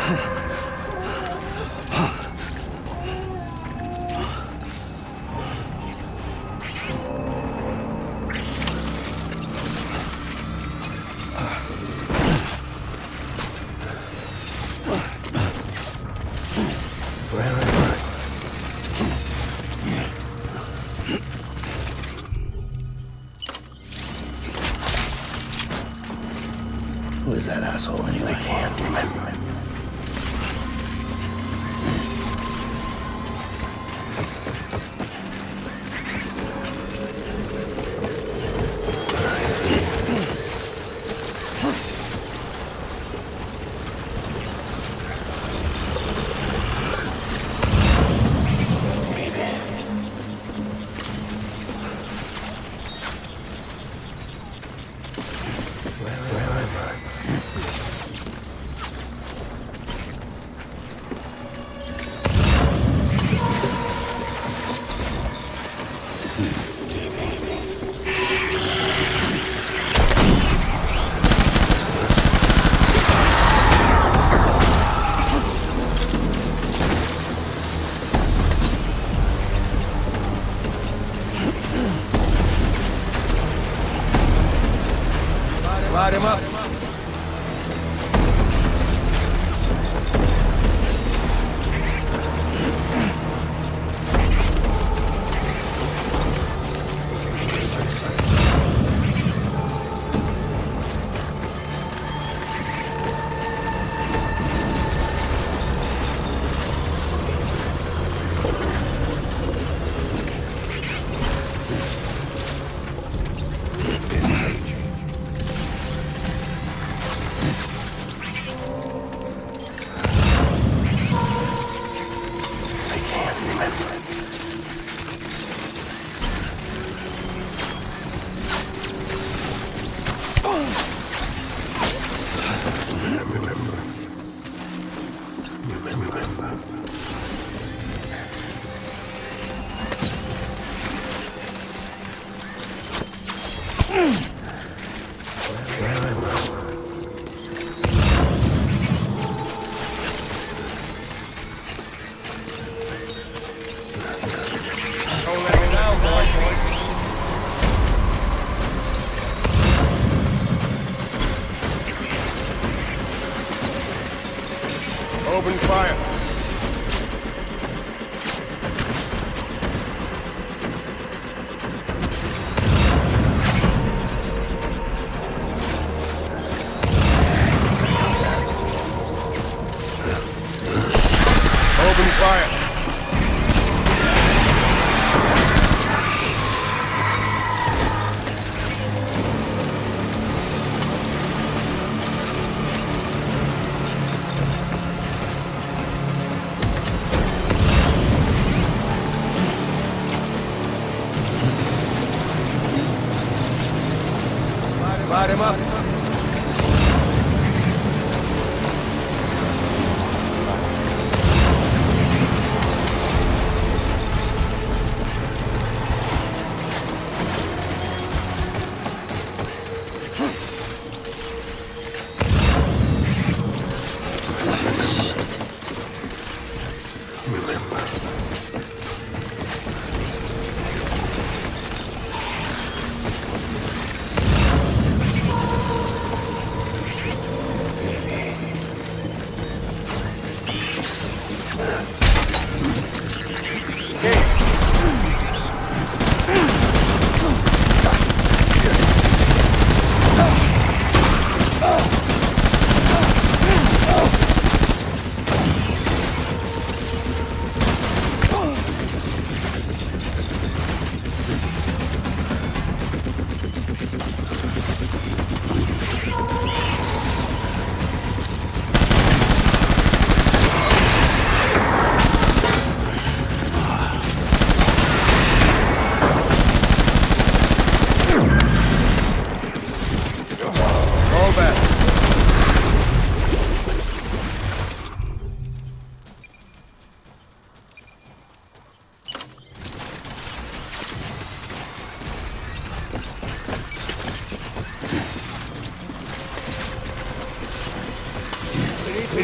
Who is that asshole anyway? I can't remember. Light him up. Open fire. Open fire. Light him up.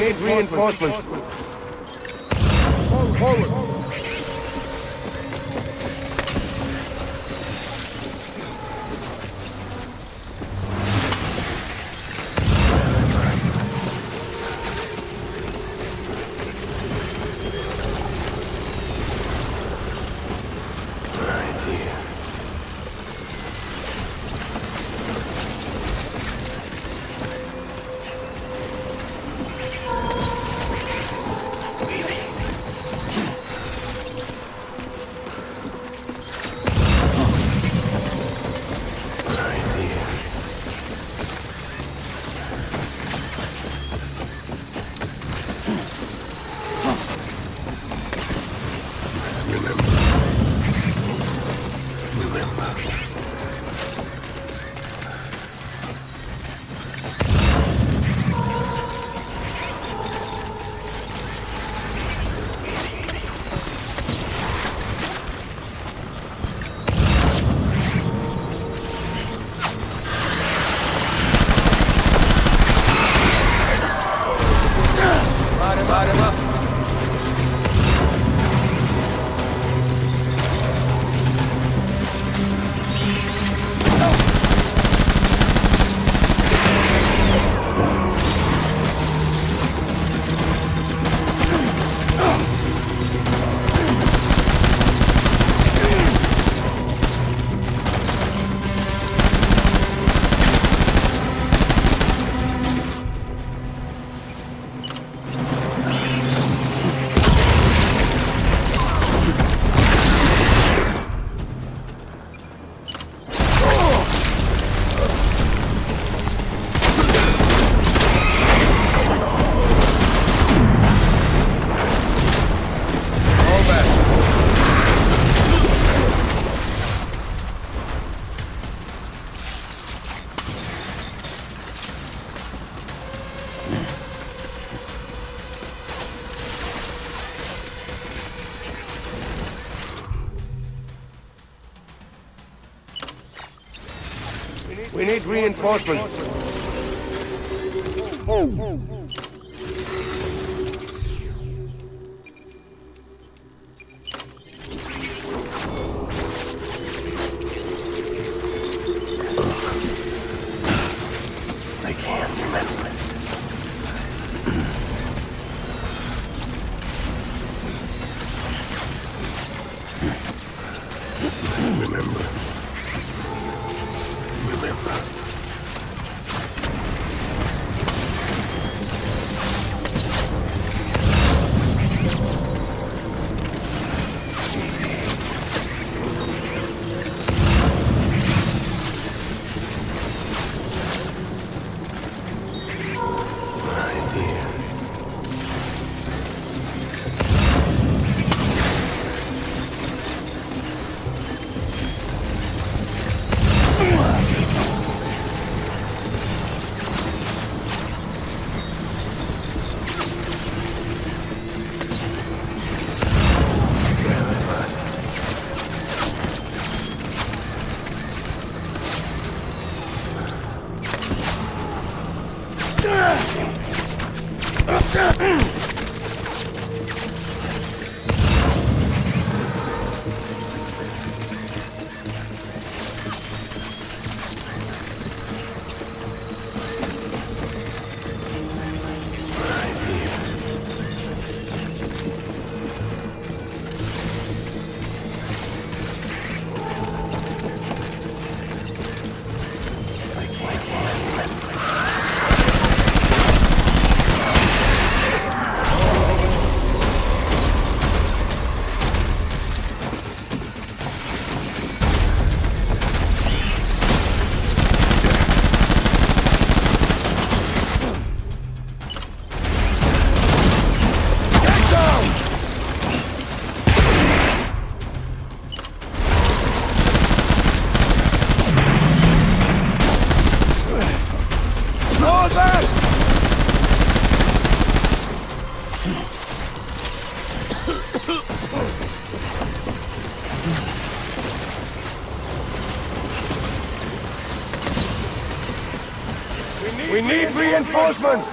need reinforcements. Forward. Light him up. We need reinforcements. I can't remember. We need reinforcements!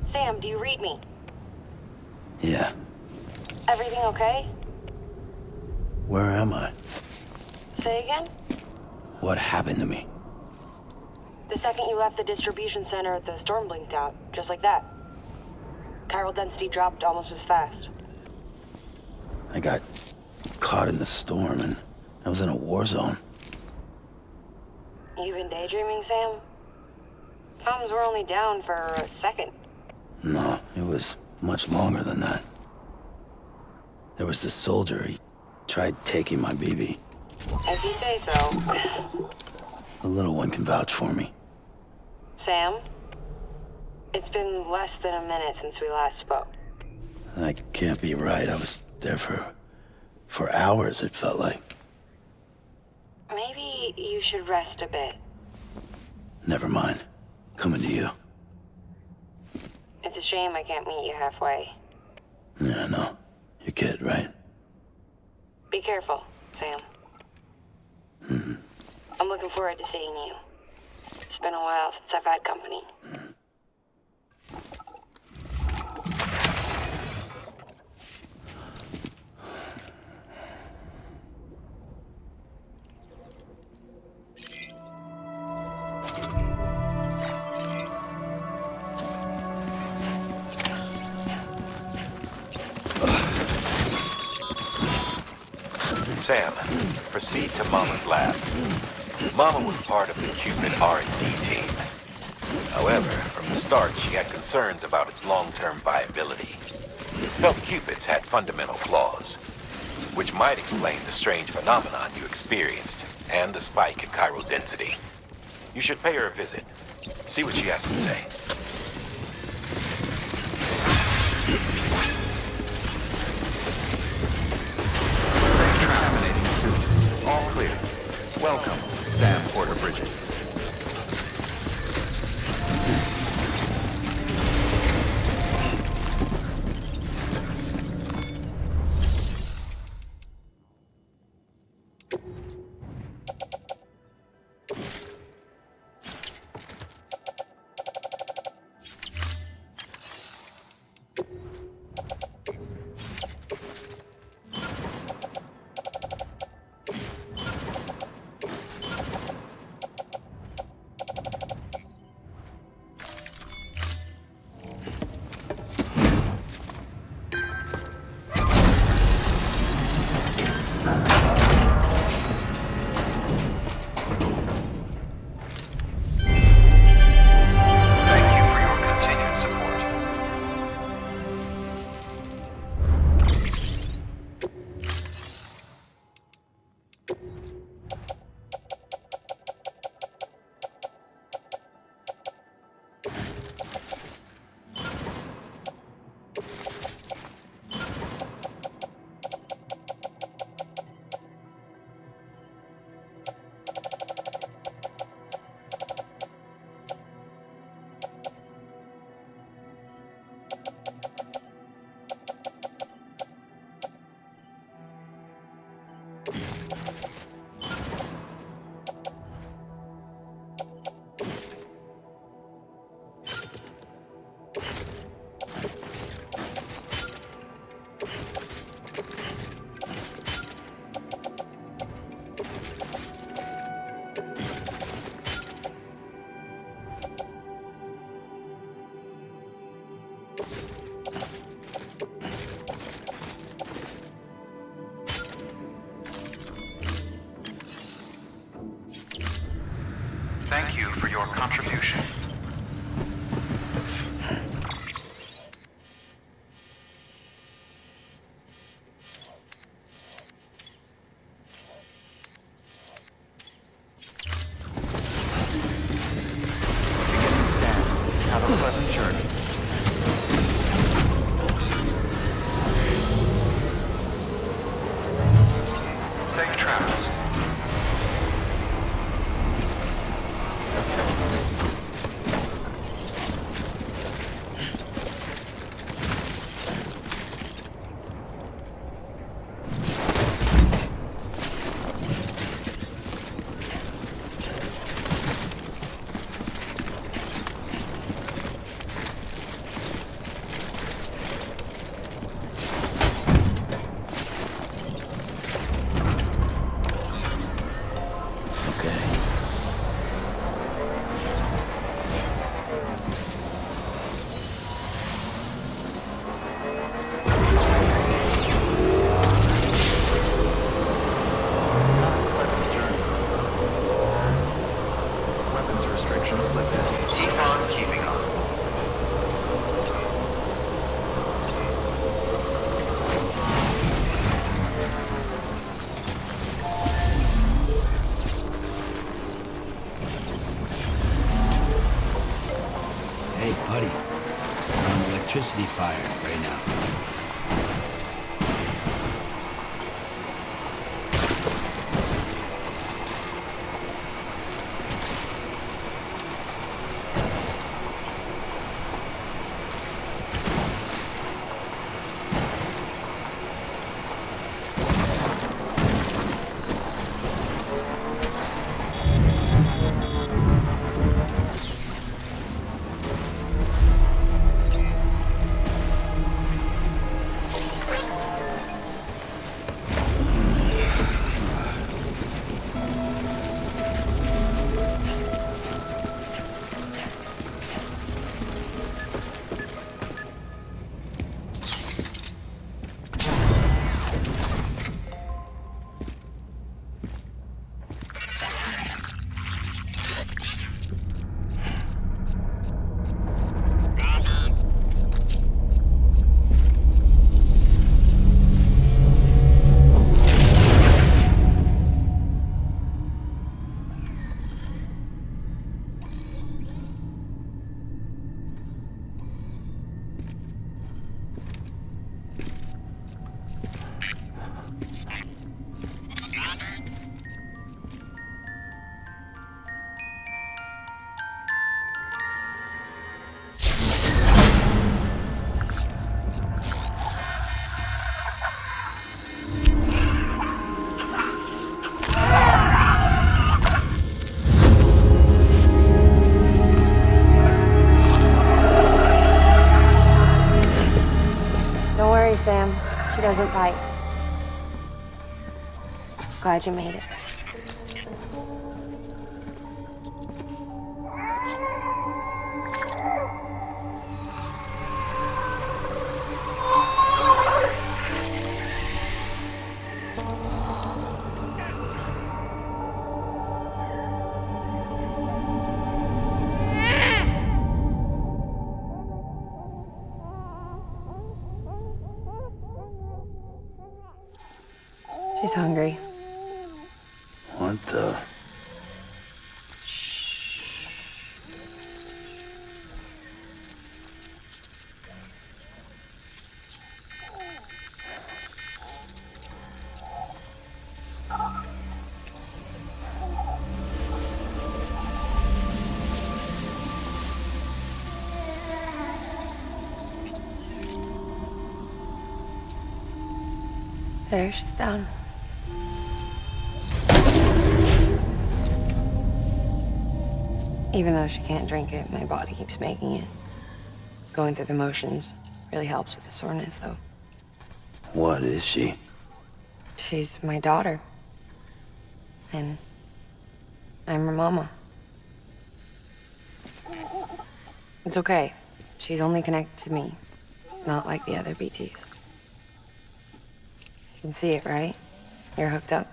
Sam, do you read me? Yeah. Everything okay? Where am I? Say again? What happened to me? The second you left the distribution center, the storm blinked out, just like that. Chiral density dropped almost as fast. I got caught in the storm and I was in a war zone. You been daydreaming, Sam? Comms were only down for a second. No, it was much longer than that. There was this soldier, he tried taking my BB. If you say so. The little one can vouch for me. Sam? It's been less than a minute since we last spoke. That can't be right. I was there for hours, it felt like. Maybe you should rest a bit. Never mind. Coming to you. It's a shame I can't meet you halfway. Yeah, I know. Your kid, right? Be careful, Sam. Mm-hmm. I'm looking forward to seeing you. It's been a while since I've had company. Sam, proceed to Mama's lab. Mama was part of the Cupid R&D team. However, from the start, she had concerns about its long-term viability. Felt Cupids had fundamental flaws, which might explain the strange phenomenon you experienced and the spike in chiral density. You should pay her a visit. See what she has to say. All clear. Welcome, Sam Porter Bridges. for your contribution. Beginning stand. Have a pleasant journey. Safe travels. Hey, buddy. I'm on electricity fire right now. Sam. She doesn't fight. Glad you made it. She's hungry. What the? There, she's down. Even though she can't drink it, my body keeps making it. Going through the motions really helps with the soreness, though. What is she? She's my daughter. And I'm her mama. It's okay. She's only connected to me. It's not like the other BTs. You can see it, right? You're hooked up.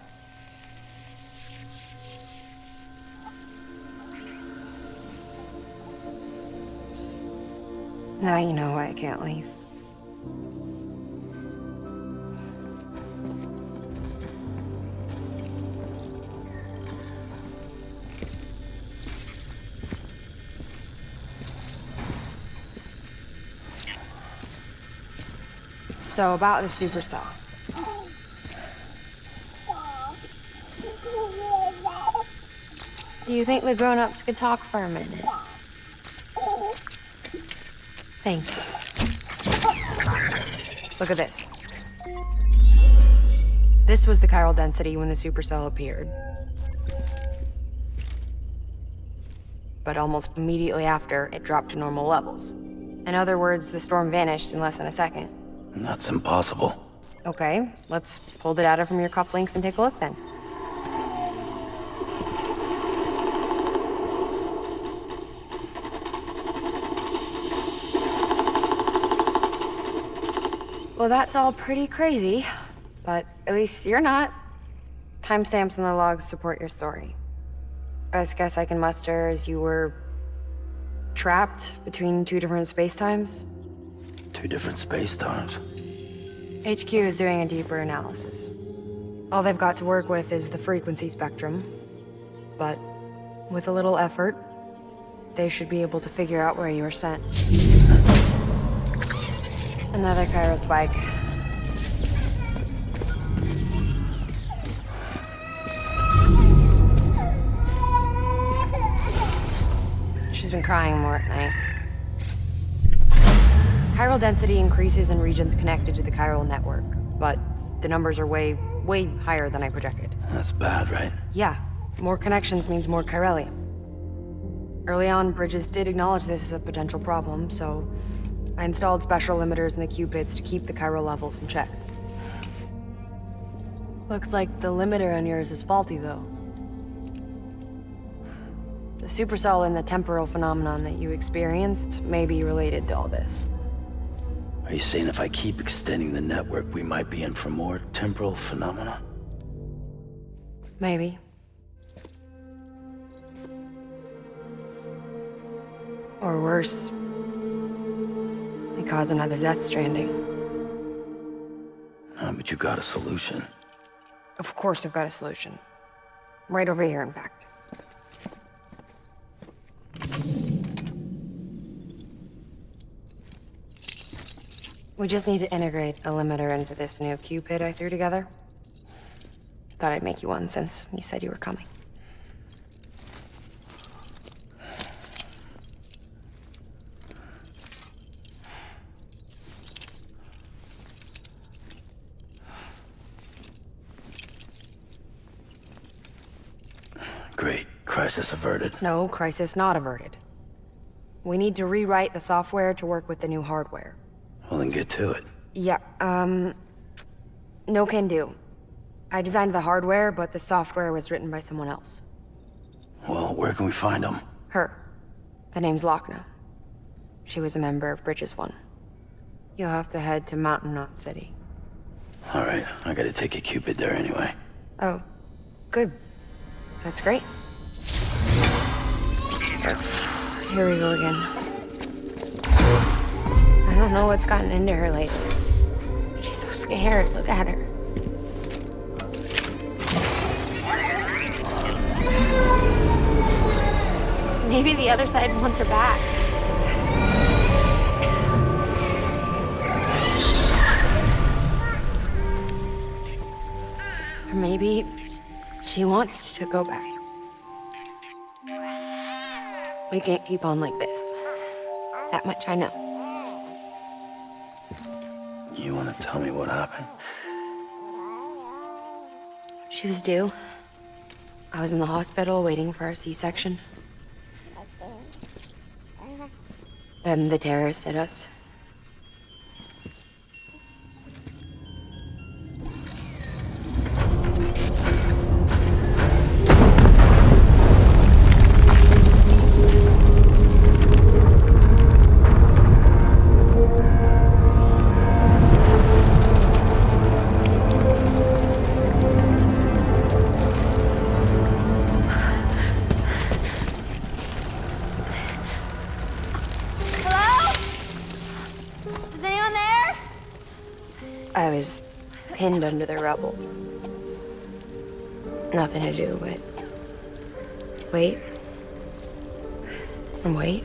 Now you know why I can't leave. So about the supercell. Do you think the grown-ups could talk for a minute? Thank you. Look at this. This was the chiral density when the supercell appeared. But almost immediately after, it dropped to normal levels. In other words, the storm vanished in less than a second. That's impossible. Okay, let's pull the data from your cufflinks and take a look then. Well, that's all pretty crazy, but at least you're not. Timestamps in the logs support your story. Best guess I can muster is you were trapped between two different spacetimes. Two different space-times. HQ is doing a deeper analysis. All they've got to work with is the frequency spectrum, but with a little effort, they should be able to figure out where you were sent. Another chiral spike. She's been crying more at night. Chiral density increases in regions connected to the chiral network, but the numbers are way higher than I projected. That's bad, right? Yeah, more connections means more chiralium. Early on, Bridges did acknowledge this as a potential problem, so I installed special limiters in the cupids to keep the chiral levels in check. Looks like the limiter on yours is faulty, though. The supercell and the temporal phenomenon that you experienced may be related to all this. Are you saying if I keep extending the network, we might be in for more temporal phenomena? Maybe. Or worse, they cause another Death Stranding. But you got a solution. Of course I've got a solution. Right over here, in fact. We just need to integrate a limiter into this new Cupid I threw together. Thought I'd make you one since you said you were coming. Great. Crisis averted. No, crisis not averted. We need to rewrite the software to work with the new hardware. Well, then get to it. Yeah, no can do. I designed the hardware, but the software was written by someone else. Well, where can we find them? Her. The name's Lochna. She was a member of Bridges 1. You'll have to head to Mountain Knot City. All right, I gotta take a Cupid there anyway. Oh, good. That's great. Here we go again. I don't know what's gotten into her lately. She's so scared. Look at her. Maybe the other side wants her back. Or maybe she wants to go back. We can't keep on like this. That much I know. You wanna tell me what happened? She was due. I was in the hospital waiting for a C-section. Then the terrorists hit us. I was pinned under the rubble. Nothing to do but wait and wait.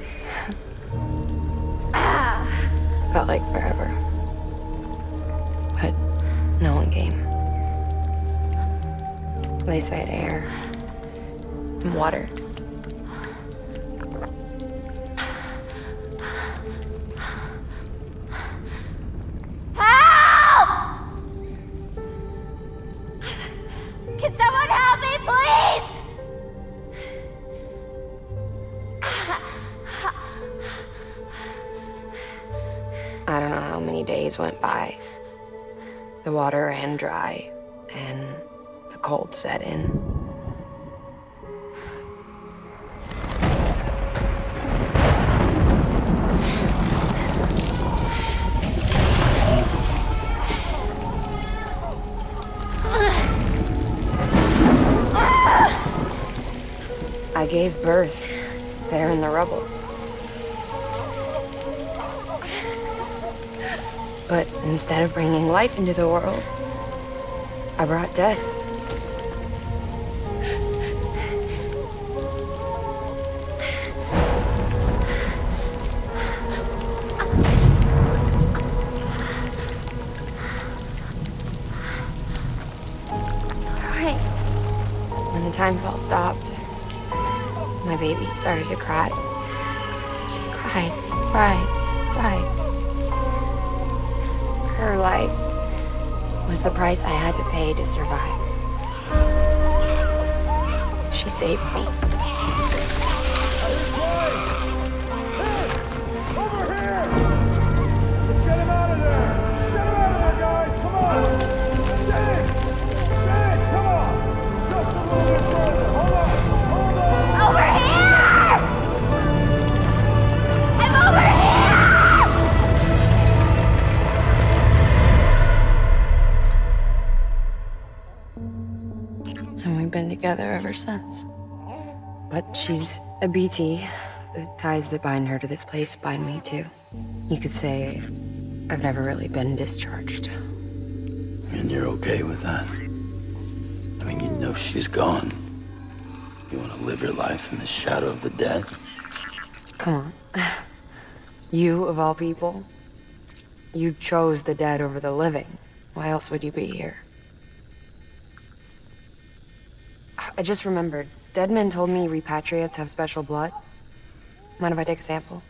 Felt like forever. But no one came. They said air and water. Help! Can someone help me, please? I don't know how many days went by. The water ran dry, and the cold set in. I gave birth there in the rubble. But instead of bringing life into the world, I brought death. Wait. When the time felt stopped, my baby started to cry. She cried. Her life was the price I had to pay to survive. She saved me. Over here! Let's get him out of there! Get him out of there, guys! Come on! Get it! Get it! Come on! Just a little bit further! Hold on! Hold on! Over here! I'm over here! And we've been together ever since. But she's a BT. The ties that bind her to this place bind me too. You could say I've never really been discharged. And you're okay with that? I mean, you know she's gone. You want to live your life in the shadow of the dead? Come on. You, of all people, you chose the dead over the living. Why else would you be here? I just remembered. Dead men told me repatriates have special blood. Mind if I take a sample?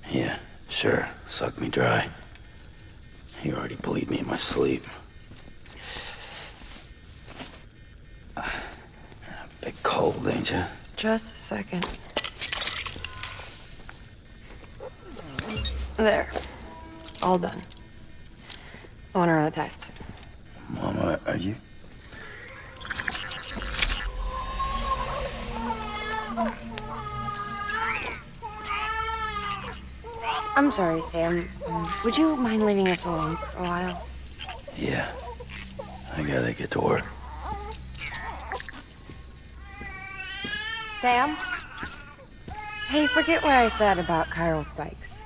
Yeah, sure. Suck me dry. You already bleed me in my sleep. Bit cold, ain't you? Just a second. There. All done. I want to run a test. Mama, are you? I'm sorry, Sam. Would you mind leaving us alone for a while? Yeah. I gotta get to work. Sam? Hey, forget what I said about chiral spikes.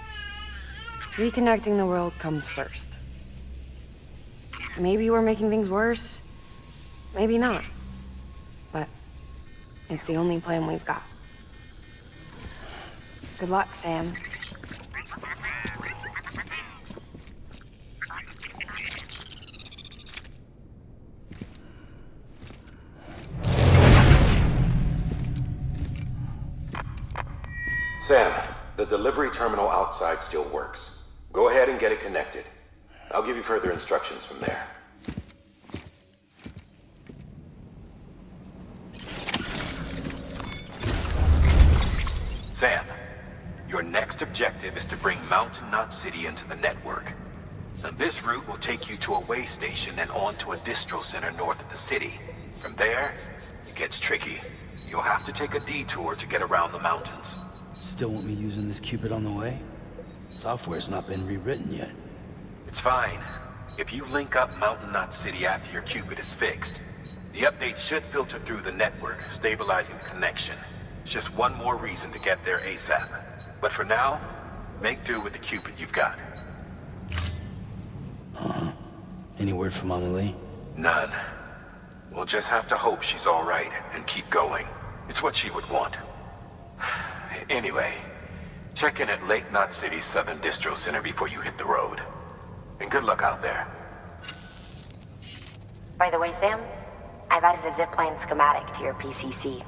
Reconnecting the world comes first. Maybe we're making things worse. Maybe not. But it's the only plan we've got. Good luck, Sam. Sam, the delivery terminal outside still works. Go ahead and get it connected. I'll give you further instructions from there. Sam, your next objective is to bring Mountain Knot City into the network. Now, this route will take you to a way station and on to a distro center north of the city. From there, it gets tricky. You'll have to take a detour to get around the mountains. Still want me using this Cupid on the way? Software's not been rewritten yet. It's fine. If you link up Mountain Knot City after your Cupid is fixed, the update should filter through the network, stabilizing the connection. It's just one more reason to get there ASAP. But for now, Make do with the Cupid you've got. Any word from Mama Lee? None. We'll just have to hope she's all right and keep going. It's what she would want. Anyway, check in at Lake Knot City's Southern Distro Center before you hit the road. And good luck out there. By the way, Sam, I've added a zipline schematic to your PCC.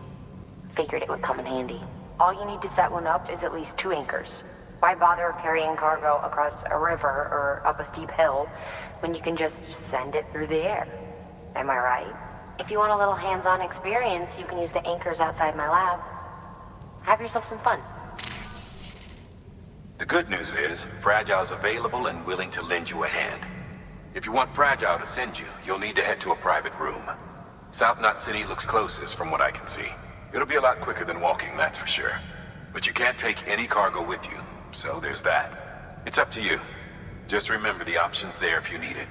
Figured it would come in handy. All you need to set one up is at least 2 anchors. Why bother carrying cargo across a river or up a steep hill when you can just send it through the air? Am I right? If you want a little hands-on experience, you can use the anchors outside my lab. Have yourself some fun. The good news is, Fragile's available and willing to lend you a hand. If you want Fragile to send you, you'll need to head to a private room. South Knot City looks closest from what I can see. It'll be a lot quicker than walking, that's for sure. But you can't take any cargo with you, so there's that. It's up to you. Just remember the option's there if you need it.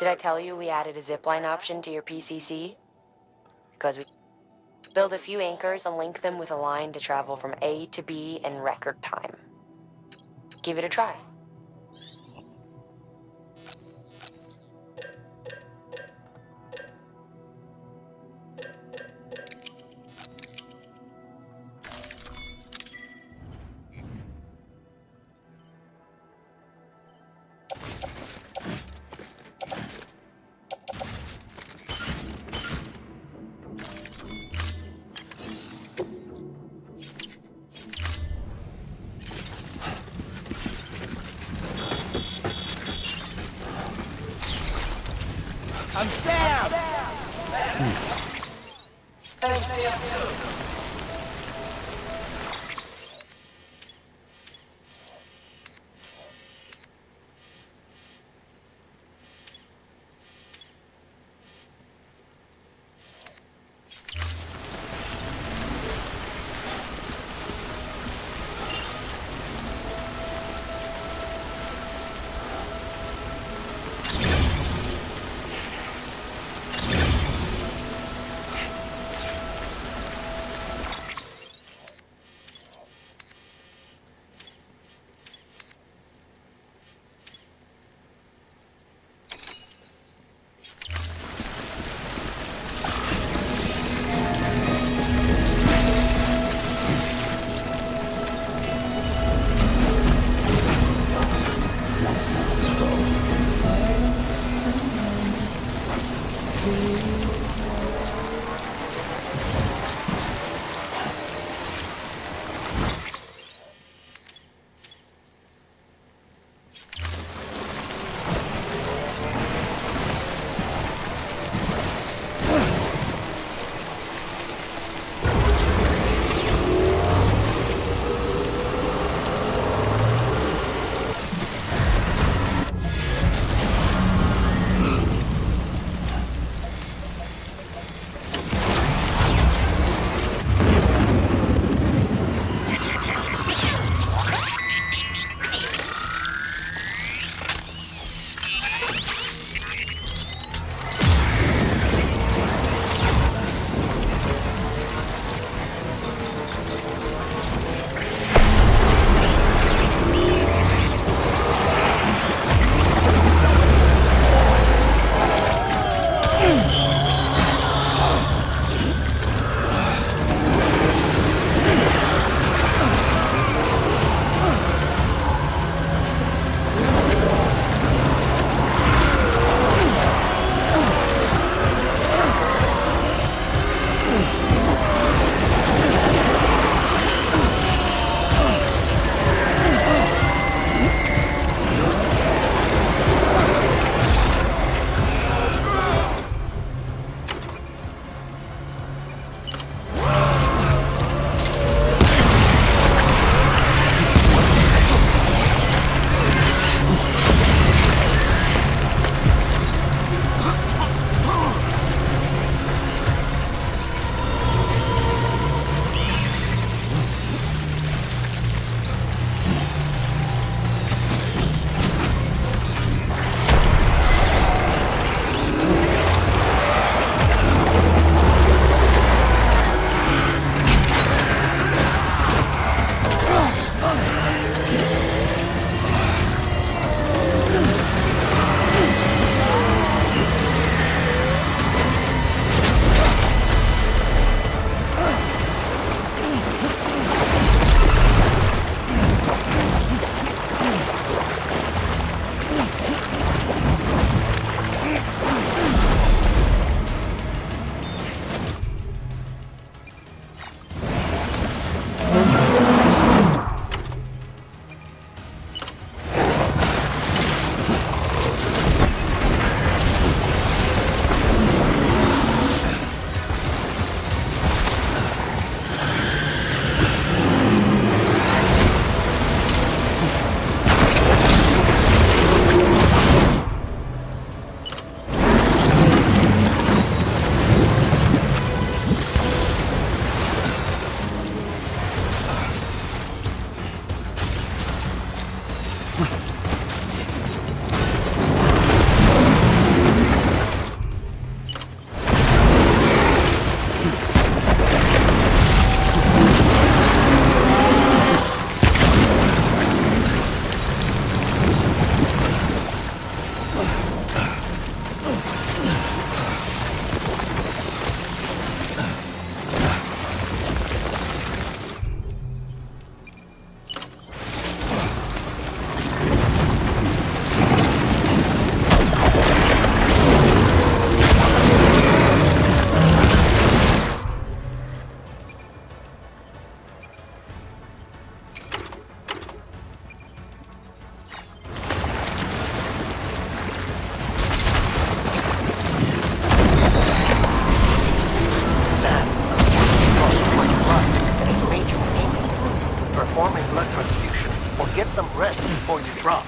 Did I tell you we added a zipline option to your PCC? Because we build a few anchors and link them with a line to travel from A to B in record time. Give it a try. I'm Sam! some rest before you drop.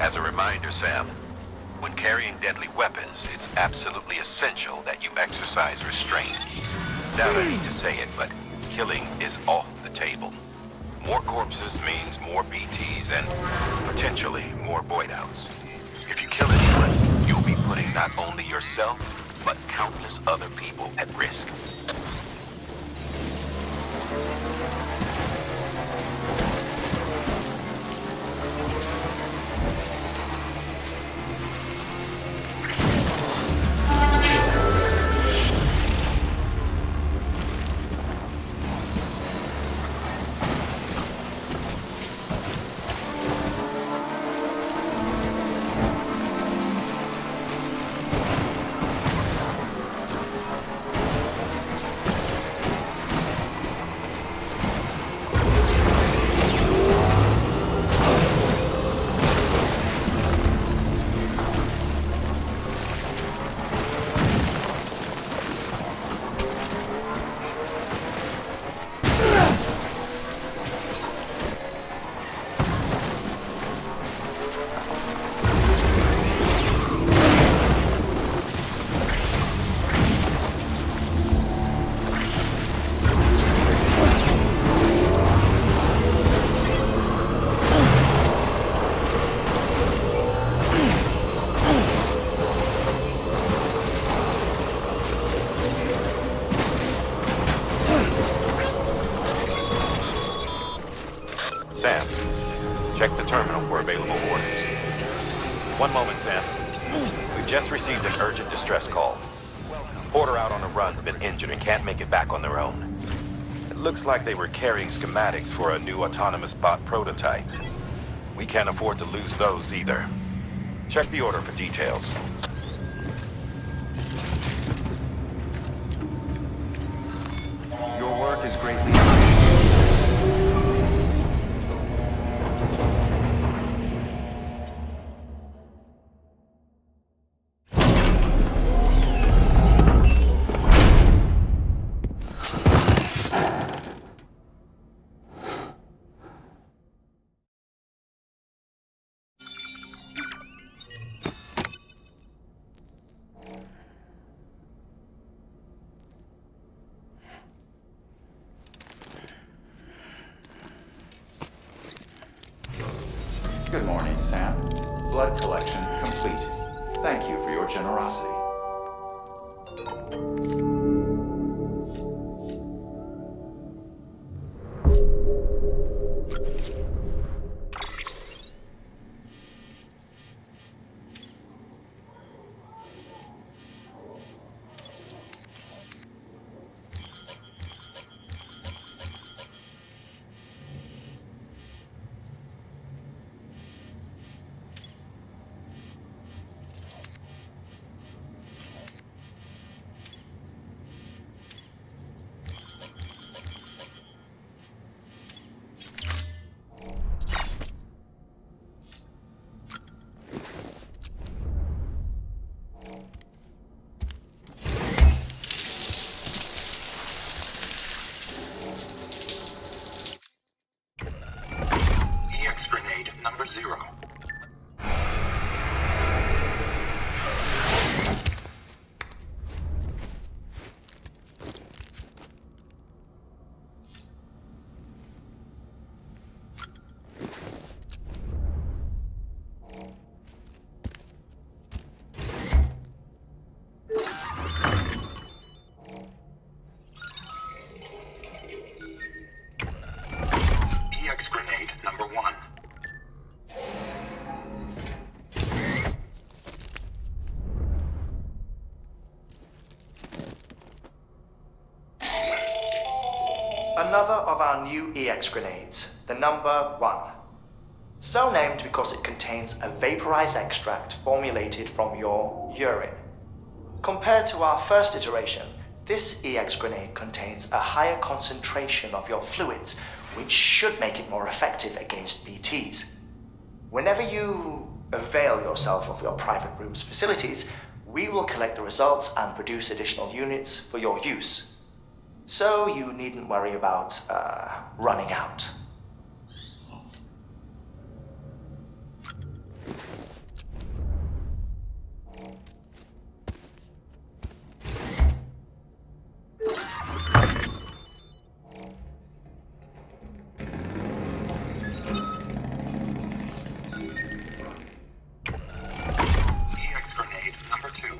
As a reminder, Sam, when carrying deadly weapons, it's absolutely essential that you exercise restraint. Doubt I need to say it, but killing is off the table. More corpses means more BTs and potentially more void outs. If you kill anyone, you'll be putting not only yourself, but countless other people at risk. Sam, check the terminal for available orders. One moment, Sam. We've just received an urgent distress call. Porter out on a run's been injured and can't make it back on their own. It looks like they were carrying schematics for a new autonomous bot prototype. We can't afford to lose those either. Check the order for details. Your work is greatly appreciated. morning, Sam. Blood collection complete. Thank you for your generosity. EX grenade number 0. EX grenade number 1. Another of our new EX grenades, the number 1. So named because it contains a vaporized extract formulated from your urine. Compared to our first iteration, this EX grenade contains a higher concentration of your fluids, which should make it more effective against BTs. Whenever you avail yourself of your private room's facilities, we will collect the results and produce additional units for your use. So you needn't worry about running out. EX grenade number 2.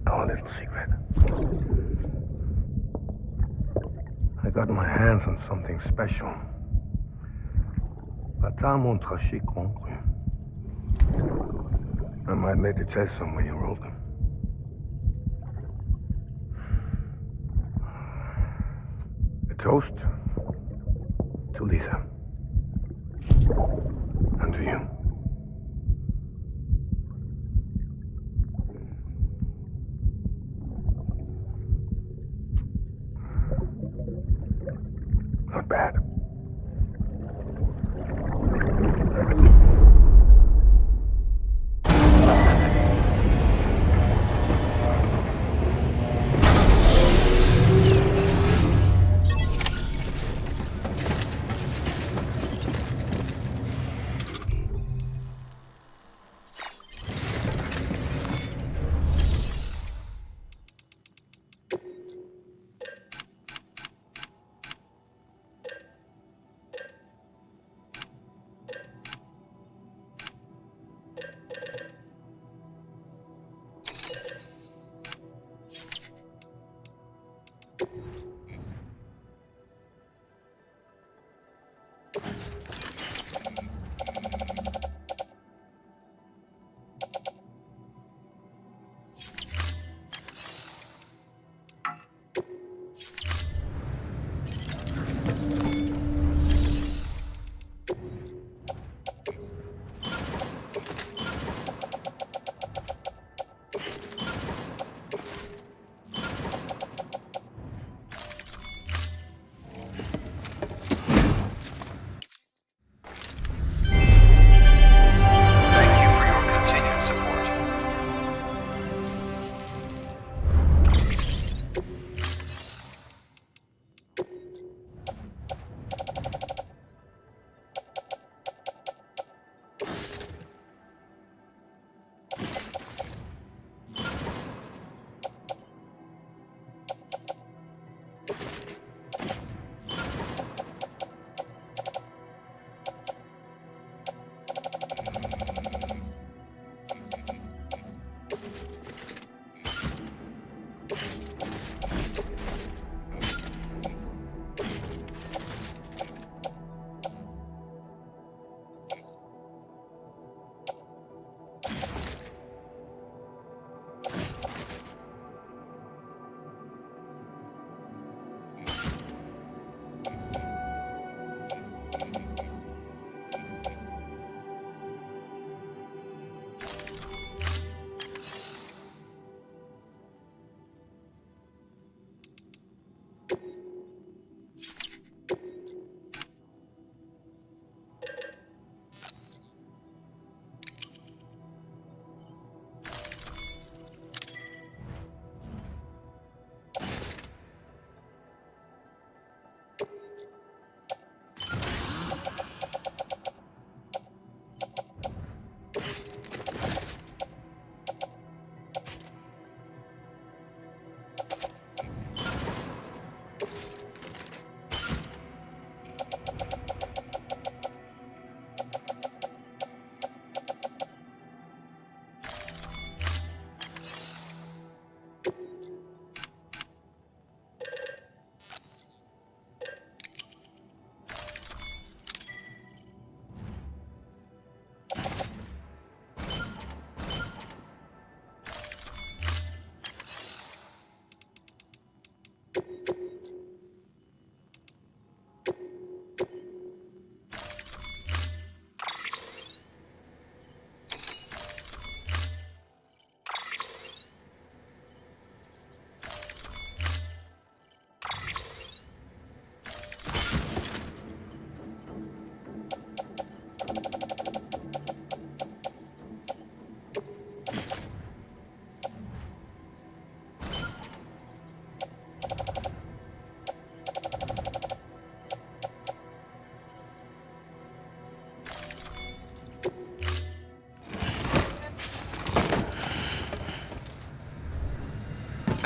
Our little secret. I got my hands on something special. Papa montre chic concru. I might lay the test somewhere you rolled them. A toast to Lisa. And to you. Not bad.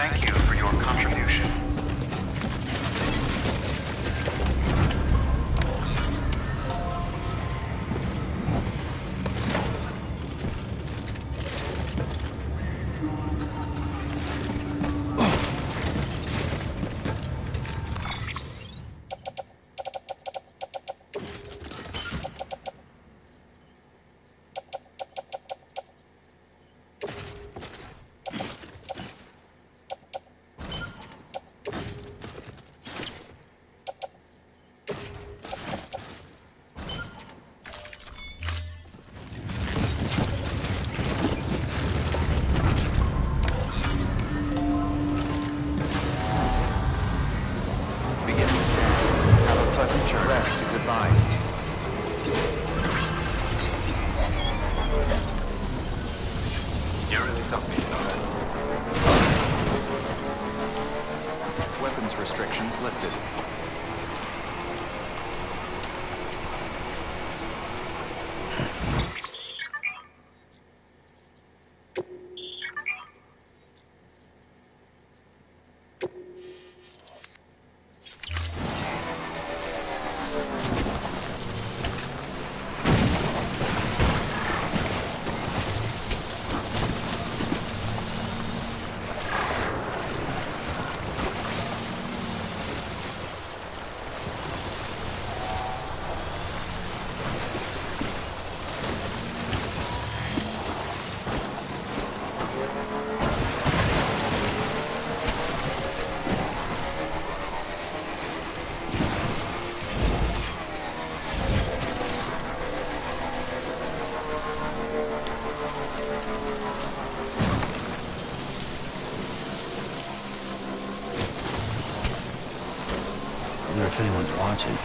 Thank you for your contribution. Rest is advised. You really thought me, Weapons restrictions lifted. I wonder if anyone's watching.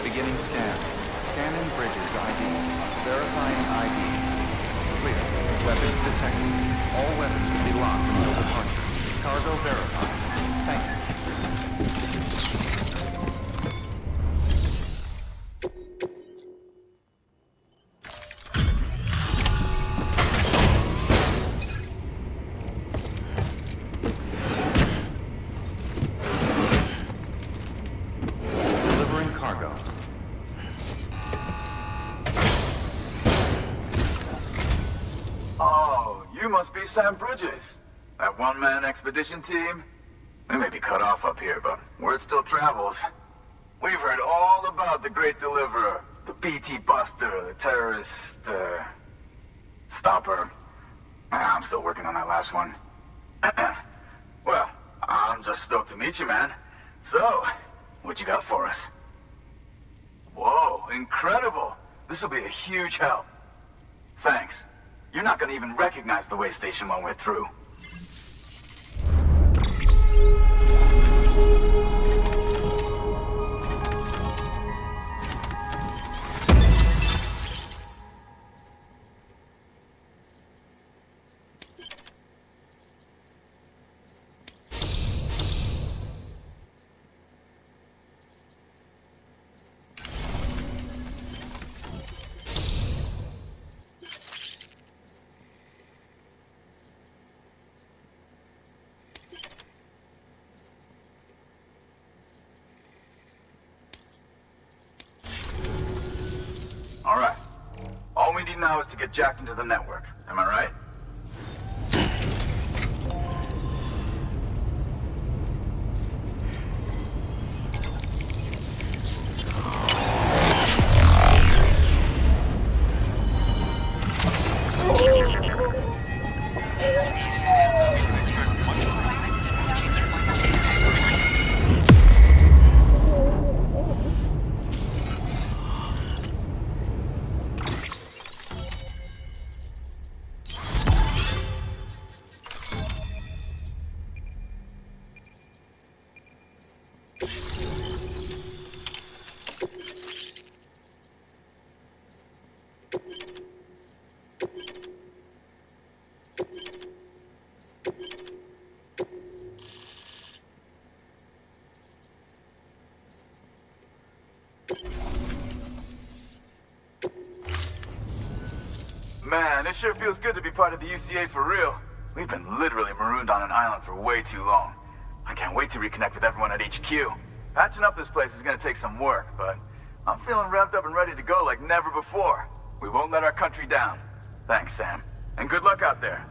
Beginning scan. Scanning bridges ID. Verifying ID. Clear. Weapons detected. All weapons will be locked until departure. Cargo verified. Thank you. Delivering cargo. Oh, you must be Sam Bridges. That one-man expedition team? We may be cut off up here, but word still travels. We've heard all about the Great Deliverer, the BT Buster, the terrorist, stopper. I'm still working on that last one. Well, I'm just stoked to meet you, man. So, what you got for us? Whoa, incredible! This will be a huge help. Thanks. You're not gonna even recognize the way Station 1 went through. All right. All we need now is to get jacked into the network. Am I right? Man, it sure feels good to be part of the UCA for real. We've been literally marooned on an island for way too long. I can't wait to reconnect with everyone at HQ. Patching up this place is gonna take some work, but I'm feeling revved up and ready to go like never before. We won't let our country down. Thanks, Sam. And good luck out there.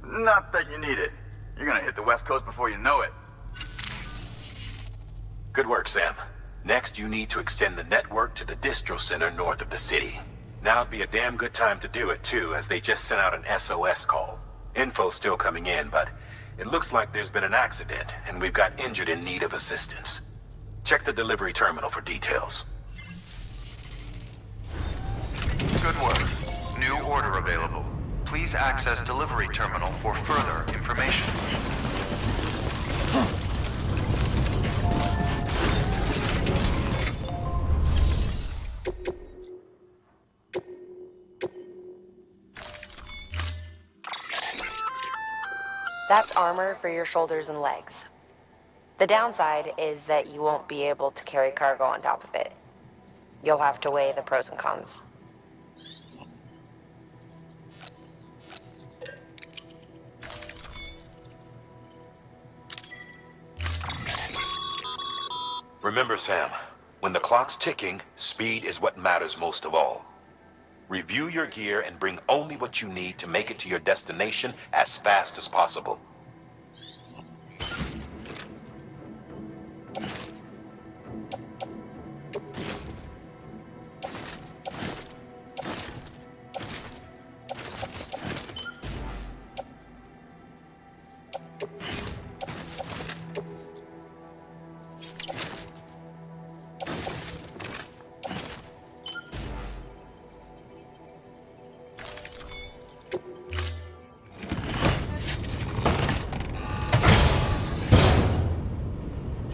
Not that you need it. You're gonna hit the West Coast before you know it. Good work, Sam. Next, you need to extend the network to the distro center north of the city. Now'd be a damn good time to do it, too, as they just sent out an SOS call. Info's still coming in, but it looks like there's been an accident, and we've got injured in need of assistance. Check the delivery terminal for details. Good work. New order available. Please access delivery terminal for further information. That's armor for your shoulders and legs. The downside is that you won't be able to carry cargo on top of it. You'll have to weigh the pros and cons. Remember, Sam, when the clock's ticking, speed is what matters most of all. Review your gear and bring only what you need to make it to your destination as fast as possible.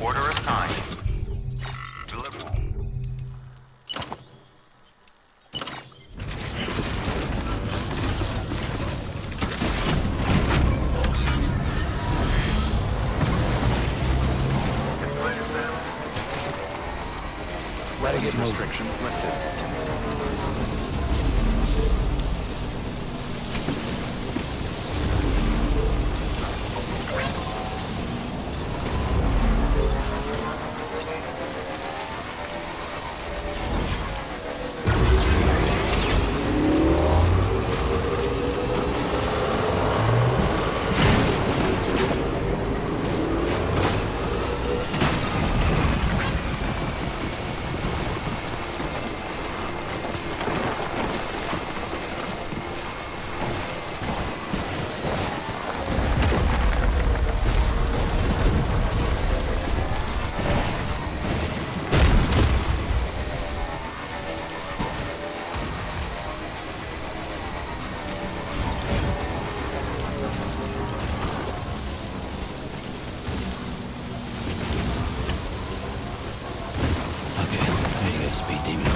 Order assigned. Deliver. Letting it move. Restrictions lifted. Okay, there you go, speed demon.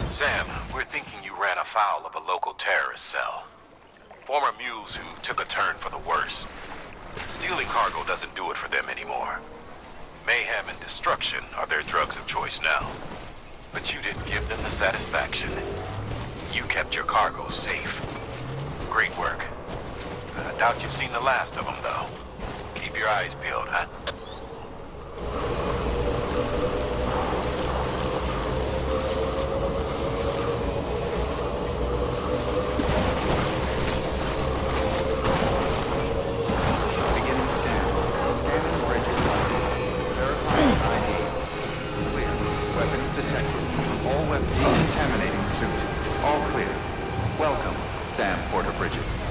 Sam, we're thinking you ran afoul of a local terrorist cell. Former mules who took a turn for the worse. Stealing cargo doesn't do it for them anymore. Mayhem and destruction are their drugs of choice now. But you didn't give them the satisfaction. You kept your cargo safe. Great work. I doubt you've seen the last of them, though. Keep your eyes peeled, huh? Beginning scan. Scanning bridges. Verifying ID. Clear. Weapons detected. All weapons decontaminating suit. All clear. Welcome, Sam Porter Bridges.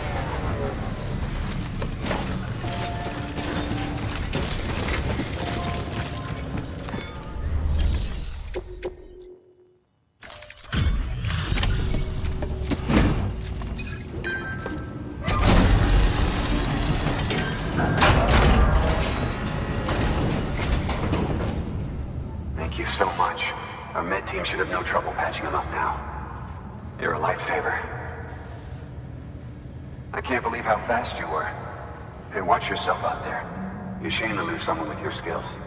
team should have no trouble patching him up now. You're a lifesaver. I can't believe how fast you were. Hey, watch yourself out there. You're ashamed to lose someone with your skills.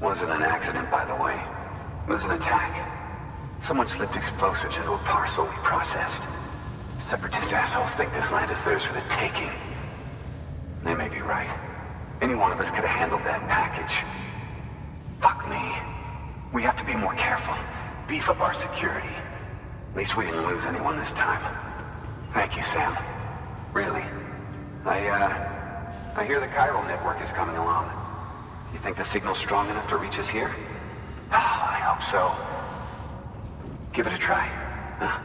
Wasn't an accident, by the way. It was an attack. Someone slipped explosives into a parcel we processed. Separatist assholes think this land is theirs for the taking. They may be right. Any one of us could have handled that package. Fuck me. We have to be more careful. Beef up our security. At least we didn't lose anyone this time. Thank you, Sam. Really. I hear the chiral network is coming along. You think the signal's strong enough to reach us here? Oh, I hope so. Give it a try. Huh?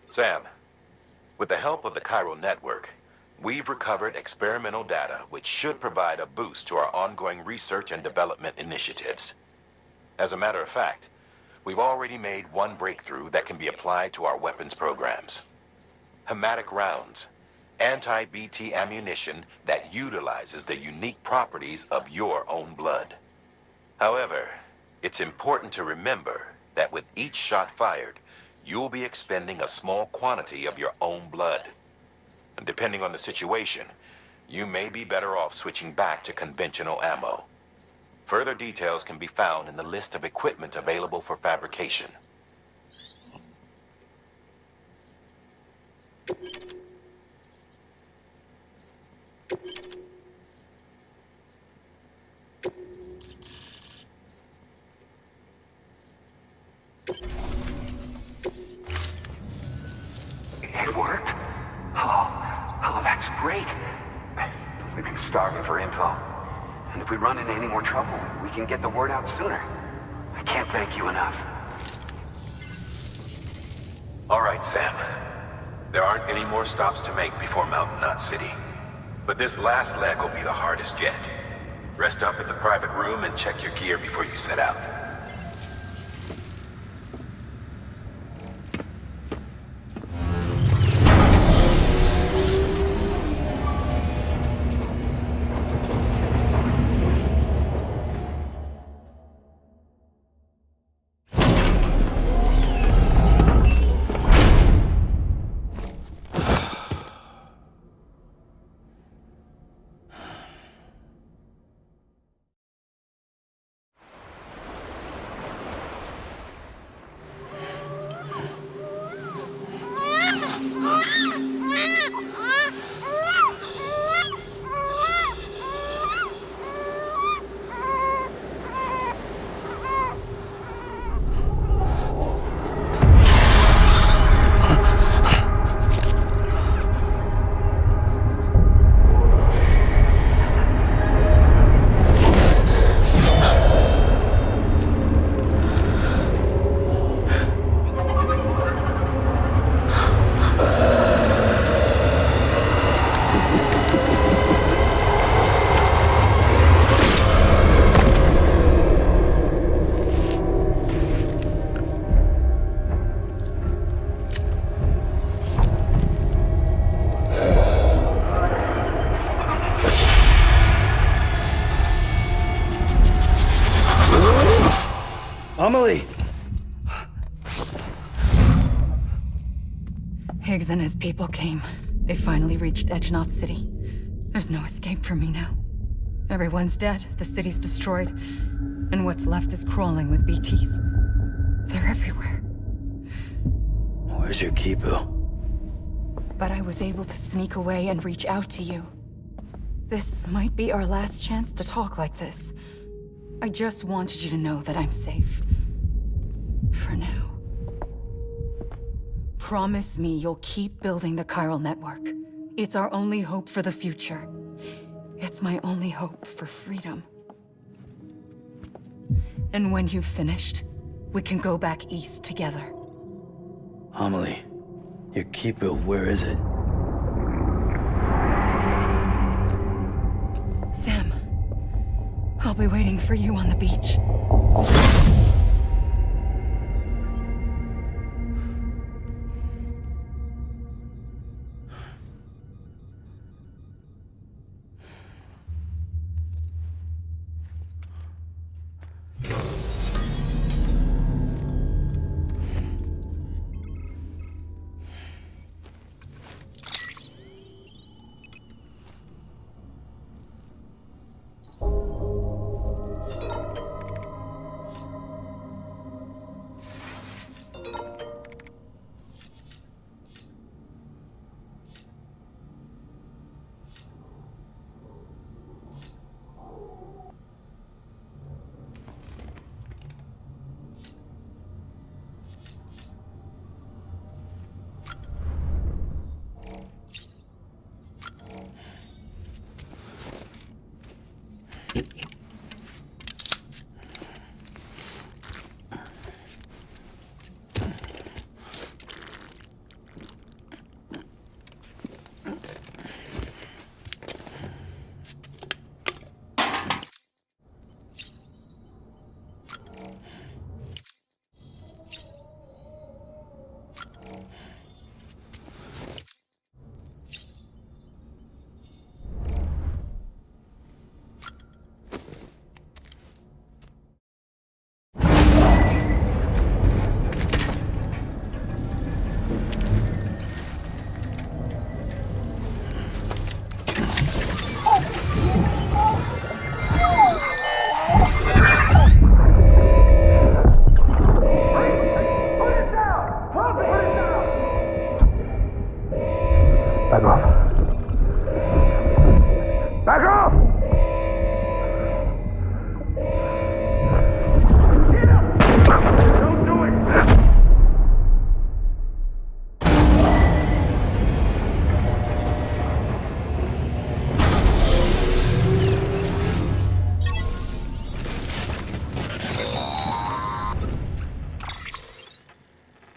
Sam, with the help of the chiral network, we've recovered experimental data which should provide a boost to our ongoing research and development initiatives. As a matter of fact, we've already made one breakthrough that can be applied to our weapons programs. Hematic rounds, anti-BT ammunition that utilizes the unique properties of your own blood. However, it's important to remember that with each shot fired, you'll be expending a small quantity of your own blood. And depending on the situation, you may be better off switching back to conventional ammo. Further details can be found in the list of equipment available for fabrication. It worked? Oh, that's great. We've been starving for info. And if we run into any more trouble, we can get the word out sooner. I can't thank you enough. All right, Sam. There aren't any more stops to make before Mountain Knot City. But this last leg will be the hardest yet. Rest up at the private room and check your gear before you set out. Amelie! Higgs and his people came. They finally reached Edgenaught City. There's no escape for me now. Everyone's dead, the city's destroyed, and what's left is crawling with BTs. They're everywhere. Where's your Kipu? But I was able to sneak away and reach out to you. This might be our last chance to talk like this. I just wanted you to know that I'm safe. For now. Promise me you'll keep building the chiral network. It's our only hope for the future. It's my only hope for freedom. And when you've finished, we can go back east together. Amelie, your Kipu, where is it? Sam, I'll be waiting for you on the beach.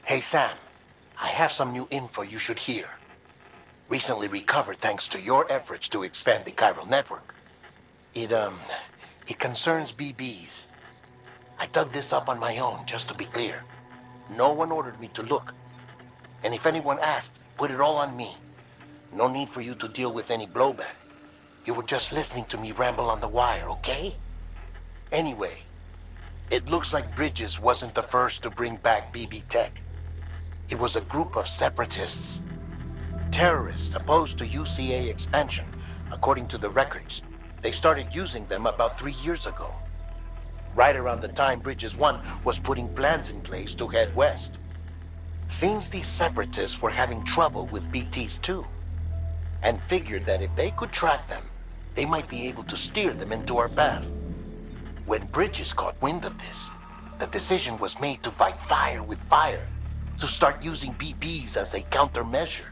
Hey Sam, I have some new info you should hear. Recently recovered thanks to your efforts to expand the chiral network. It concerns BBs. I dug this up on my own, just to be clear. No one ordered me to look. And if anyone asked, put it all on me. No need for you to deal with any blowback. You were just listening to me ramble on the wire, okay? Anyway, it looks like Bridges wasn't the first to bring back BB tech. It was a group of separatists. Terrorists opposed to UCA expansion, according to the records. They started using them about 3 years ago. Right around the time Bridges 1 was putting plans in place to head west. Seems these separatists were having trouble with BTs too, and figured that if they could track them, they might be able to steer them into our path. When Bridges caught wind of this, the decision was made to fight fire with fire, to start using BBs as a countermeasure.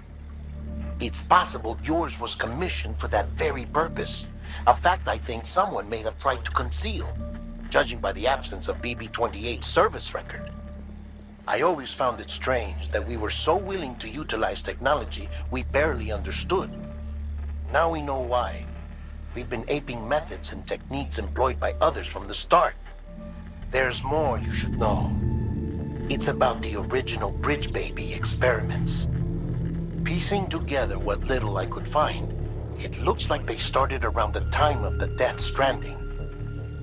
It's possible yours was commissioned for that very purpose, a fact I think someone may have tried to conceal, judging by the absence of BB-28's service record. I always found it strange that we were so willing to utilize technology we barely understood. Now we know why. We've been aping methods and techniques employed by others from the start. There's more you should know. It's about the original Bridge Baby experiments. Piecing together what little I could find, it looks like they started around the time of the Death Stranding.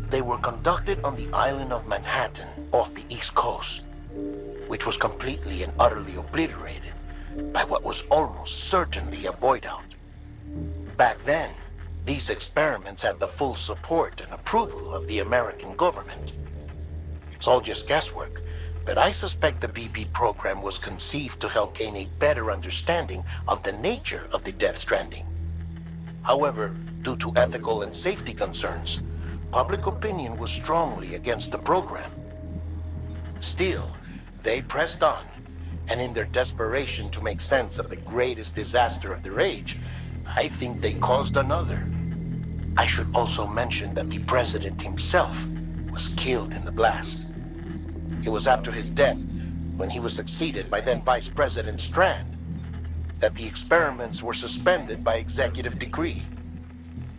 They were conducted on the island of Manhattan off the East Coast, which was completely and utterly obliterated by what was almost certainly a void-out. Back then, these experiments had the full support and approval of the American government. It's all just guesswork, but I suspect the BP program was conceived to help gain a better understanding of the nature of the Death Stranding. However, due to ethical and safety concerns, public opinion was strongly against the program. Still, they pressed on, and in their desperation to make sense of the greatest disaster of their age, I think they caused another. I should also mention that the president himself was killed in the blast. It was after his death, when he was succeeded by then Vice President Strand, that the experiments were suspended by executive decree.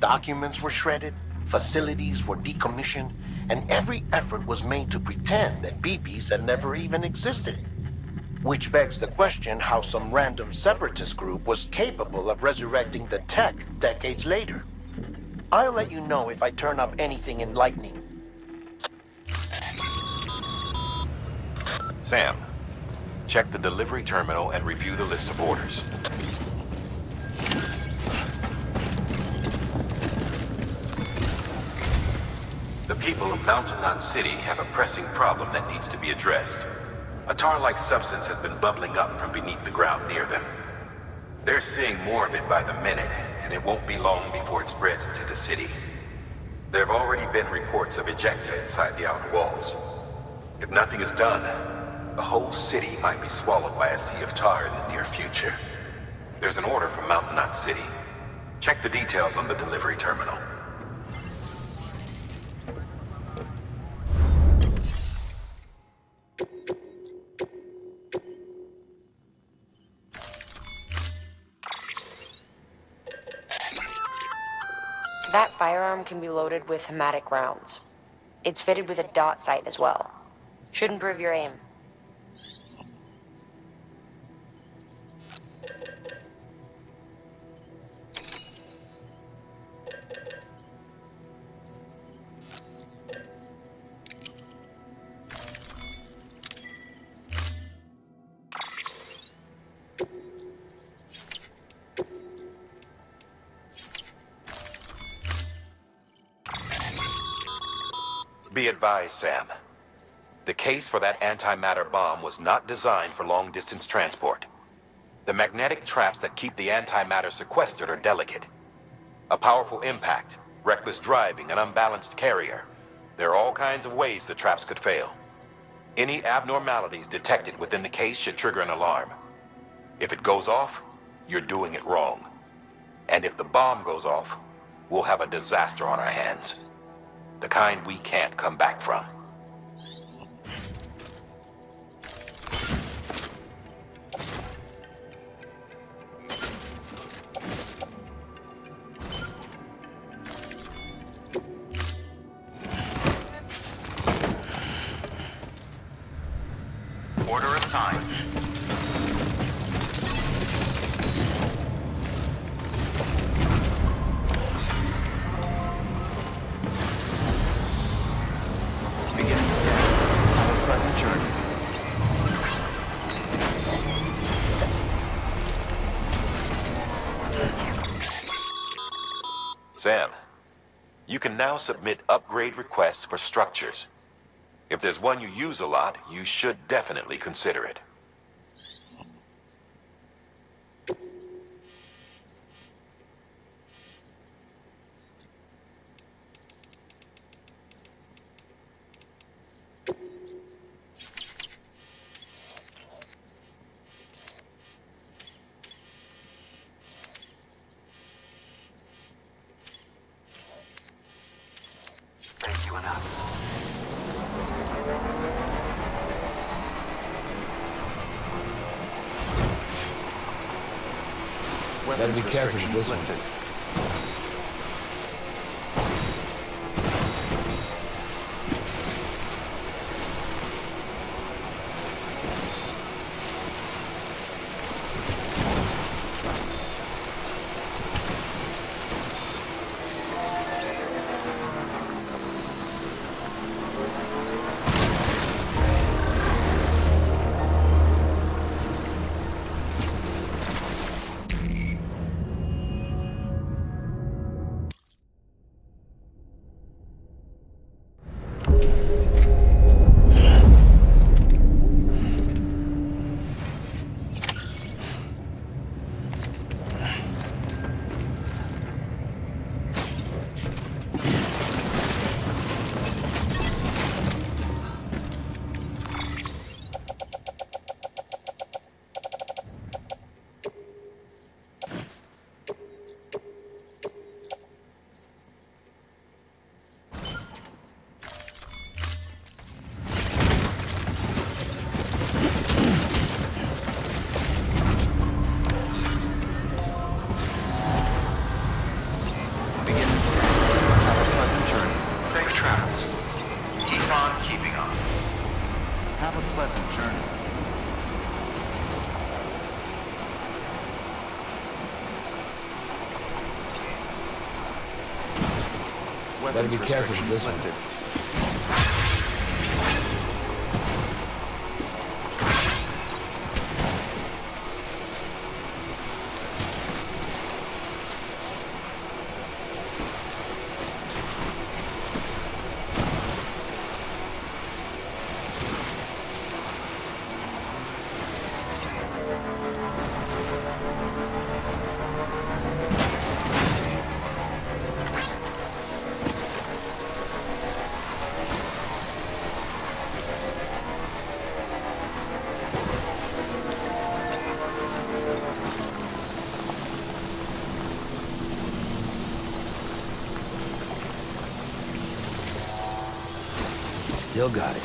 Documents were shredded, facilities were decommissioned, and every effort was made to pretend that BBs had never even existed. Which begs the question how some random separatist group was capable of resurrecting the tech decades later. I'll let you know if I turn up anything enlightening. Sam, check the delivery terminal and review the list of orders. The people of Mountain Knot City have a pressing problem that needs to be addressed. A tar-like substance has been bubbling up from beneath the ground near them. They're seeing more of it by the minute, and it won't be long before it spreads into the city. There have already been reports of ejecta inside the outer walls. If nothing is done, the whole city might be swallowed by a sea of tar in the near future. There's an order from Mountain Knot City. Check the details on the delivery terminal. That firearm can be loaded with hematic rounds. It's fitted with a dot sight as well. Should improve your aim. Be advised, Sam. The case for that antimatter bomb was not designed for long-distance transport. The magnetic traps that keep the antimatter sequestered are delicate. A powerful impact, reckless driving, an unbalanced carrier. There are all kinds of ways the traps could fail. Any abnormalities detected within the case should trigger an alarm. If it goes off, you're doing it wrong. And if the bomb goes off, we'll have a disaster on our hands. The kind we can't come back from. Order assigned. Sam, you can now submit upgrade requests for structures. If there's one you use a lot, you should definitely consider it. Thank you enough. Gotta be careful with this one. Weapons careful with this one. Still got it.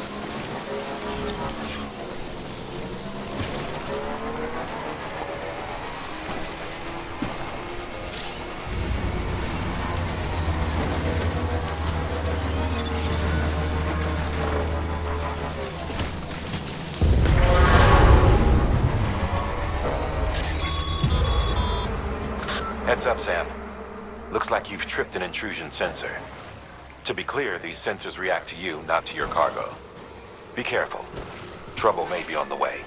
Heads up, Sam. Looks like you've tripped an intrusion sensor. To be clear, these sensors react to you, not to your cargo. Be careful. Trouble may be on the way.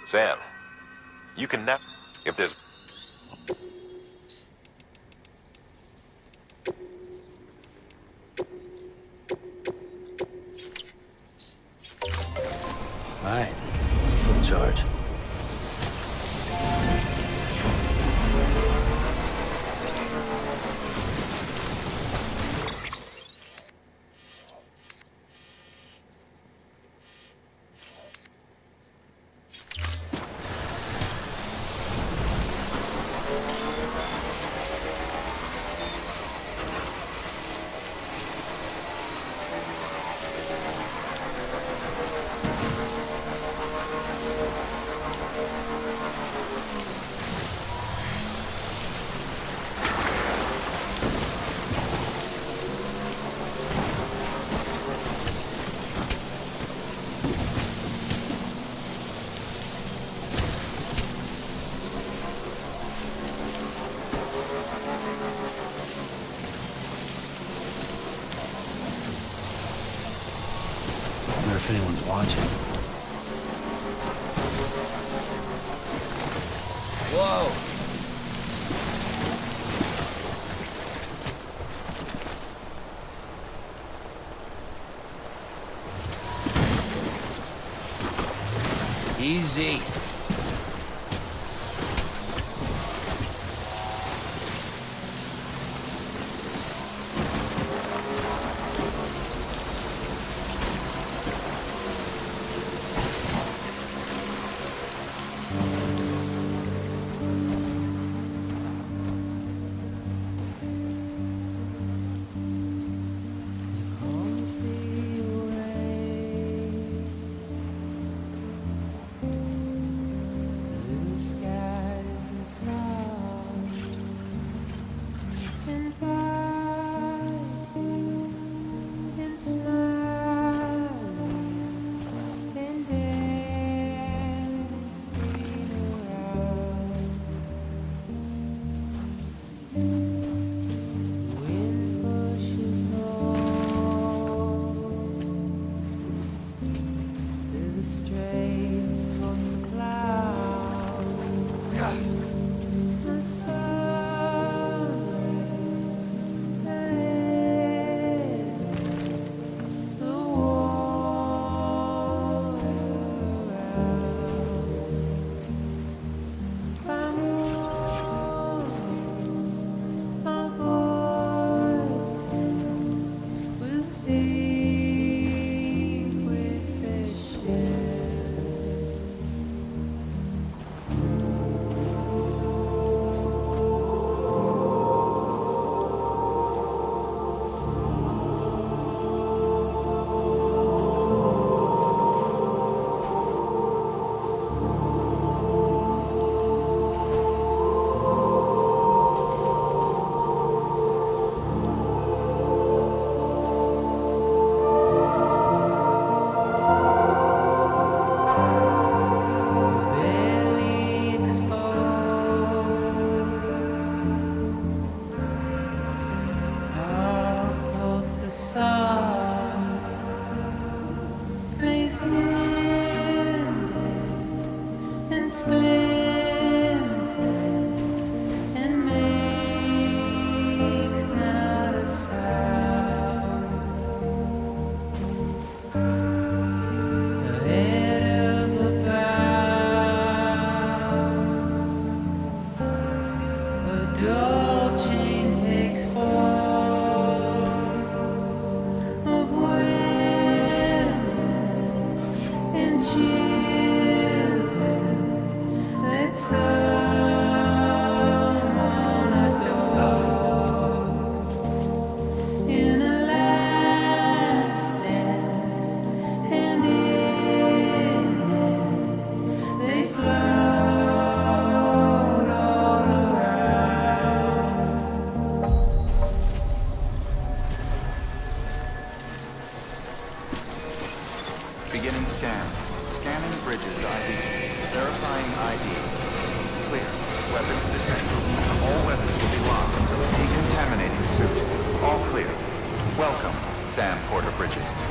Sam, you can now, if there's... Alright, it's a full charge. If anyone's watching. Whoa! Easy. Beginning scan. Scanning bridges ID. Verifying ID. Clear. Weapons detected. All weapons will be locked until the decontaminating suit. All clear. Welcome, Sam Porter Bridges.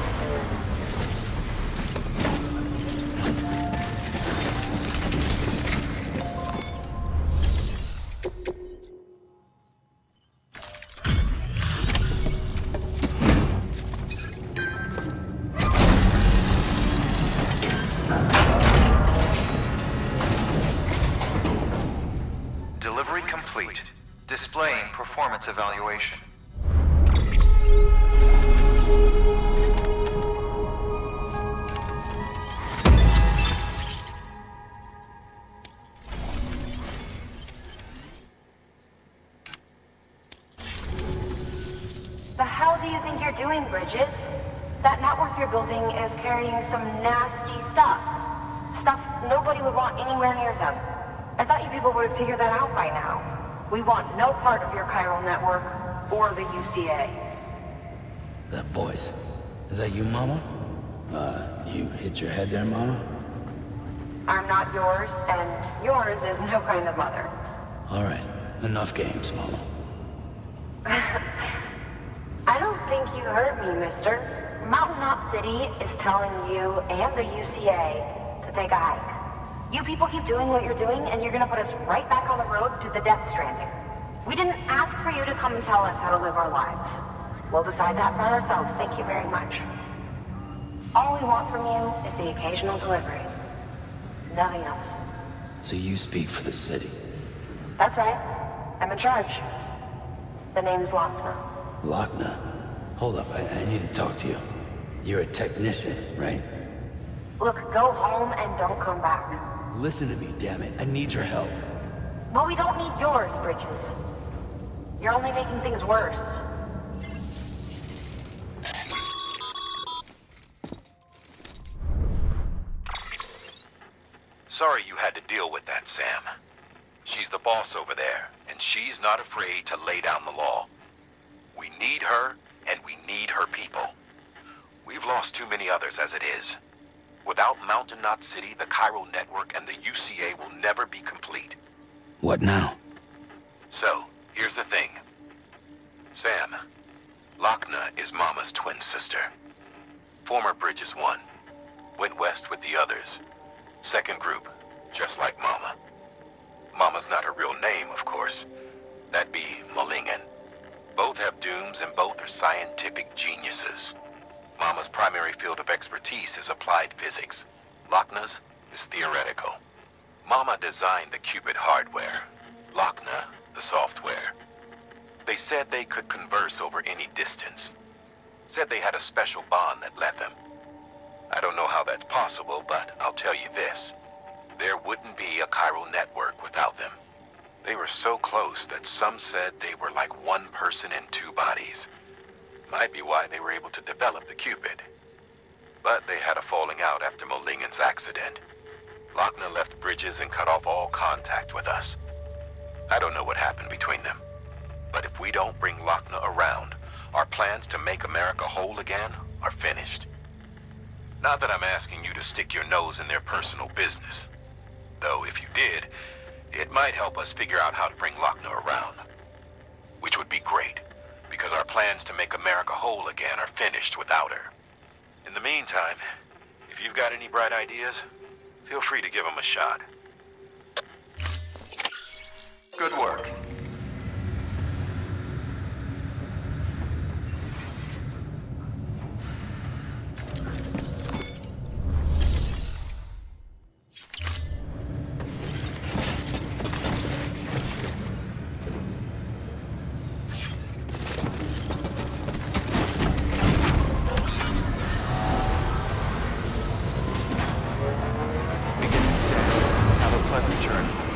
Delivery complete. Displaying performance evaluation. The hell do you think you're doing, Bridges? That network you're building is carrying some nasty stuff. Stuff nobody would want anywhere near them. I thought you people would have figured that out by now. We want no part of your chiral network or the UCA. That voice. Is that you, Mama? You hit your head there, Mama? I'm not yours, and yours is no kind of mother. All right. Enough games, Mama. I don't think you heard me, mister. Mountain Knot City is telling you and the UCA to take a hike. You people keep doing what you're doing, and you're gonna put us right back on the road to the Death Stranding. We didn't ask for you to come and tell us how to live our lives. We'll decide that for ourselves, thank you very much. All we want from you is the occasional delivery. Nothing else. So you speak for the city? That's right. I'm in charge. The name's Lochner. Lochner? Hold up, I need to talk to you. You're a technician, right? Look, go home and don't come back. Listen to me, damn it. I need your help. Well, we don't need yours, Bridges. You're only making things worse. Sorry you had to deal with that, Sam. She's the boss over there, and she's not afraid to lay down the law. We need her, and we need her people. We've lost too many others as it is. Without Mountain Knot City, the chiral network and the UCA will never be complete. What now? So, here's the thing. Sam, Lochner is Mama's twin sister. Former Bridges 1. Went west with the others. Second group, just like Mama. Mama's not her real name, of course. That'd be Malingen. Both have dooms and both are scientific geniuses. Mama's primary field of expertise is applied physics. Lochner's is theoretical. Mama designed the Cupid hardware. Lochner, the software. They said they could converse over any distance. Said they had a special bond that led them. I don't know how that's possible, but I'll tell you this. There wouldn't be a chiral network without them. They were so close that some said they were like one person in two bodies. Might be why they were able to develop the Cupid. But they had a falling out after Molingen's accident. Lochner left Bridges and cut off all contact with us. I don't know what happened between them. But if we don't bring Lochner around, our plans to make America whole again are finished. Not that I'm asking you to stick your nose in their personal business. Though if you did, it might help us figure out how to bring Lochner around. Which would be great, because our plans to make America whole again are finished without her. In the meantime, if you've got any bright ideas, feel free to give them a shot. Good work. Pleasant journey.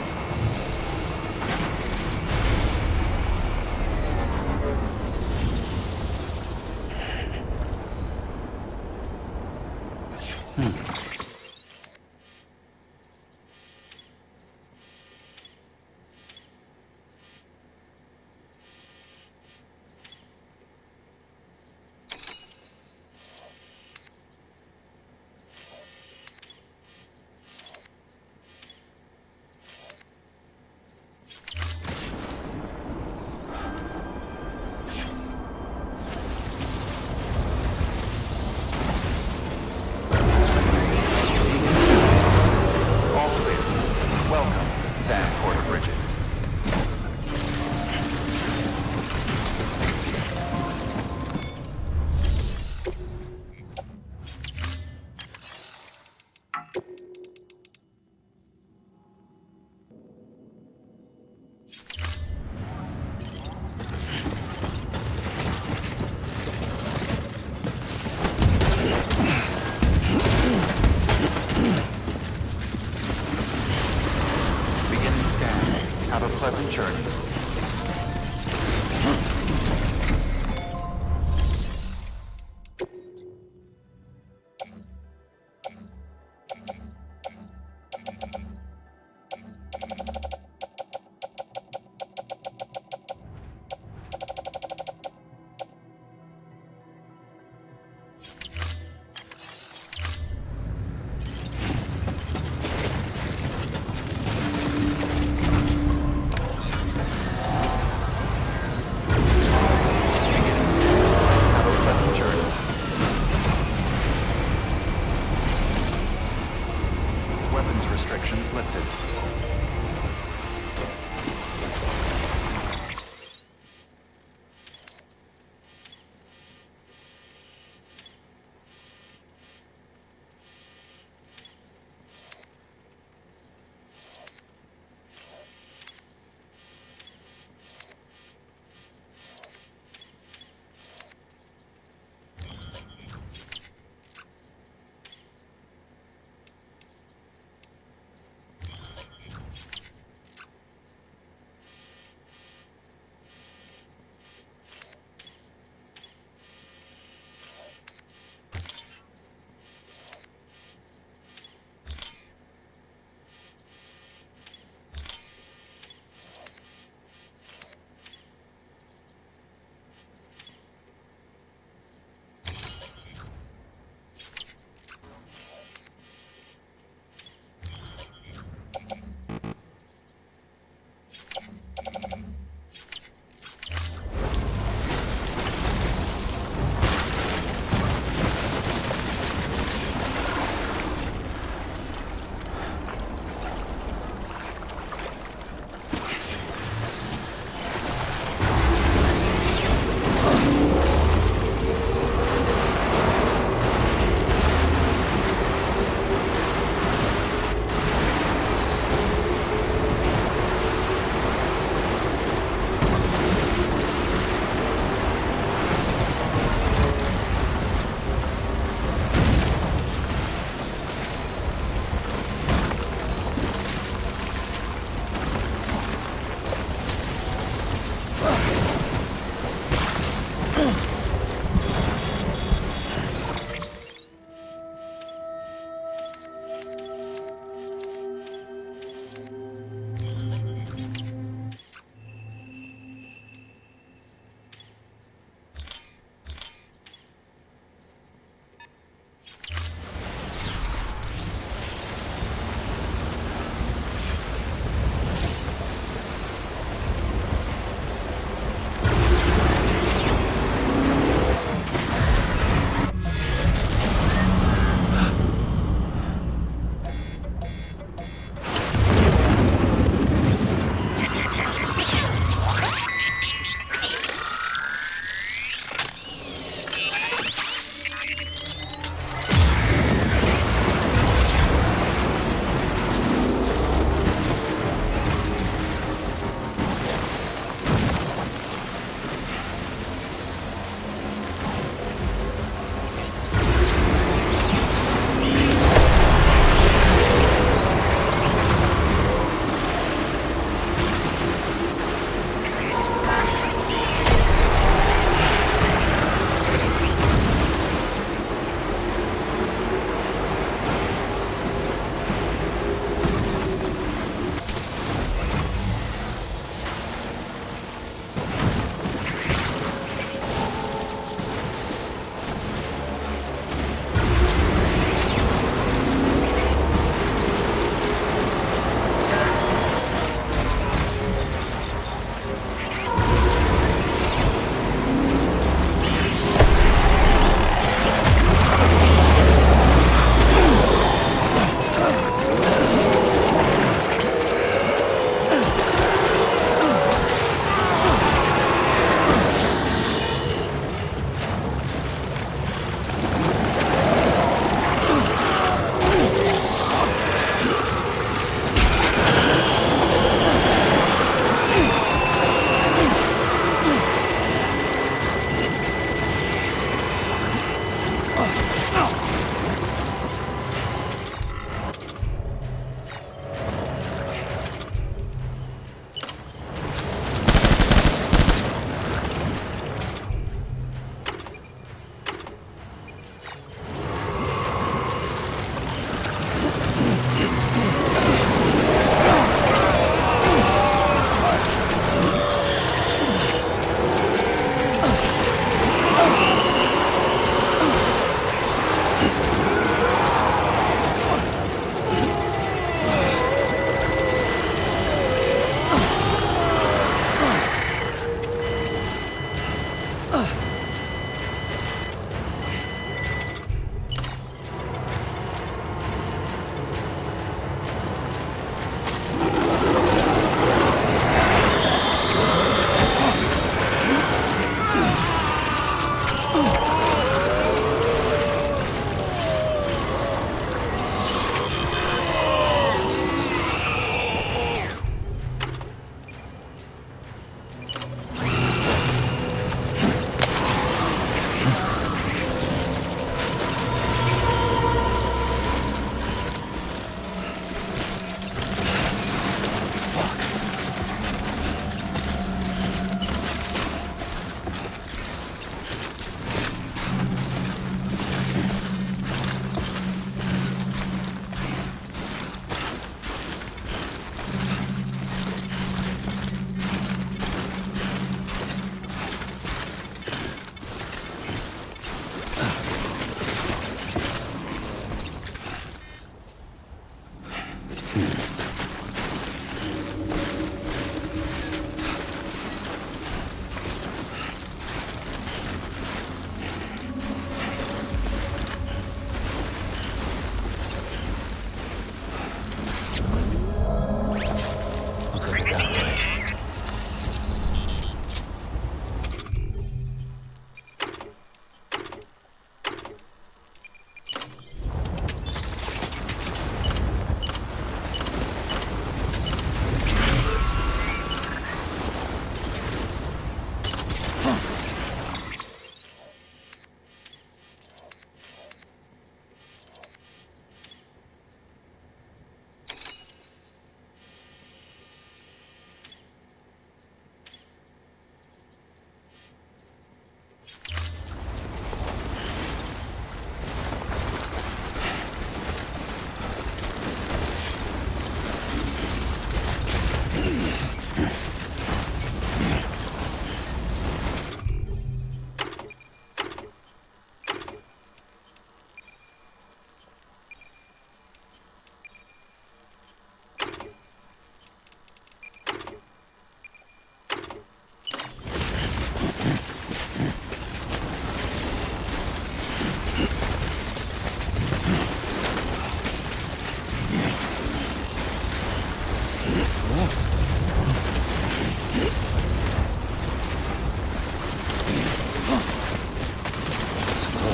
Have a pleasant journey.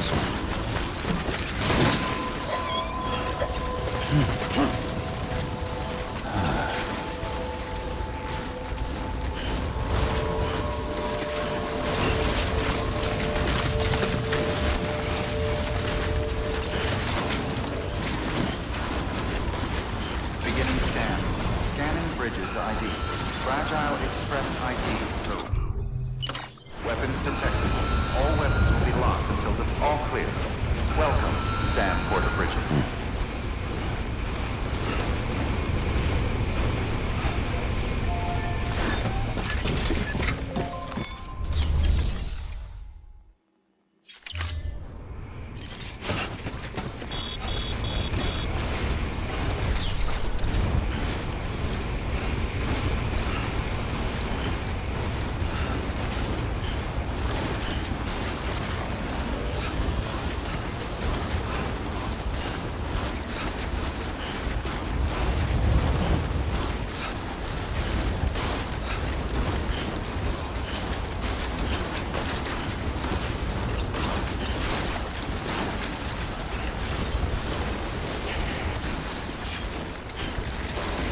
this one. Beginning scan. Scanning bridges ID. Fragile Express ID. Boom. Weapons detected. All weapons will be locked until the all clear. Welcome, Sam Porter Bridges.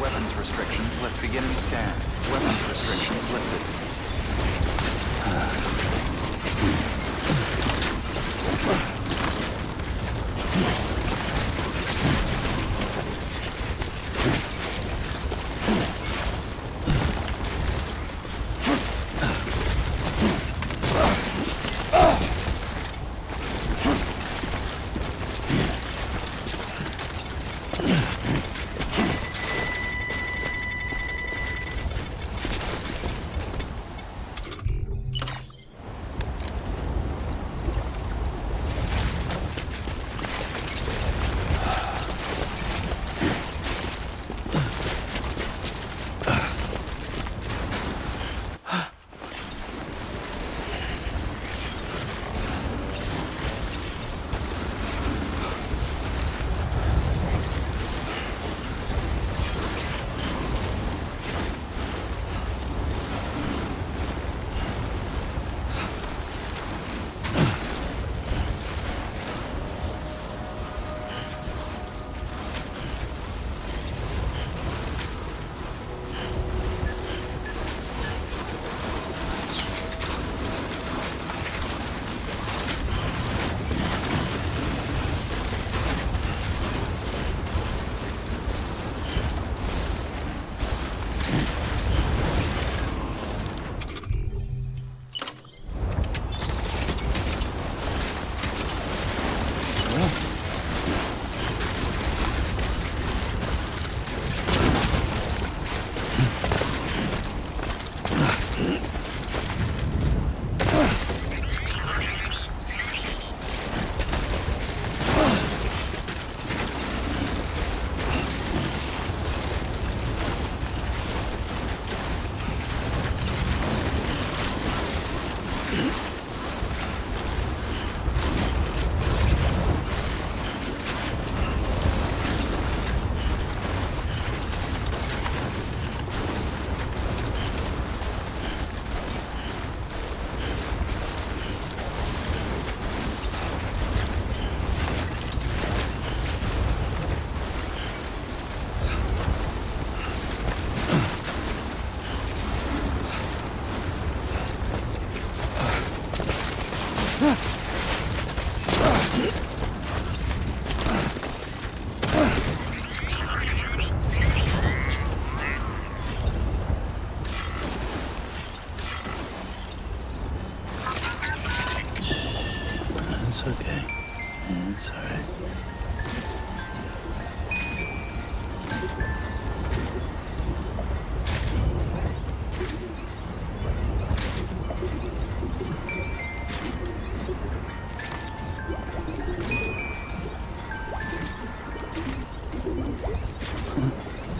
Weapons restrictions lift. Beginning scan. Weapons restrictions lifted.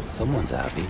Someone's happy.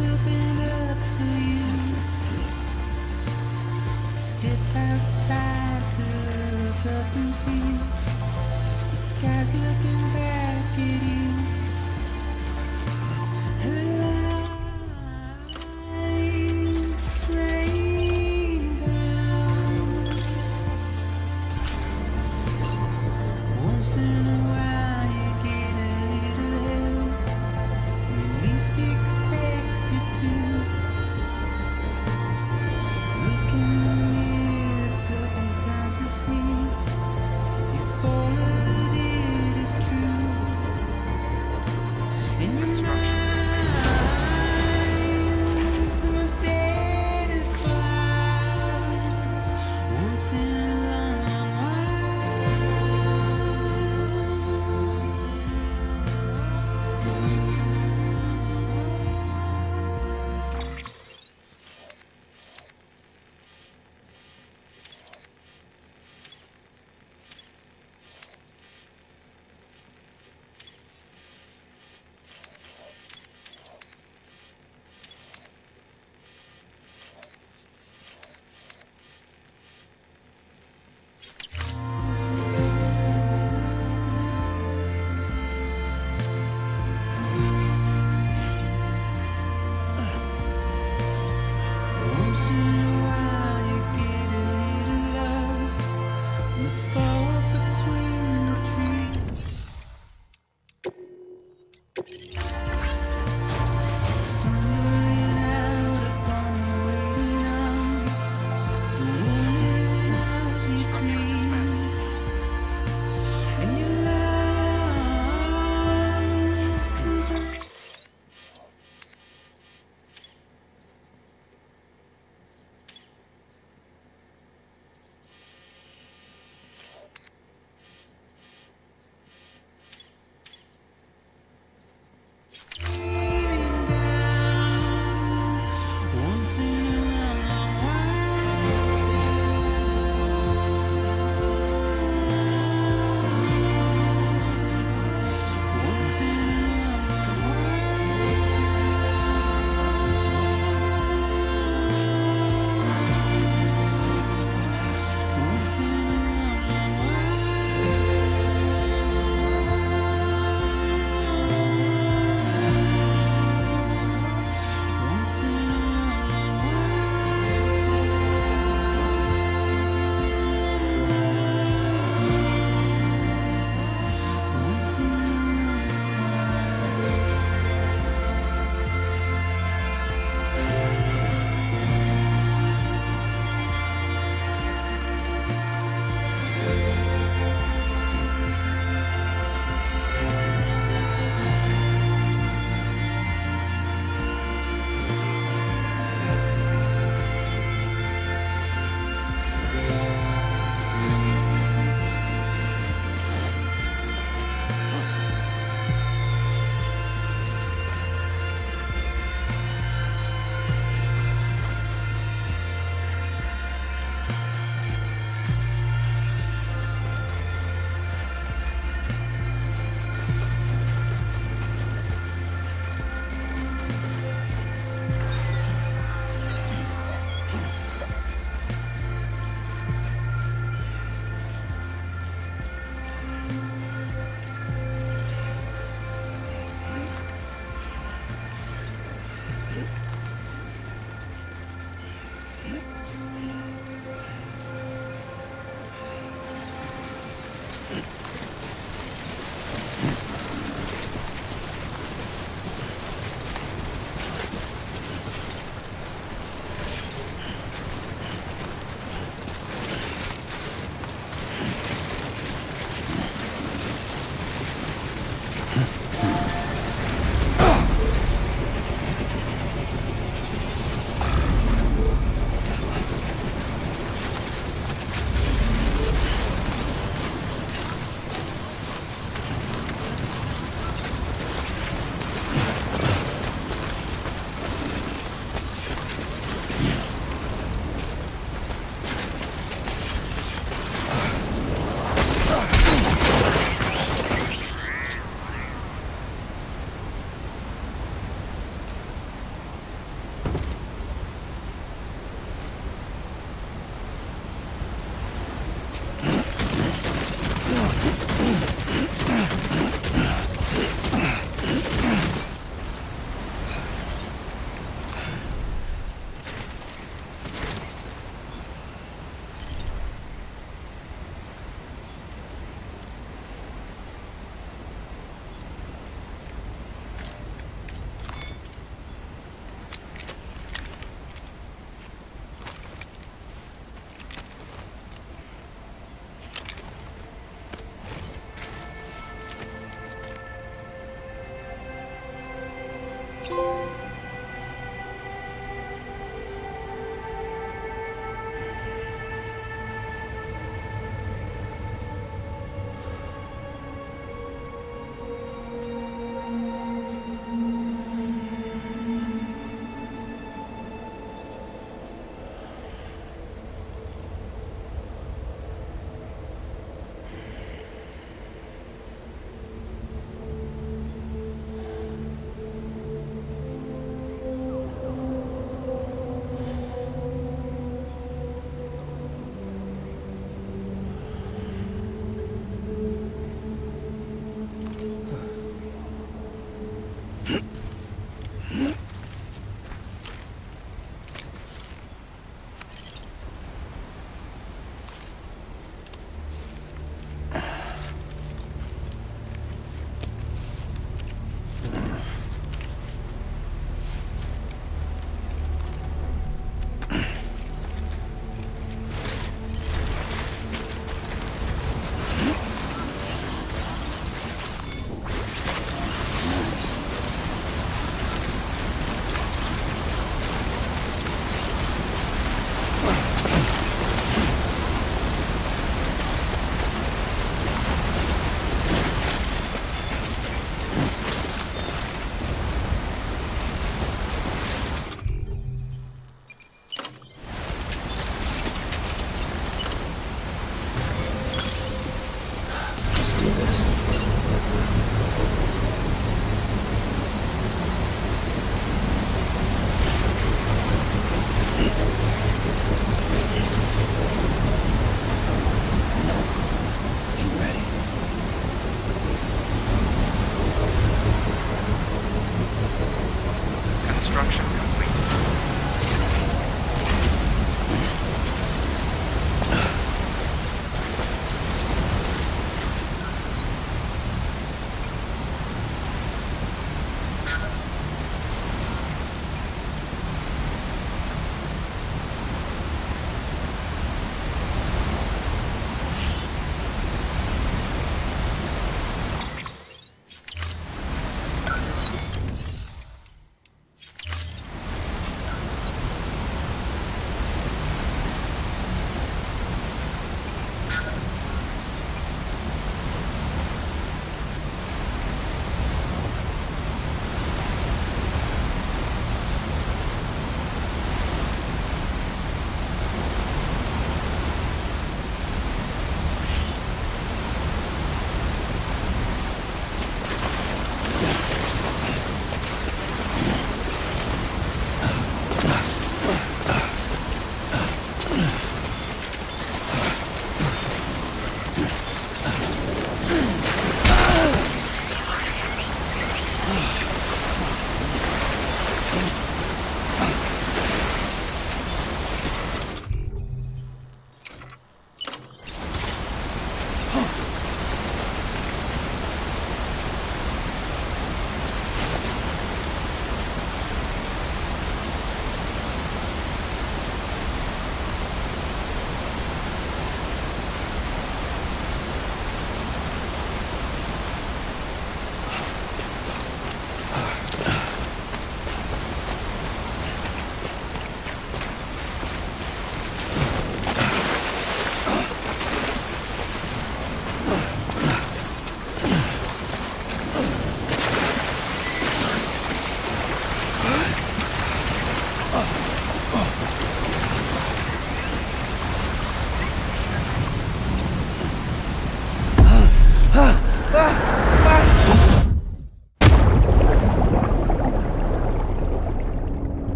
opened up for you. Step outside to look up and see. The sky's looking back at you. Her lights rain down. Once in a while you get a little help. You least expect it to. Look in the mirror a couple times to see if all of it is true.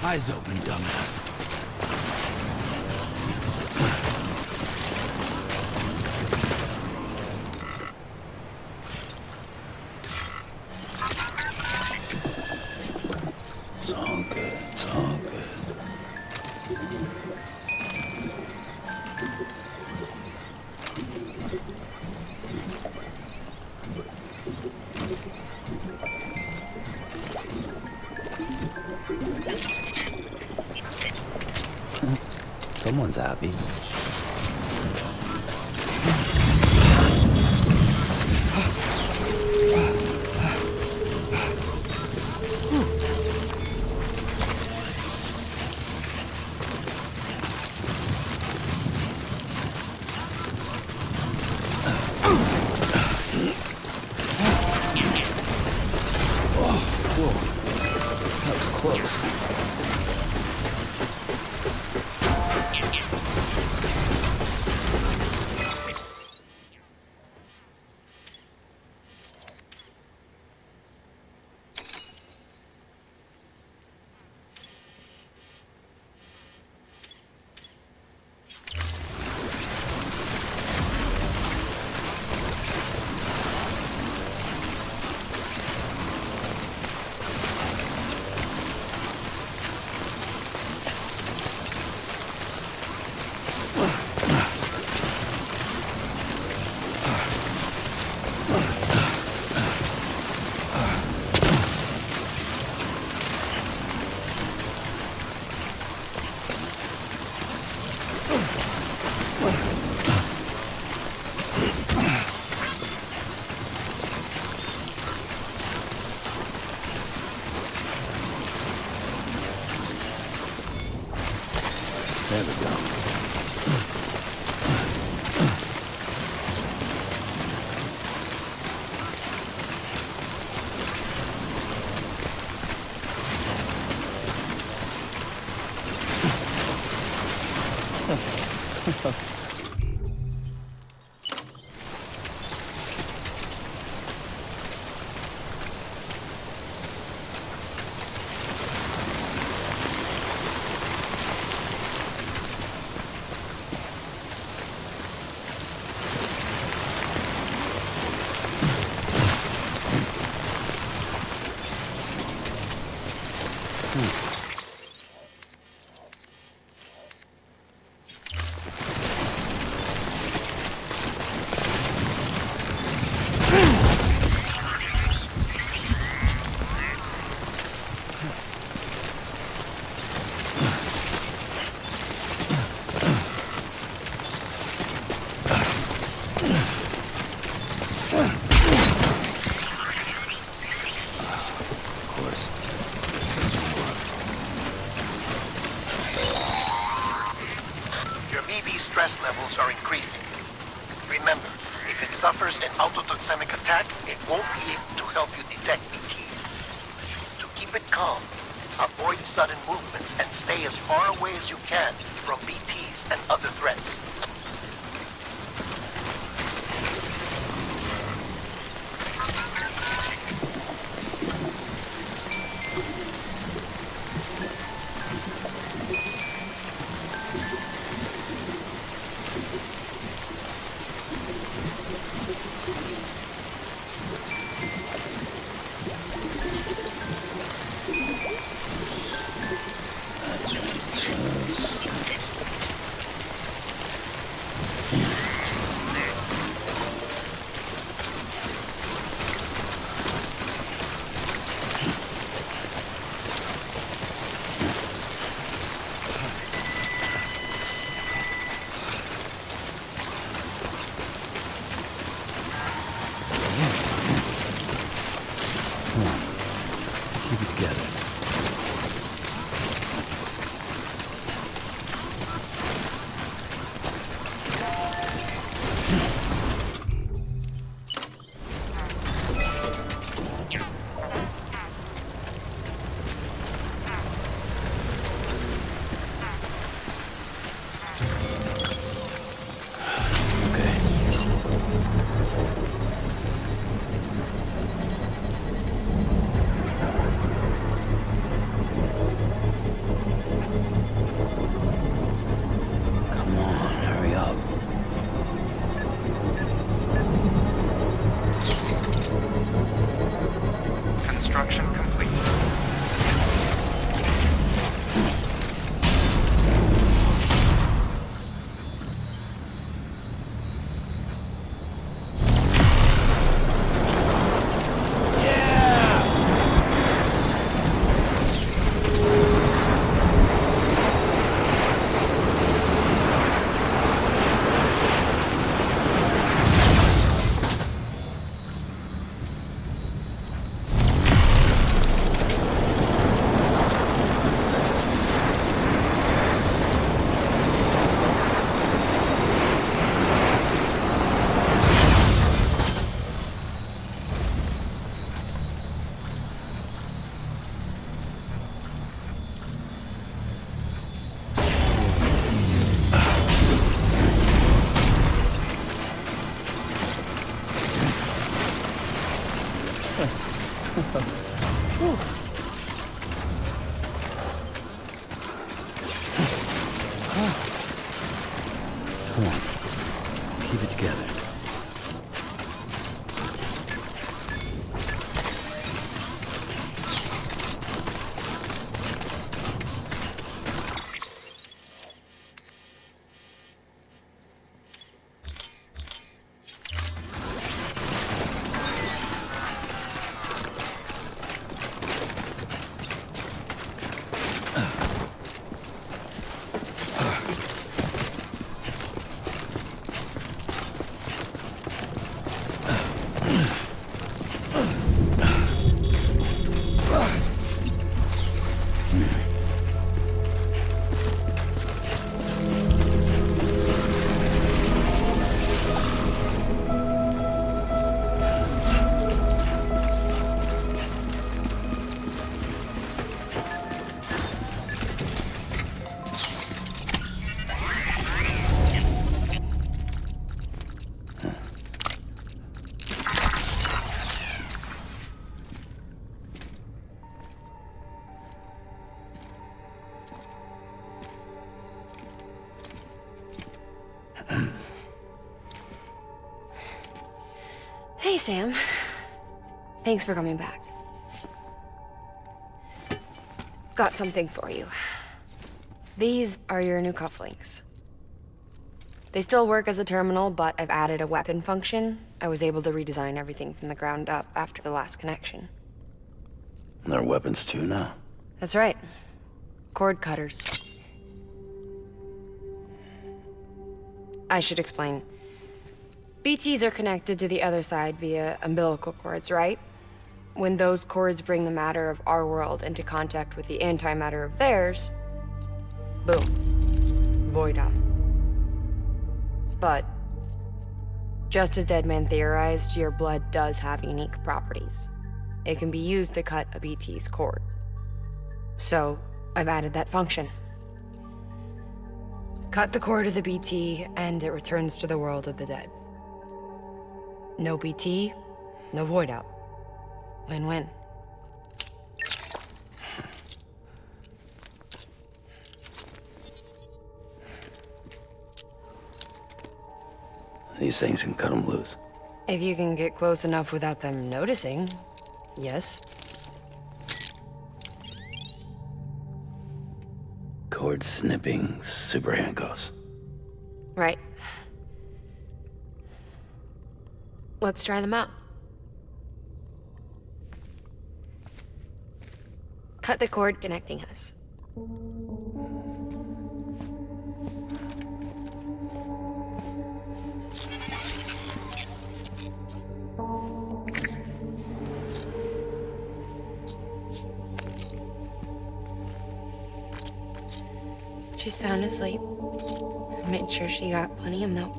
Eyes open, dumbass. It's all good. It's all good. Someone's happy. Whoa, that was close. There we go. stress levels are increasing. Remember, if it suffers an autotoxemic attack, it won't be able to help you detect BTs. To keep it calm, avoid sudden movements and stay as far away as you can from BTs and other threats. Construction complete. Come on. Keep it together. Sam. Thanks for coming back. Got something for you. These are your new cufflinks. They still work as a terminal, but I've added a weapon function. I was able to redesign everything from the ground up after the last connection. And they're weapons too now. That's right. Cord cutters. I should explain. BTs are connected to the other side via umbilical cords, right? When those cords bring the matter of our world into contact with the antimatter of theirs, boom. Void out. But, just as Deadman theorized, your blood does have unique properties. It can be used to cut a BT's cord. So, I've added that function. Cut the cord of the BT, and it returns to the world of the dead. No BT, no void out. Win-win. These things can cut them loose. If you can get close enough without them noticing, yes. Cord snipping super handcuffs. Right. Let's try them out. Cut the cord connecting us. She's sound asleep. I made sure she got plenty of milk.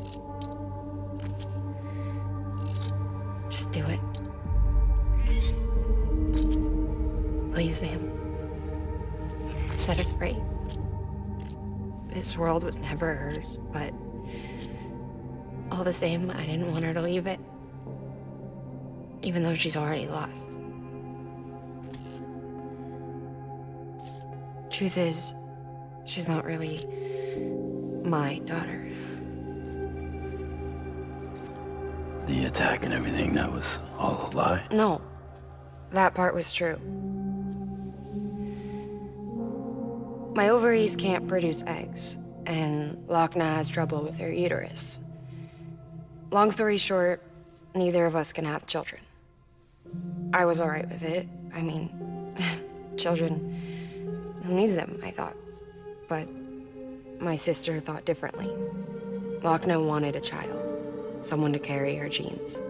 Just do it. Please, Sam. Set us free. This world was never hers, but all the same, I didn't want her to leave it. Even though she's already lost. Truth is, she's not really my daughter. The attack and everything, that was all a lie? No, that part was true. My ovaries can't produce eggs, and Lochna has trouble with her uterus. Long story short, neither of us can have children. I was alright with it. I mean, children, who needs them, I thought. But my sister thought differently. Lochna wanted a child, someone to carry her genes.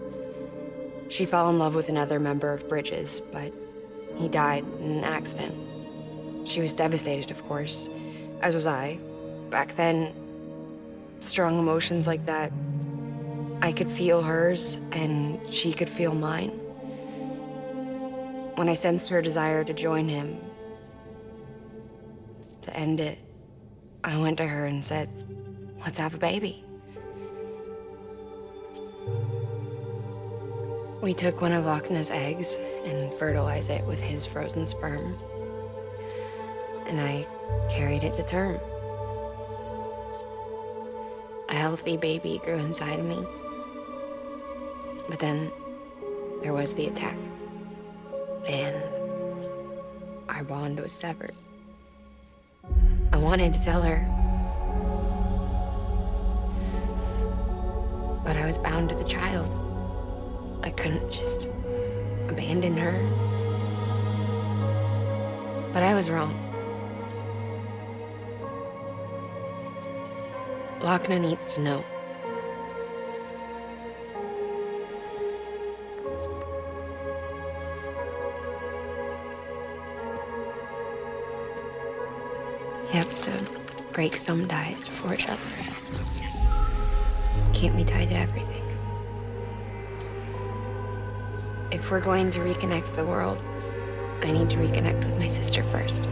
She fell in love with another member of Bridges, but he died in an accident. She was devastated, of course, as was I. Back then, strong emotions like that, I could feel hers, and she could feel mine. When I sensed her desire to join him, to end it, I went to her and said, let's have a baby. We took one of Lochna's eggs and fertilized it with his frozen sperm. And I carried it to term. A healthy baby grew inside of me. But then there was the attack. And our bond was severed. I wanted to tell her. But I was bound to the child. I couldn't just abandon her. But I was wrong. Lochna needs to know. You have to break some ties to forge others. Can't be tied to everything. If we're going to reconnect the world, I need to reconnect with my sister first.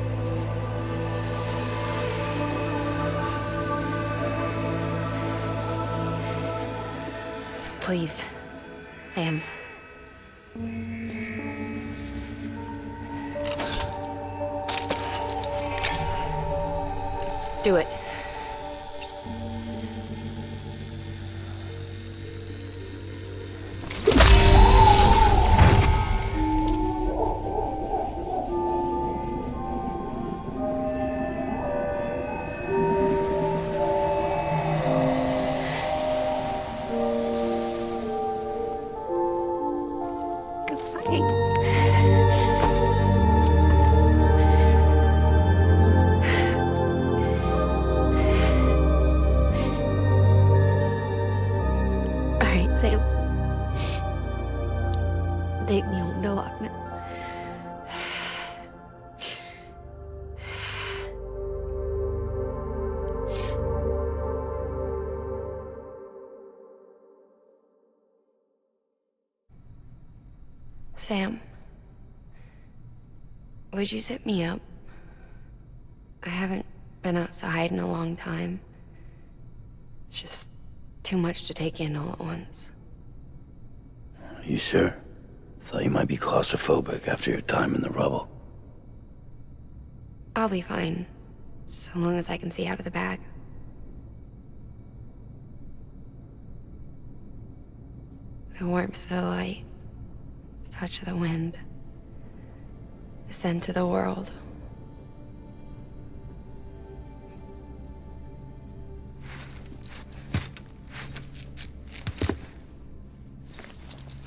So please, Sam. Do it. Sam, would you sit me up? I haven't been outside in a long time. It's just too much to take in all at once. Are you sure? Thought you might be claustrophobic after your time in the rubble. I'll be fine, so long as I can see out of the bag. The warmth of the light, the touch of the wind, the scent of the world.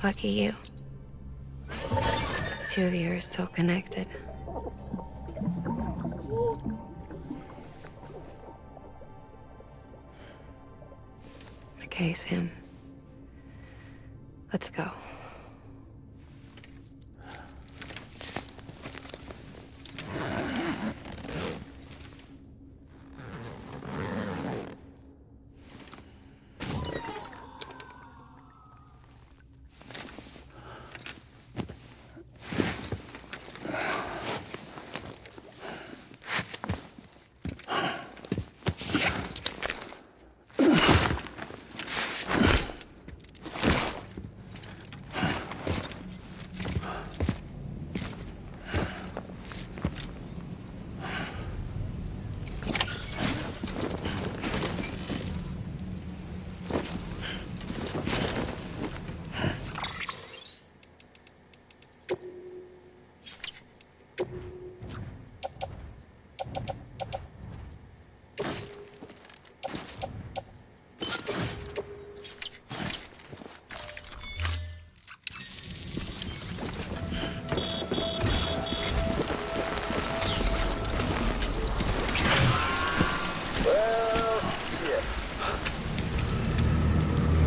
Lucky you. The two of you are still connected. Okay, Sam. Let's go.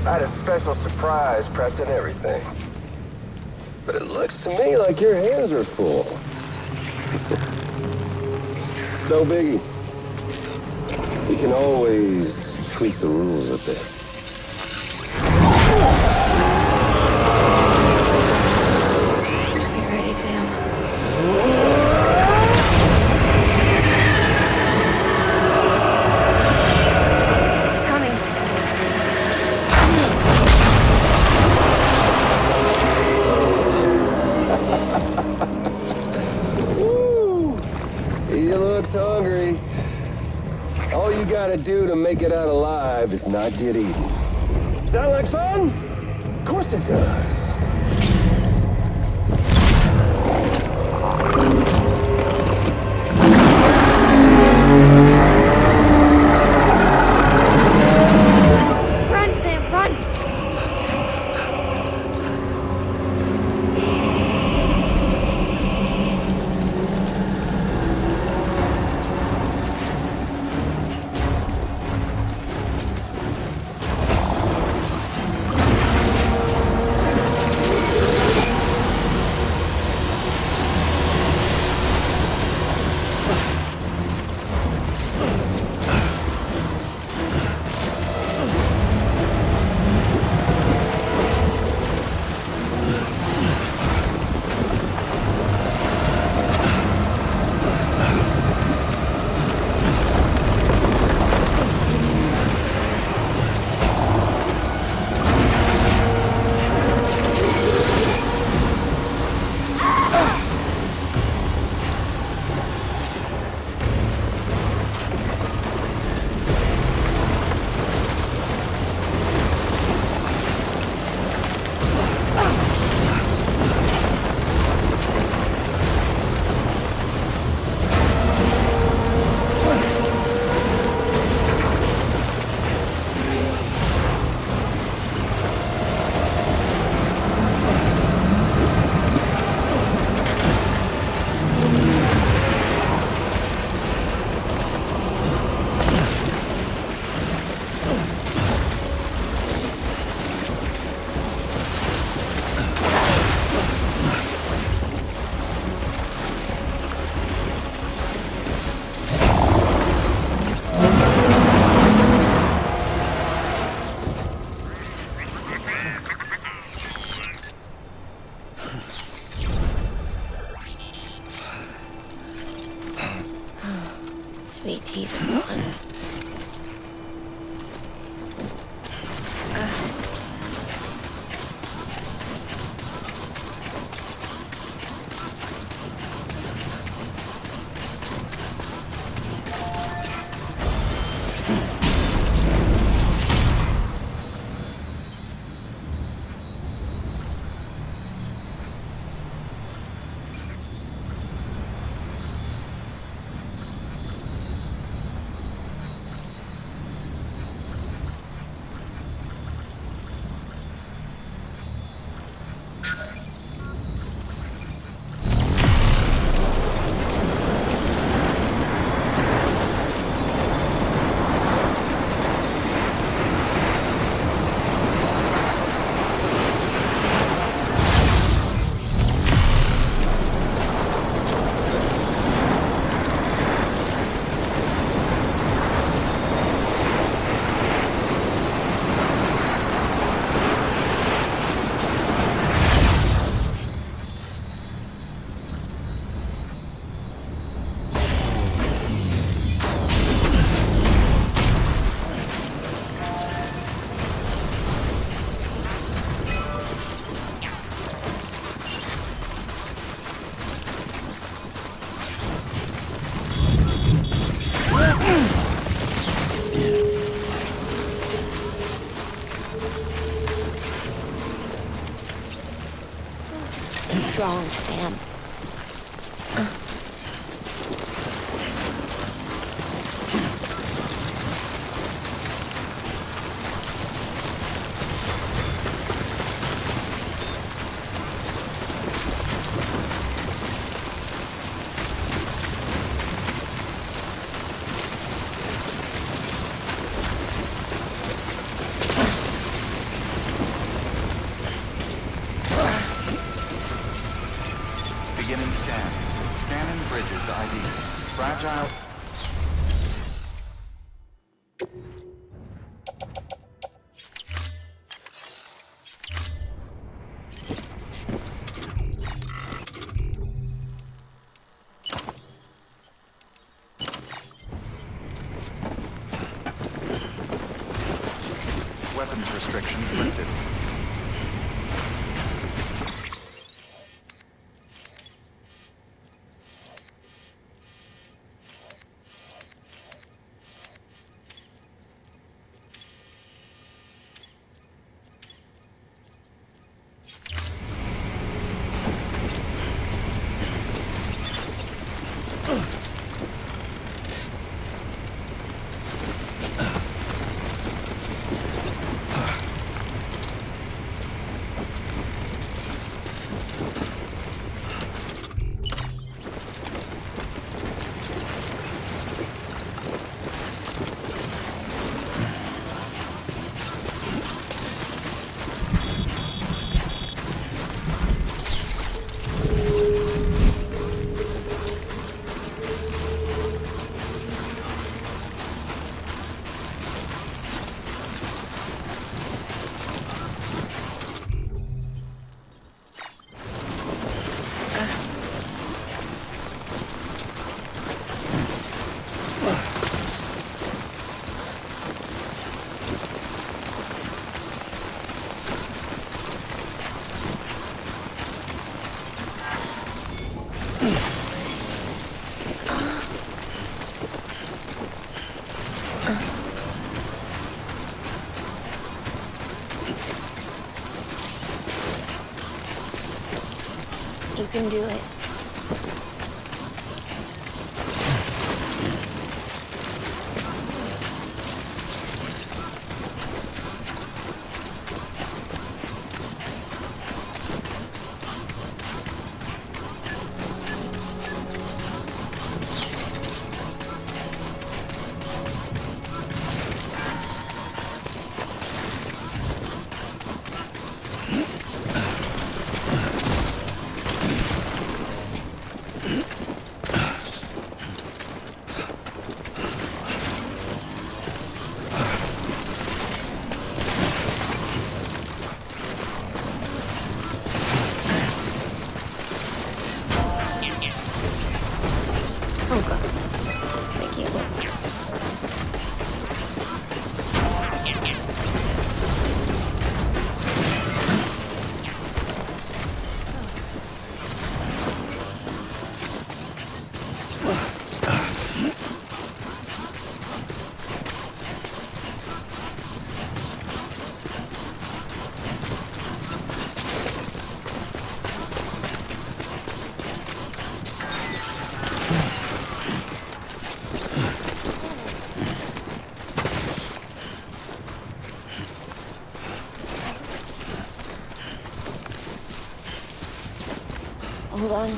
I had a special surprise prepped and everything. But it looks to me like your hands are full. No biggie. We can always tweak the rules a bit. You ready, Sam? He looks hungry. All you gotta do to make it out alive is not get eaten. Sound like fun? Of course it does. Run, Sam, run! tease everyone. Strong, Sam. Beginning scan. Scanning bridges ID. Fragile. Weapons restrictions lifted. You can do it. Oh god. Thank you.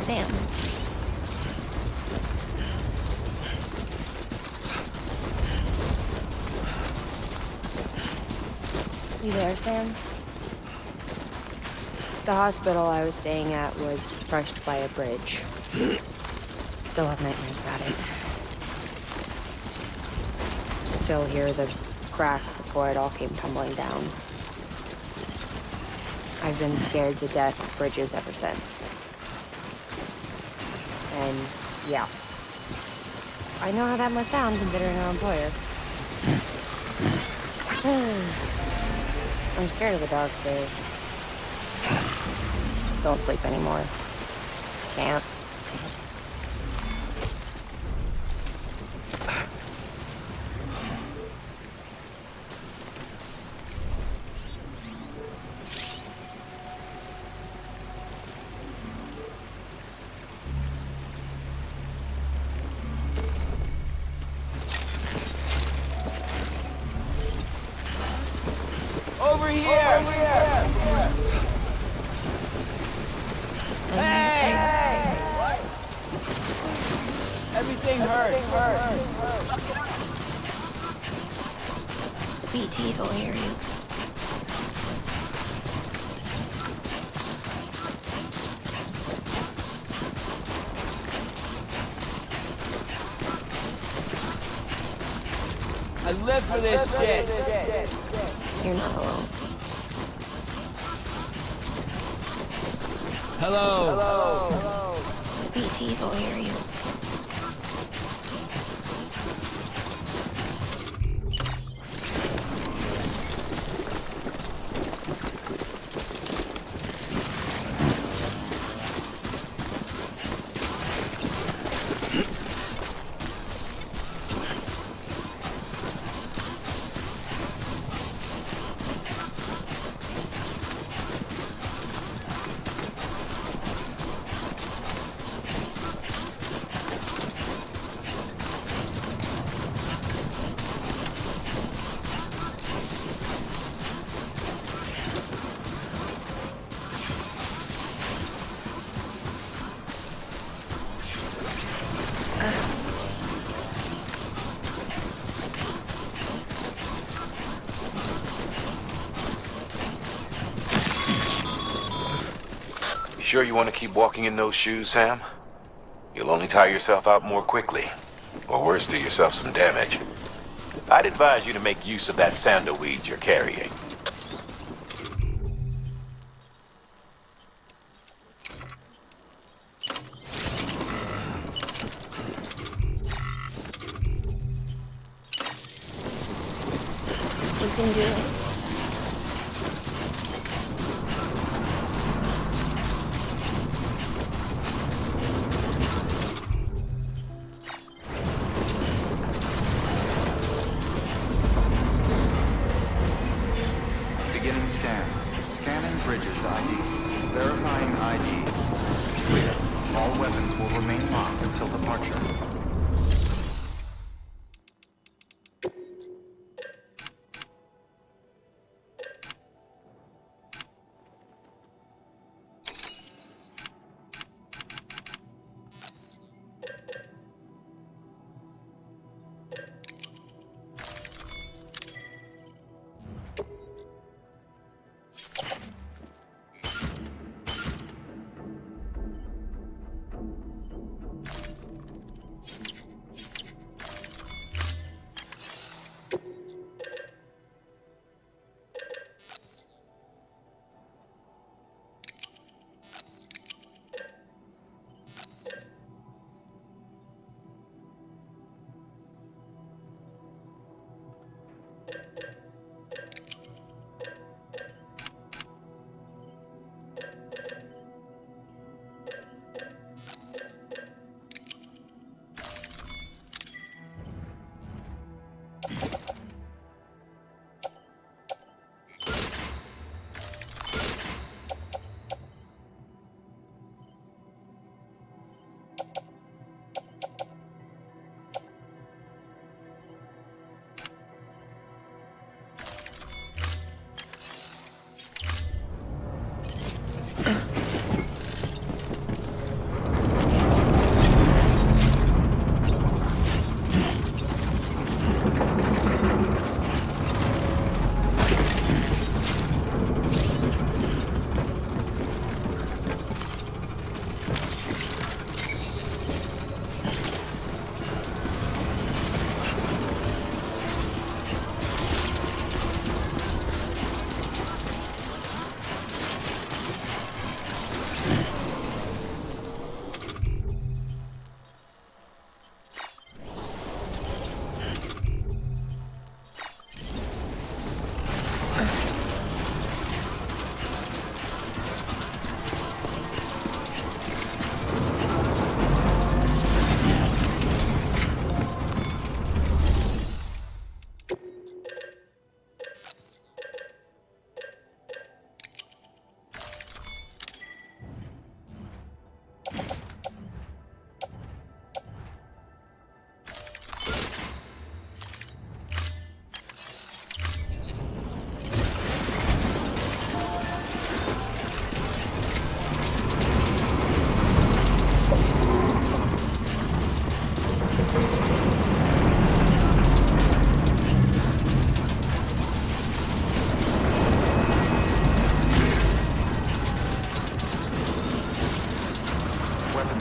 Sam. You there, Sam? The hospital I was staying at was crushed by a bridge. Still have nightmares about it. Still hear the crack before it all came tumbling down. I've been scared to death of bridges ever since. And yeah, I know how that must sound considering our employer. I'm scared of the dark too. Don't sleep anymore. Can't. Over here! Hey! What? Everything hurts. The BTs will hear you. I live for this shit. You're not alone. Hello. The BTs will hear you. Sure you want to keep walking in those shoes, Sam? You'll only tire yourself out more quickly. Or worse, do yourself some damage. I'd advise you to make use of that sandalweed you're carrying. You can do it. Beginning scan. Scanning bridges ID. Verifying ID. Clear. All weapons will remain locked until departure.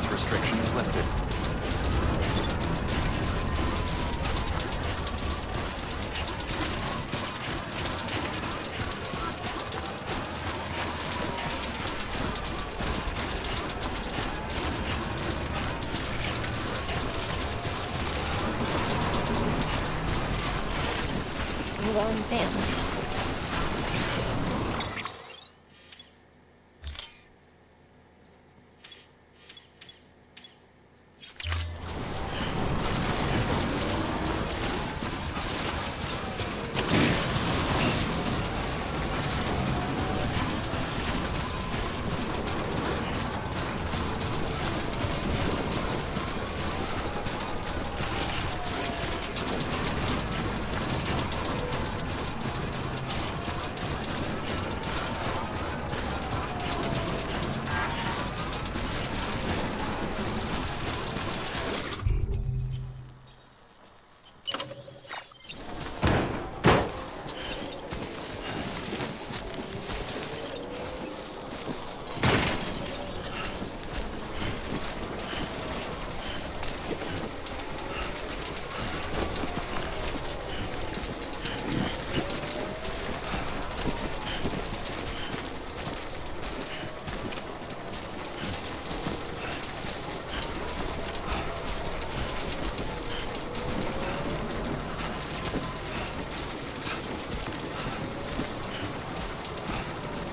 entrance restrictions lifted. Move on, Sam.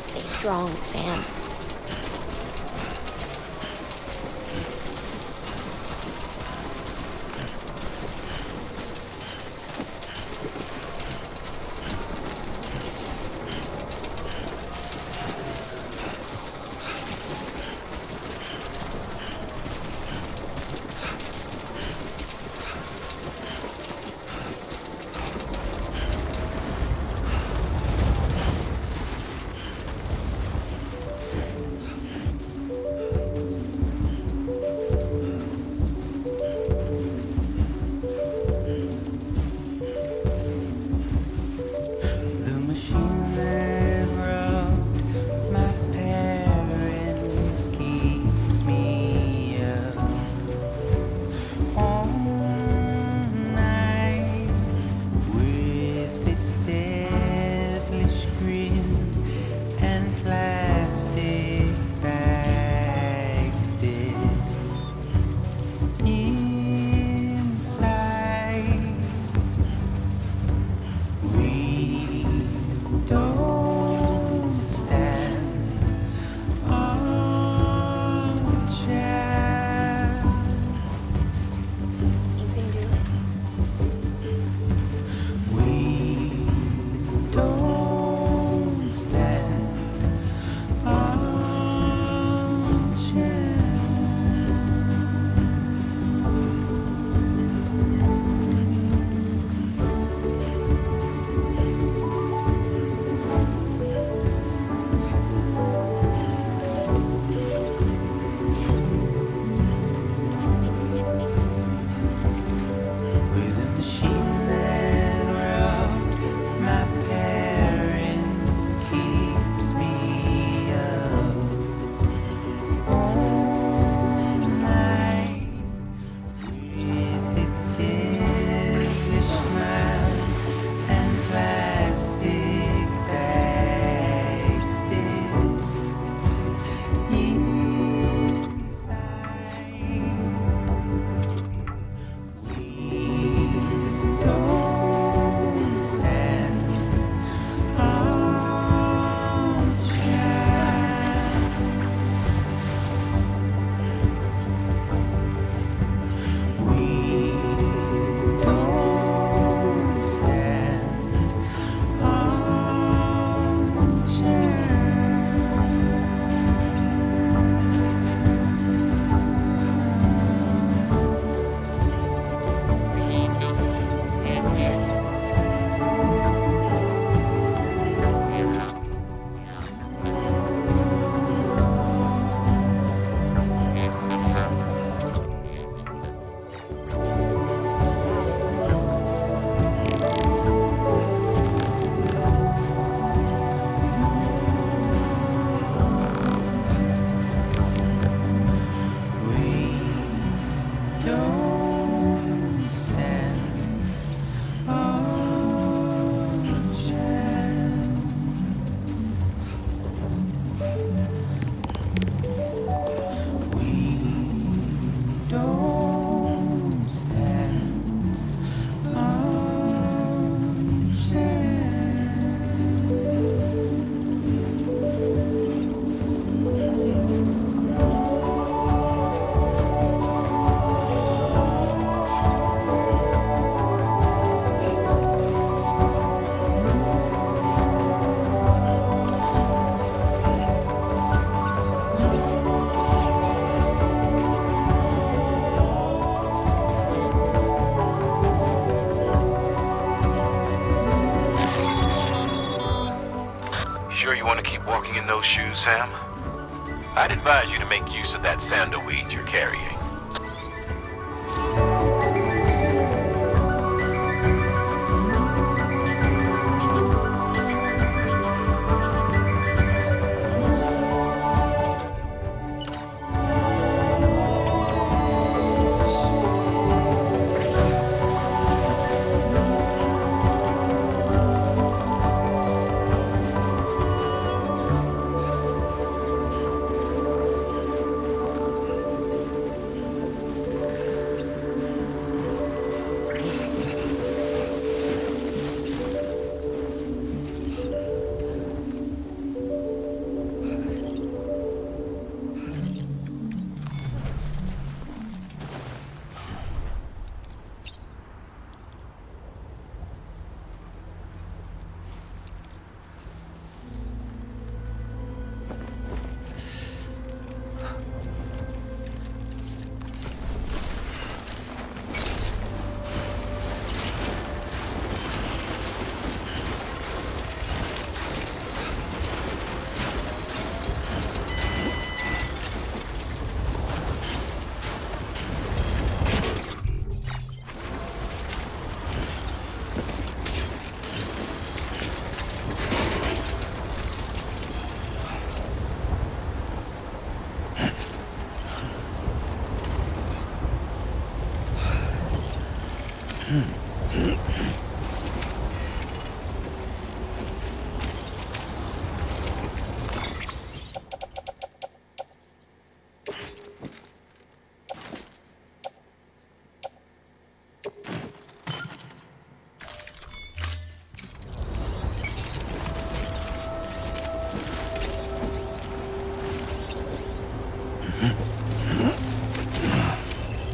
Stay strong, Sam. The machine that robbed my parents keeps me up all night with its devilish grin and plastic bags dead inside. We don't stand on chair. You can do it. We don't stand on chair. With a machine that robbed my parents keeps me up all night with its devilish smile and plastic bags dead inside. We don't stand on chair. We Don't stand Sure you want to keep walking in those shoes, Sam? I'd advise you to make use of that sandalweed you're carrying.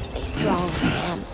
Stay strong, Sam.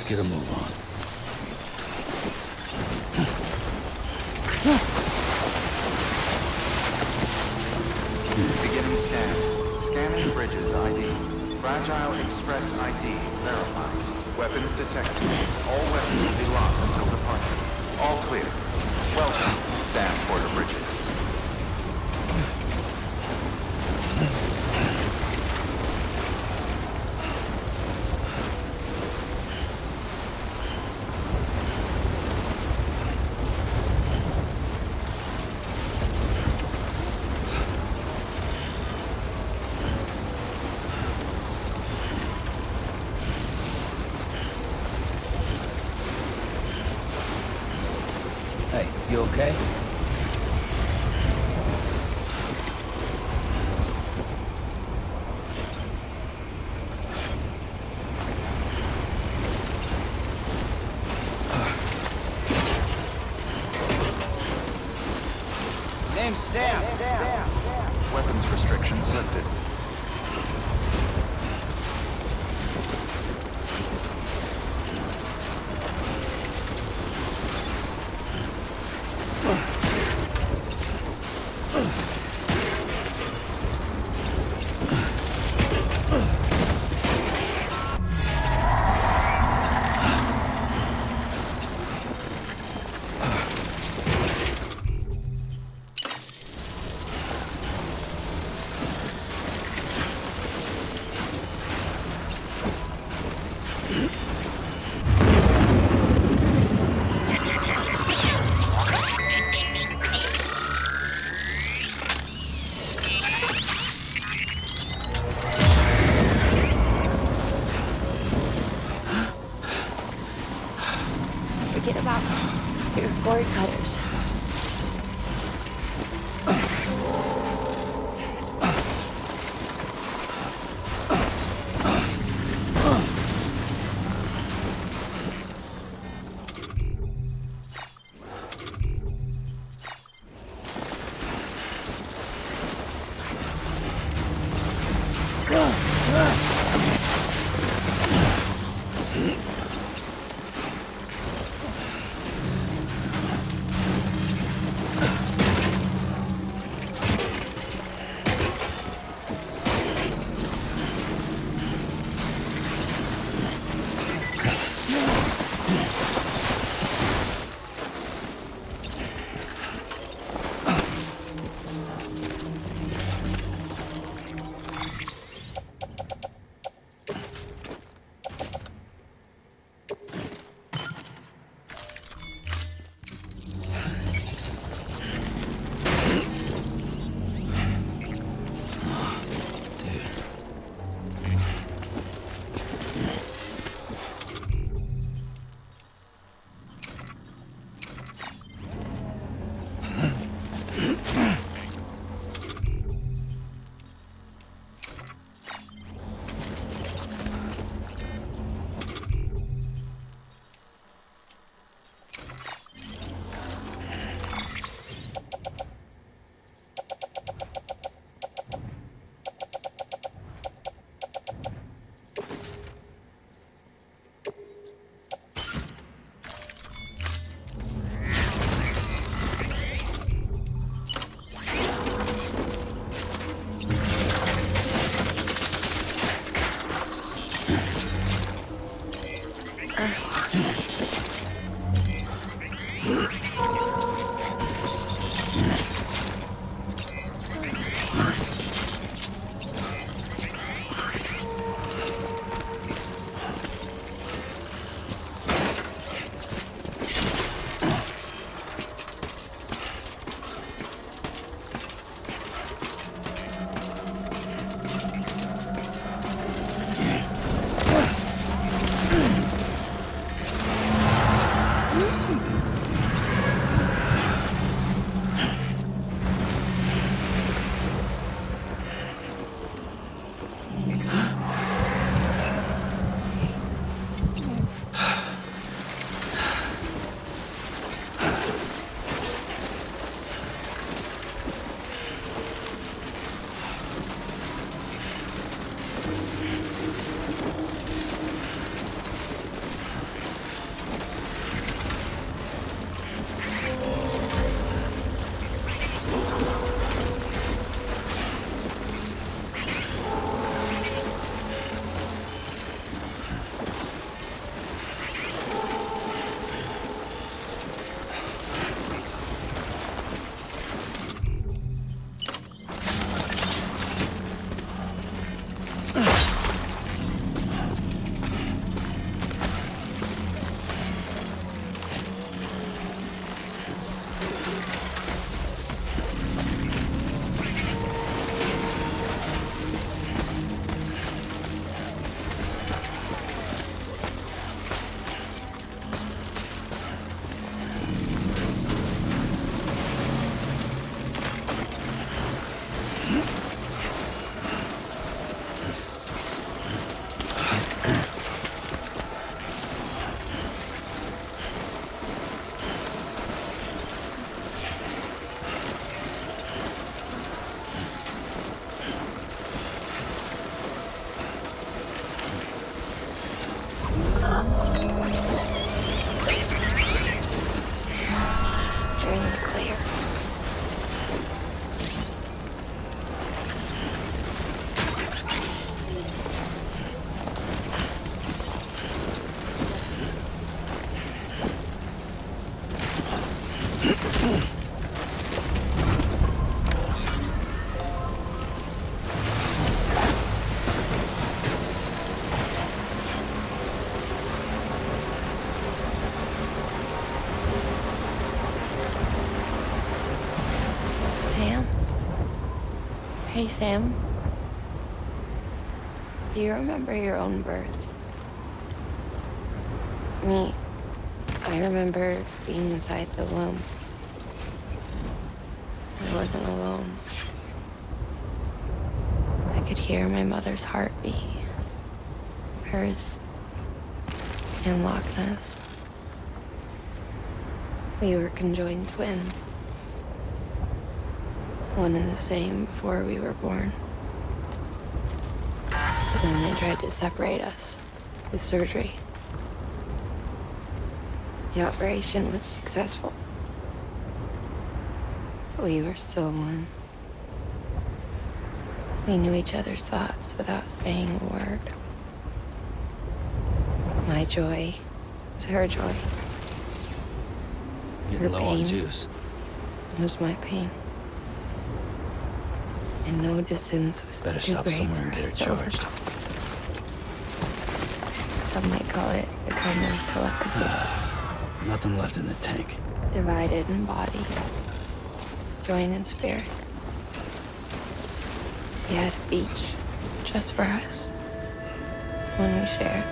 Get a move on. Beginning scan. Scanning bridges ID. Fragile Express ID verified. Weapons detected. All weapons will be locked until departure. All clear. Welcome, Sam Porter Bridges. Hey, you okay? Name's Sam. Weapons restrictions lifted. Forget about your cord cutters. Hey, Sam. Do you remember your own birth? Me, I remember being inside the womb. I wasn't alone. I could hear my mother's heartbeat. Hers and Loch Ness. We were conjoined twins. One and the same before we were born. But then they tried to separate us with surgery. The operation was successful. We were still one. We knew each other's thoughts without saying a word. My joy was her joy. Getting low on juice. Was my pain. And no distance was Better too stop great somewhere and for get us it to charged. Some might call it a kind of telepathy. Nothing left in the tank. Divided in body, joined in spirit. We had a beach just for us. One we shared.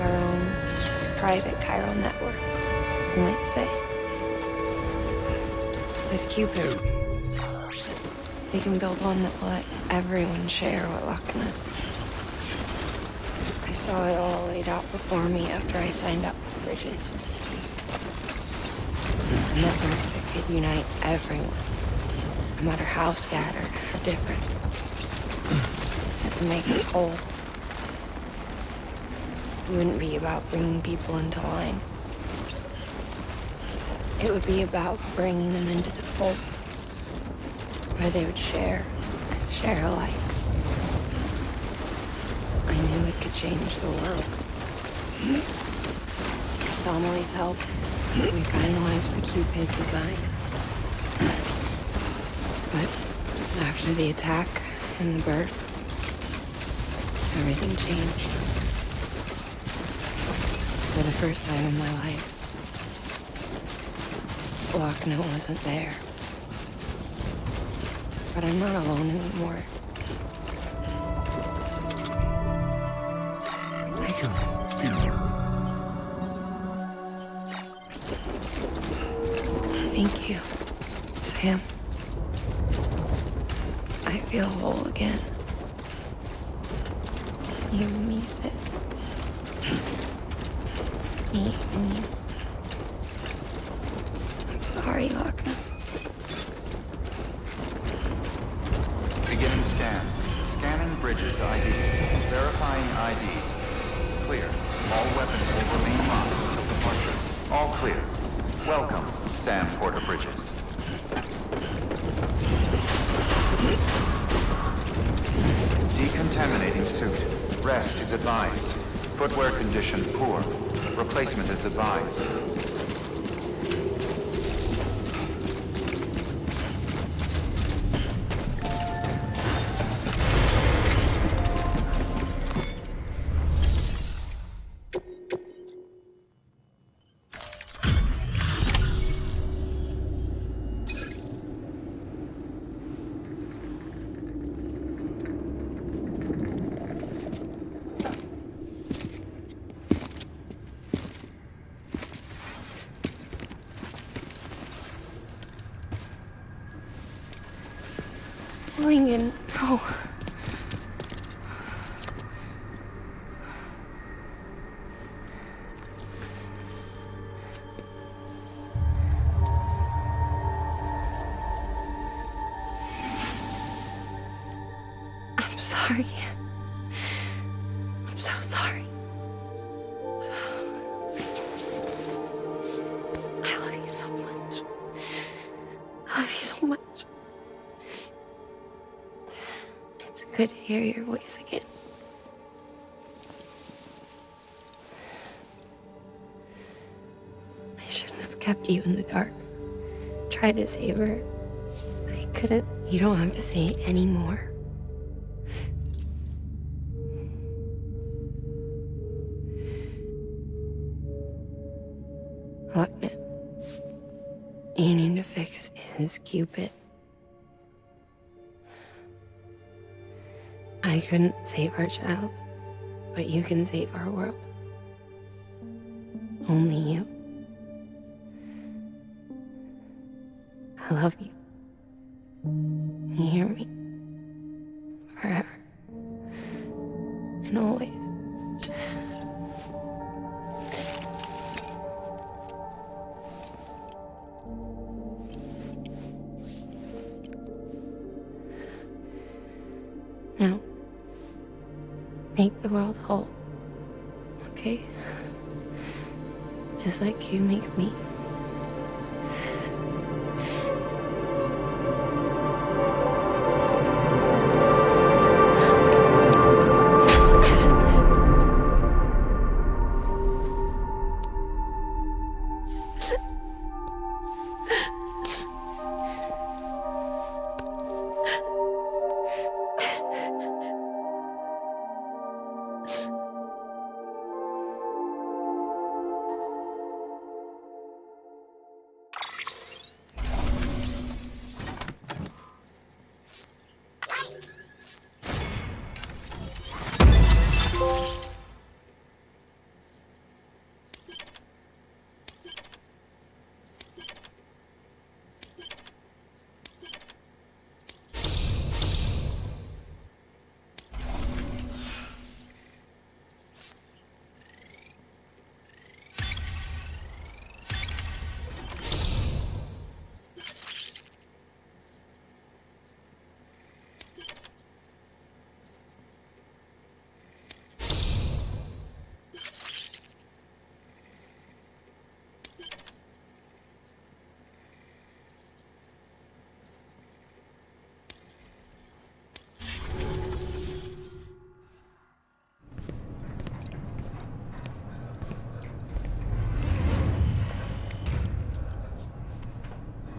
Our own private chiral network, you might say. With Cupid, we can build one that will let everyone share what Loch Ness. I saw it all laid out before me after I signed up for Bridges. A network that could unite everyone, no matter how scattered or different. That would make us whole. It wouldn't be about bringing people into line. It would be about bringing them into the fold, where they would share alike. I knew it could change the world. With Donnelly's help, we finalized the Cupid design. But after the attack and the birth, everything changed. For the first time in my life, Loch Ness wasn't there. But I'm not alone anymore. Thank you, Sam. I feel whole again. You and me, sis. Me and you. I'm sorry, Loch Ness. Beginning scan. Scanning Bridges ID. Verifying ID. Clear. All weapons will remain locked until departure. All clear. Welcome, Sam Porter Bridges. Decontaminating suit. Rest is advised. Footwear condition poor. Replacement is advised. Lincoln, no. I'm sorry. I'm so sorry. I love you so much. I love you so much. It's good to hear your voice again. I shouldn't have kept you in the dark. Tried to save her. I couldn't. You don't have to say any more. Look, man. You need to fix his Cupid. I couldn't save our child, but you can save our world. Only you. I love you. You hear me? Forever. And always. Now, make the world whole, okay? Just like you make me.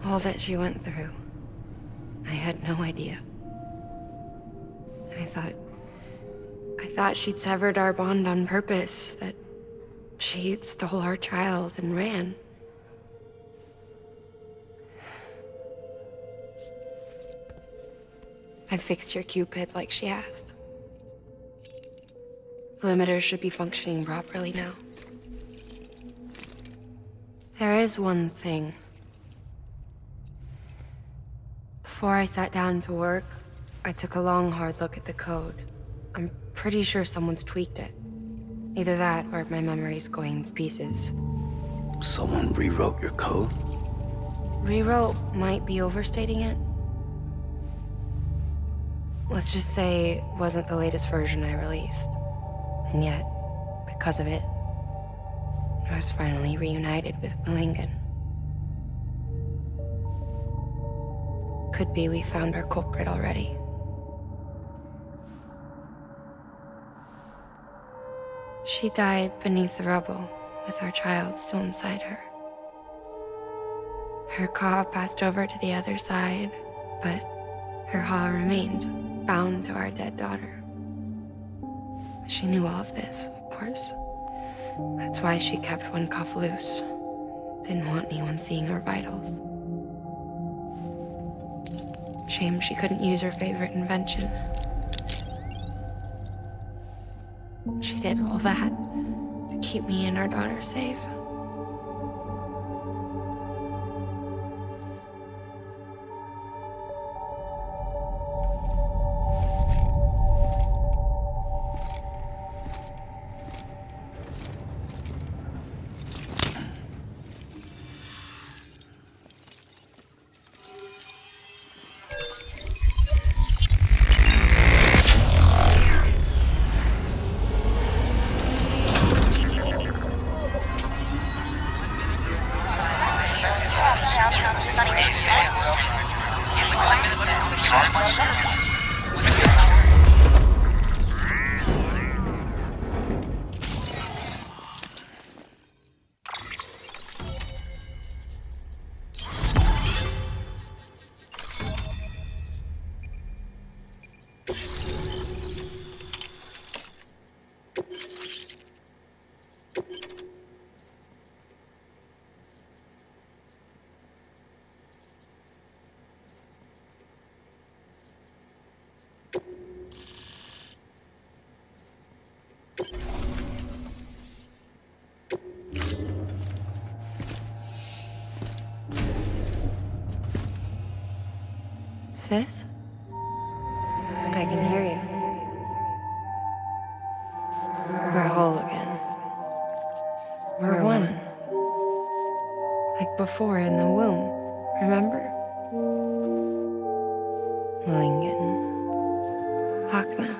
All that she went through, I had no idea. I thought she'd severed our bond on purpose, that she stole our child and ran. I fixed your Cupid like she asked. The limiter should be functioning properly now. There is one thing. Before I sat down to work, I took a long, hard look at the code. I'm pretty sure someone's tweaked it. Either that, or my memory's going to pieces. Someone rewrote your code? Rewrote might be overstating it. Let's just say it wasn't the latest version I released. And yet, because of it, I was finally reunited with Malingan. Could be we found our culprit already. She died beneath the rubble, with our child still inside her. Her Ka passed over to the other side, but her Ha remained, bound to our dead daughter. She knew all of this, of course. That's why she kept one cuff loose. Didn't want anyone seeing her vitals. Shame she couldn't use her favorite invention. She did all that to keep me and our daughter safe. Sis? I can hear you. We're whole again. We're one. Like before in the womb, remember? Lingen. Lakna.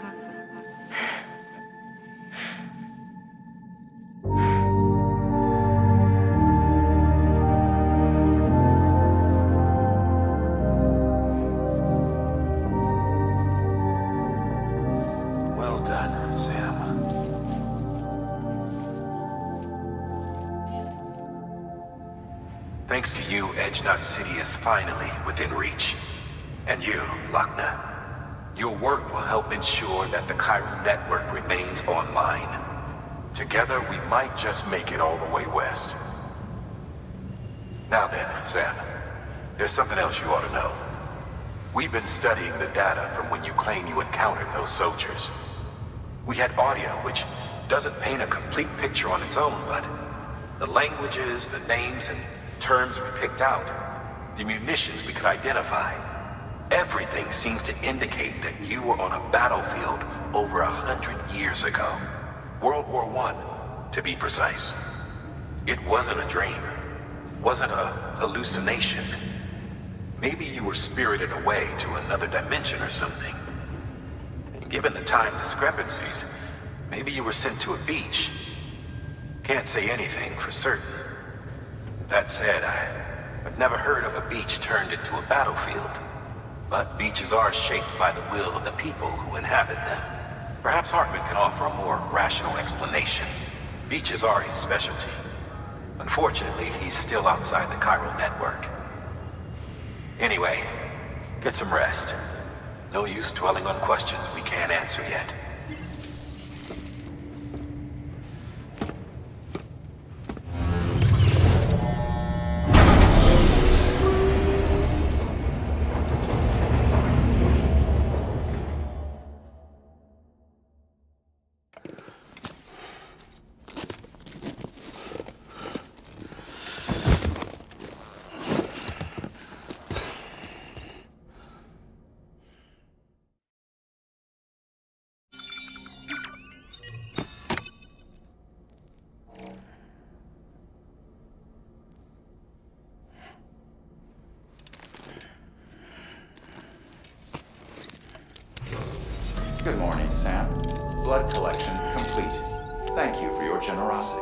Well done, Sam. Thanks to you, Edgenut City is finally within reach. And you, Lakna. Your work will help ensure that the Chiral Network remains online. Together, we might just make it all the way west. Now then, Sam, there's something else you ought to know. We've been studying the data from when you claim you encountered those soldiers. We had audio, which doesn't paint a complete picture on its own, but the languages, the names, and terms we picked out, the munitions we could identify, everything seems to indicate that you were on a battlefield over 100 years ago. World War I, to be precise. It wasn't a dream. Wasn't a hallucination. Maybe you were spirited away to another dimension or something. And given the time discrepancies, maybe you were sent to a beach. Can't say anything for certain. That said, I've never heard of a beach turned into a battlefield. But beaches are shaped by the will of the people who inhabit them. Perhaps Hartman can offer a more rational explanation. Beaches are his specialty. Unfortunately, he's still outside the Chiral Network. Anyway, get some rest. No use dwelling on questions we can't answer yet. Good morning, Sam. Blood collection complete. Thank you for your generosity.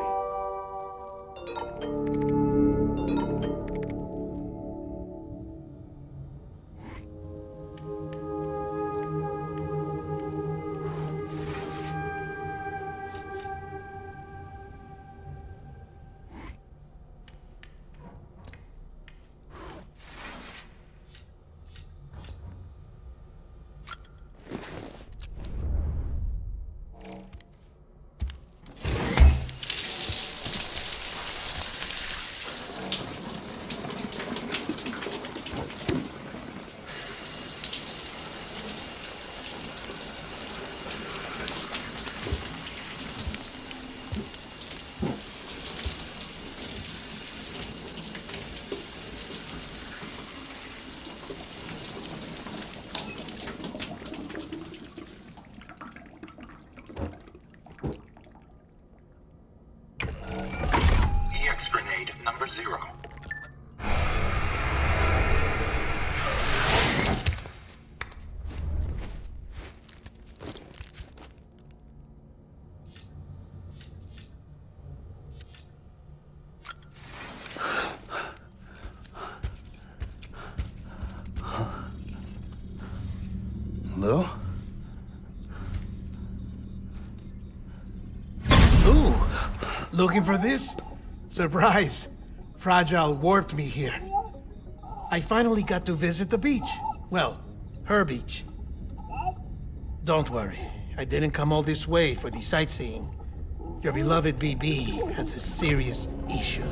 Grenade number 0. Lou? Ooh! Looking for this? Surprise! Fragile warped me here. I finally got to visit the beach. Well, her beach. Don't worry, I didn't come all this way for the sightseeing. Your beloved BB has a serious issue.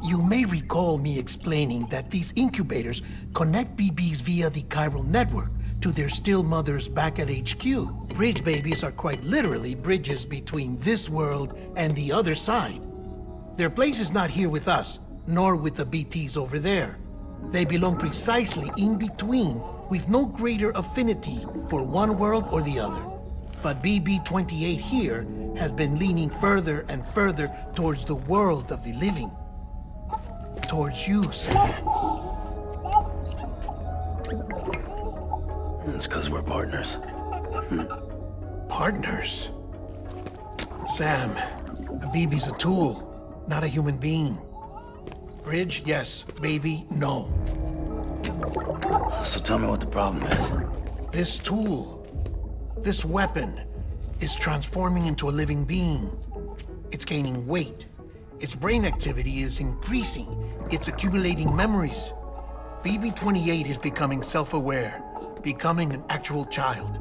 You may recall me explaining that these incubators connect BBs via the Chiral Network to their still mothers back at HQ. Bridge babies are quite literally bridges between this world and the other side. Their place is not here with us, nor with the BTs over there. They belong precisely in between, with no greater affinity for one world or the other. But BB-28 here has been leaning further and further towards the world of the living. Towards you, Sam. It's because we're partners. Partners? Sam, a BB's a tool, not a human being. Bridge, yes. Baby, no. So tell me what the problem is. This tool, this weapon, is transforming into a living being. It's gaining weight. Its brain activity is increasing. It's accumulating memories. BB-28 is becoming self-aware, becoming an actual child.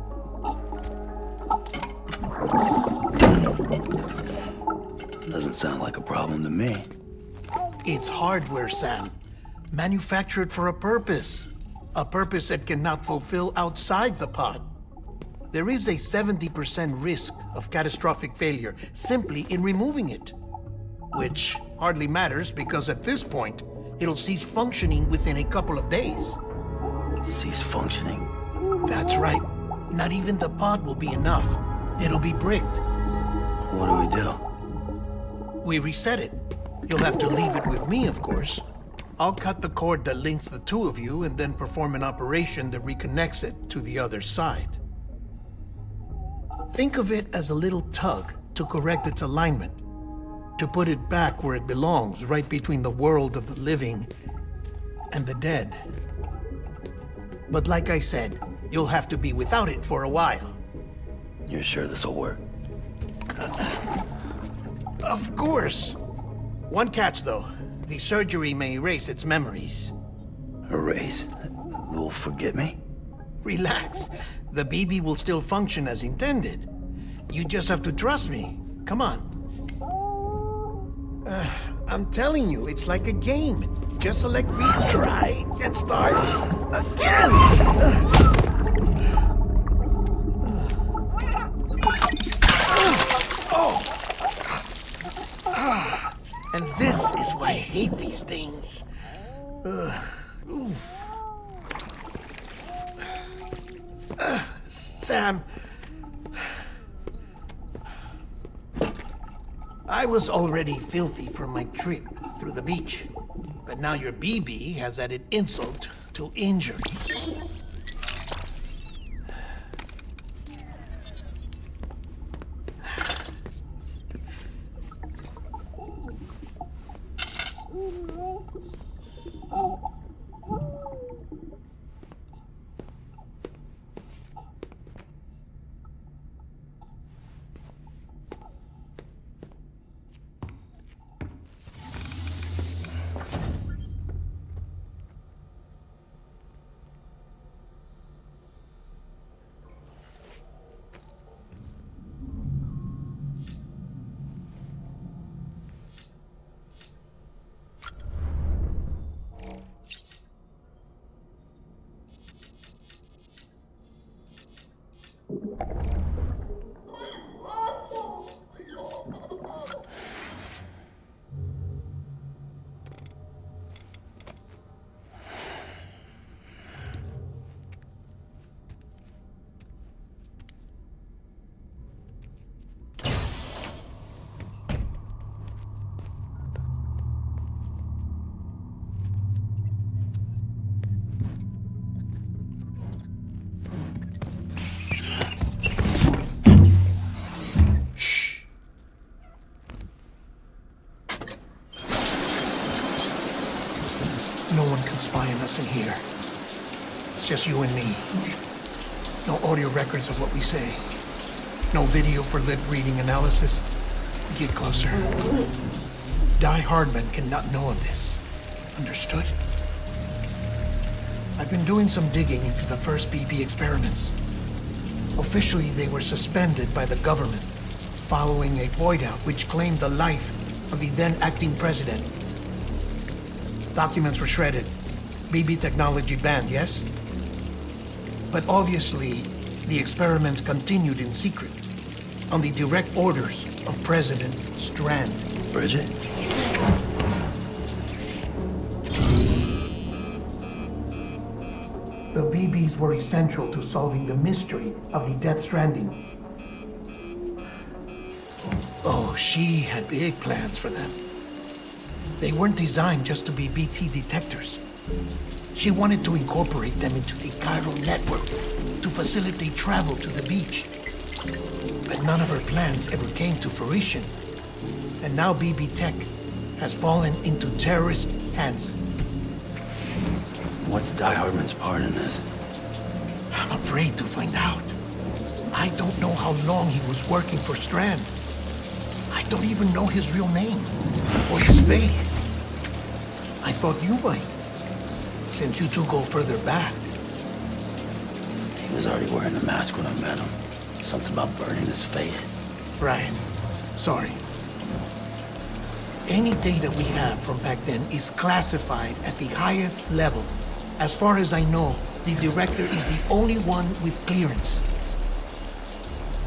Doesn't sound like a problem to me. It's hardware, Sam. Manufactured for a purpose. A purpose it cannot fulfill outside the pod. There is a 70% risk of catastrophic failure simply in removing it. Which hardly matters because at this point, it'll cease functioning within a couple of days. Cease functioning? That's right. Not even the pod will be enough. It'll be bricked. What do we do? We reset it. You'll have to leave it with me, of course. I'll cut the cord that links the two of you and then perform an operation that reconnects it to the other side. Think of it as a little tug to correct its alignment, to put it back where it belongs, right between the world of the living and the dead. But like I said, you'll have to be without it for a while. You're sure this'll work? Of course. One catch, though. The surgery may erase its memories. Erase? Will forget me? Relax. The BB will still function as intended. You just have to trust me. Come on. I'm telling you, it's like a game. Just select retry and start again. And this is why I hate these things. Sam. I was already filthy from my trip through the beach. But now your BB has added insult to injury. In here. It's just you and me. No audio records of what we say. No video for lip reading analysis. Get closer. Die Hardman cannot know of this. Understood? I've been doing some digging into the first BB experiments. Officially, they were suspended by the government following a void out which claimed the life of the then acting president. Documents were shredded. BB technology banned, yes? But obviously, the experiments continued in secret, on the direct orders of President Strand. Bridget? The BBs were essential to solving the mystery of the Death Stranding. Oh, she had big plans for them. They weren't designed just to be BT detectors. She wanted to incorporate them into the chiral network to facilitate travel to the beach. But none of her plans ever came to fruition. And now BB Tech has fallen into terrorist hands. What's Die Hardman's part in this? I'm afraid to find out. I don't know how long he was working for Strand. I don't even know his real name or his face. I thought you might, since you two go further back. He was already wearing the mask when I met him. Something about burning his face. Right. Sorry. Any data we have from back then is classified at the highest level. As far as I know, the director is the only one with clearance.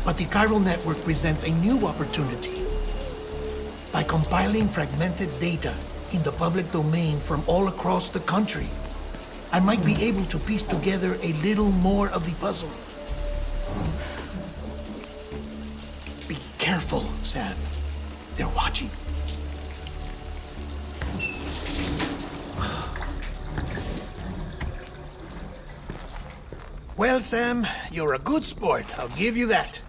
But the chiral network presents a new opportunity. By compiling fragmented data in the public domain from all across the country, I might be able to piece together a little more of the puzzle. Be careful, Sam. They're watching. Well, Sam, you're a good sport. I'll give you that.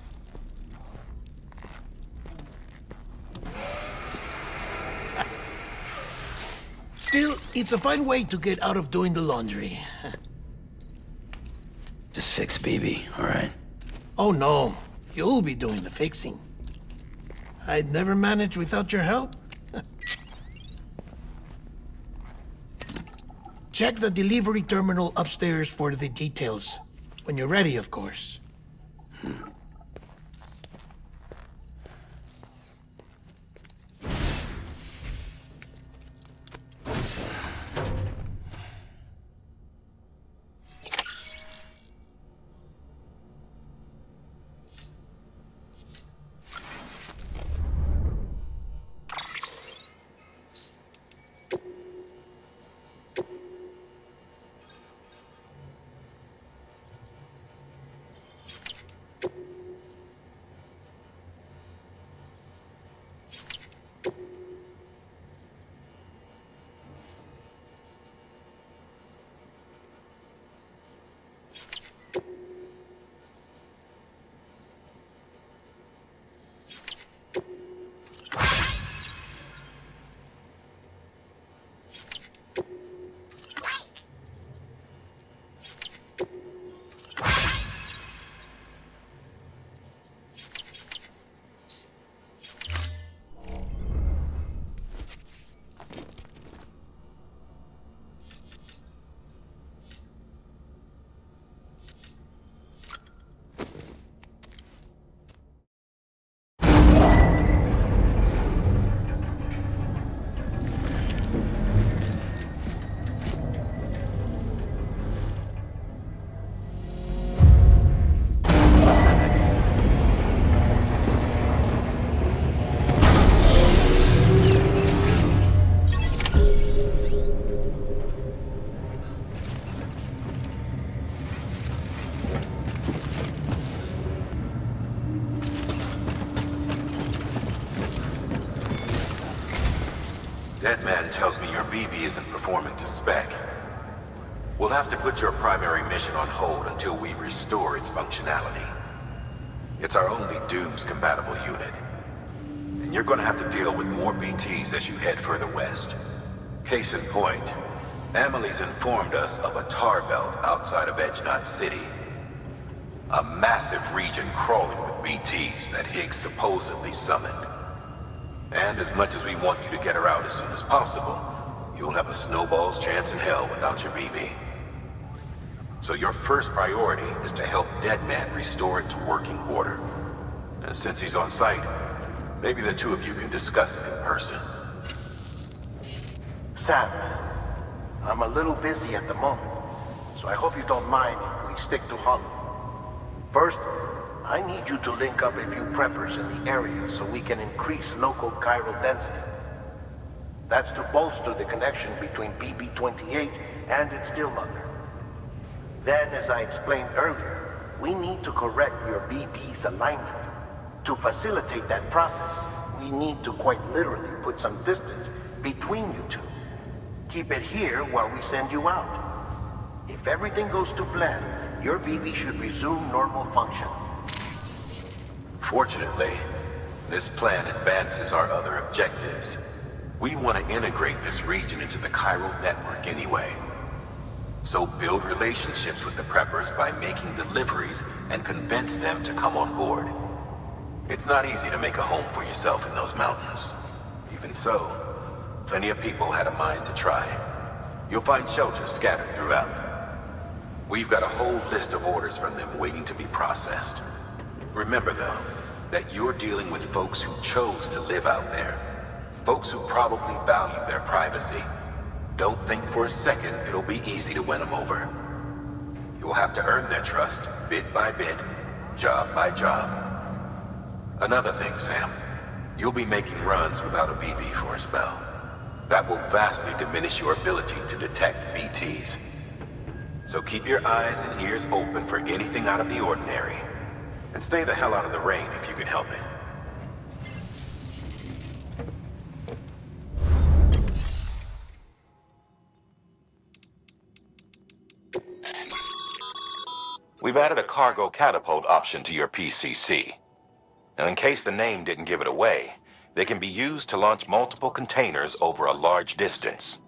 Still, it's a fine way to get out of doing the laundry. Just fix BB, all right? Oh, no. You'll be doing the fixing. I'd never manage without your help. Check the delivery terminal upstairs for the details. When you're ready, of course. That man tells me your BB isn't performing to spec. We'll have to put your primary mission on hold until we restore its functionality. It's our only Dooms-compatible unit. And you're gonna have to deal with more BTs as you head further west. Case in point, Amelie's informed us of a tar belt outside of Edge Knot City. A massive region crawling with BTs that Higgs supposedly summoned. And as much as we want you to get her out as soon as possible, you'll have a snowball's chance in hell without your BB. So your first priority is to help Deadman restore it to working order. And since he's on site, maybe the two of you can discuss it in person. Sam, I'm a little busy at the moment, so I hope you don't mind if we stick to Hollow. First, I need you to link up a few preppers in the area so we can increase local chiral density. That's to bolster the connection between BB-28 and its still mother. Then, as I explained earlier, we need to correct your BB's alignment. To facilitate that process, we need to quite literally put some distance between you two. Keep it here while we send you out. If everything goes to plan, your BB should resume normal function. Fortunately, this plan advances our other objectives. We want to integrate this region into the chiral network anyway. So build relationships with the preppers by making deliveries and convince them to come on board. It's not easy to make a home for yourself in those mountains. Even so, plenty of people had a mind to try. You'll find shelters scattered throughout. We've got a whole list of orders from them waiting to be processed. Remember, though, that you're dealing with folks who chose to live out there. Folks who probably value their privacy. Don't think for a second it'll be easy to win them over. You'll have to earn their trust, bit by bit, job by job. Another thing, Sam. You'll be making runs without a BB for a spell. That will vastly diminish your ability to detect BTs. So keep your eyes and ears open for anything out of the ordinary. And stay the hell out of the rain if you can help it. We've added a cargo catapult option to your PCC. Now, in case the name didn't give it away, they can be used to launch multiple containers over a large distance.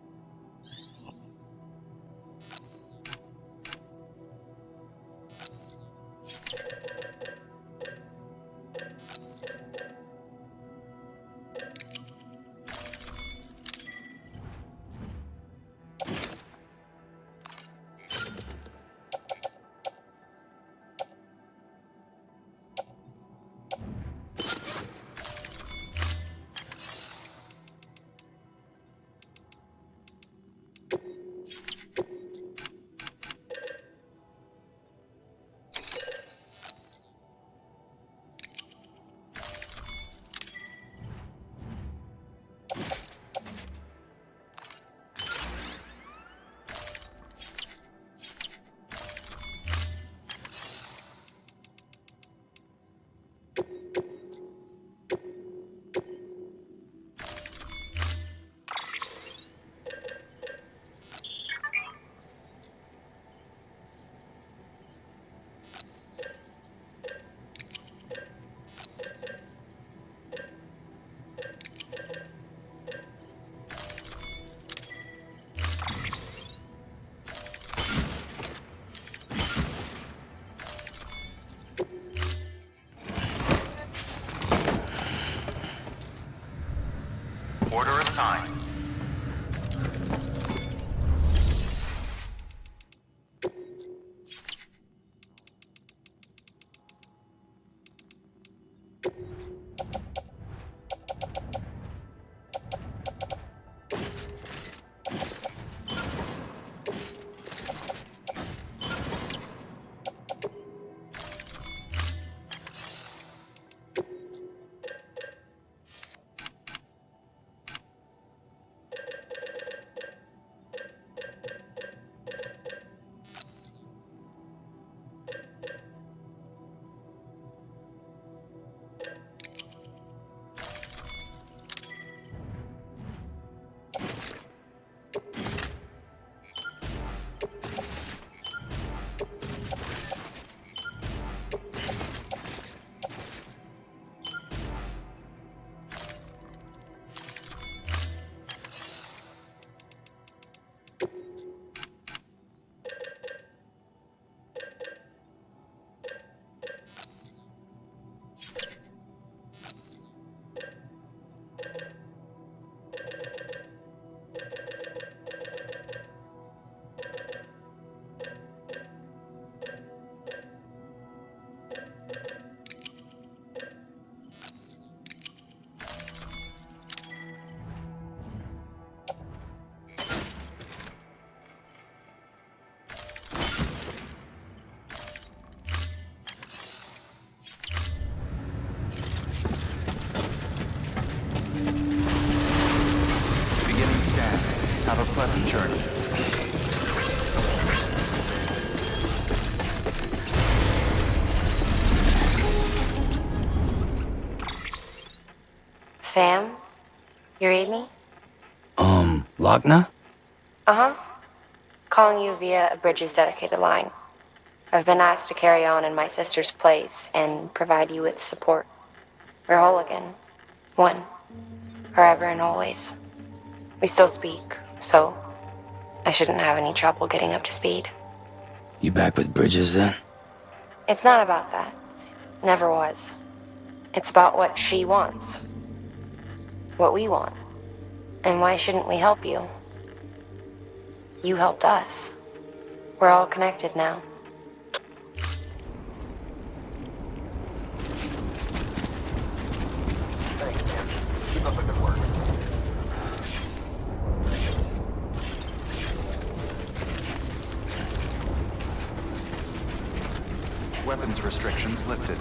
journey. Sam? You read me? Lochna? Uh-huh. Calling you via a Bridges dedicated line. I've been asked to carry on in my sister's place and provide you with support. We're whole again. One. Forever and always. We still speak, so I shouldn't have any trouble getting up to speed. You back with Bridges then? It's not about that. Never was. It's about what she wants. What we want. And why shouldn't we help you? You helped us. We're all connected now. Thanks, man. Keep up the good work. Weapons restrictions lifted.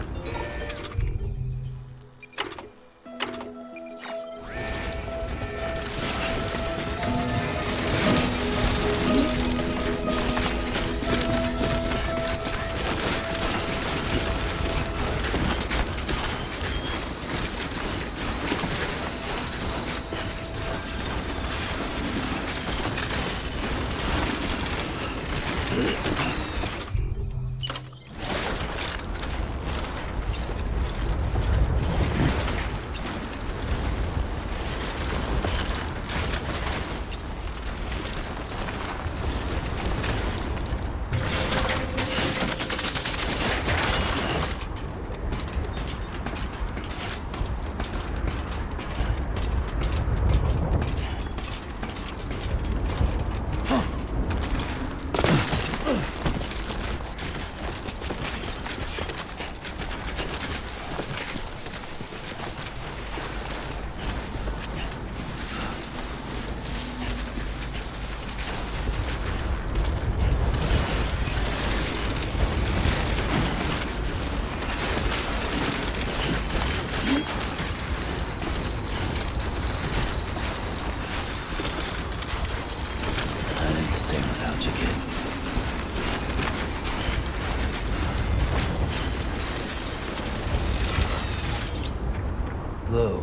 Lou.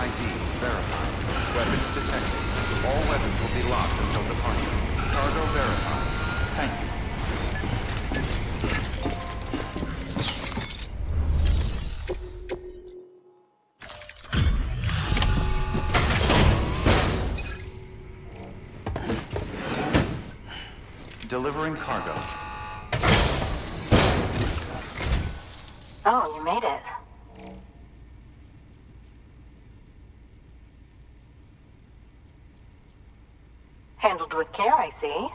ID verified. Weapons detected. All weapons will be locked until departure. Cargo verified. Thank you. Delivering cargo. Oh, you made it. Handled with care, I see.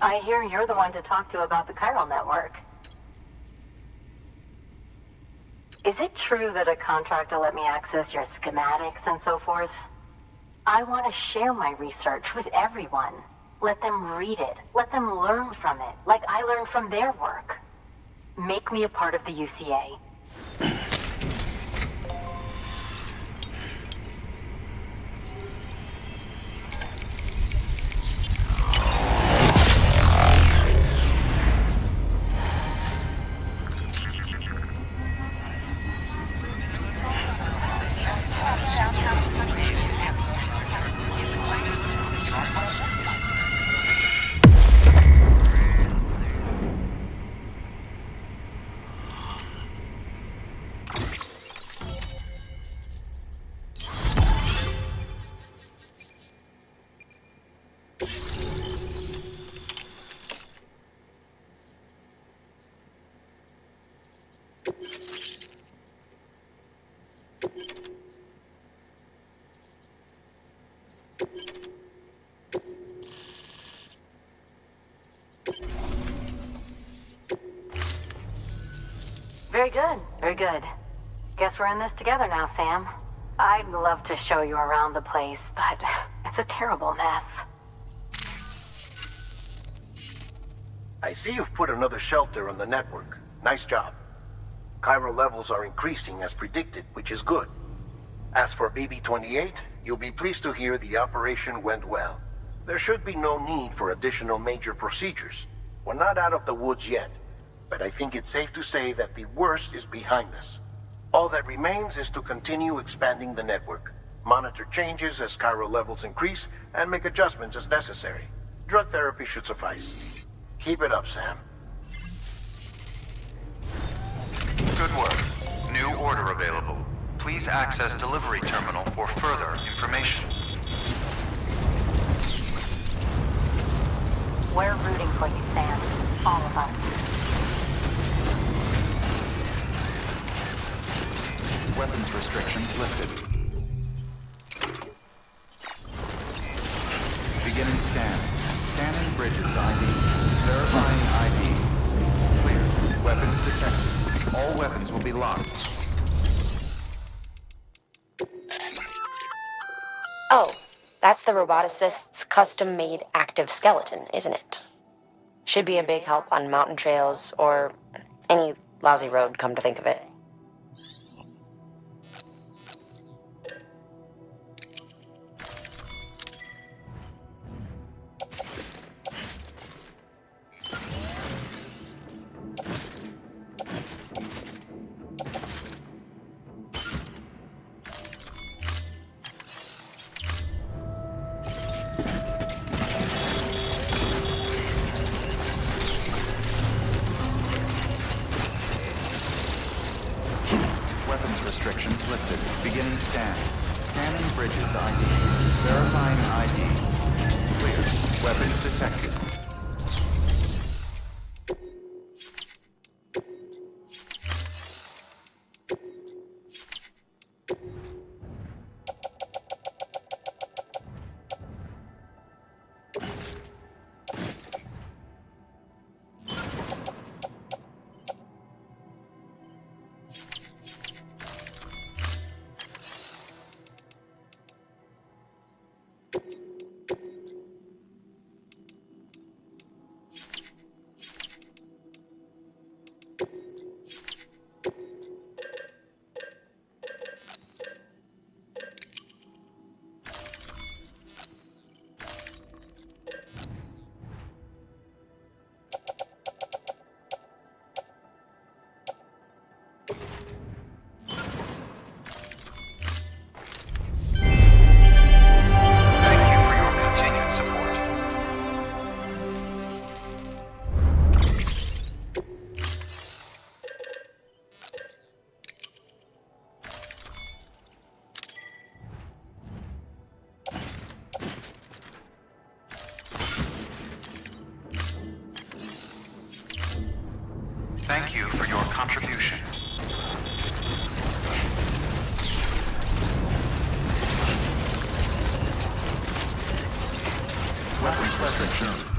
I hear you're the one to talk to about the chiral network. Is it true that a contractor let me access your schematics and so forth? I want to share my research with everyone. Let them read it. Let them learn from it, like I learned from their work. Make me a part of the UCA. Very good, very good. Guess we're in this together now, Sam. I'd love to show you around the place, but it's a terrible mess. I see you've put another shelter on the network. Nice job. Chiral levels are increasing as predicted, which is good. As for BB-28, you'll be pleased to hear the operation went well. There should be no need for additional major procedures. We're not out of the woods yet, but I think it's safe to say that the worst is behind us. All that remains is to continue expanding the network, monitor changes as chiral levels increase, and make adjustments as necessary. Drug therapy should suffice. Keep it up, Sam. Good work. New order available. Please access delivery terminal for further information. We're rooting for you, Sam. All of us. Weapons restrictions lifted. Beginning scan. Scanning bridges ID. Verifying ID. Clear. Weapons detected. All weapons will be locked. Oh, that's the roboticist's custom-made active skeleton, isn't it? Should be a big help on mountain trails or any lousy road, come to think of it. Restrictions lifted. Beginning scan. Scanning bridges ID. Verifying ID. Clear. Weapons detected. contribution. Weapons restriction.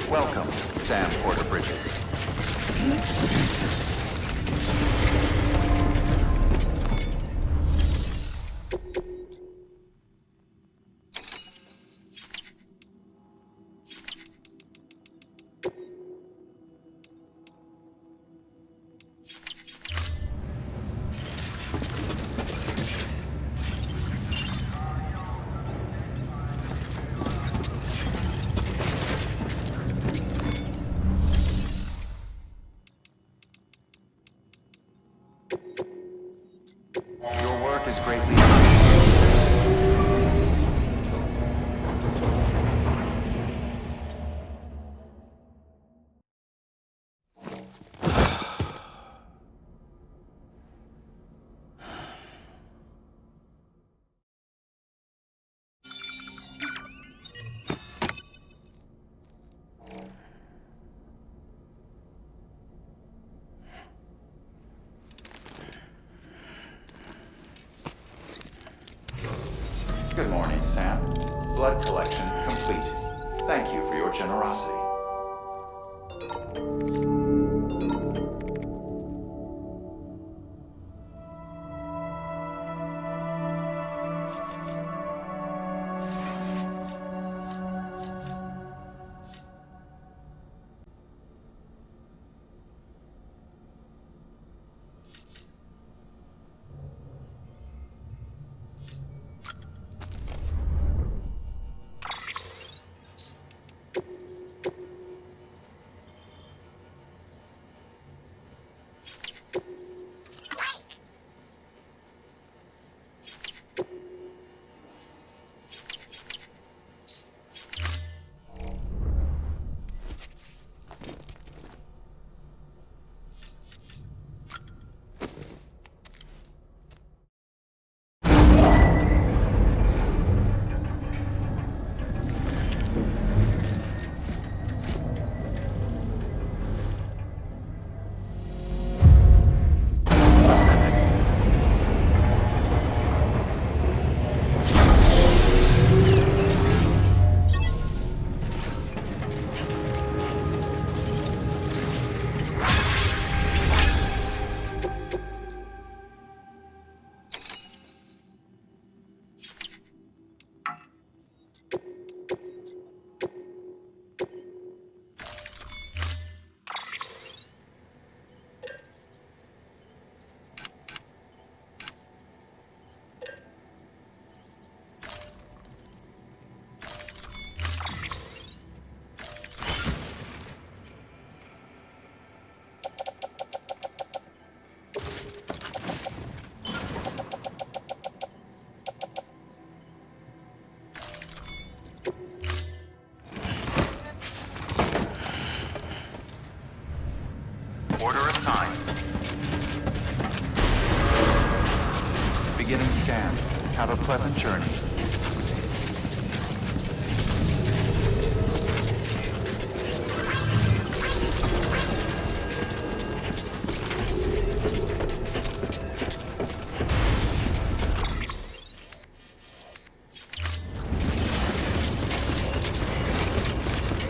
Welcome, Sam Porter Bridges. Your work is greatly Good morning, Sam. Blood collection complete. Thank you for your generosity. Order assigned. Beginning scan. Have a pleasant journey.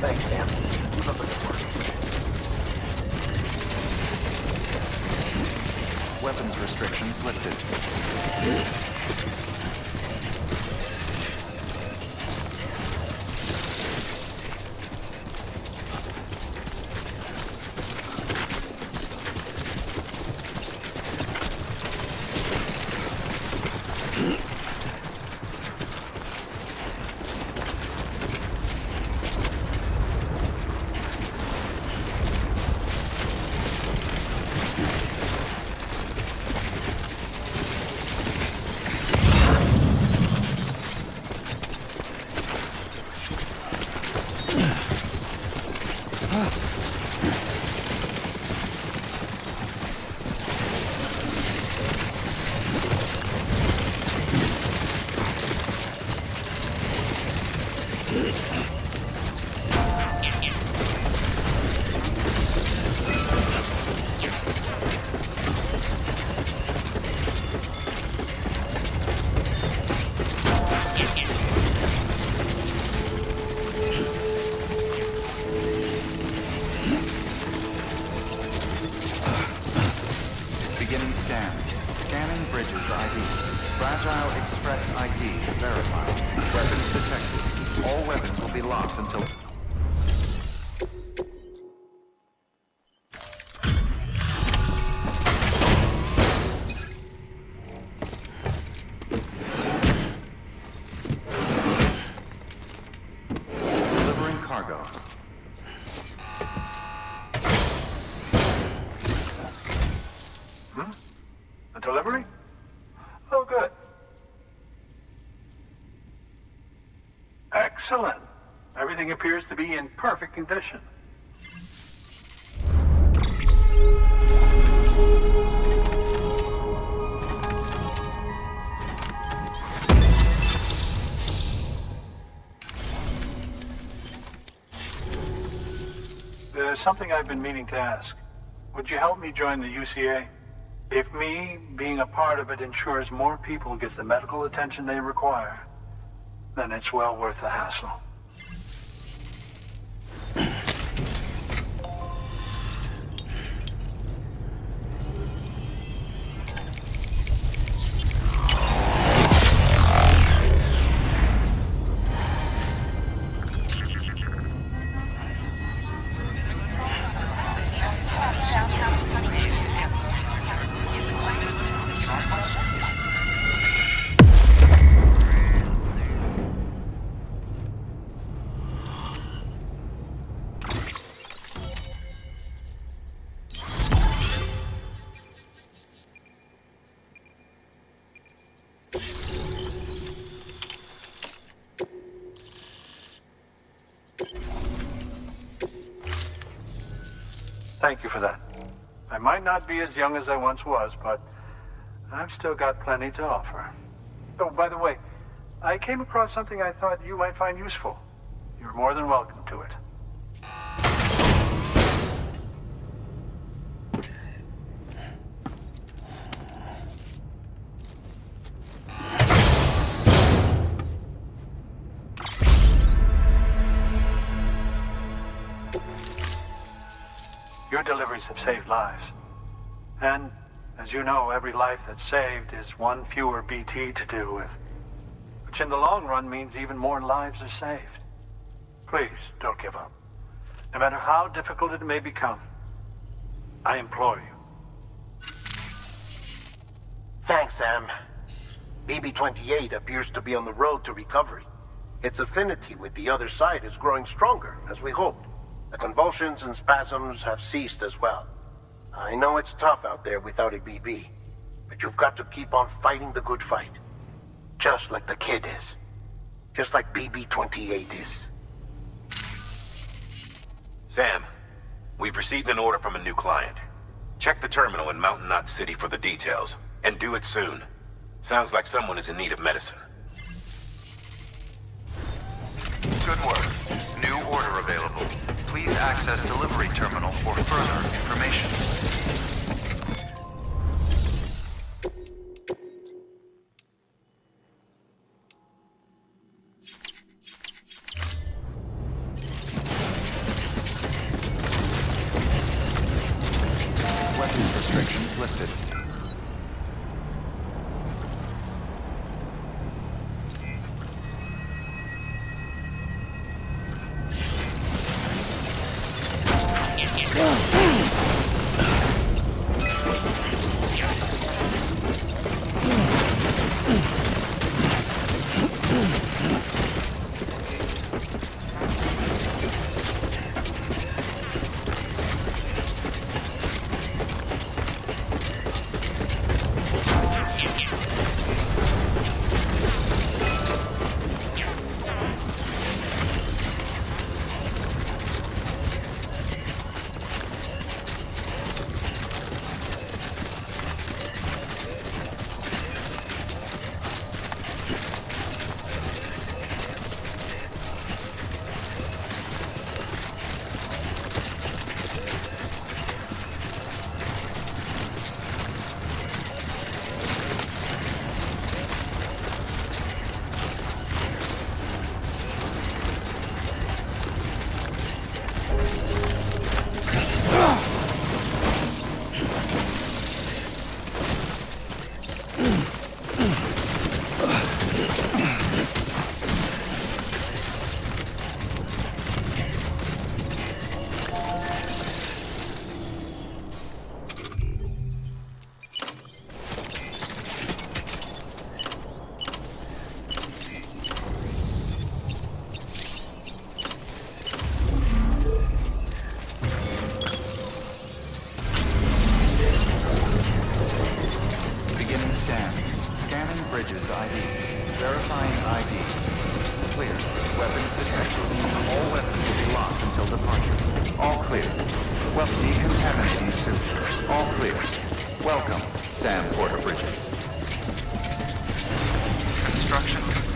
Thanks, Sam. Weapons restrictions lifted. Fragile Express ID verified. Weapons detected. All weapons will be locked until... Delivering cargo. A delivery? Oh, good. Excellent. Everything appears to be in perfect condition. There's something I've been meaning to ask. Would you help me join the UCA? If me being a part of it ensures more people get the medical attention they require, then it's well worth the hassle. Thank you for that. I might not be as young as I once was, but I've still got plenty to offer. Oh, by the way, I came across something I thought you might find useful. You're more than welcome to it. Your deliveries have saved lives. And, as you know, every life that's saved is one fewer BT to deal with. Which in the long run means even more lives are saved. Please, don't give up. No matter how difficult it may become, I implore you. Thanks, Sam. BB-28 appears to be on the road to recovery. Its affinity with the other side is growing stronger, as we hoped. The convulsions and spasms have ceased as well. I know it's tough out there without a BB, but you've got to keep on fighting the good fight. Just like the kid is. Just like BB-28 is. Sam, we've received an order from a new client. Check the terminal in Mountain Knot City for the details, and do it soon. Sounds like someone is in need of medicine. Good work. New order available. Please access delivery terminal for further information. Weapons restrictions lifted. clear. Welcome, decontaminating suit. All clear. Welcome, Sam Porter Bridges. Construction complete.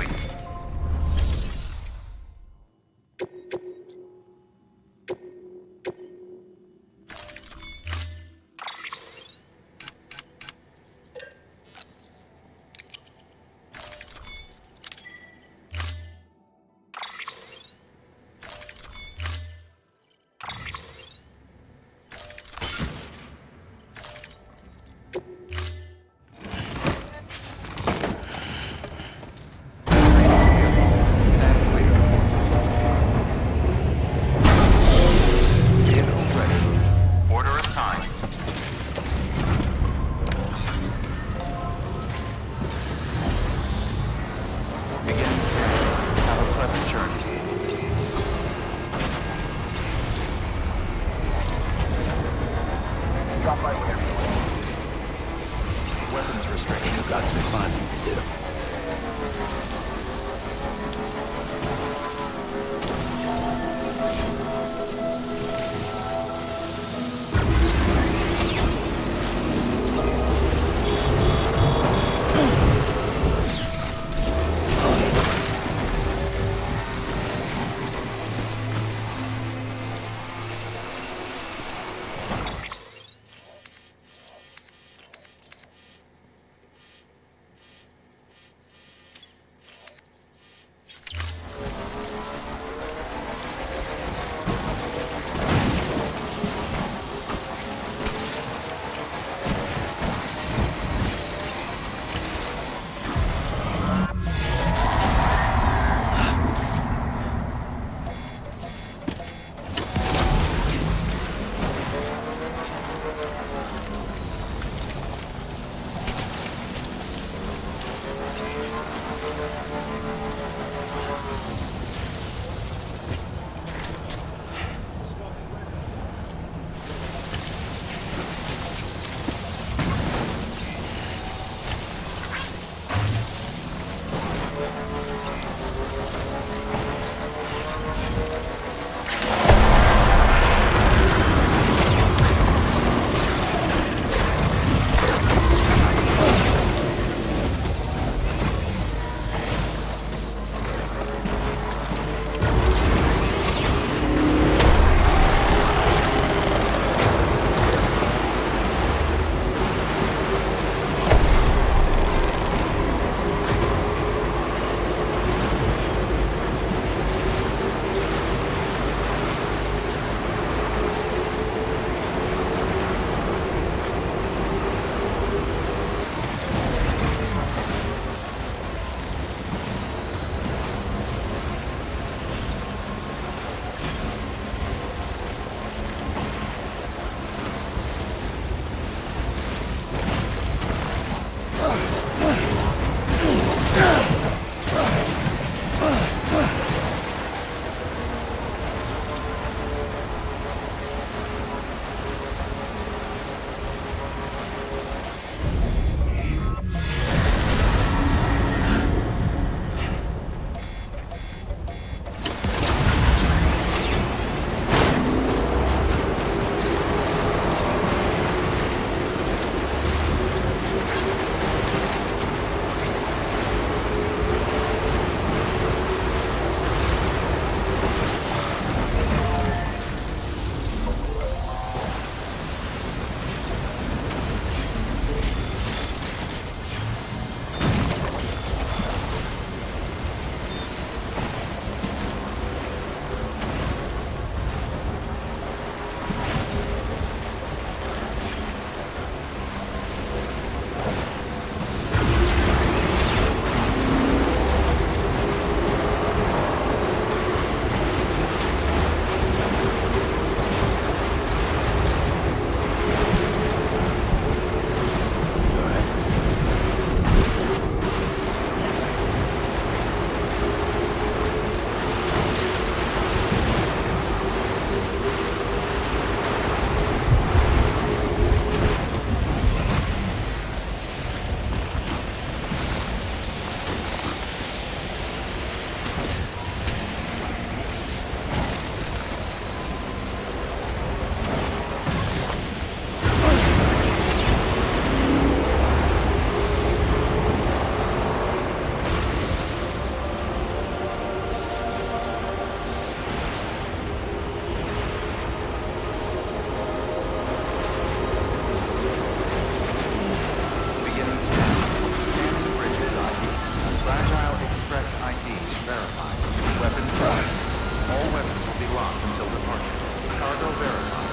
departure. Cargo verified.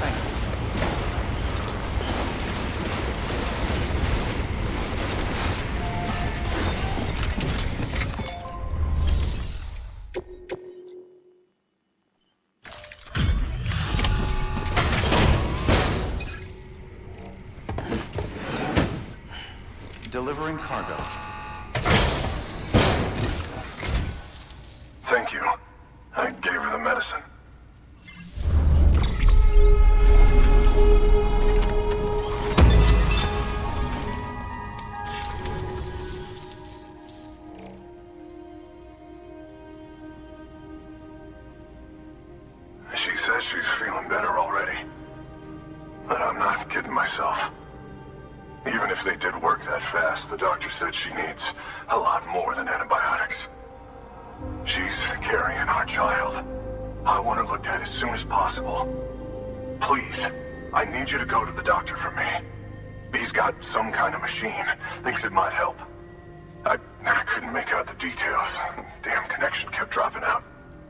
Thank you. Delivering cargo. Thank you. I gave her the medicine. She says she's feeling better already. But I'm not kidding myself. Even if they did work that fast, the doctor said she needs a lot more than antibiotics. She's carrying our child. I want her looked at as soon as possible. Please, I need you to go to the doctor for me. He's got some kind of machine. Thinks it might help. I couldn't make out the details. Damn connection kept dropping out.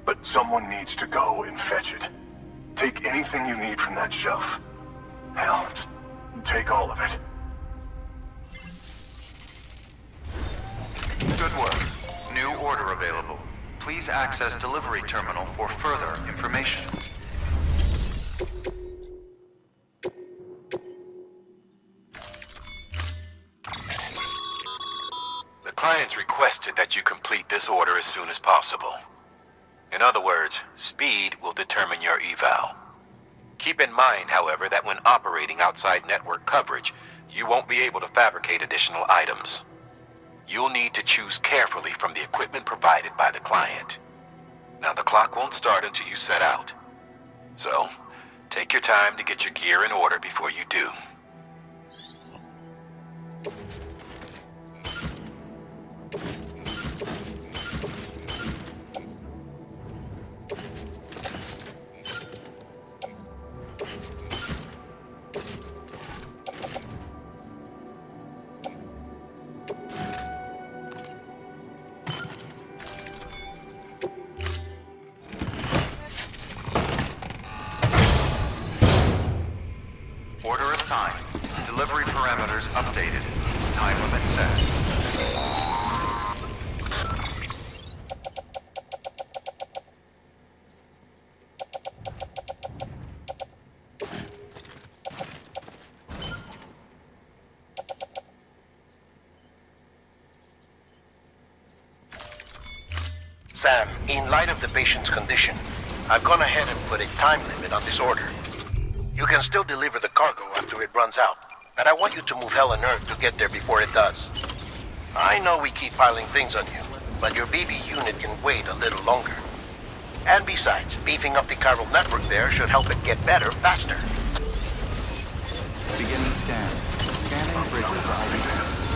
But someone needs to go and fetch it. Take anything you need from that shelf. Hell, just take all of it. Good work. New order available. Please access delivery terminal for further information. The client's requested that you complete this order as soon as possible. In other words, speed will determine your eval. Keep in mind, however, that when operating outside network coverage, you won't be able to fabricate additional items. You'll need to choose carefully from the equipment provided by the client. Now, the clock won't start until you set out. So, take your time to get your gear in order before you do. Order assigned. Delivery parameters updated. Time limit set. Sam, in light of the patient's condition, I've gone ahead and put a time limit on this order. You can still deliver the cargo after it runs out, but I want you to move hell and earth to get there before it does. I know we keep piling things on you, but your BB unit can wait a little longer. And besides, beefing up the chiral network there should help it get better faster. Beginning scan. Scanning bridges ID.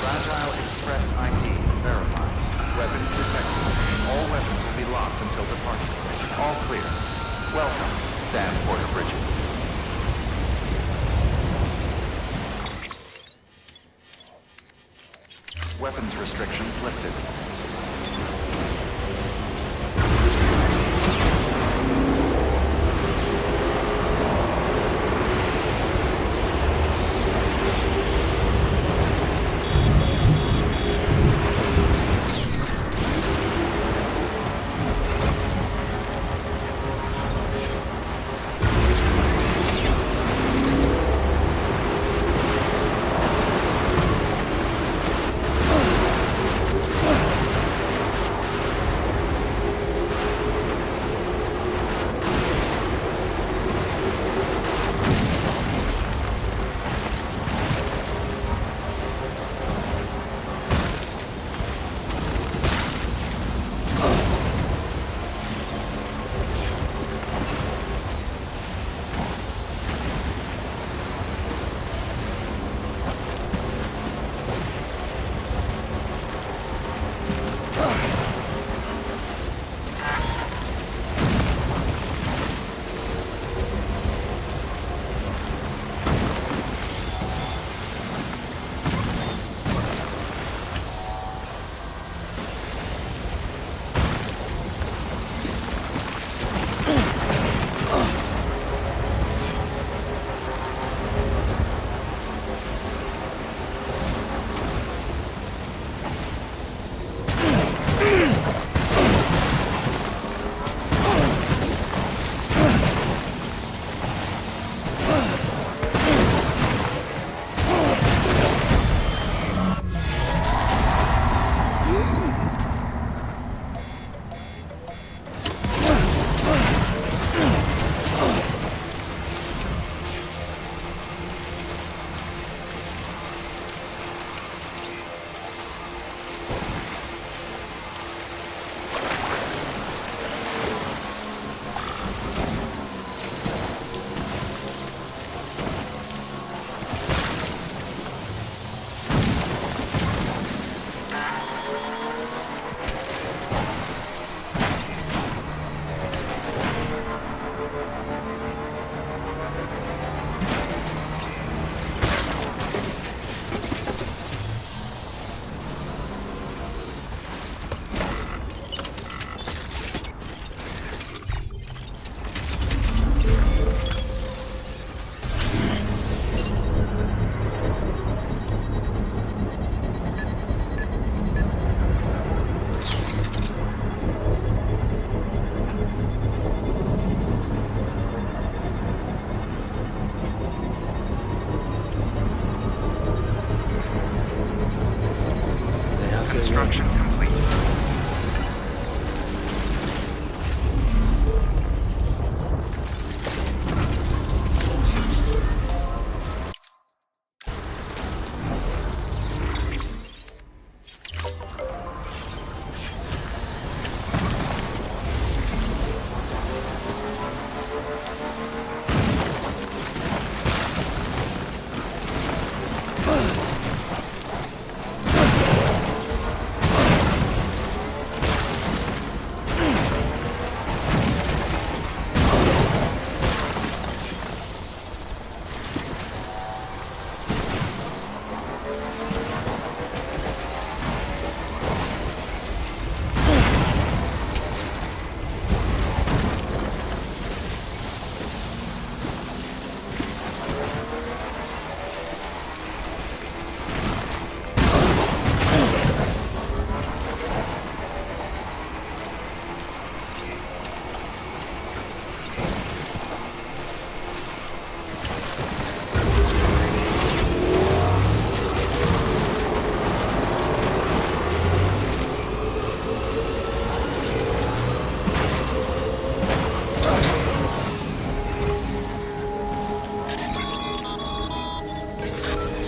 Fragile Express ID verified. Weapons detected. All weapons will be locked until departure. All clear. Welcome, Sam Porter Bridges. Weapons restrictions lifted.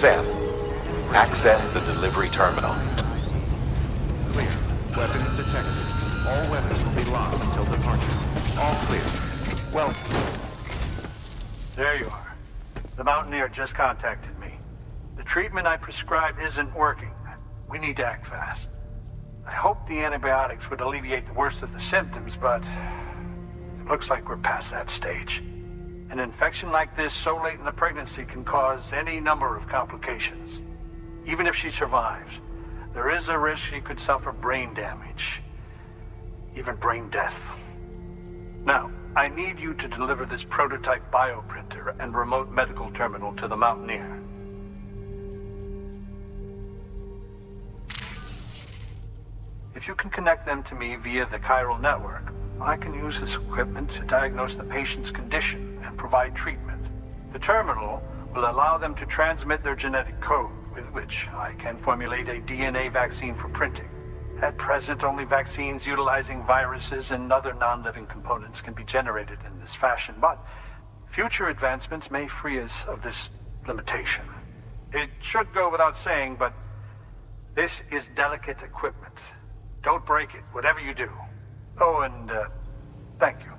Sam, access the delivery terminal. Clear. Weapons detected. All weapons will be locked until departure. All clear. Well... There you are. The Mountaineer just contacted me. The treatment I prescribed isn't working. We need to act fast. I hoped the antibiotics would alleviate the worst of the symptoms, but it looks like we're past that stage. An infection like this so late in the pregnancy can cause any number of complications. Even if she survives, there is a risk she could suffer brain damage, even brain death. Now, I need you to deliver this prototype bioprinter and remote medical terminal to the Mountaineer. If you can connect them to me via the chiral network, I can use this equipment to diagnose the patient's condition and provide treatment. The terminal will allow them to transmit their genetic code, with which I can formulate a DNA vaccine for printing. At present, only vaccines utilizing viruses and other non-living components can be generated in this fashion, but future advancements may free us of this limitation. It should go without saying, but this is delicate equipment. Don't break it, whatever you do. Oh, and thank you.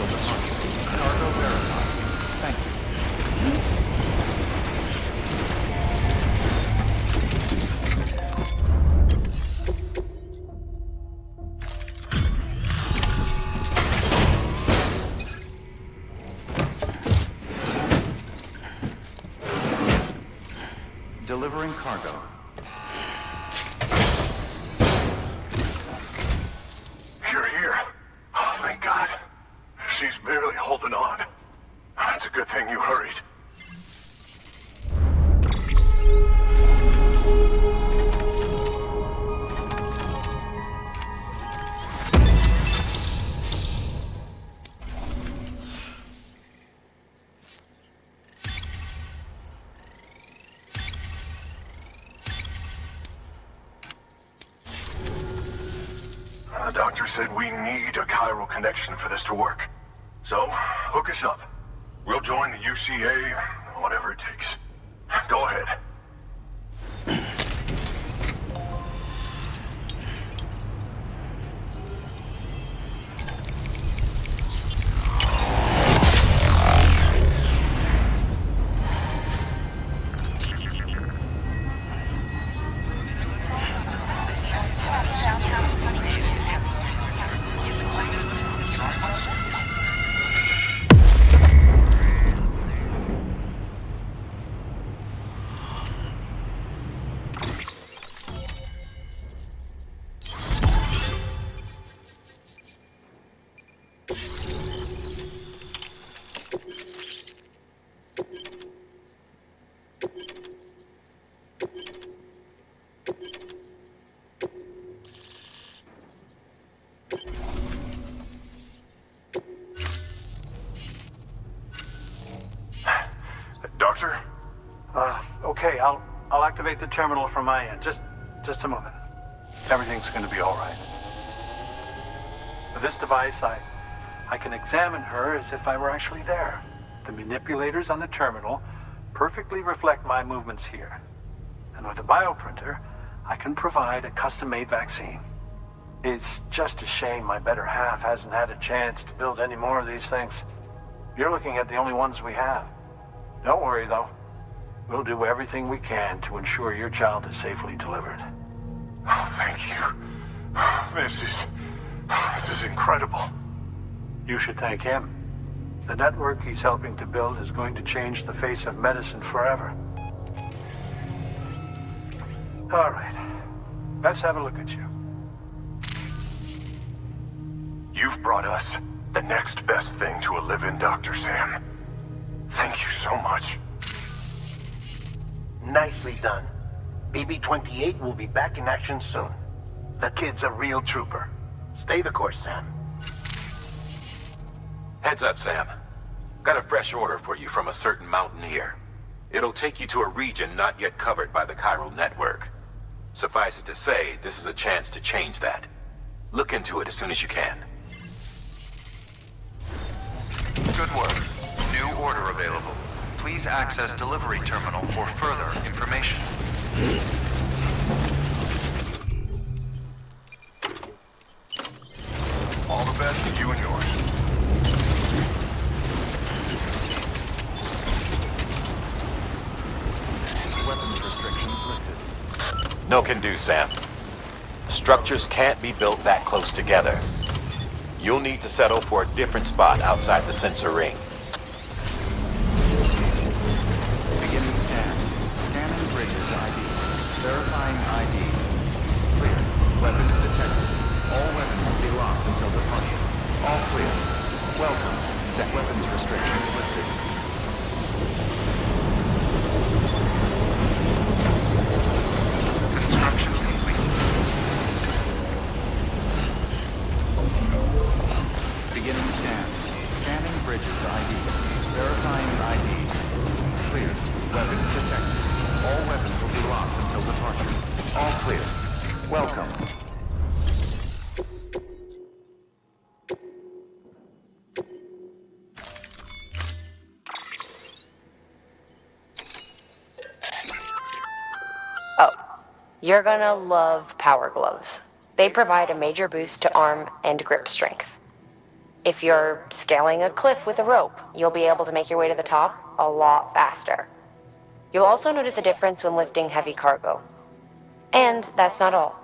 departure. Cargo verified. Thank you. Delivering cargo. You're here. Oh, thank God. She's barely holding on. It's a good thing you hurried. The doctor said we need a chiral connection for this to work. So, hook us up. We'll join the UCA, whatever it takes. Go ahead. Doctor? Okay, I'll activate the terminal from my end. Just a moment. Everything's gonna be all right. With this device, I can examine her as if I were actually there. The manipulators on the terminal perfectly reflect my movements here. And with the bioprinter, I can provide a custom-made vaccine. It's just a shame my better half hasn't had a chance to build any more of these things. You're looking at the only ones we have. Don't worry, though. We'll do everything we can to ensure your child is safely delivered. Oh, thank you. This is incredible. You should thank him. The network he's helping to build is going to change the face of medicine forever. All right. Let's have a look at you. You've brought us the next best thing to a live-in Dr. Sam. Thank you so much. Nicely done. BB-28 will be back in action soon. The kid's a real trooper. Stay the course, Sam. Heads up, Sam. Got a fresh order for you from a certain mountaineer. It'll take you to a region not yet covered by the chiral network. Suffice it to say, this is a chance to change that. Look into it as soon as you can. Good work. New order available. Please access delivery terminal for further information. All the best to you and yours. Weapons restrictions lifted. No can do, Sam. Structures can't be built that close together. You'll need to settle for a different spot outside the sensor ring. Beginning scan. Scanning bridges ID. Verifying ID. Clear. Weapons detected. All weapons will be locked until departure. All clear. Welcome. Set weapons restrictions lifted. Construction complete. Beginning scan. Scanning bridges ID. Verifying ID. Clear. Weapons detected. All weapons will be locked until departure. All clear. Welcome. Oh, you're gonna love power gloves. They provide a major boost to arm and grip strength. If you're scaling a cliff with a rope, you'll be able to make your way to the top a lot faster. You'll also notice a difference when lifting heavy cargo. And that's not all.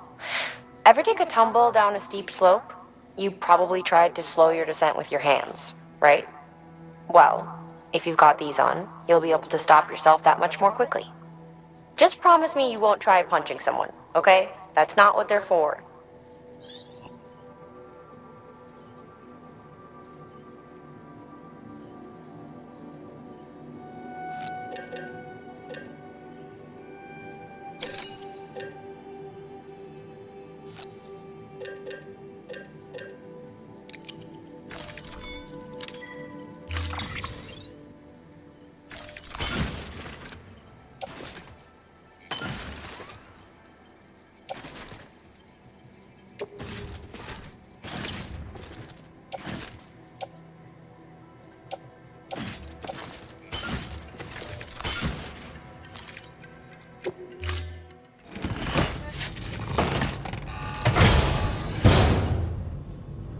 Ever take a tumble down a steep slope? You probably tried to slow your descent with your hands, right? Well, if you've got these on, you'll be able to stop yourself that much more quickly. Just promise me you won't try punching someone, okay? That's not what they're for.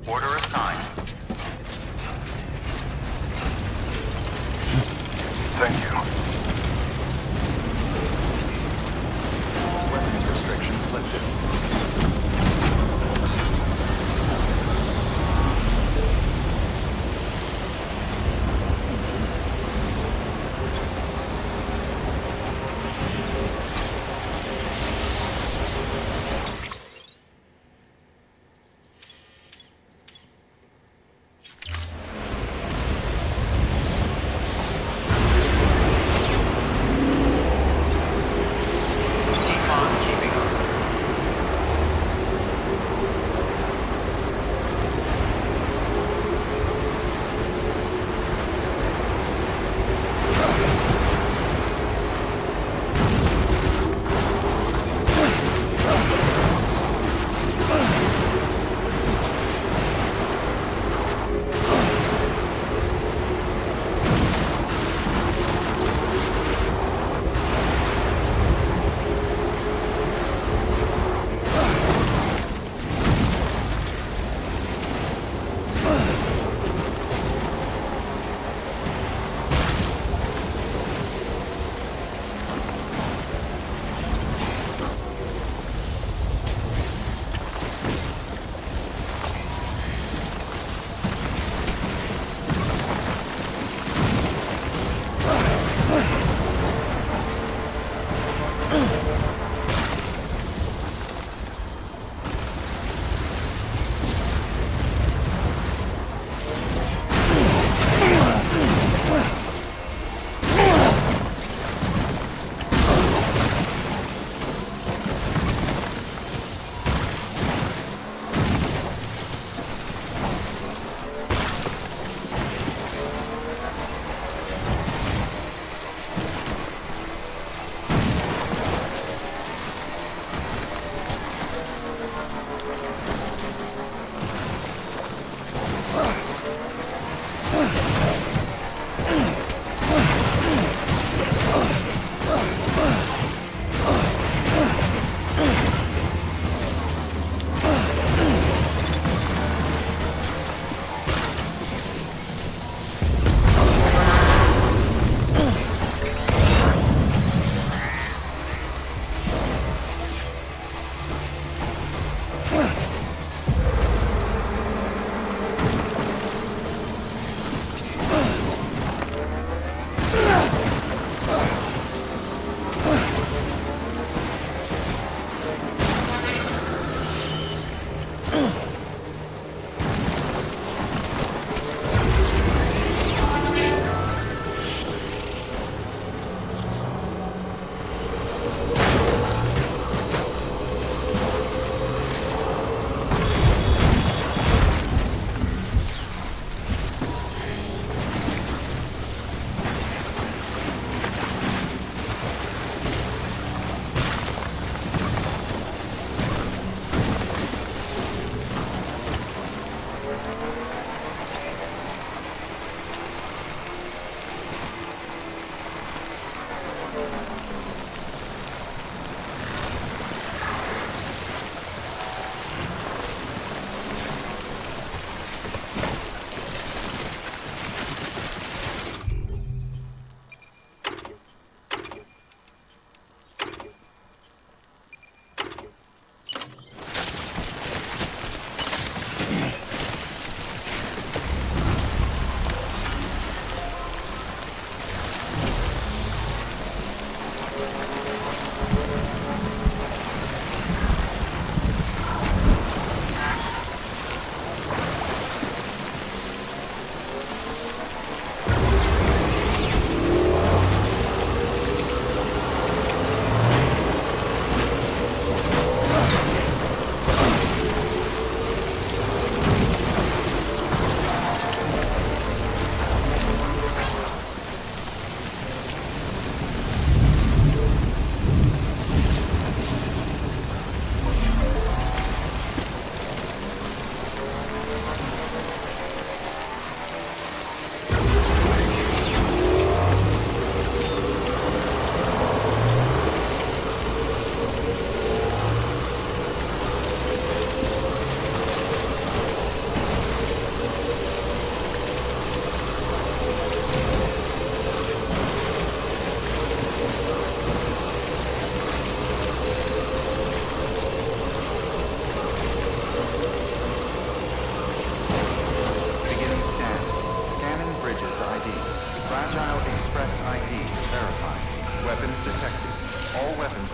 Order assigned. Thank you. Weapons restrictions lifted.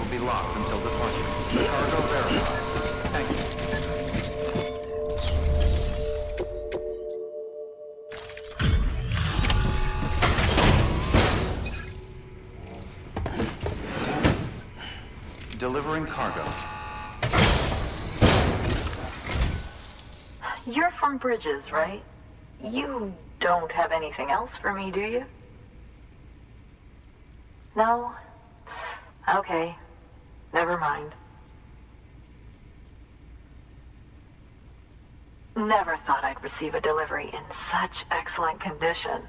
will be locked until departure. Cargo verified. Thank you. Delivering cargo. You're from Bridges, right? You don't have anything else for me, do you? No? Okay. Never mind. Never thought I'd receive a delivery in such excellent condition.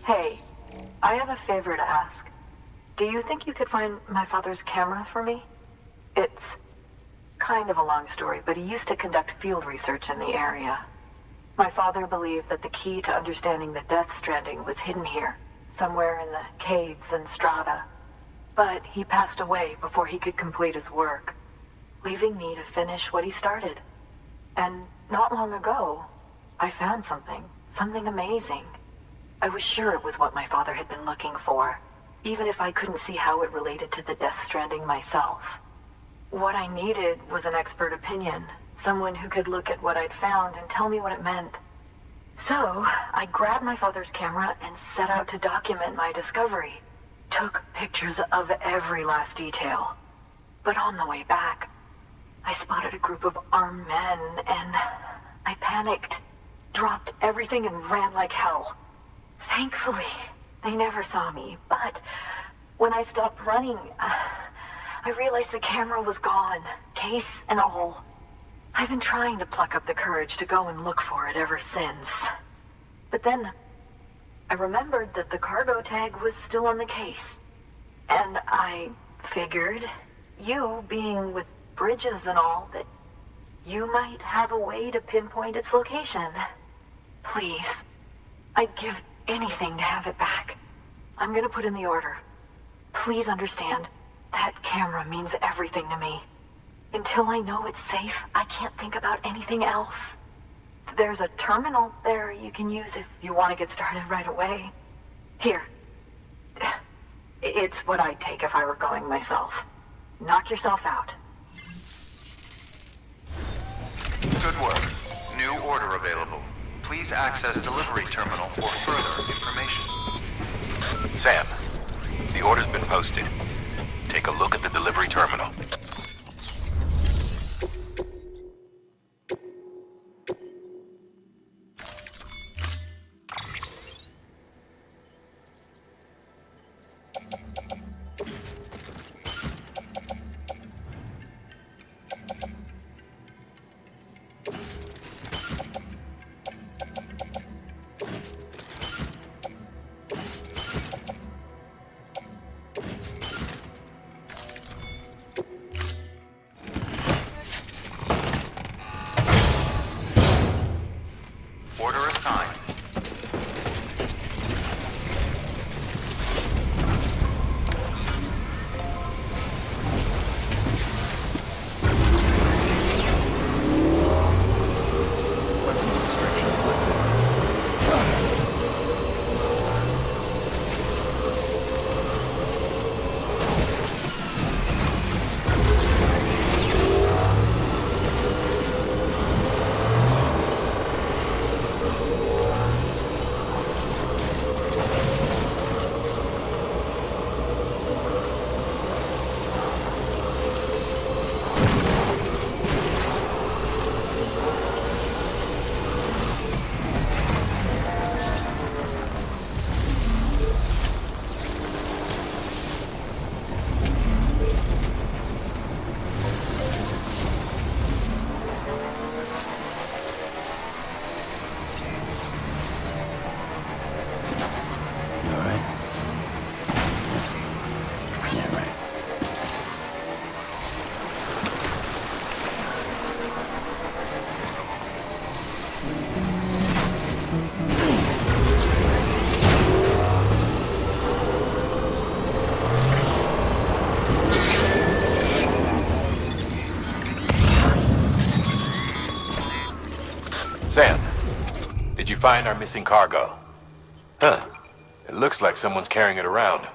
Hey, I have a favor to ask. Do you think you could find my father's camera for me? It's kind of a long story, but he used to conduct field research in the area. My father believed that the key to understanding the Death Stranding was hidden here, somewhere in the caves and strata. But he passed away before he could complete his work, leaving me to finish what he started. And not long ago, I found something amazing. I was sure it was what my father had been looking for, even if I couldn't see how it related to the Death Stranding myself. What I needed was an expert opinion, someone who could look at what I'd found and tell me what it meant. So, I grabbed my father's camera and set out to document my discovery. Took pictures of every last detail. But on the way back, I spotted a group of armed men and I panicked, dropped everything and ran like hell. Thankfully, they never saw me, but when I stopped running, I realized the camera was gone, case and all. I've been trying to pluck up the courage to go and look for it ever since. But then, I remembered that the cargo tag was still on the case. And I figured, you being with Bridges and all, that you might have a way to pinpoint its location. Please, I'd give anything to have it back. I'm gonna put in the order. Please understand, that camera means everything to me. Until I know it's safe, I can't think about anything else. There's a terminal there you can use if you want to get started right away. Here. It's what I'd take if I were going myself. Knock yourself out. Good work. New order available. Please access delivery terminal for further information. Sam, the order's been posted. Take a look at the delivery terminal. find our missing cargo? Huh. It looks like someone's carrying it around.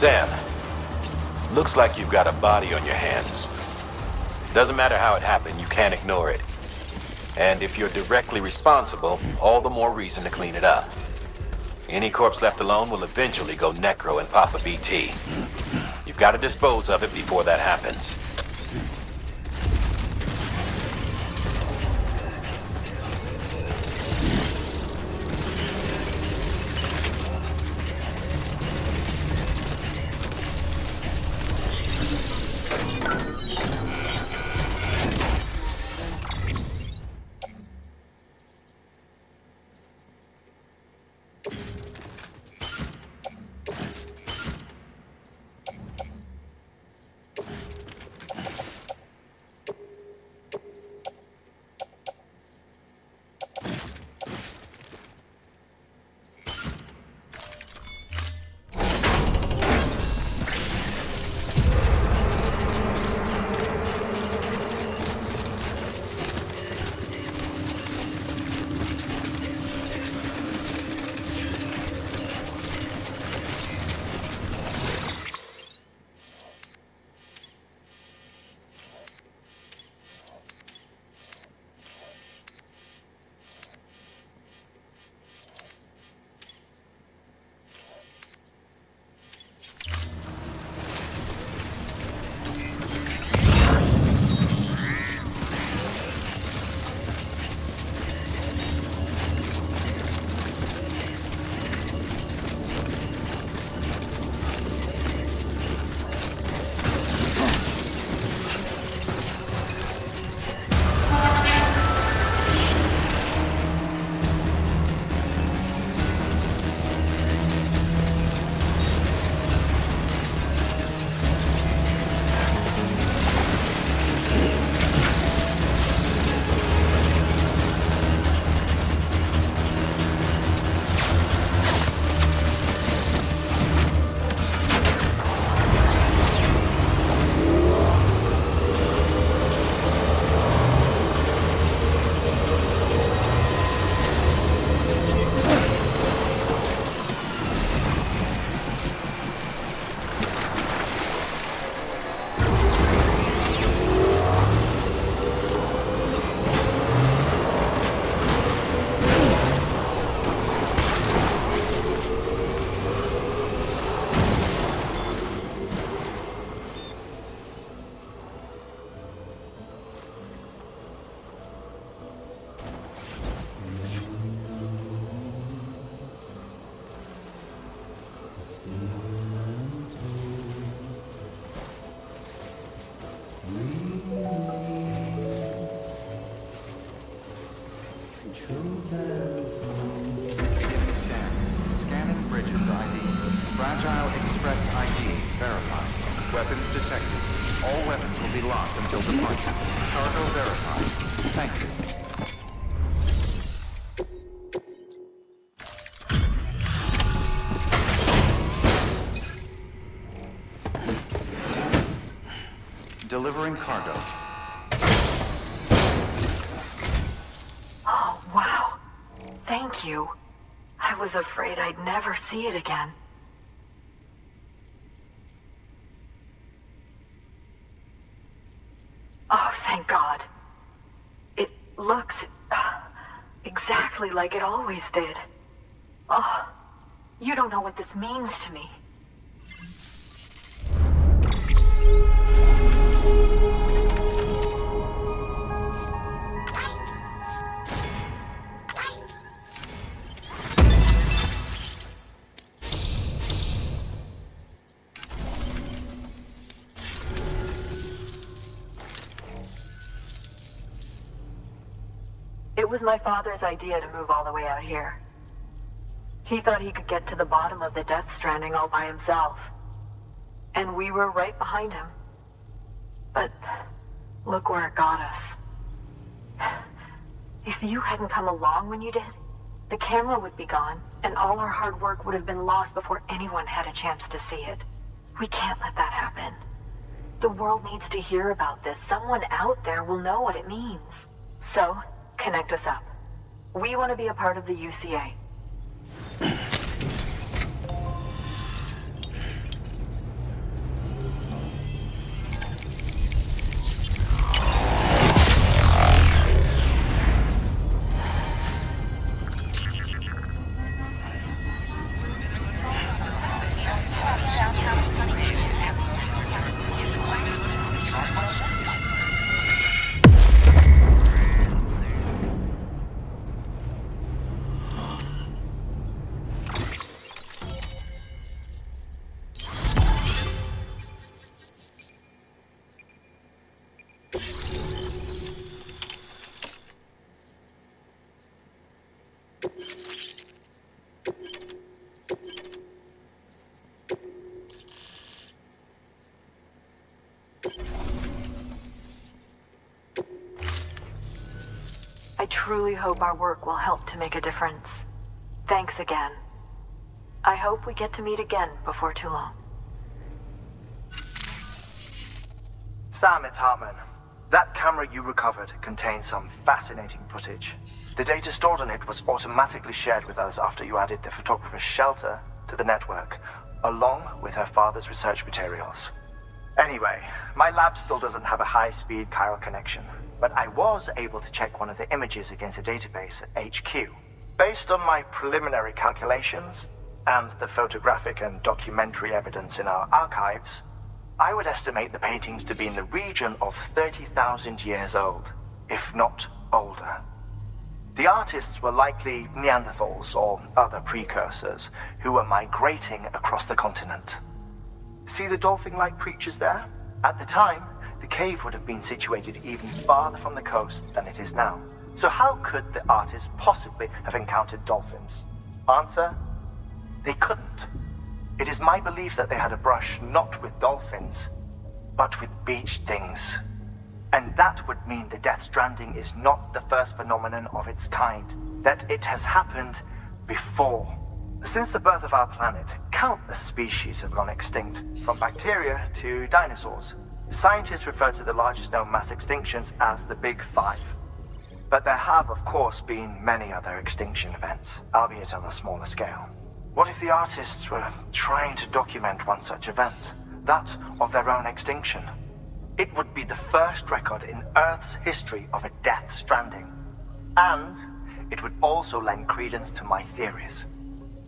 Sam, looks like you've got a body on your hands. Doesn't matter how it happened, you can't ignore it. And if you're directly responsible, all the more reason to clean it up. Any corpse left alone will eventually go necro and pop a BT. You've got to dispose of it before that happens. Weapons detected. All weapons will be locked until departure. Cargo verified. Thank you. Delivering cargo. Oh, wow. Thank you. I was afraid I'd never see it again. Oh, thank God. It looks exactly like it always did. Oh, you don't know what this means to me. It was my father's idea to move all the way out here. He thought he could get to the bottom of the Death Stranding all by himself. And we were right behind him. But look where it got us. If you hadn't come along when you did, the camera would be gone, and all our hard work would have been lost before anyone had a chance to see it. We can't let that happen. The world needs to hear about this. Someone out there will know what it means. So, connect us up. We want to be a part of the UCA. I truly hope our work will help to make a difference. Thanks again. I hope we get to meet again before too long. Sam, it's Hartman. That camera you recovered contains some fascinating footage. The data stored on it was automatically shared with us after you added the photographer's shelter to the network, along with her father's research materials. Anyway, my lab still doesn't have a high-speed chiral connection, but I was able to check one of the images against a database at HQ. Based on my preliminary calculations, and the photographic and documentary evidence in our archives, I would estimate the paintings to be in the region of 30,000 years old, if not older. The artists were likely Neanderthals or other precursors who were migrating across the continent. See the dolphin-like creatures there? At the time, the cave would have been situated even farther from the coast than it is now. So how could the artists possibly have encountered dolphins? Answer: they couldn't. It is my belief that they had a brush not with dolphins, but with beach things. And that would mean the Death Stranding is not the first phenomenon of its kind, that it has happened before. Since the birth of our planet, countless species have gone extinct, from bacteria to dinosaurs. Scientists refer to the largest known mass extinctions as the Big Five. But there have, of course, been many other extinction events, albeit on a smaller scale. What if the artists were trying to document one such event, that of their own extinction? It would be the first record in Earth's history of a Death Stranding. And it would also lend credence to my theories.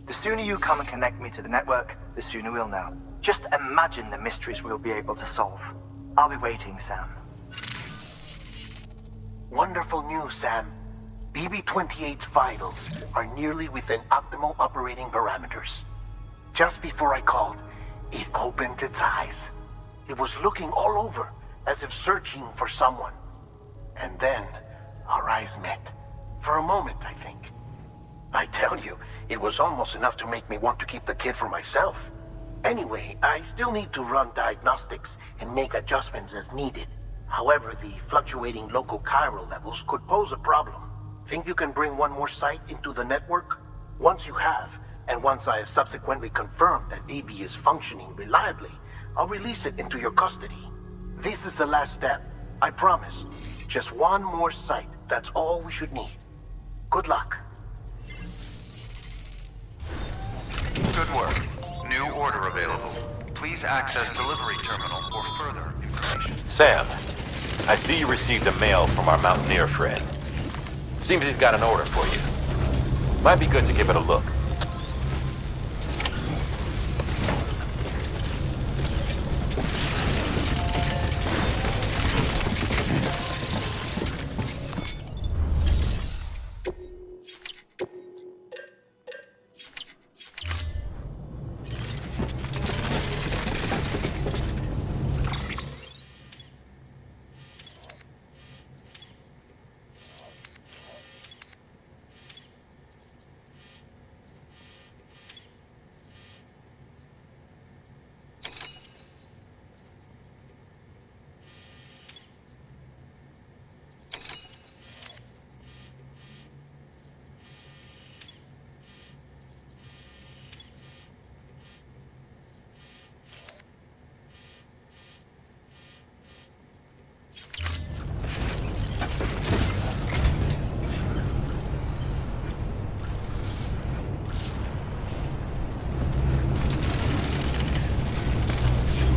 The sooner you come and connect me to the network, the sooner we'll know. Just imagine the mysteries we'll be able to solve. I'll be waiting, Sam. Wonderful news, Sam. BB-28's vitals are nearly within optimal operating parameters. Just before I called, it opened its eyes. It was looking all over, as if searching for someone. And then, our eyes met. For a moment, I think. I tell you, it was almost enough to make me want to keep the kid for myself. Anyway, I still need to run diagnostics and make adjustments as needed. However, the fluctuating local chiral levels could pose a problem. Think you can bring one more site into the network? Once you have, and once I have subsequently confirmed that AB is functioning reliably, I'll release it into your custody. This is the last step, I promise. Just one more site, that's all we should need. Good luck. Good work. New order available. Please access delivery terminal for further information. Sam, I see you received a mail from our Mountaineer friend. Seems he's got an order for you. Might be good to give it a look.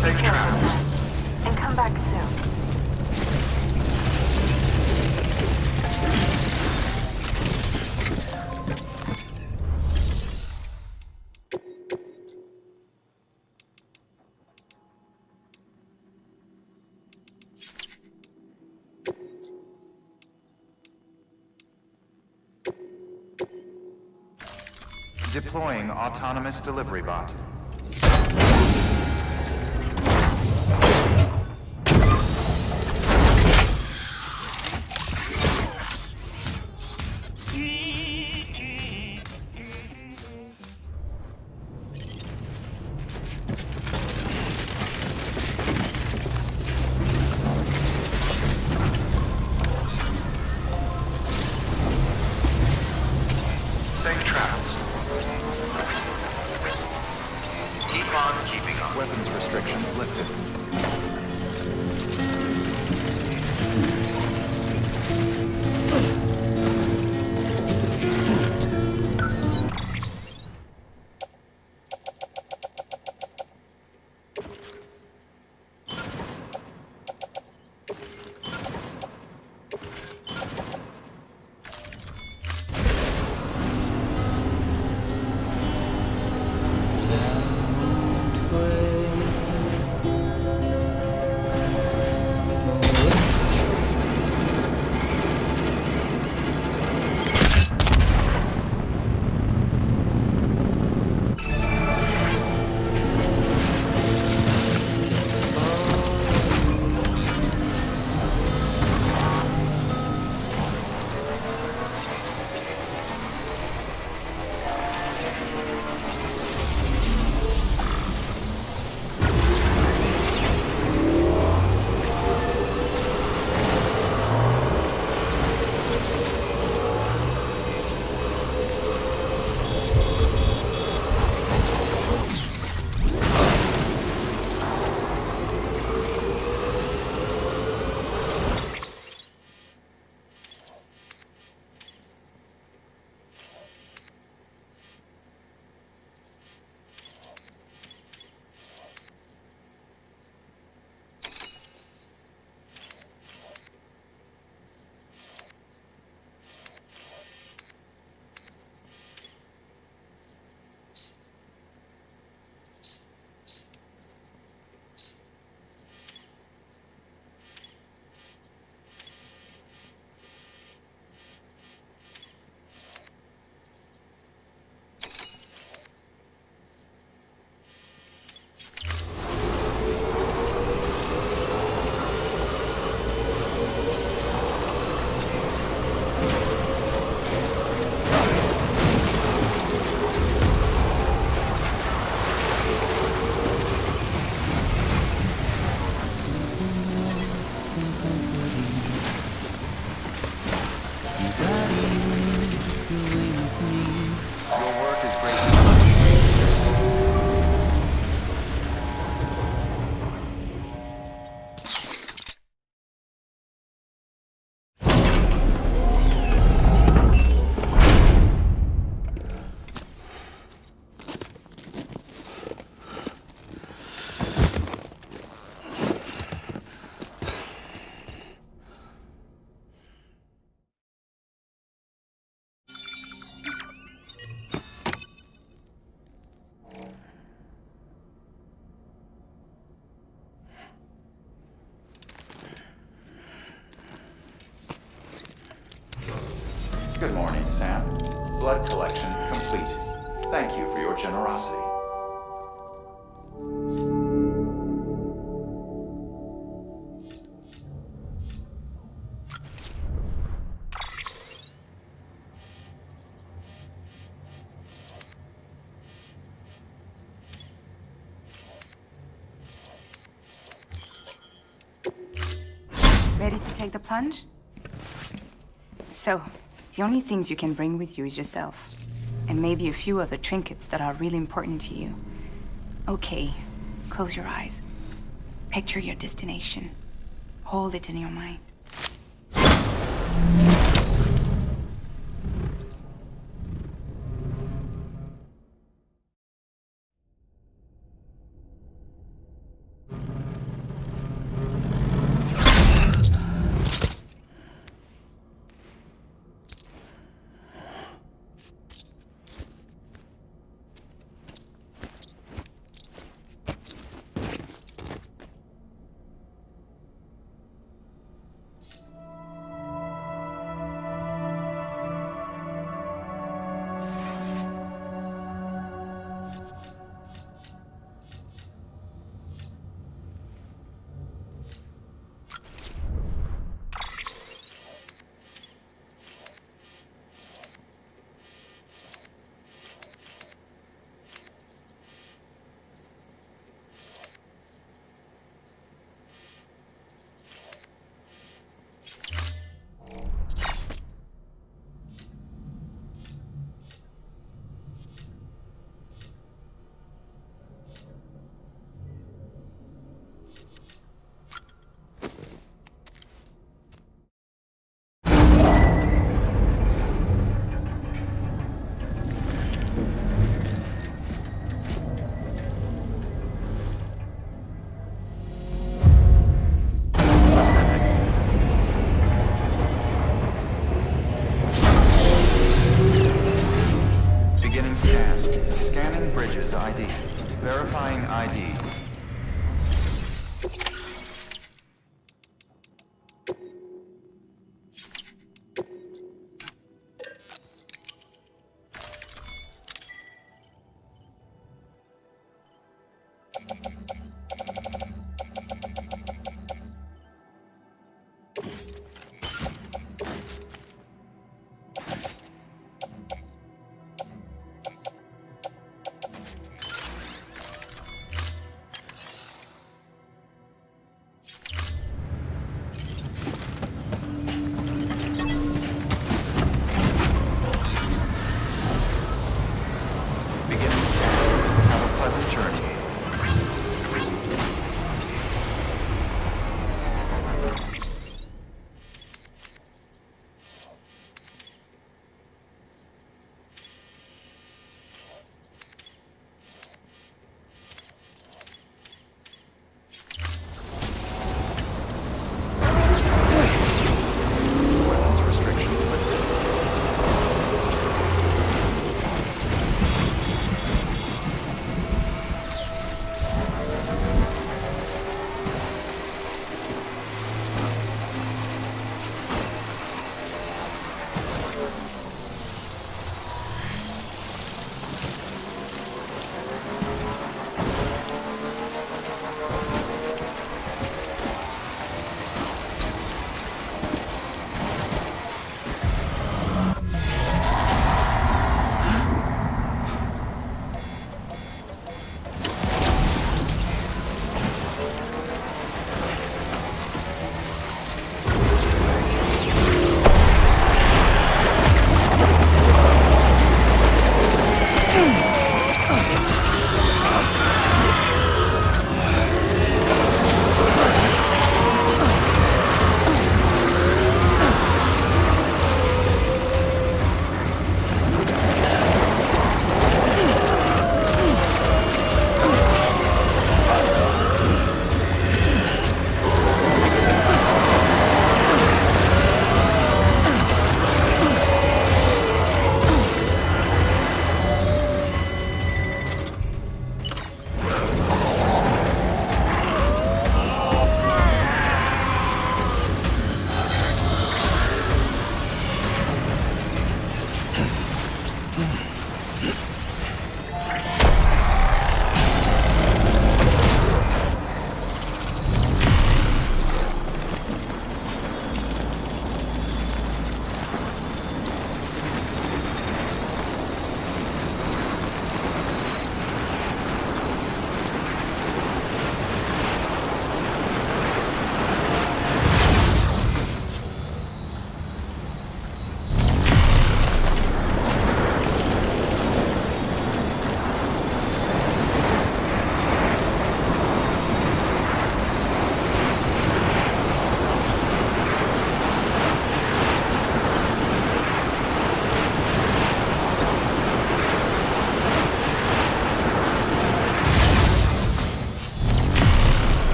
Safe travels. And come back soon. Deploying autonomous delivery bot. Safe travels. Sam. Blood collection complete. Thank you for your generosity. Ready to take the plunge? So, the only things you can bring with you is yourself. And maybe a few other trinkets that are really important to you. Okay, close your eyes. Picture your destination. Hold it in your mind.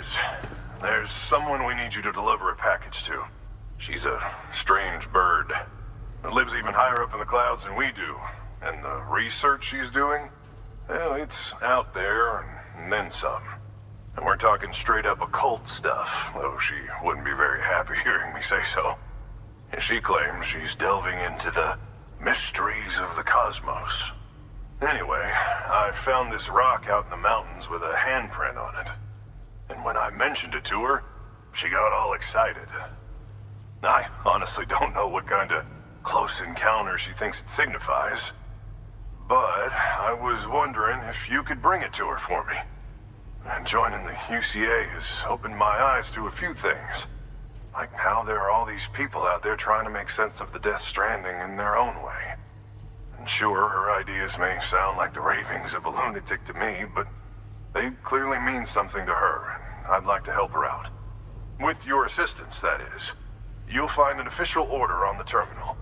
is. There's someone we need you to deliver a package to. She's a strange bird. It lives even higher up in the clouds than we do. And the research she's doing, well, it's out there and then some. And we're talking straight up occult stuff, though she wouldn't be very happy hearing me say so. And she claims she's delving into the mysteries of the cosmos. Anyway, I found this rock out in the mountains with a handprint on it. And when I mentioned it to her, she got all excited. I honestly don't know what kind of close encounter she thinks it signifies. But I was wondering if you could bring it to her for me. And joining the UCA has opened my eyes to a few things. Like how there are all these people out there trying to make sense of the Death Stranding in their own way. And sure, her ideas may sound like the ravings of a lunatic to me, but they clearly mean something to her, and I'd like to help her out. With your assistance, that is. You'll find an official order on the terminal.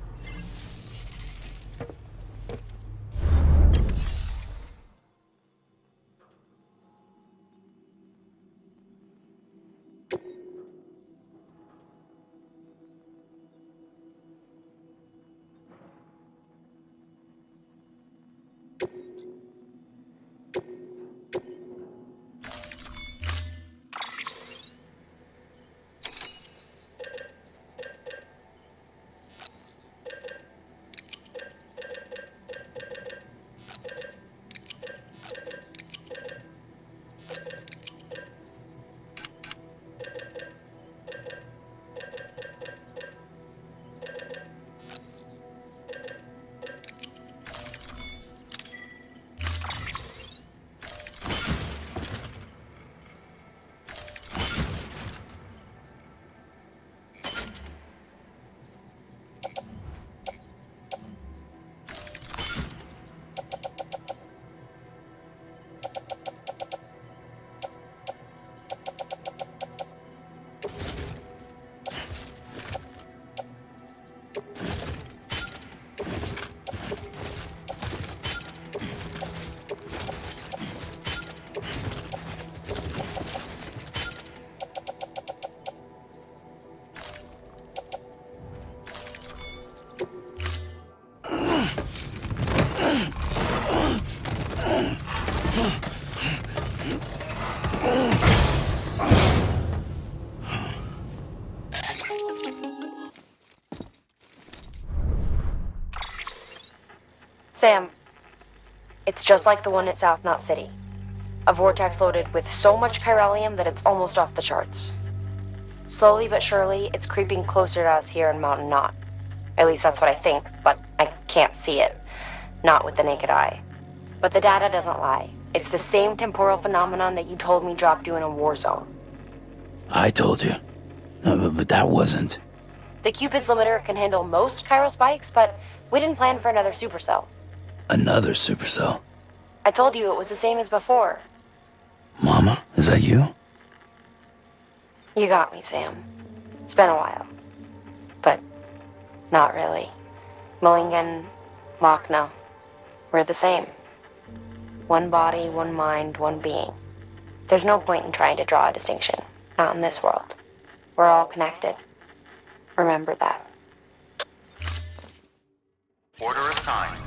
Sam, it's just like the one at South Knot City. A vortex loaded with so much chiralium that it's almost off the charts. Slowly but surely, it's creeping closer to us here in Mountain Knot. At least that's what I think, but I can't see it. Not with the naked eye. But the data doesn't lie. It's the same temporal phenomenon that you told me dropped you in a war zone. I told you. But that wasn't. The Cupid's limiter can handle most chiral spikes, but we didn't plan for another supercell. Another supercell. I told you it was the same as before. Mama, is that you? You got me, Sam. It's been a while. But not really. Mulligan, Lochna, we're the same. One body, one mind, one being. There's no point in trying to draw a distinction. Not in this world. We're all connected. Remember that. Order assigned.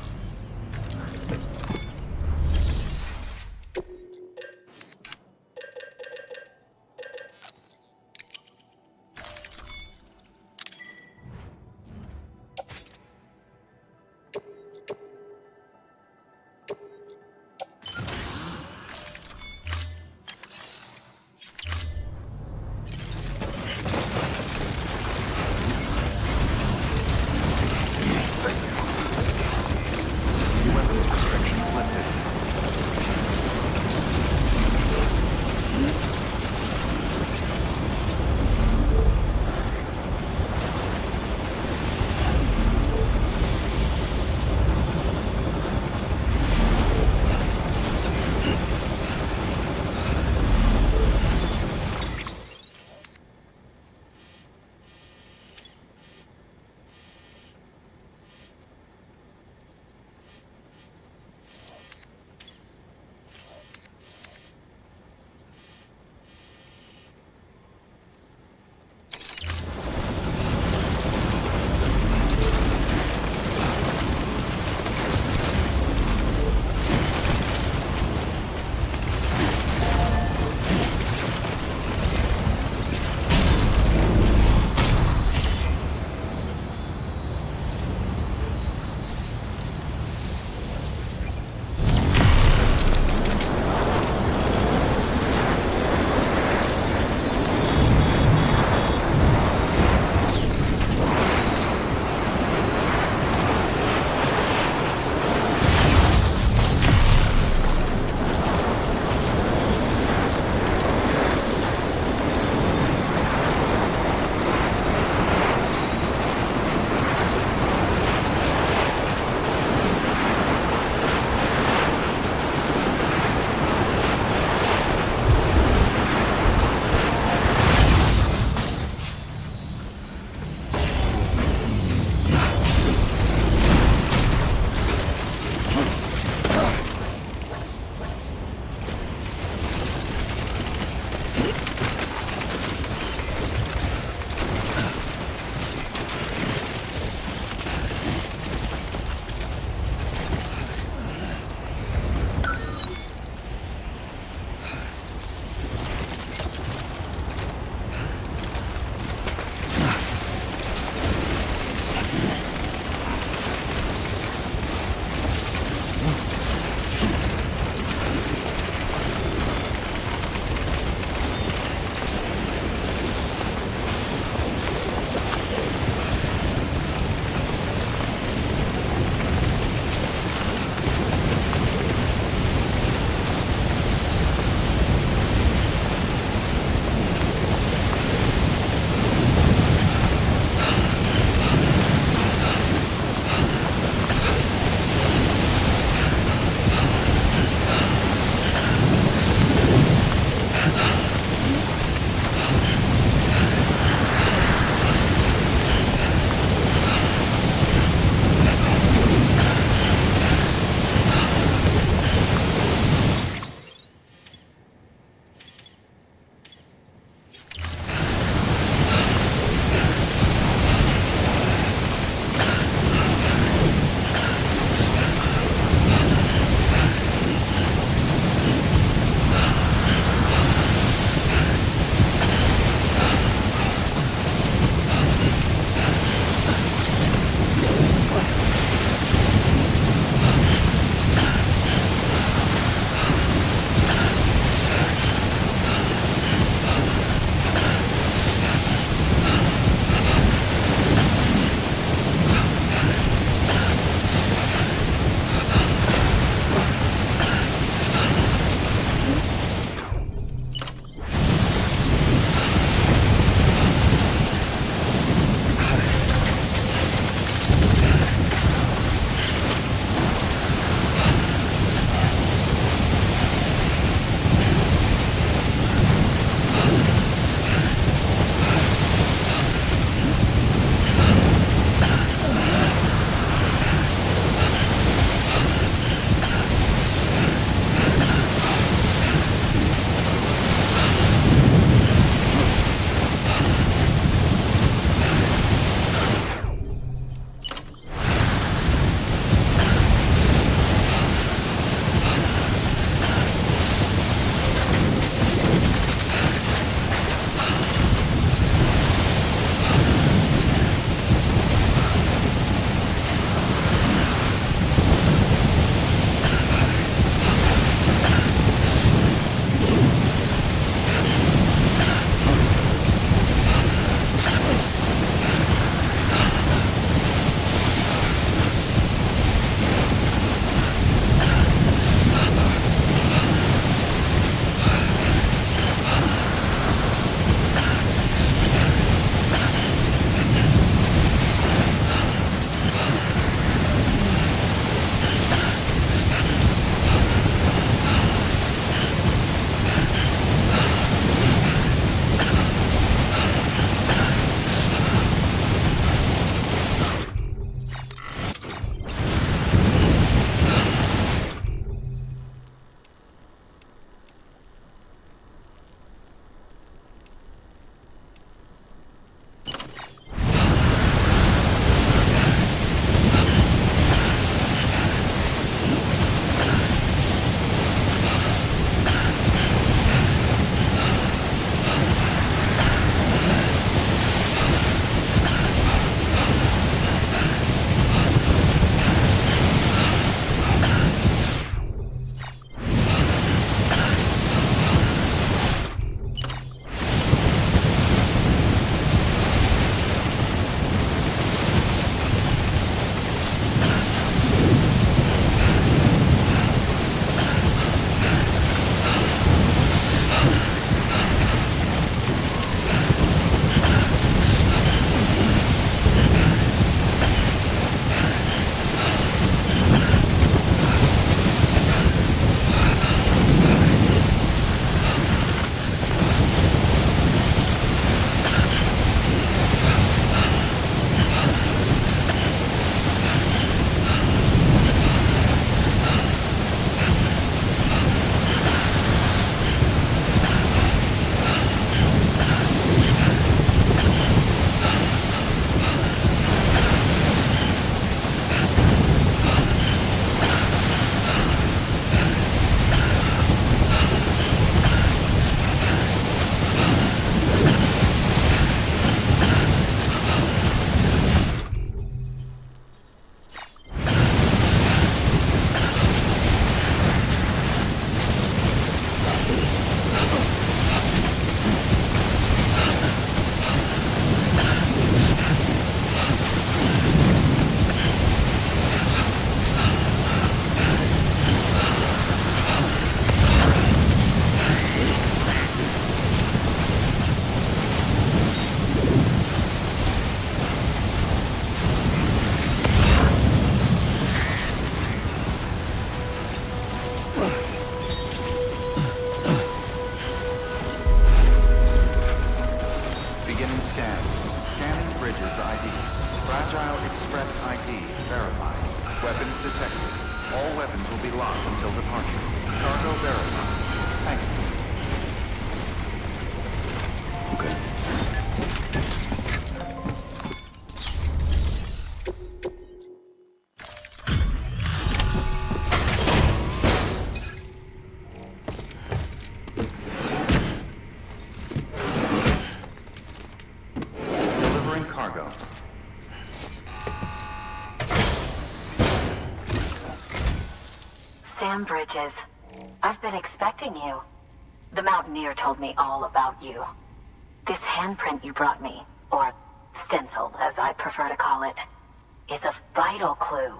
Bridges ID. Fragile Express ID verified. Weapons detected. All weapons will be locked until departure. Cargo verified. Thank you. Okay. Delivering cargo. Sam Bridges, I've been expecting you. The Mountaineer told me all about you. This handprint you brought me, or stencil as I prefer to call it, is a vital clue.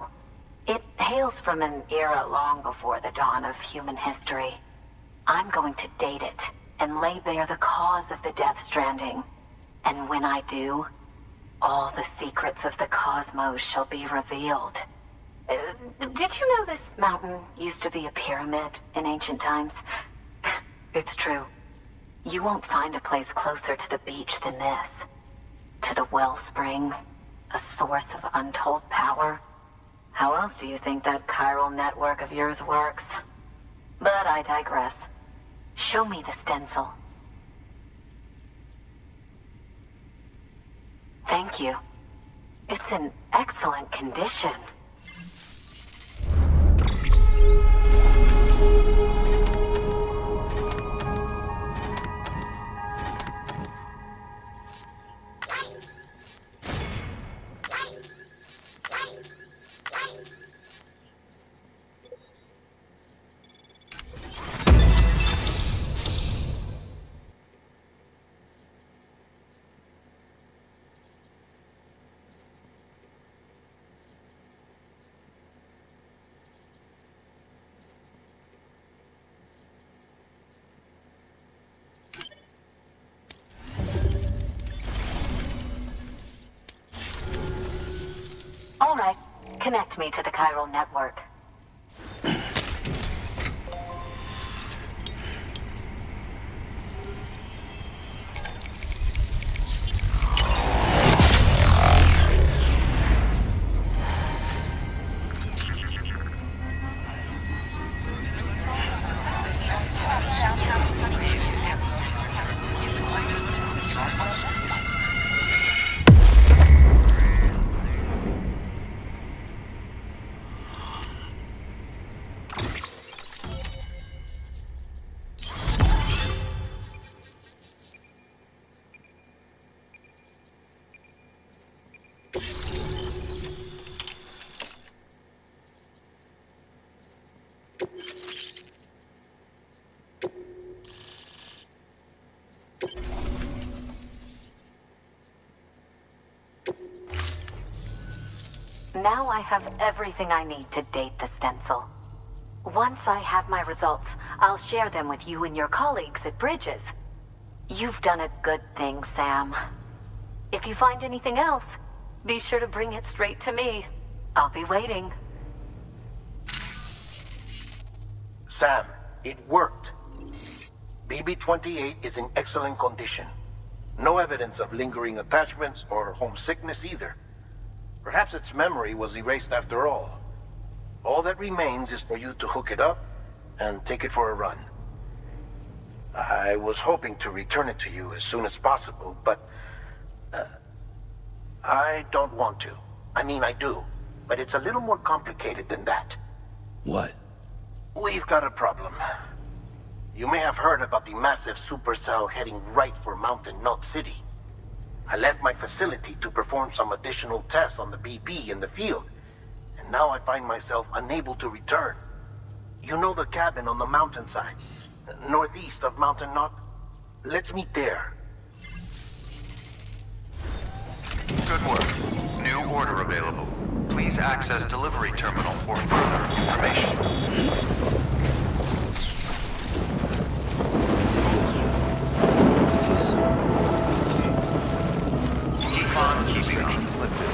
It hails from an era long before the dawn of human history. I'm going to date it and lay bare the cause of the Death Stranding. And when I do, all the secrets of the cosmos shall be revealed. Did you know this mountain used to be a pyramid in ancient times? It's true. You won't find a place closer to the beach than this. To the wellspring, a source of untold power. How else do you think that chiral network of yours works? But I digress. Show me the stencil. Thank you. It's in excellent condition. All right, connect me to the chiral network. Now I have everything I need to date the stencil. Once I have my results, I'll share them with you and your colleagues at Bridges. You've done a good thing, Sam. If you find anything else, be sure to bring it straight to me. I'll be waiting. Sam, it worked. BB-28 is in excellent condition. No evidence of lingering attachments or homesickness either. Perhaps its memory was erased after all. All that remains is for you to hook it up and take it for a run. I was hoping to return it to you as soon as possible, but I don't want to. I mean, I do, but it's a little more complicated than that. What? We've got a problem. You may have heard about the massive supercell heading right for Mountain Knot City. I left my facility to perform some additional tests on the BB in the field, and now I find myself unable to return. You know the cabin on the mountainside, northeast of Mountain Knot? Let's meet there. Good work. New order available. Please access delivery terminal for further information. See you soon. Keep on keeping on. Lifted.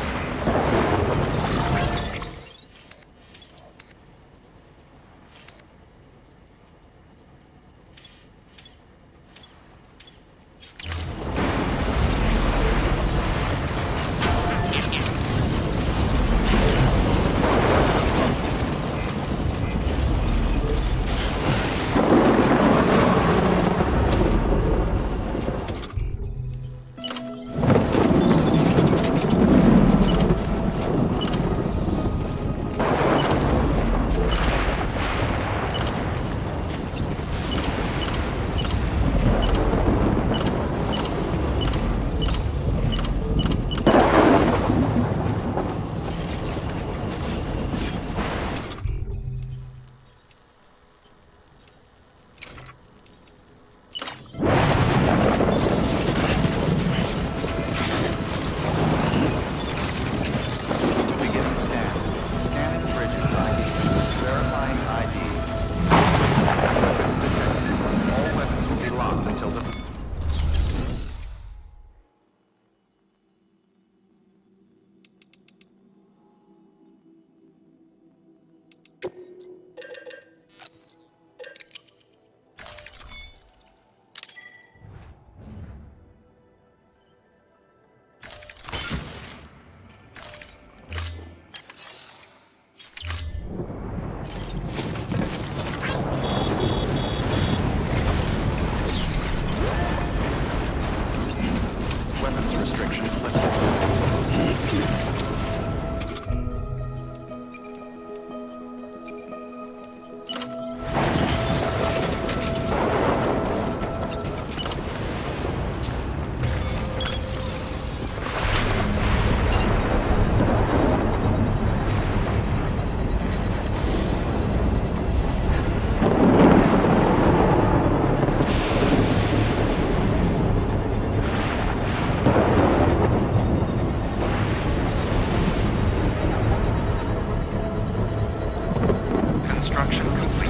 Weapons restrictions lifted. Construction complete.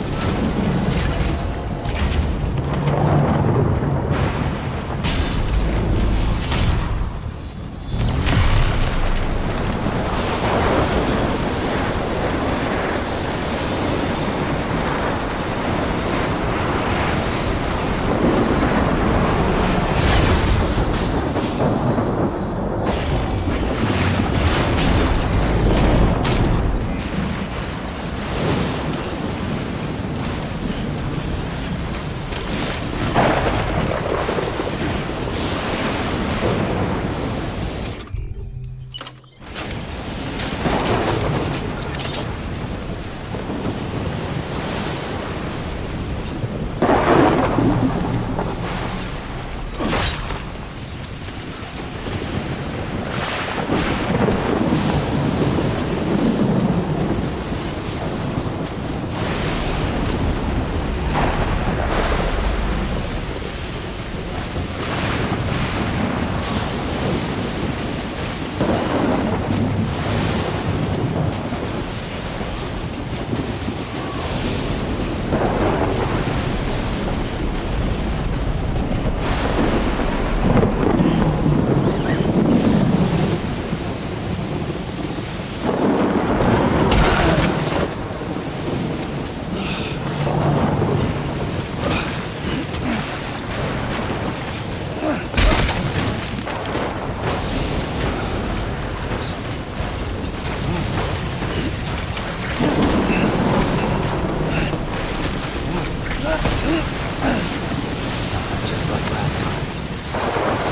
Just like last time.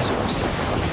So funny.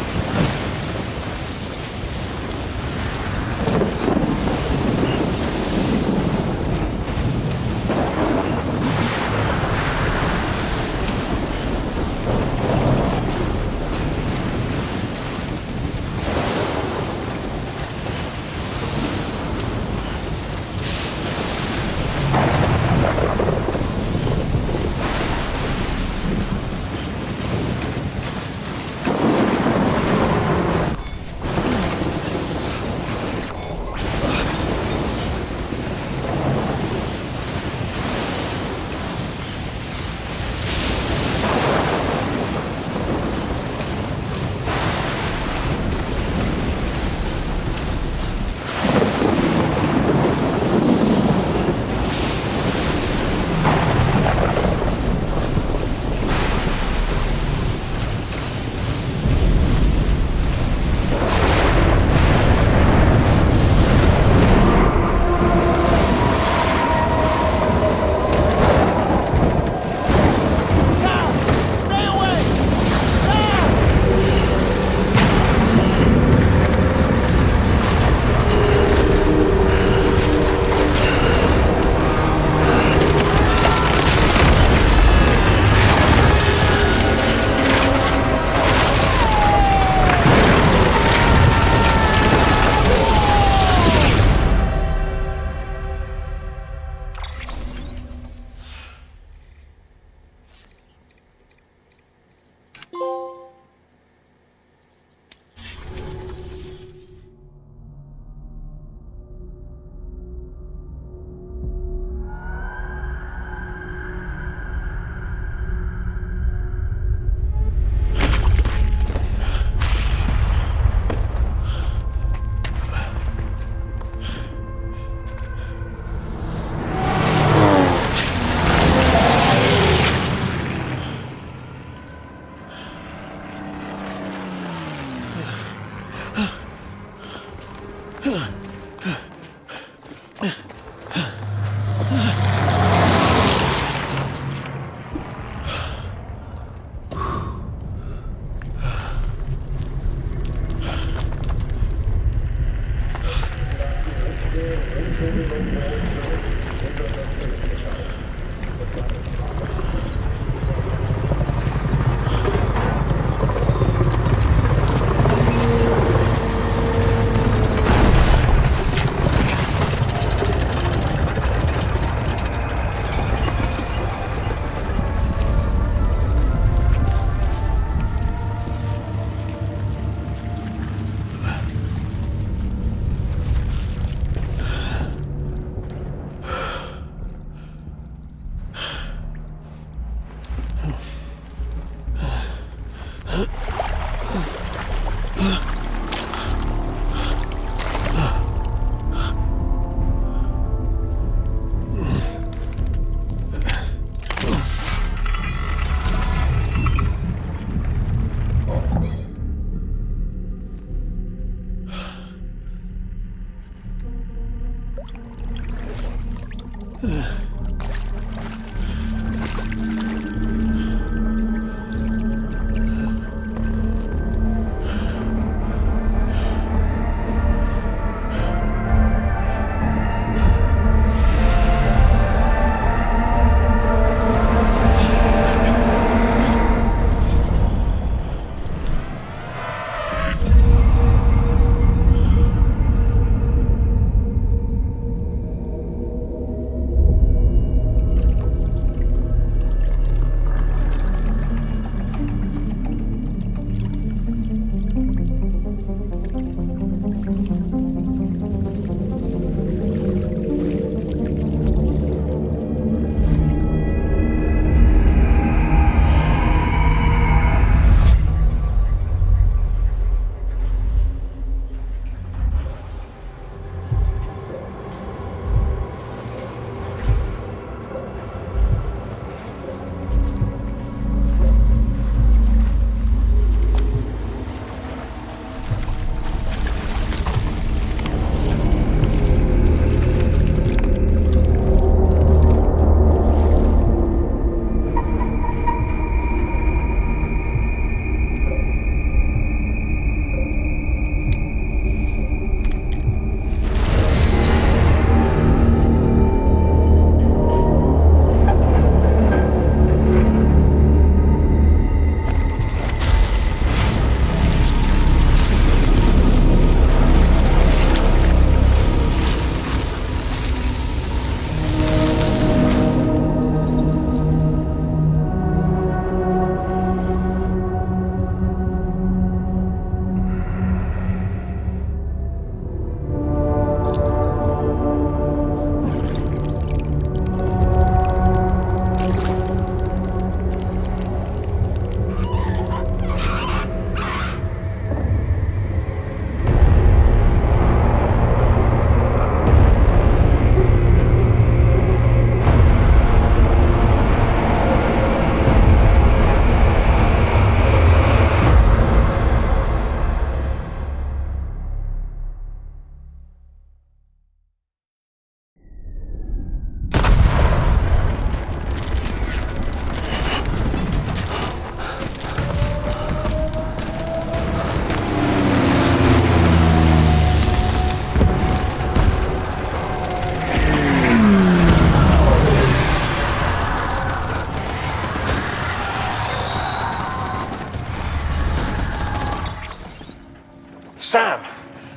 Sam!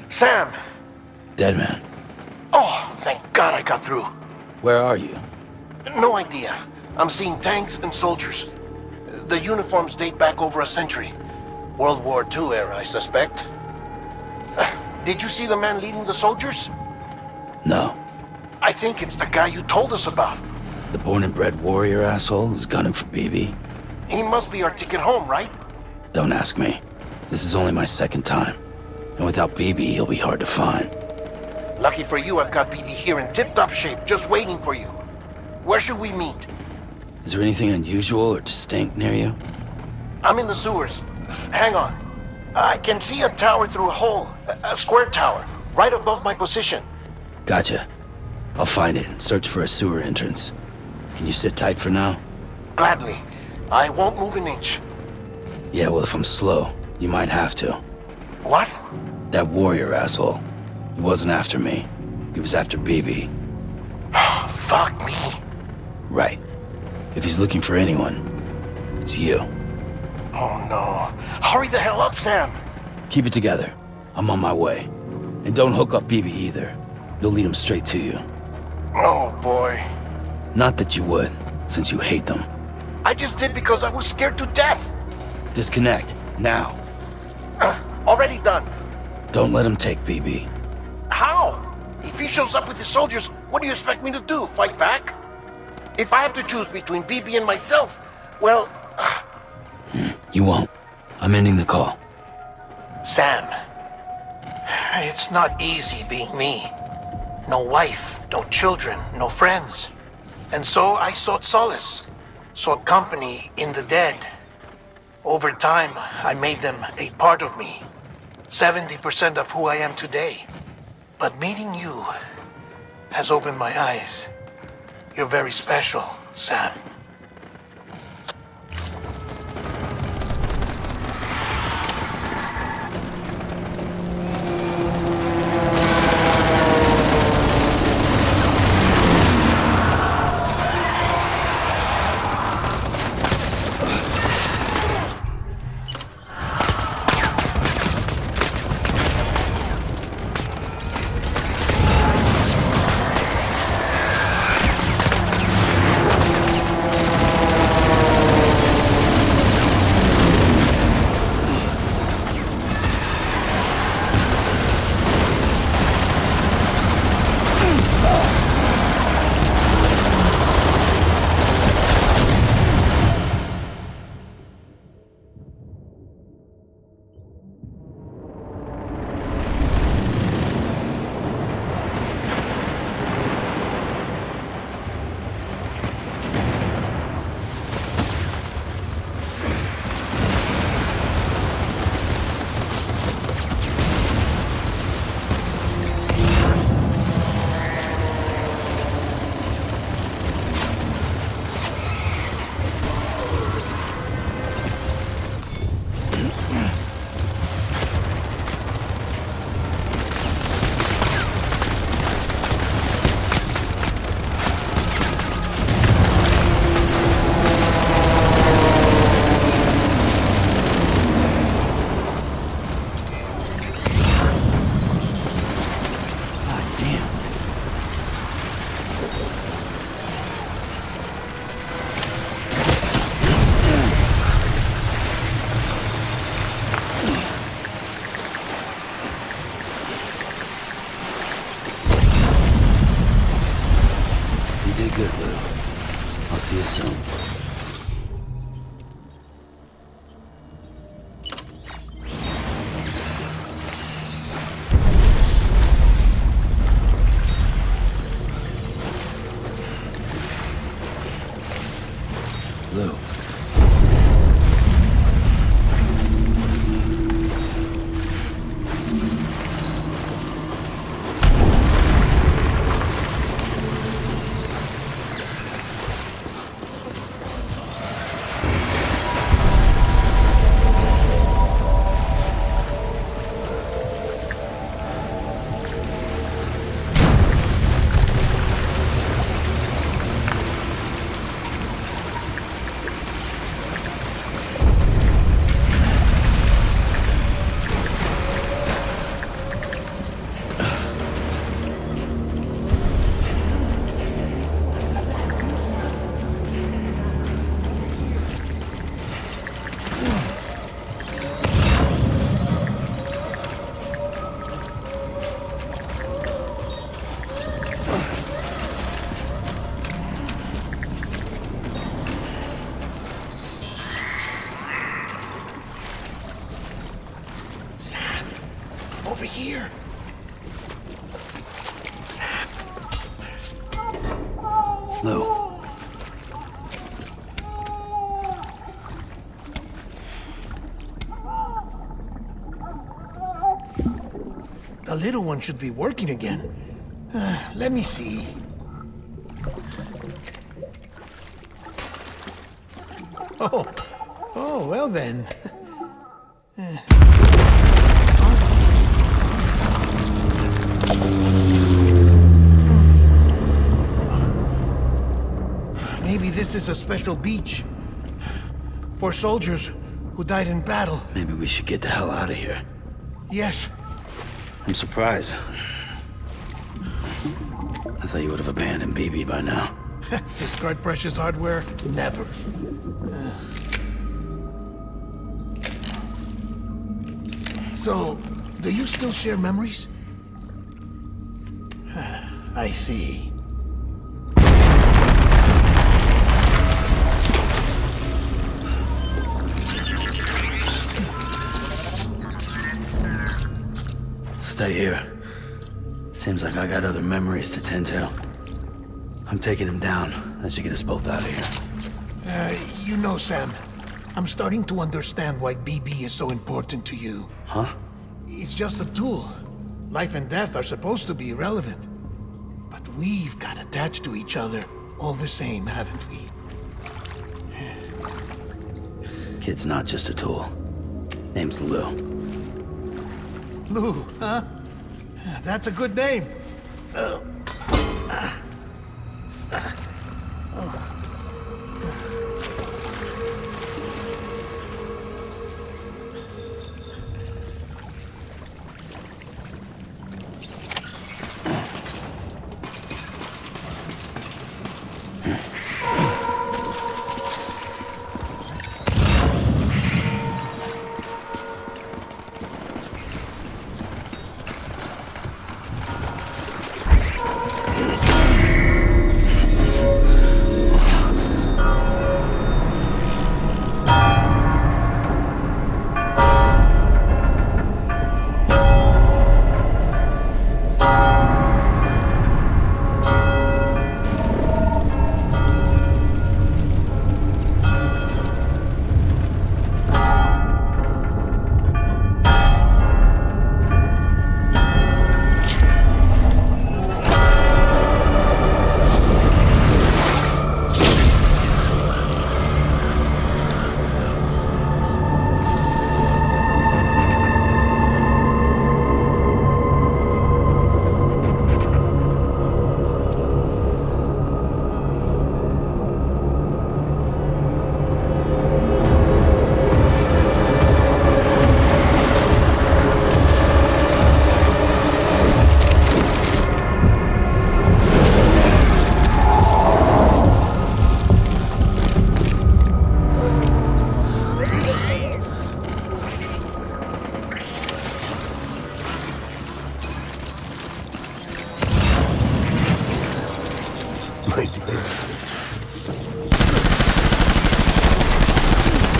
Sam! Dead man. Oh, thank God I got through. Where are you? No idea. I'm seeing tanks and soldiers. The uniforms date back over a century. World War II era, I suspect. Did you see the man leading the soldiers? No. I think it's the guy you told us about. The born and bred warrior asshole who's gunning for BB? He must be our ticket home, right? Don't ask me. This is only my second time. And without BB, he'll be hard to find. Lucky for you, I've got BB here in tip-top shape, just waiting for you. Where should we meet? Is there anything unusual or distinct near you? I'm in the sewers. Hang on. I can see a tower through a hole. A square tower, right above my position. Gotcha. I'll find it and search for a sewer entrance. Can you sit tight for now? Gladly. I won't move an inch. Yeah, well, if I'm slow, you might have to. What? That warrior asshole. He wasn't after me. He was after BB. Fuck me. Right. If he's looking for anyone, it's you. Oh no. Hurry the hell up, Sam. Keep it together. I'm on my way. And don't hook up BB either. You'll lead him straight to you. Oh boy. Not that you would, since you hate them. I just did because I was scared to death. Disconnect, now. Already done. Don't let him take BB. How? If he shows up with his soldiers, what do you expect me to do? Fight back? If I have to choose between BB and myself, well... You won't. I'm ending the call. Sam, it's not easy being me. No wife, no children, no friends. And so I sought solace, sought company in the dead. Over time, I made them a part of me. 70% of who I am today. But meeting you has opened my eyes. You're very special, Sam. Good, Lou. I'll see you soon. Lou. Over here. Sam. Lou. The little one should be working again. Let me see. Oh, well then. Maybe this is a special beach for soldiers who died in battle. Maybe we should get the hell out of here. Yes. I'm surprised. I thought you would have abandoned BB by now. Discard precious hardware? Never. So, do you still share memories? I see. stay here. Seems like I got other memories to tend to. I'm taking him down. That should get us both out of here. You know, Sam, I'm starting to understand why BB is so important to you. Huh? It's just a tool. Life and death are supposed to be irrelevant. But we've got attached to each other all the same, haven't we? Kid's not just a tool. Name's Lou. Lou, huh? That's a good name.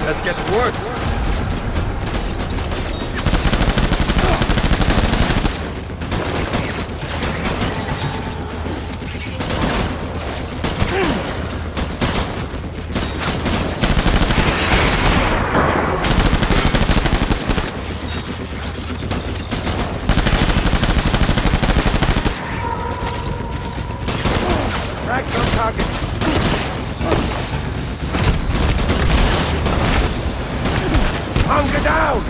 Let's get to work. Crack some targets. Hunker down!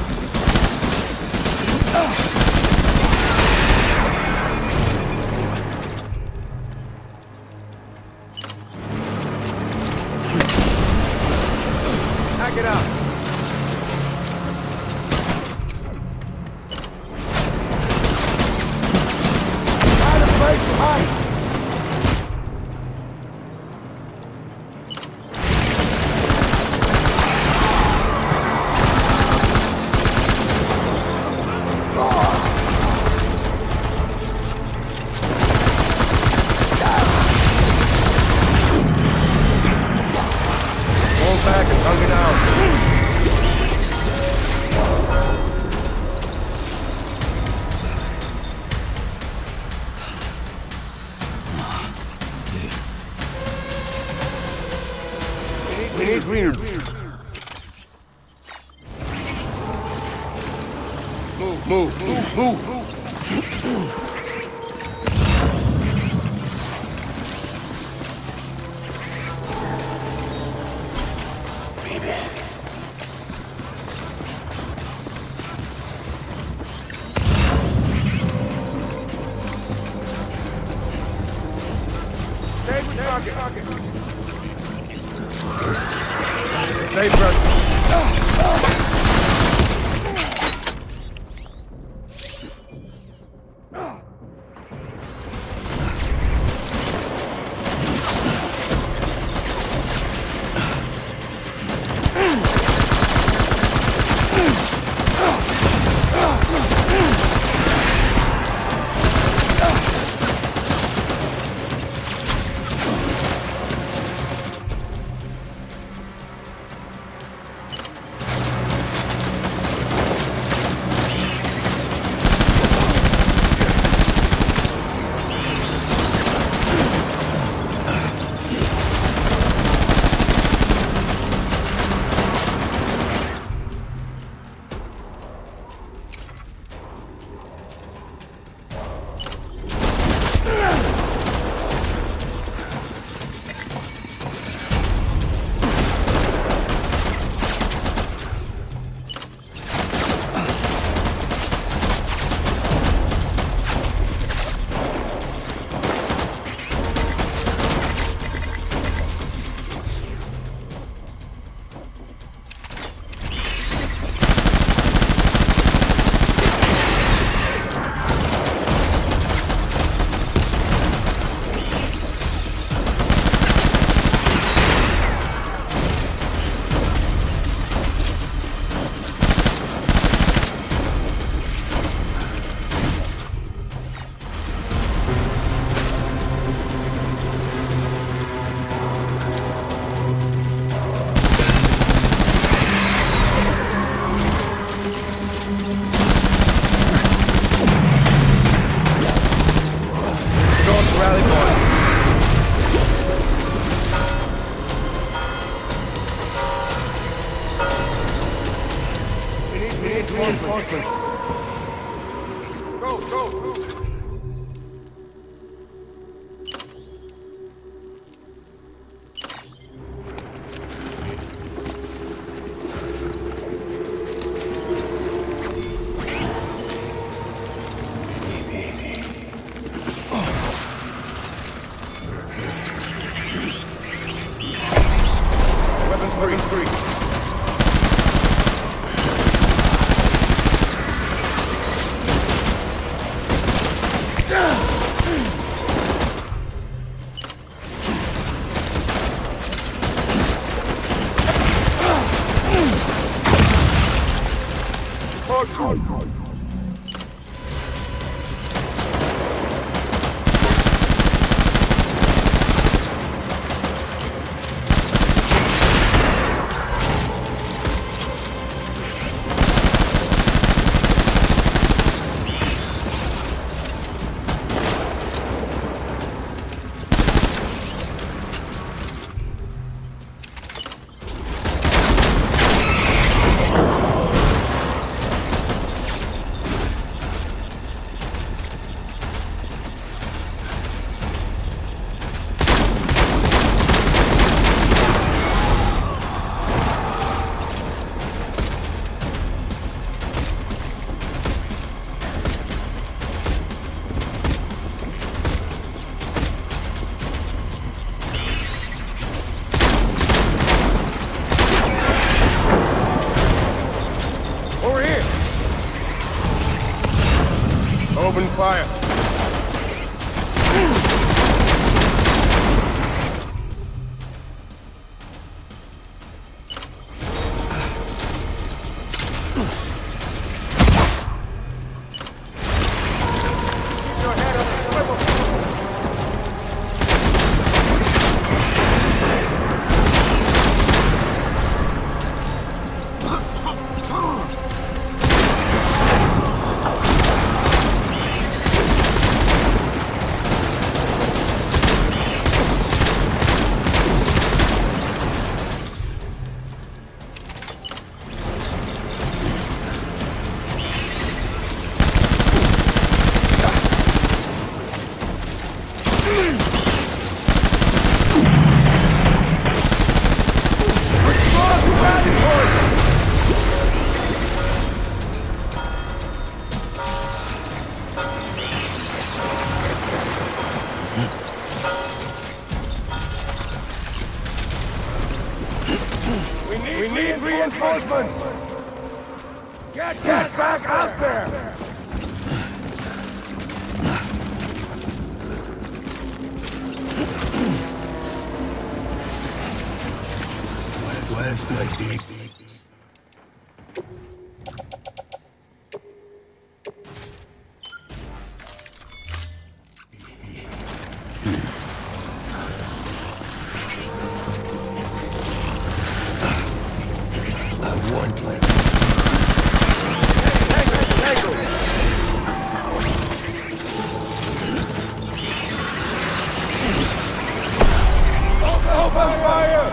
Pack it up. Find a place to hide. Back and hug it out. We need greener. Move. Stay with target. Stay present. reinforcements. Go, go, go. Open fire. We need reinforcements! Get back out there! Where's the beat? Open fire!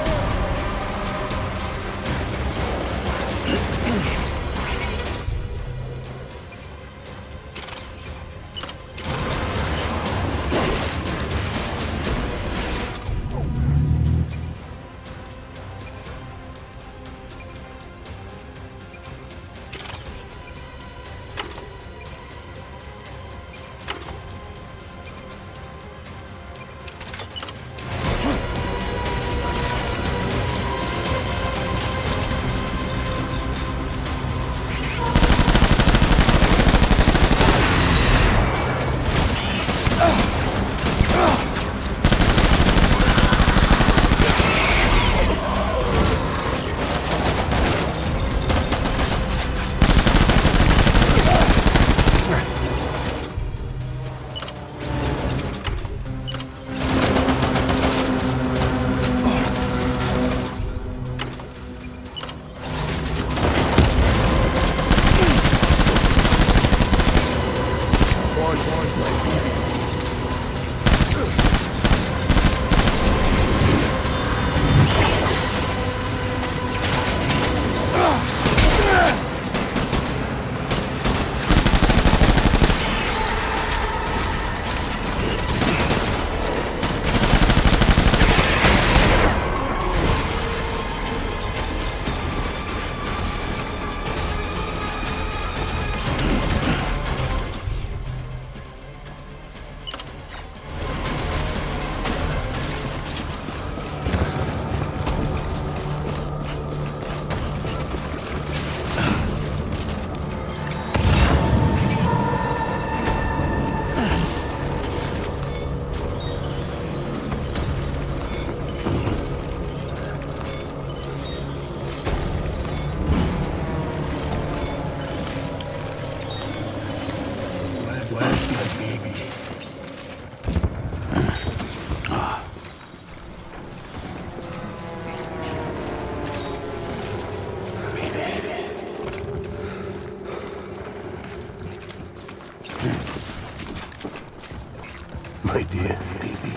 idea, baby.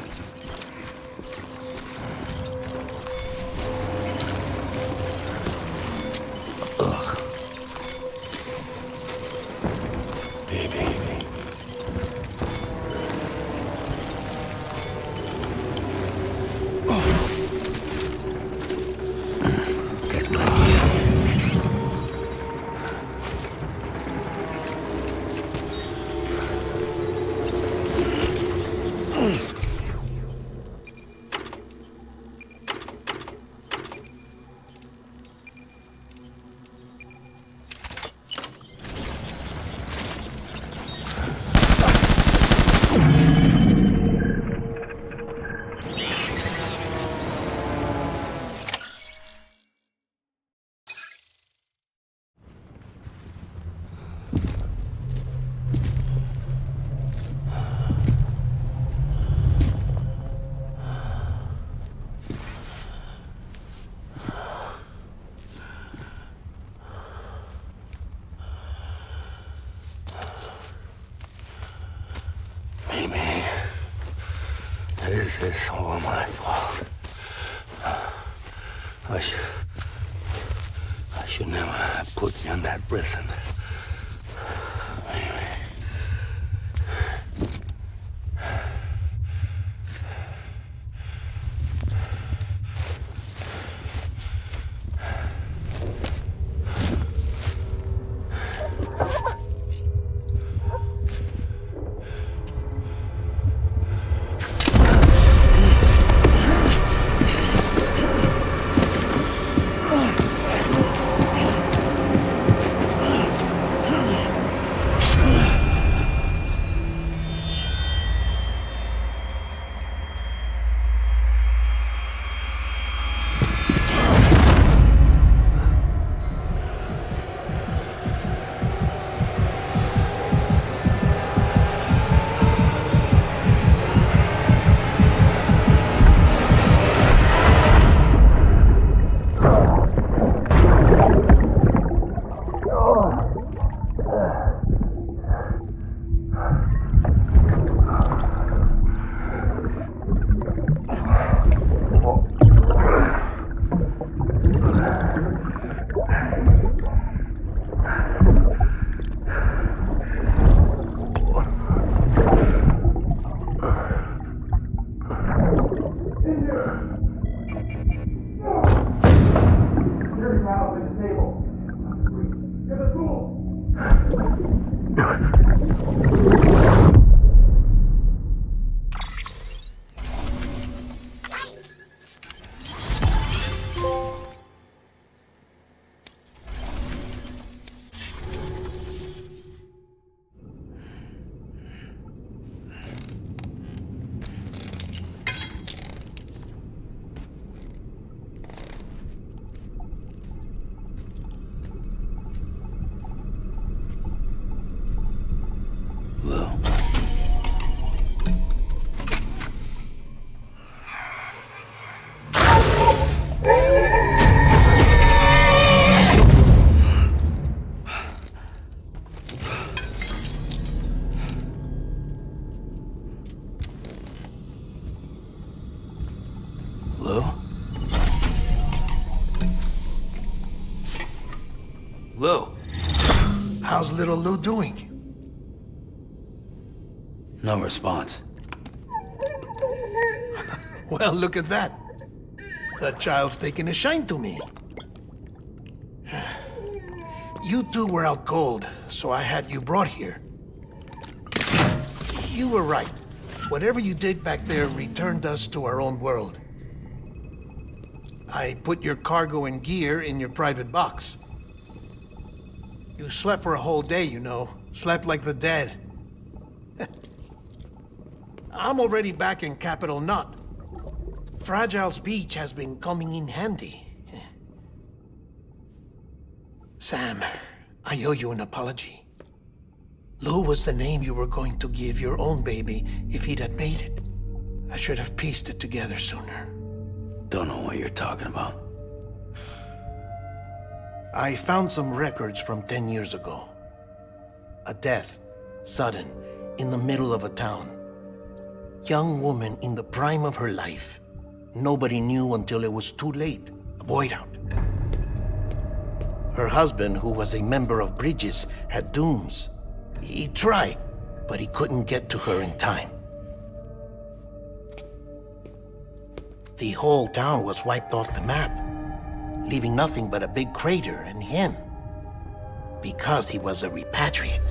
Ugh. Baby. Mimi, this is all my fault. I should never have put you in that prison. Mimi. Lou, how's little Lou doing? No response. Well, look at that. That child's taking a shine to me. You two were out cold, so I had you brought here. You were right. Whatever you did back there returned us to our own world. I put your cargo and gear in your private box. You slept for a whole day, you know. Slept like the dead. I'm already back in Capital Knot. Fragile's beach has been coming in handy. Sam, I owe you an apology. Lou was the name you were going to give your own baby if he'd had made it. I should have pieced it together sooner. Don't know what you're talking about. I found some records from 10 years ago. A death, sudden, in the middle of a town. Young woman in the prime of her life. Nobody knew until it was too late. A void out. Her husband, who was a member of Bridges, had dooms. He tried, but he couldn't get to her in time. The whole town was wiped off the map, leaving nothing but a big crater and him. Because he was a repatriate.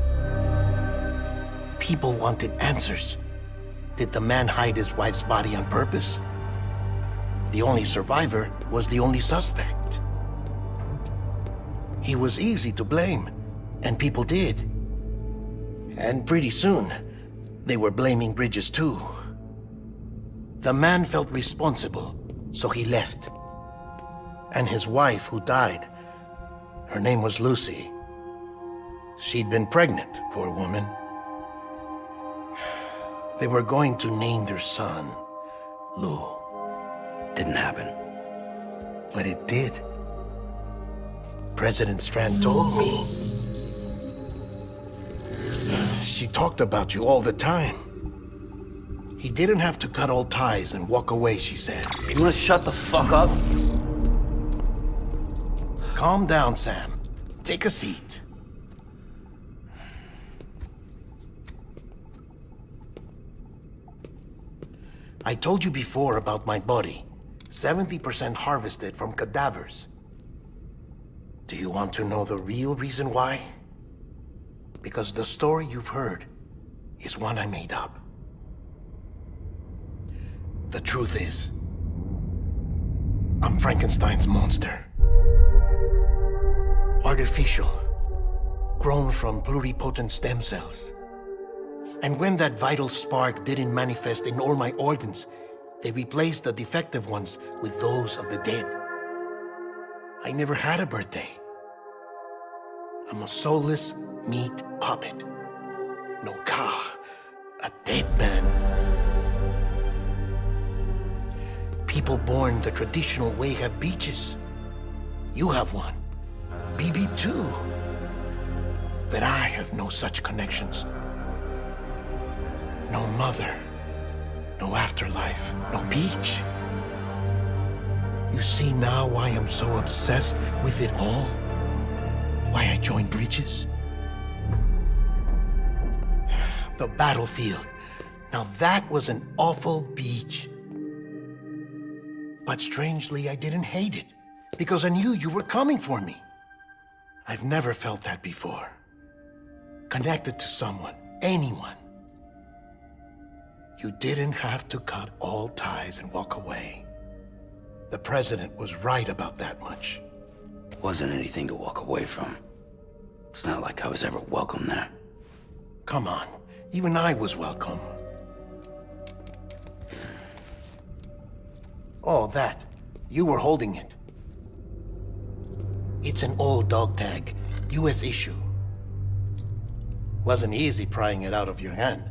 People wanted answers. Did the man hide his wife's body on purpose? The only survivor was the only suspect. He was easy to blame, and people did. And pretty soon, they were blaming Bridges too. The man felt responsible, so he left. And his wife, who died, her name was Lucy. She'd been pregnant, poor woman. They were going to name their son Lou. Didn't happen. But it did. President Strand told me. She talked about you all the time. He didn't have to cut all ties and walk away, she said. You wanna shut the fuck up? Calm down, Sam. Take a seat. I told you before about my body. 70% harvested from cadavers. Do you want to know the real reason why? Because the story you've heard is one I made up. The truth is, I'm Frankenstein's monster. Artificial, grown from pluripotent stem cells. And when that vital spark didn't manifest in all my organs, they replaced the defective ones with those of the dead. I never had a birthday. I'm a soulless meat puppet. No car, a dead man. People born the traditional way have beaches. You have one. BB too. But I have no such connections. No mother, no afterlife, no beach. You see now why I'm so obsessed with it all? Why I joined Bridges? The battlefield. Now that was an awful beach. But strangely, I didn't hate it, because I knew you were coming for me. I've never felt that before. Connected to someone, anyone. You didn't have to cut all ties and walk away. The president was right about that much. Wasn't anything to walk away from. It's not like I was ever welcome there. Come on, even I was welcome. Oh, that. You were holding it. It's an old dog tag, US issue. Wasn't easy prying it out of your hand.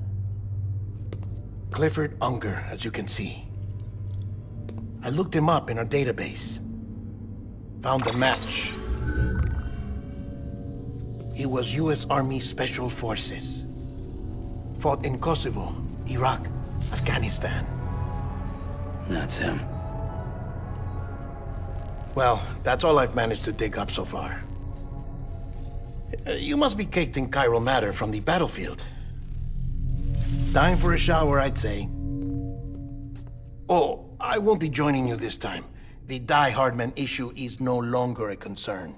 Clifford Unger, as you can see. I looked him up in our database. Found a match. He was US Army Special Forces. Fought in Kosovo, Iraq, Afghanistan. That's him. Well, that's all I've managed to dig up so far. You must be caked in chiral matter from the battlefield. Time for a shower, I'd say. Oh, I won't be joining you this time. The Die Hardman issue is no longer a concern.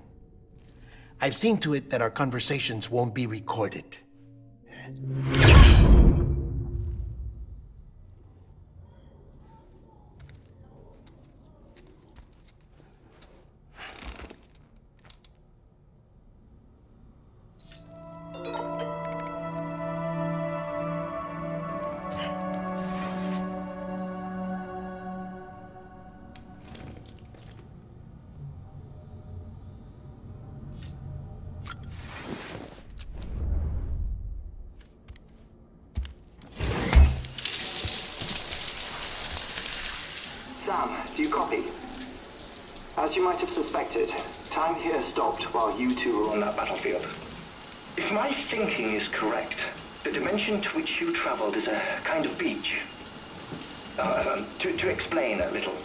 I've seen to it that our conversations won't be recorded. Sam, do you copy? As you might have suspected, time here stopped while you two were on that battlefield. If my thinking is correct, the dimension to which you traveled is a kind of beach. To explain a little,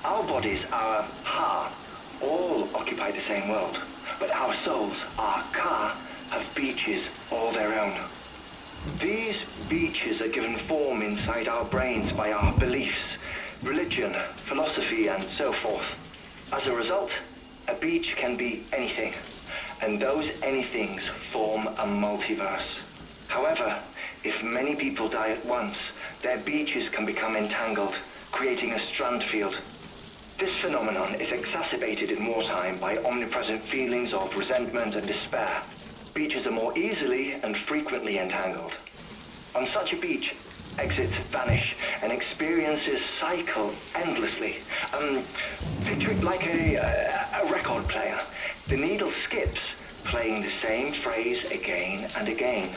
our bodies, our ha, all occupy the same world, but our souls, our ka, have beaches all their own. These beaches are given form inside our brains by our beliefs, religion, philosophy, and so forth. As a result, a beach can be anything, and those anythings form a multiverse. However, if many people die at once, their beaches can become entangled, creating a strand field. This phenomenon is exacerbated in wartime by omnipresent feelings of resentment and despair. Beaches are more easily and frequently entangled. On such a beach, exits vanish and experiences cycle endlessly. Picture it like a record player. The needle skips, playing the same phrase again and again.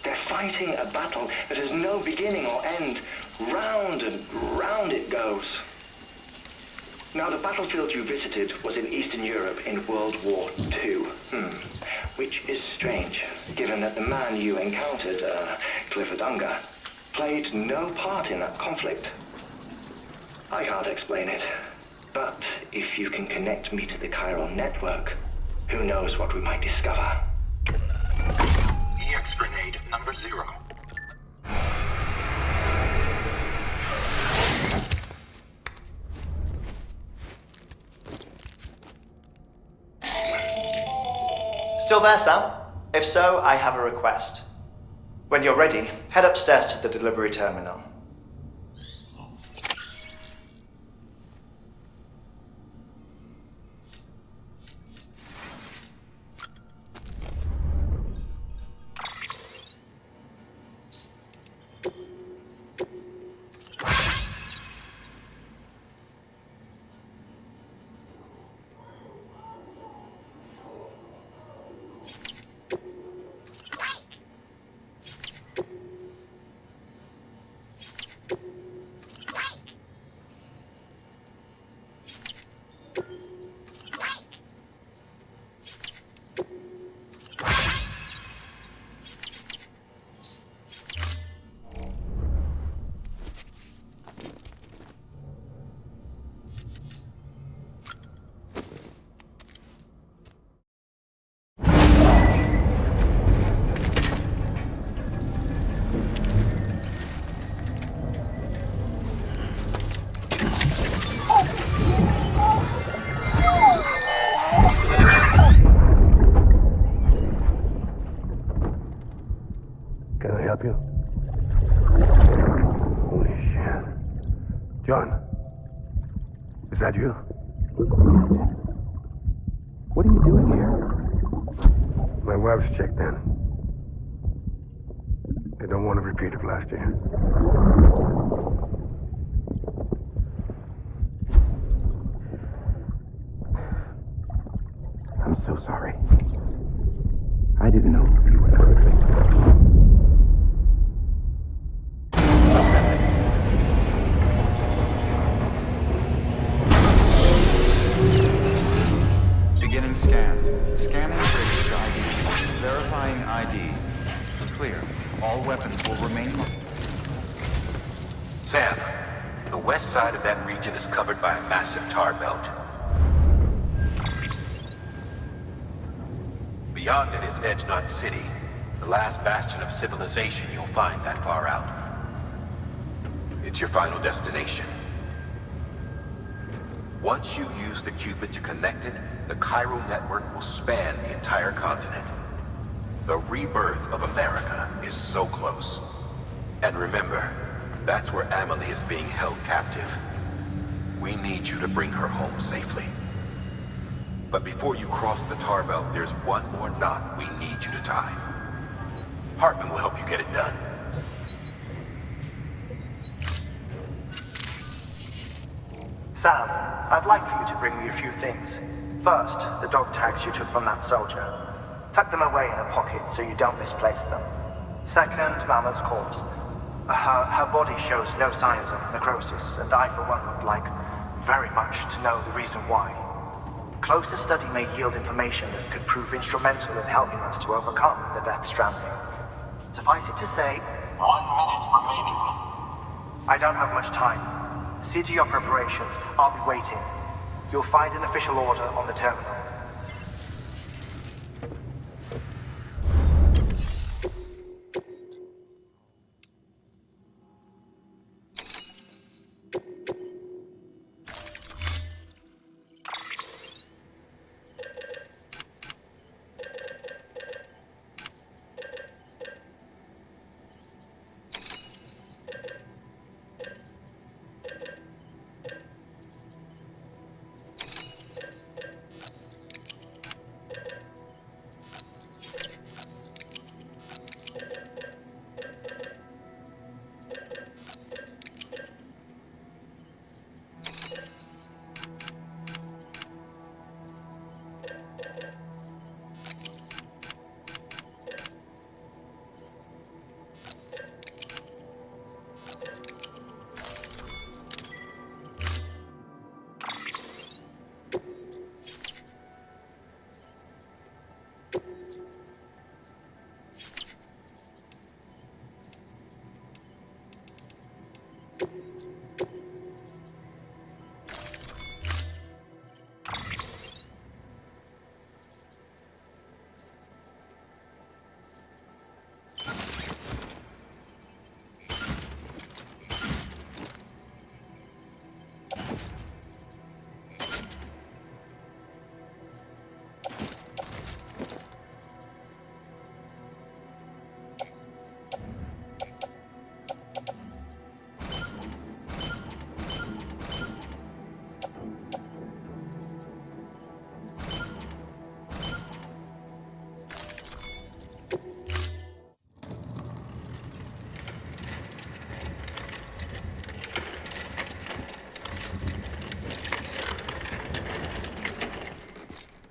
They're fighting a battle that has no beginning or end. Round and round it goes. Now, the battlefield you visited was in Eastern Europe in World War II. Which is strange, given that the man you encountered, Clifford Unger, played no part in that conflict. I can't explain it, but if you can connect me to the chiral network, who knows what we might discover. EX grenade number 0. Still there, Sam? If so, I have a request. When you're ready, head upstairs to the delivery terminal. that you? What are you doing here? My wife's checked in. They don't want to repeat of last year. I'm so sorry. I didn't know you were perfect. Beginning scan. Scanning bridge to ID. Verifying ID. Clear. All weapons will remain. Sam, the west side of that region is covered by a massive tar belt. Beyond it is Edge Knot City, the last bastion of civilization you'll find that far out. It's your final destination. Once you use the Cupid to connect it, the chiral network will span the entire continent. The rebirth of America is so close. And remember, that's where Amelie is being held captive. We need you to bring her home safely. But before you cross the tar belt, there's one more knot we need you to tie. Hartman will help you get it done. Sam, I'd like for you to bring me a few things. First, the dog tags you took from that soldier. Tuck them away in a pocket so you don't misplace them. Second, Mama's corpse. Her body shows no signs of necrosis, and I, for one, would like very much to know the reason why. Closer study may yield information that could prove instrumental in helping us to overcome the Death Stranding. Suffice it to say, 1 minute remaining. I don't have much time. See to your preparations. I'll be waiting. You'll find an official order on the terminal.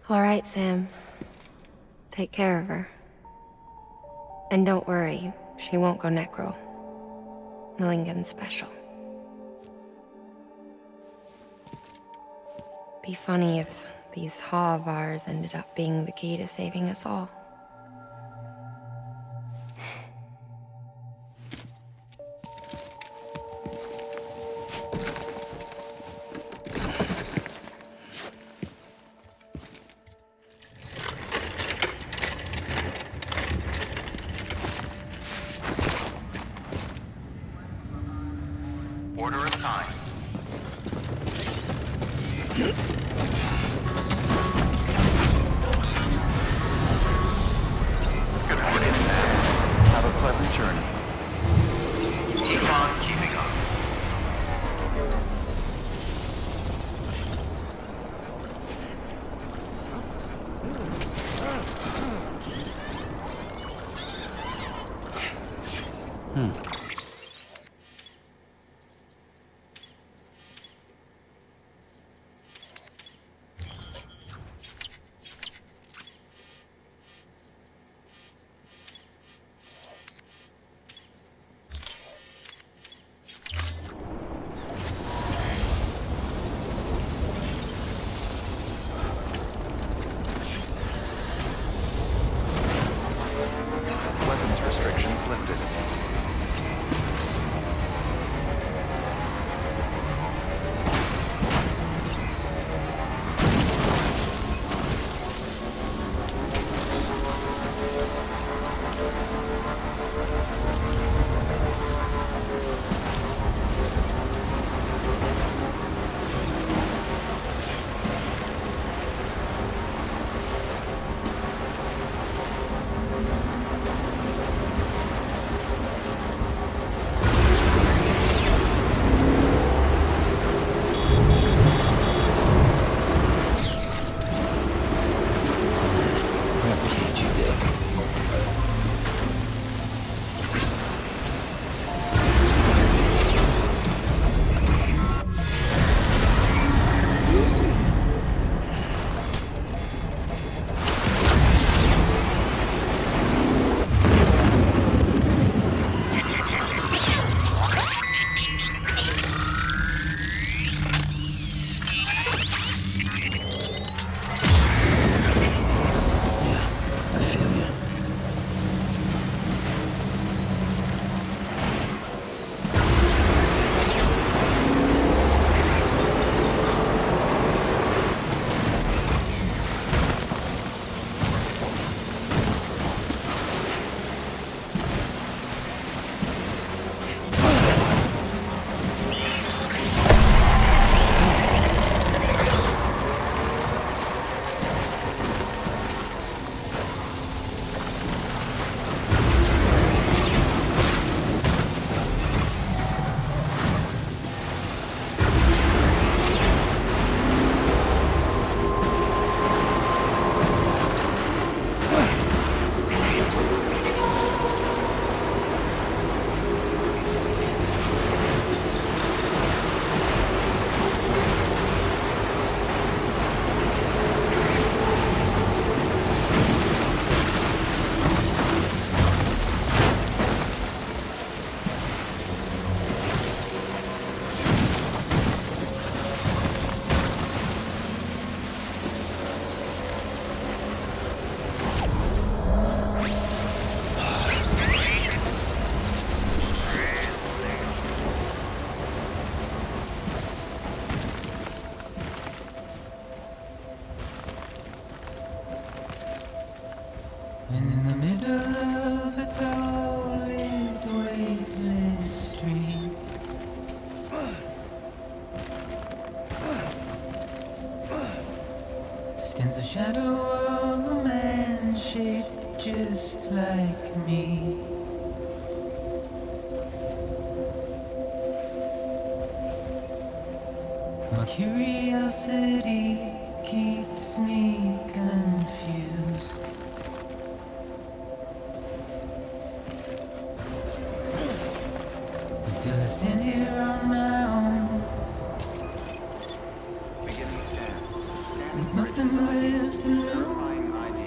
All right, Sam. Take care of her. And don't worry, she won't go necro. Millingen's special. Be funny if these Ha of ours ended up being the key to saving us all. Order assigned. Good morning, Sam. Have a pleasant journey. Keep on keeping on. Weapons restrictions lifted. Curiosity keeps me confused. Still I stand here on my own. Beginning scan. Scanning With nothing bridges left to know. verifying ID.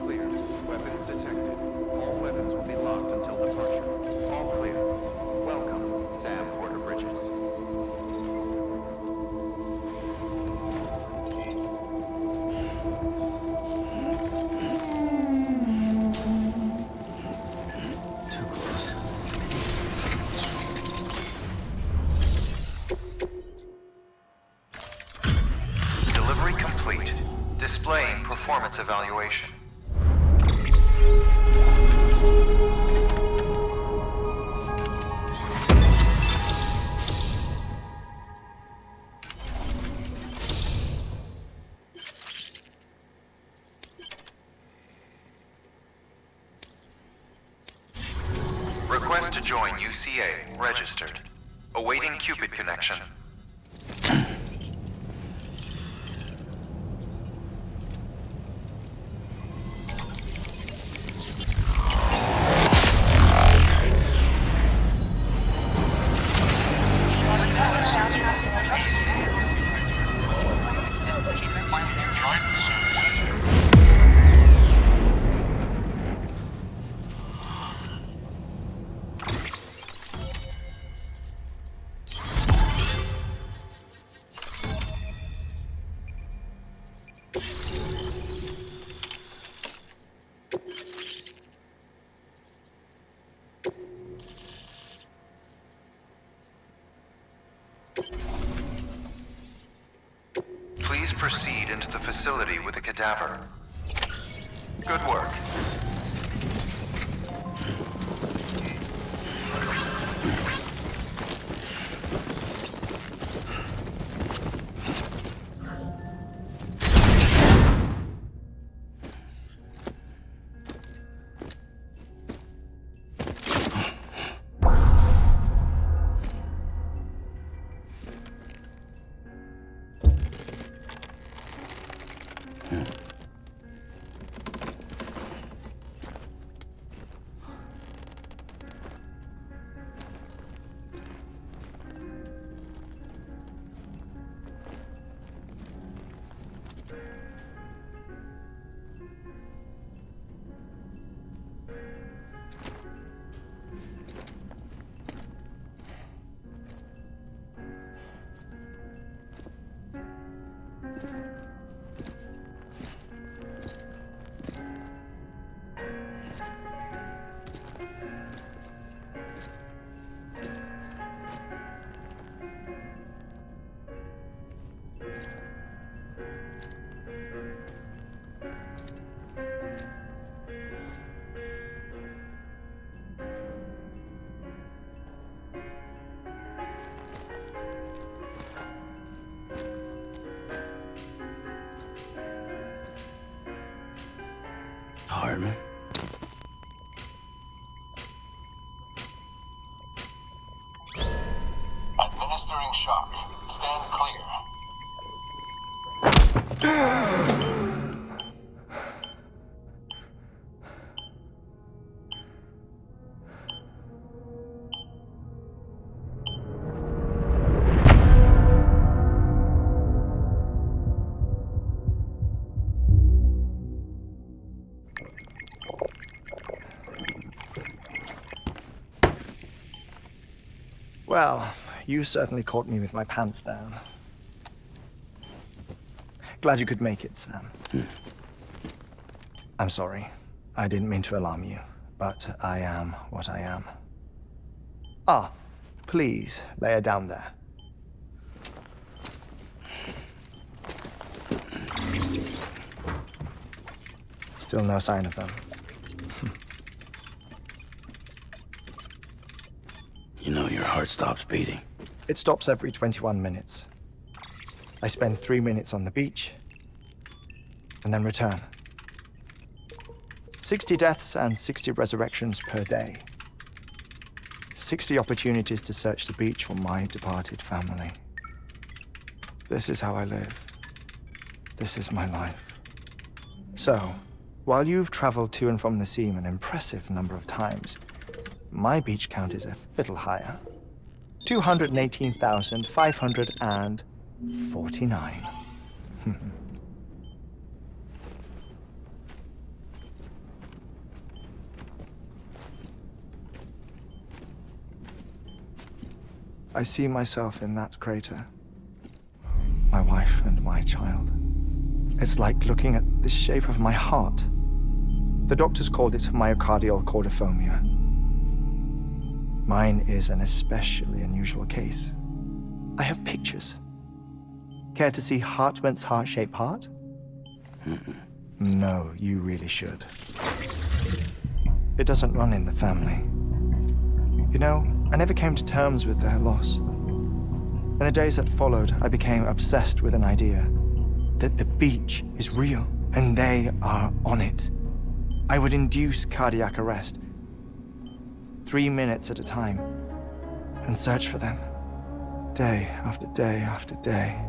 Clear. Weapons detected. All weapons will be locked until departure. All clear. Welcome, Sam Porter Bridges. Delivery complete. Displaying performance evaluation. Request to join UCA. Registered. Awaiting Cupid connection. Please proceed into the facility with the cadaver. Good work. Hartman? Administering shock. Stand clear. Well, you certainly caught me with my pants down. Glad you could make it, Sam. I'm sorry. I didn't mean to alarm you, but I am what I am. Ah, please, lay her down there. Still no sign of them. You know your heart stops beating. It stops every 21 minutes. I spend 3 minutes on the beach, and then return. 60 deaths and 60 resurrections per day. 60 opportunities to search the beach for my departed family. This is how I live. This is my life. So, while you've traveled to and from the scene an impressive number of times, my beach count is a little higher. 218,549. I see myself in that crater. My wife and my child. It's like looking at the shape of my heart. The doctors called it myocardial cordiformia. Mine is an especially unusual case. I have pictures. Care to see Hartmut's heart-shaped heart? No, you really should. It doesn't run in the family. You know, I never came to terms with their loss. In the days that followed, I became obsessed with an idea that the beach is real and they are on it. I would induce cardiac arrest, 3 minutes at a time, and search for them, day after day after day.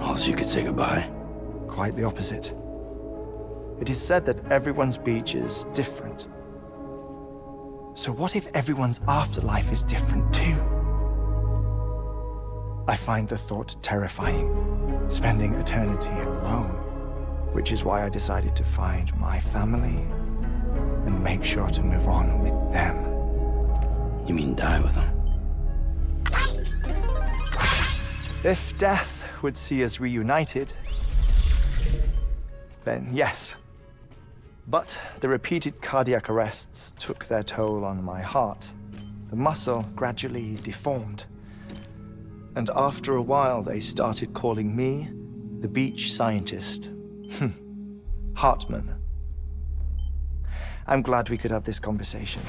Also, you could say goodbye. Quite the opposite. It is said that everyone's beach is different. So what if everyone's afterlife is different too? I find the thought terrifying, spending eternity alone, which is why I decided to find my family and make sure to move on with them. You mean die with them? If death would see us reunited, then yes. But the repeated cardiac arrests took their toll on my heart. The muscle gradually deformed. And after a while, they started calling me the beach scientist. Hartman. I'm glad we could have this conversation.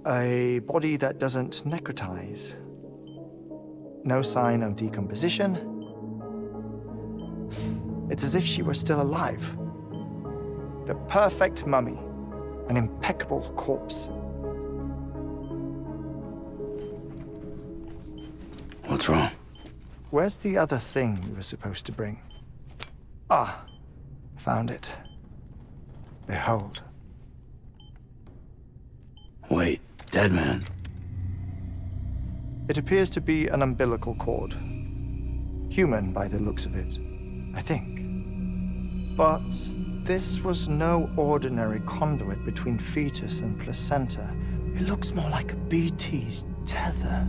A body that doesn't necrotize. No sign of decomposition. It's as if she were still alive. The perfect mummy. An impeccable corpse. What's wrong? Where's the other thing you were supposed to bring? Ah, found it. Behold. Wait, dead man? It appears to be an umbilical cord. Human by the looks of it, I think. But this was no ordinary conduit between fetus and placenta. It looks more like a BT's tether.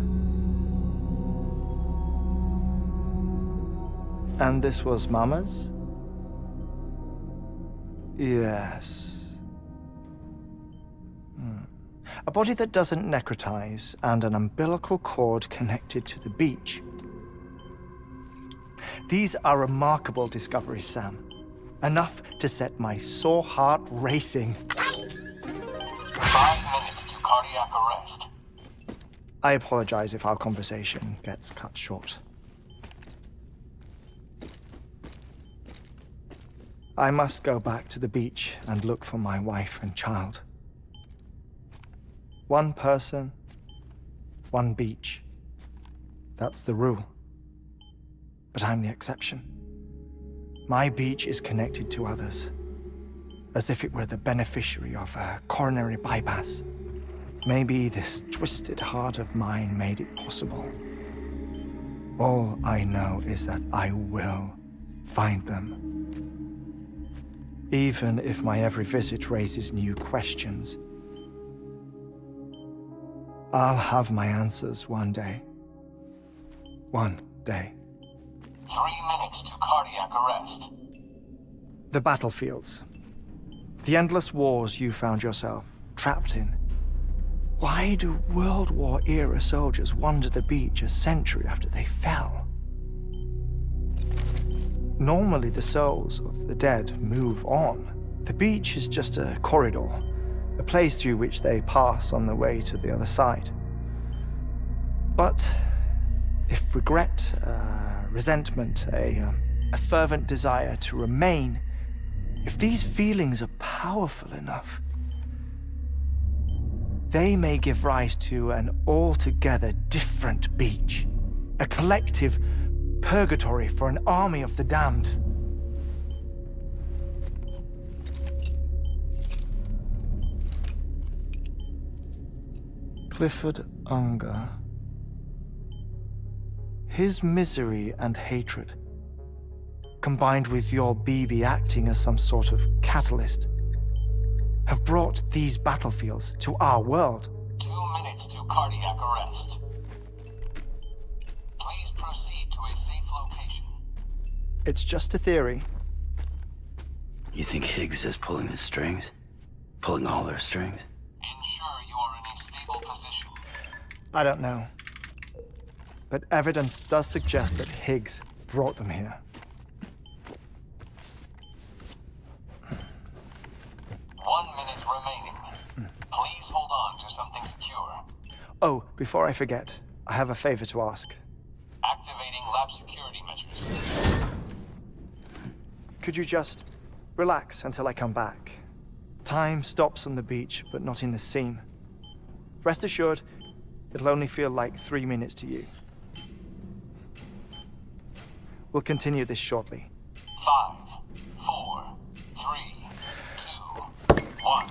And this was Mama's? Yes. A body that doesn't necrotize and an umbilical cord connected to the beach. These are remarkable discoveries, Sam. Enough to set my sore heart racing. 5 minutes to cardiac arrest. I apologize if our conversation gets cut short. I must go back to the beach and look for my wife and child. One person, one beach. That's the rule. But I'm the exception. My beach is connected to others, as if it were the beneficiary of a coronary bypass. Maybe this twisted heart of mine made it possible. All I know is that I will find them. Even if my every visit raises new questions, I'll have my answers one day. One day. 3 minutes to cardiac arrest. The battlefields. The endless wars you found yourself trapped in. Why do World War-era soldiers wander the beach a century after they fell? Normally the souls of the dead move on. The beach is just a corridor, a place through which they pass on the way to the other side. But if regret, resentment, a fervent desire to remain, if these feelings are powerful enough, they may give rise to an altogether different beach. A collective purgatory for an army of the damned. Clifford Unger. His misery and hatred, combined with your BB acting as some sort of catalyst, have brought these battlefields to our world. 2 minutes to cardiac arrest. Please proceed to a safe location. It's just a theory. You think Higgs is pulling the strings? Pulling all their strings? Ensure you are in a stable position. I don't know. But evidence does suggest that Higgs brought them here. 1 minute remaining. Please hold on to something secure. Oh, before I forget, I have a favor to ask. Activating lab security measures. Could you just relax until I come back? Time stops on the beach, but not in the scene. Rest assured, it'll only feel like 3 minutes to you. We'll continue this shortly. 5, 4, 3, 2, 1.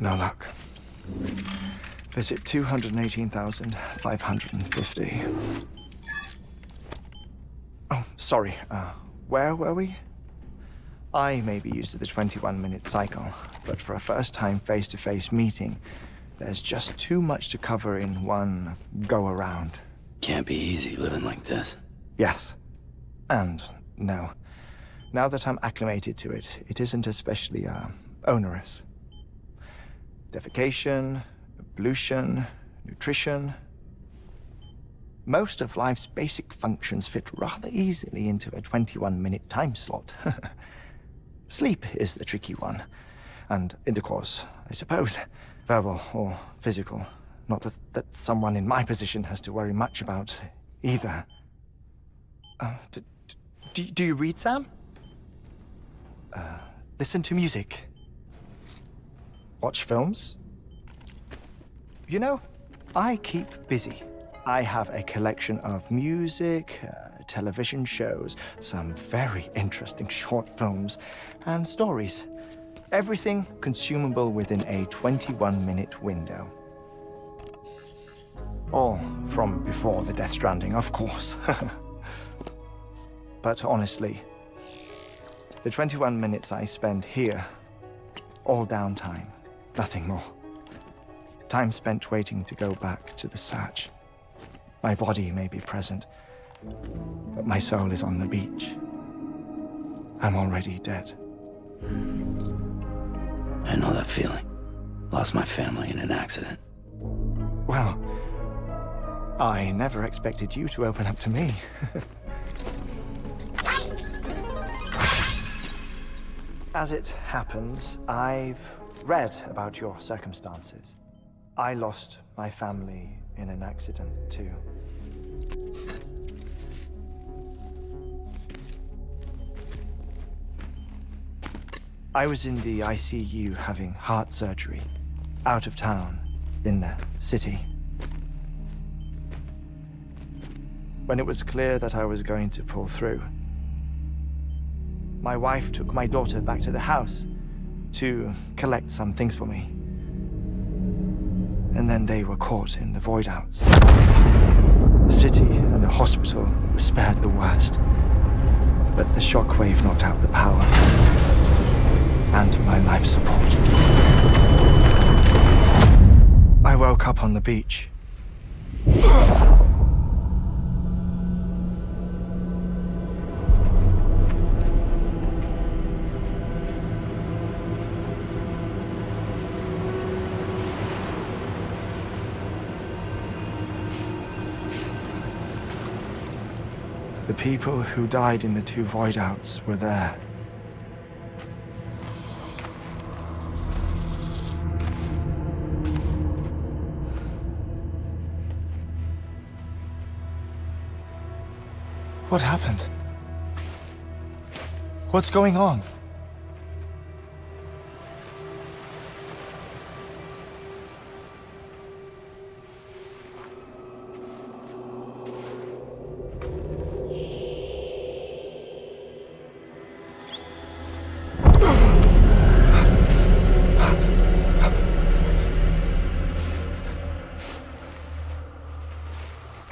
No luck. Visit 218,550. Oh, sorry. Where were we? I may be used to the 21-minute cycle, but for a first-time face-to-face meeting, there's just too much to cover in one go-around. Can't be easy living like this. Yes. And no. Now that I'm acclimated to it, it isn't especially, onerous. Defecation, ablution, nutrition. Most of life's basic functions fit rather easily into a 21-minute time slot. Sleep is the tricky one. And intercourse, I suppose. Verbal or physical. Not that someone in my position has to worry much about either. Do you read, Sam? Listen to music. Watch films? You know, I keep busy. I have a collection of music, television shows, some very interesting short films, and stories. Everything consumable within a 21-minute window. All from before the Death Stranding, of course. But honestly, the 21 minutes I spend here, all downtime, nothing more. Time spent waiting to go back to the search. My body may be present, but my soul is on the beach. I'm already dead. I know that feeling. Lost my family in an accident. Well, I never expected you to open up to me. As it happens, I've read about your circumstances. I lost my family in an accident, too. I was in the ICU having heart surgery, out of town, in the city. When it was clear that I was going to pull through, my wife took my daughter back to the house to collect some things for me. And then they were caught in the void outs. The city and the hospital were spared the worst, but the shockwave knocked out the power and my life support. I woke up on the beach. The people who died in the two void outs were there. What happened? What's going on?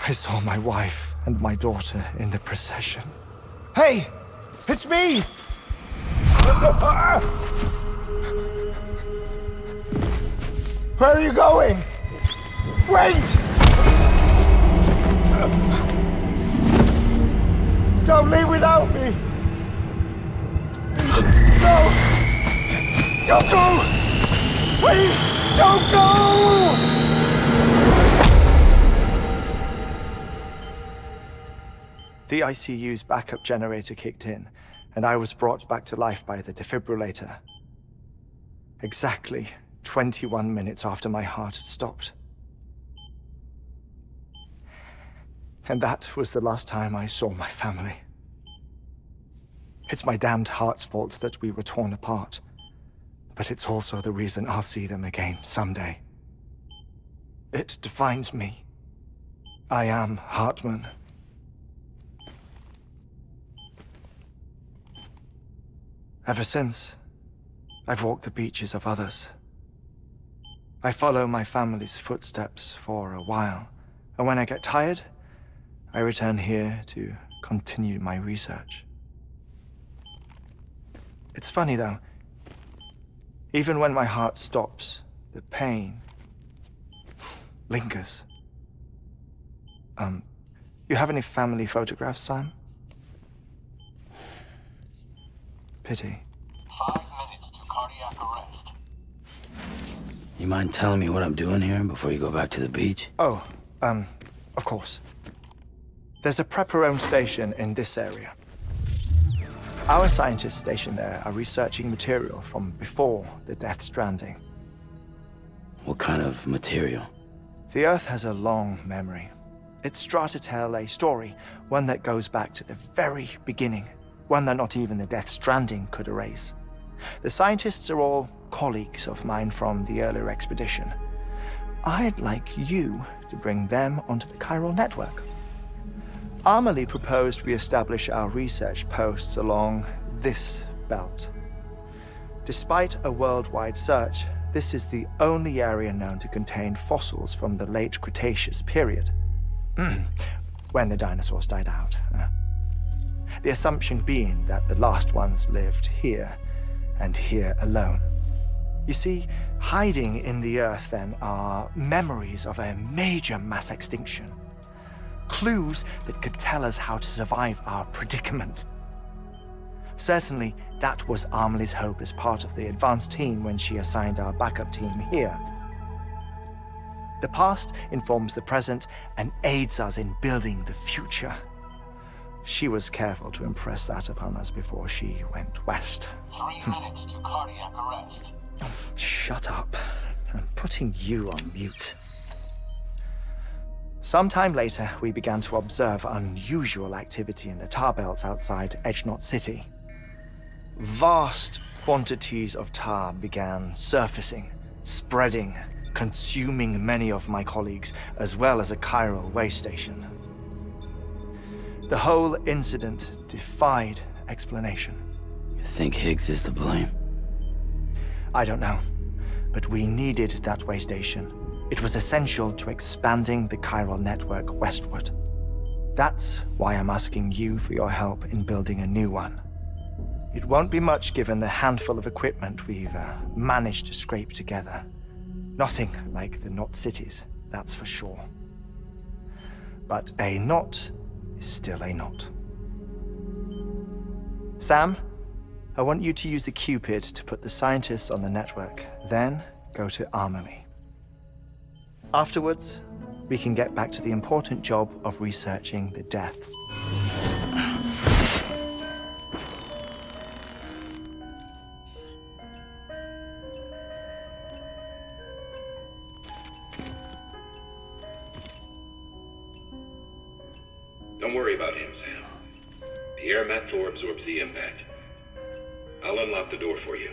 I saw my wife and my daughter in the procession. Hey! It's me! Where are you going? Wait! Don't leave without me! No! Don't go! Please, don't go! The ICU's backup generator kicked in, and I was brought back to life by the defibrillator. Exactly 21 minutes after my heart had stopped. And that was the last time I saw my family. It's my damned heart's fault that we were torn apart, but it's also the reason I'll see them again someday. It defines me. I am Hartman. Ever since, I've walked the beaches of others. I follow my family's footsteps for a while, and when I get tired, I return here to continue my research. It's funny though. Even when my heart stops, the pain lingers. You have any family photographs, Sam? Pity. 5 minutes to cardiac arrest. You mind telling me what I'm doing here before you go back to the beach? Oh, of course. There's a prepper-owned station in this area. Our scientists stationed there are researching material from before the Death Stranding. What kind of material? The Earth has a long memory. It's trying to tell a story, one that goes back to the very beginning, one that not even the Death Stranding could erase. The scientists are all colleagues of mine from the earlier expedition. I'd like you to bring them onto the chiral network. Amelie proposed we establish our research posts along this belt. Despite a worldwide search, this is the only area known to contain fossils from the late Cretaceous period, when the dinosaurs died out. The assumption being that the last ones lived here, and here alone. You see, hiding in the Earth then are memories of a major mass extinction. Clues that could tell us how to survive our predicament. Certainly, that was Amelie's hope as part of the advanced team when she assigned our backup team here. The past informs the present and aids us in building the future. She was careful to impress that upon us before she went west. 3 minutes to cardiac arrest. Oh, shut up. I'm putting you on mute. Sometime later, we began to observe unusual activity in the tar belts outside Edgenot City. Vast quantities of tar began surfacing, spreading, consuming many of my colleagues, as well as a chiral way station. The whole incident defied explanation. You think Higgs is to blame? I don't know, but we needed that way station. It was essential to expanding the chiral network westward. That's why I'm asking you for your help in building a new one. It won't be much given the handful of equipment we've managed to scrape together. Nothing like the knot cities, that's for sure. But a knot is still a knot. Sam, I want you to use the Cupid to put the scientists on the network, then go to Amelie. Afterwards, we can get back to the important job of researching the deaths. Don't worry about him, Sam. The air mat floor absorbs the impact. I'll unlock the door for you.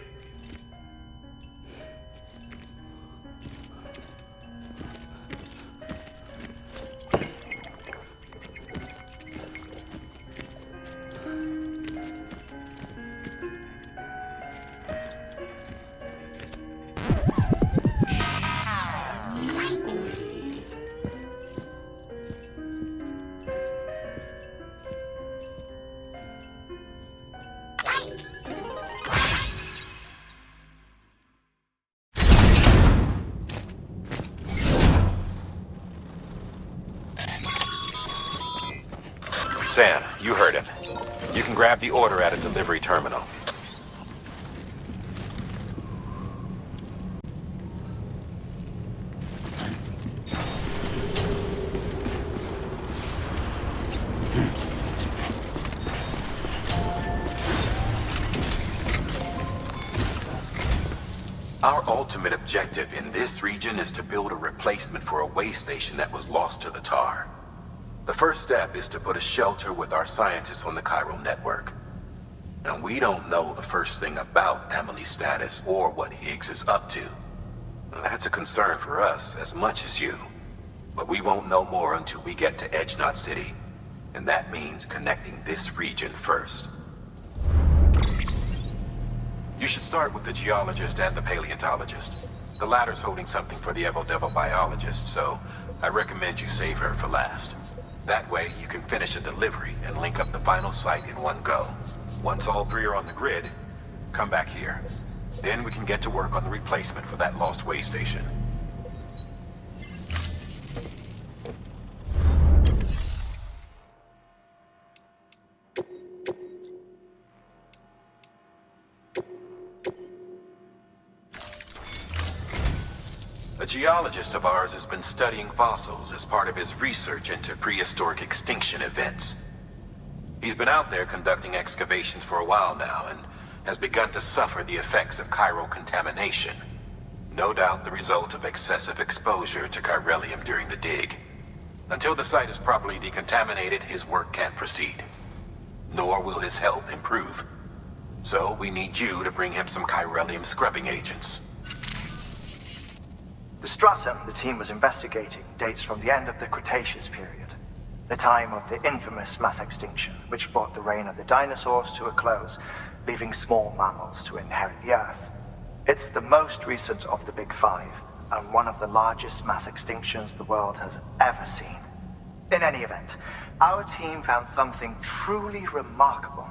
Sam, you heard him. You can grab the order at a delivery terminal. Our ultimate objective in this region is to build a replacement for a way station that was lost to the tar. The first step is to put a shelter with our scientists on the chiral network. Now, we don't know the first thing about Amelie's status or what Higgs is up to. Now, that's a concern for us as much as you. But we won't know more until we get to Edgenot City. And that means connecting this region first. You should start with the geologist and the paleontologist. The latter's holding something for the Evo-Devo biologist, so I recommend you save her for last. That way, you can finish a delivery and link up the final site in one go. Once all three are on the grid, Come back here. Then we can get to work on the replacement for that lost way station. A geologist of ours has been studying fossils as part of his research into prehistoric extinction events. He's been out there conducting excavations for a while now and has begun to suffer the effects of chiral contamination. No doubt the result of excessive exposure to chiralium during the dig. Until the site is properly decontaminated, his work can't proceed. Nor will his health improve. So we need you to bring him some chiralium scrubbing agents. The stratum the team was investigating dates from the end of the Cretaceous period, the time of the infamous mass extinction, which brought the reign of the dinosaurs to a close, leaving small mammals to inherit the Earth. It's the most recent of the Big Five, and one of the largest mass extinctions the world has ever seen. In any event, our team found something truly remarkable.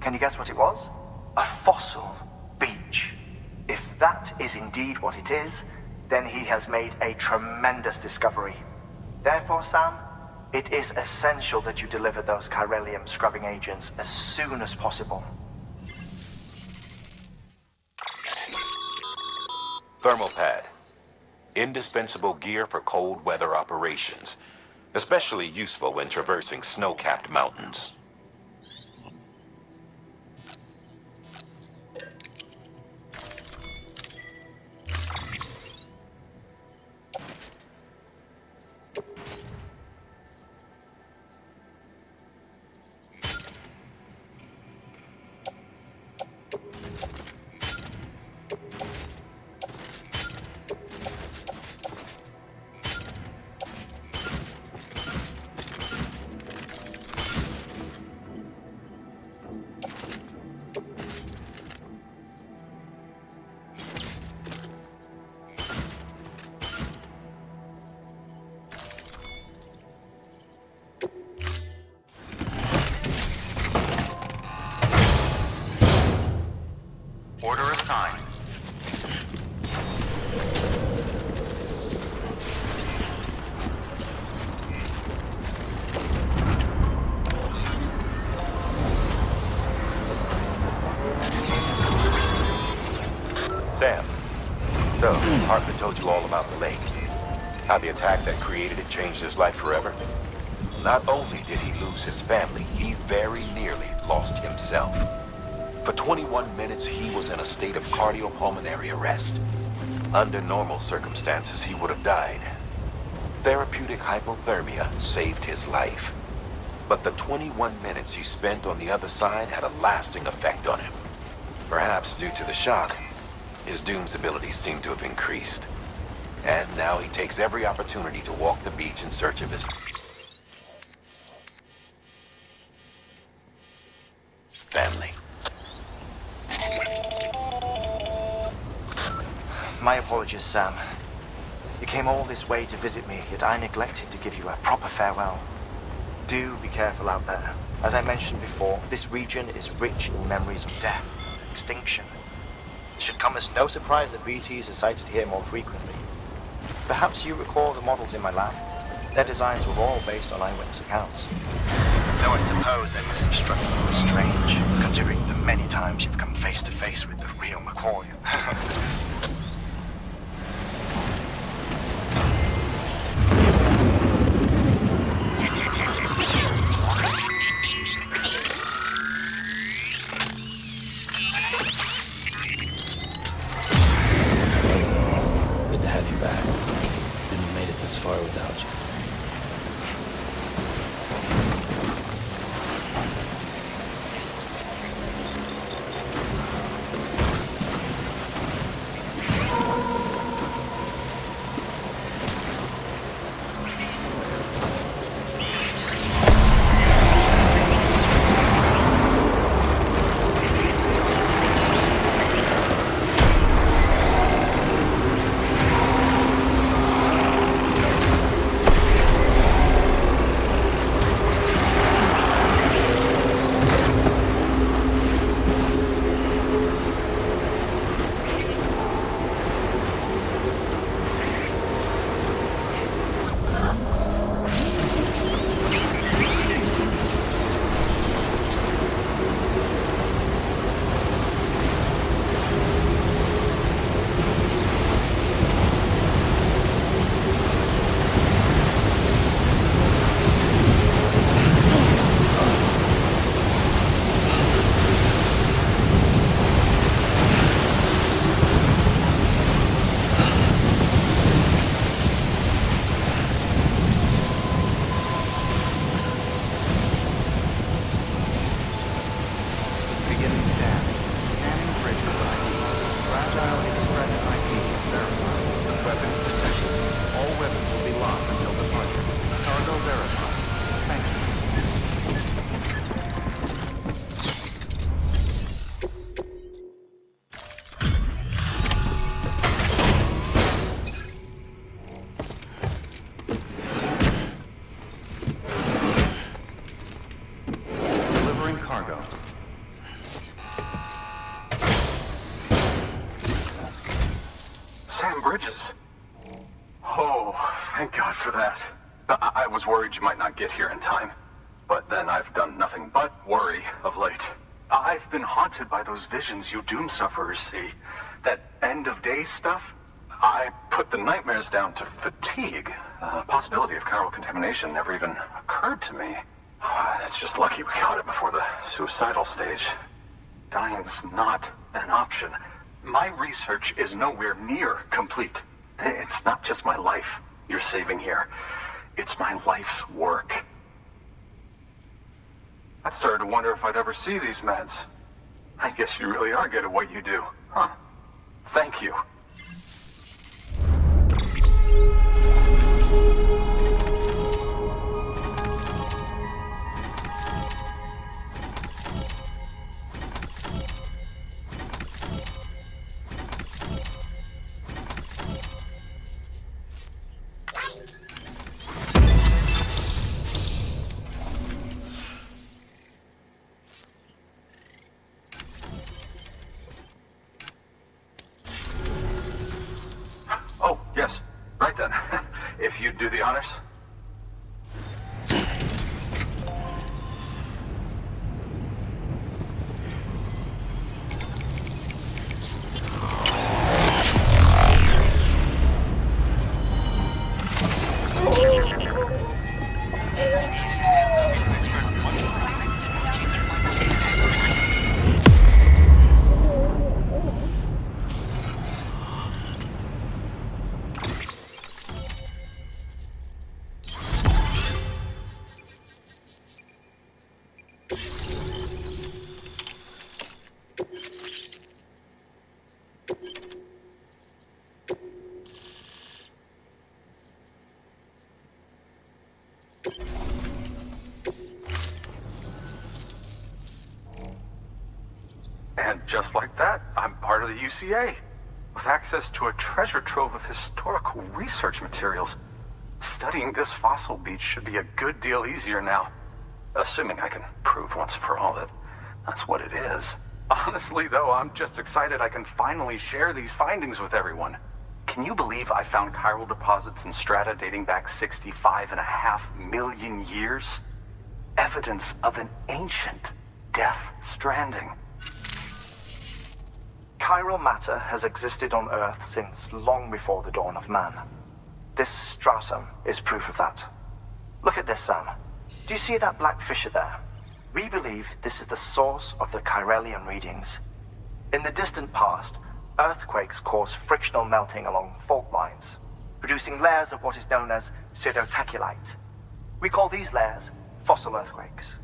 Can you guess what it was? A fossil beach. If that is indeed what it is, then he has made a tremendous discovery. Therefore, Sam, it is essential that you deliver those chiralium scrubbing agents as soon as possible. Thermal pad. Indispensable gear for cold weather operations, especially useful when traversing snow-capped mountains. Order assigned. Sam, so Hartman told you all about the lake. How the attack that created it changed his life forever. Not only did he lose his family, he very nearly lost himself. For 21 minutes, he was in a state of cardiopulmonary arrest. Under normal circumstances, he would have died. Therapeutic hypothermia saved his life. But the 21 minutes he spent on the other side had a lasting effect on him. Perhaps due to the shock, his Doom's abilities seem to have increased. And now he takes every opportunity to walk the beach in search of his family. My apologies, Sam. You came all this way to visit me, yet I neglected to give you a proper farewell. Do be careful out there. As I mentioned before, this region is rich in memories of death and extinction. It should come as no surprise that BTs are sighted here more frequently. Perhaps you recall the models in my lab? Their designs were all based on eyewitness accounts. Though I suppose they must have struck you as strange, considering the many times you've come face to face with the real McCoy. Good to have you back. Couldn't have made it this far without you. bridges. Oh, thank God for that. I was worried you might not get here in time. But then I've done nothing but worry of late. I've been haunted by those visions you doom sufferers see. That end of days stuff. I put the nightmares down to fatigue. The possibility of chiral contamination never even occurred to me. It's just lucky we caught it before the suicidal stage. Dying's not an option. My research is nowhere near complete. It's not just my life you're saving here. It's my life's work. I started to wonder if I'd ever see these meds. I guess you really are good at what you do, huh? Thank you. Oh, yes. Right then. If you'd do the honors. And just like that, I'm part of the UCA, with access to a treasure trove of historical research materials. Studying this fossil beach should be a good deal easier now, assuming I can prove once and for all that that's what it is. Honestly, though, I'm just excited I can finally share these findings with everyone. Can you believe I found chiral deposits in strata dating back 65.5 million years? Evidence of an ancient Death Stranding. Chiral matter has existed on Earth since long before the dawn of man. This stratum is proof of that. Look at this, Sam. Do you see that black fissure there? We believe this is the source of the chiralian readings. In the distant past, earthquakes cause frictional melting along fault lines, producing layers of what is known as pseudotaculite. We call these layers fossil earthquakes.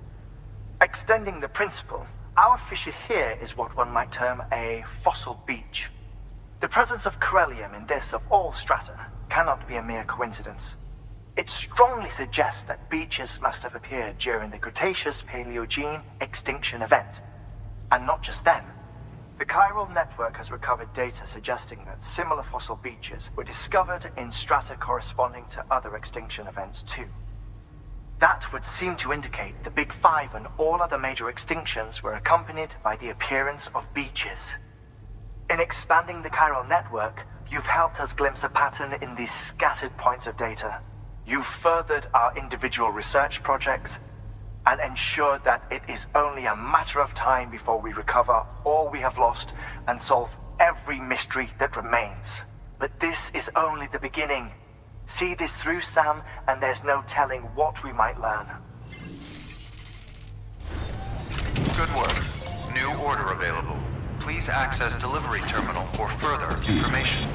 Extending the principle, our fissure here is what one might term a fossil beach. The presence of chiralium in this of all strata cannot be a mere coincidence. It strongly suggests that beaches must have appeared during the Cretaceous-Paleogene extinction event. And not just then. The chiral network has recovered data suggesting that similar fossil beaches were discovered in strata corresponding to other extinction events too. That would seem to indicate the Big Five and all other major extinctions were accompanied by the appearance of beaches. In expanding the chiral network, you've helped us glimpse a pattern in these scattered points of data. You've furthered our individual research projects and ensured that it is only a matter of time before we recover all we have lost and solve every mystery that remains. But this is only the beginning. See this through, Sam, and there's no telling what we might learn. Good work. New order available. Please access delivery terminal for further information.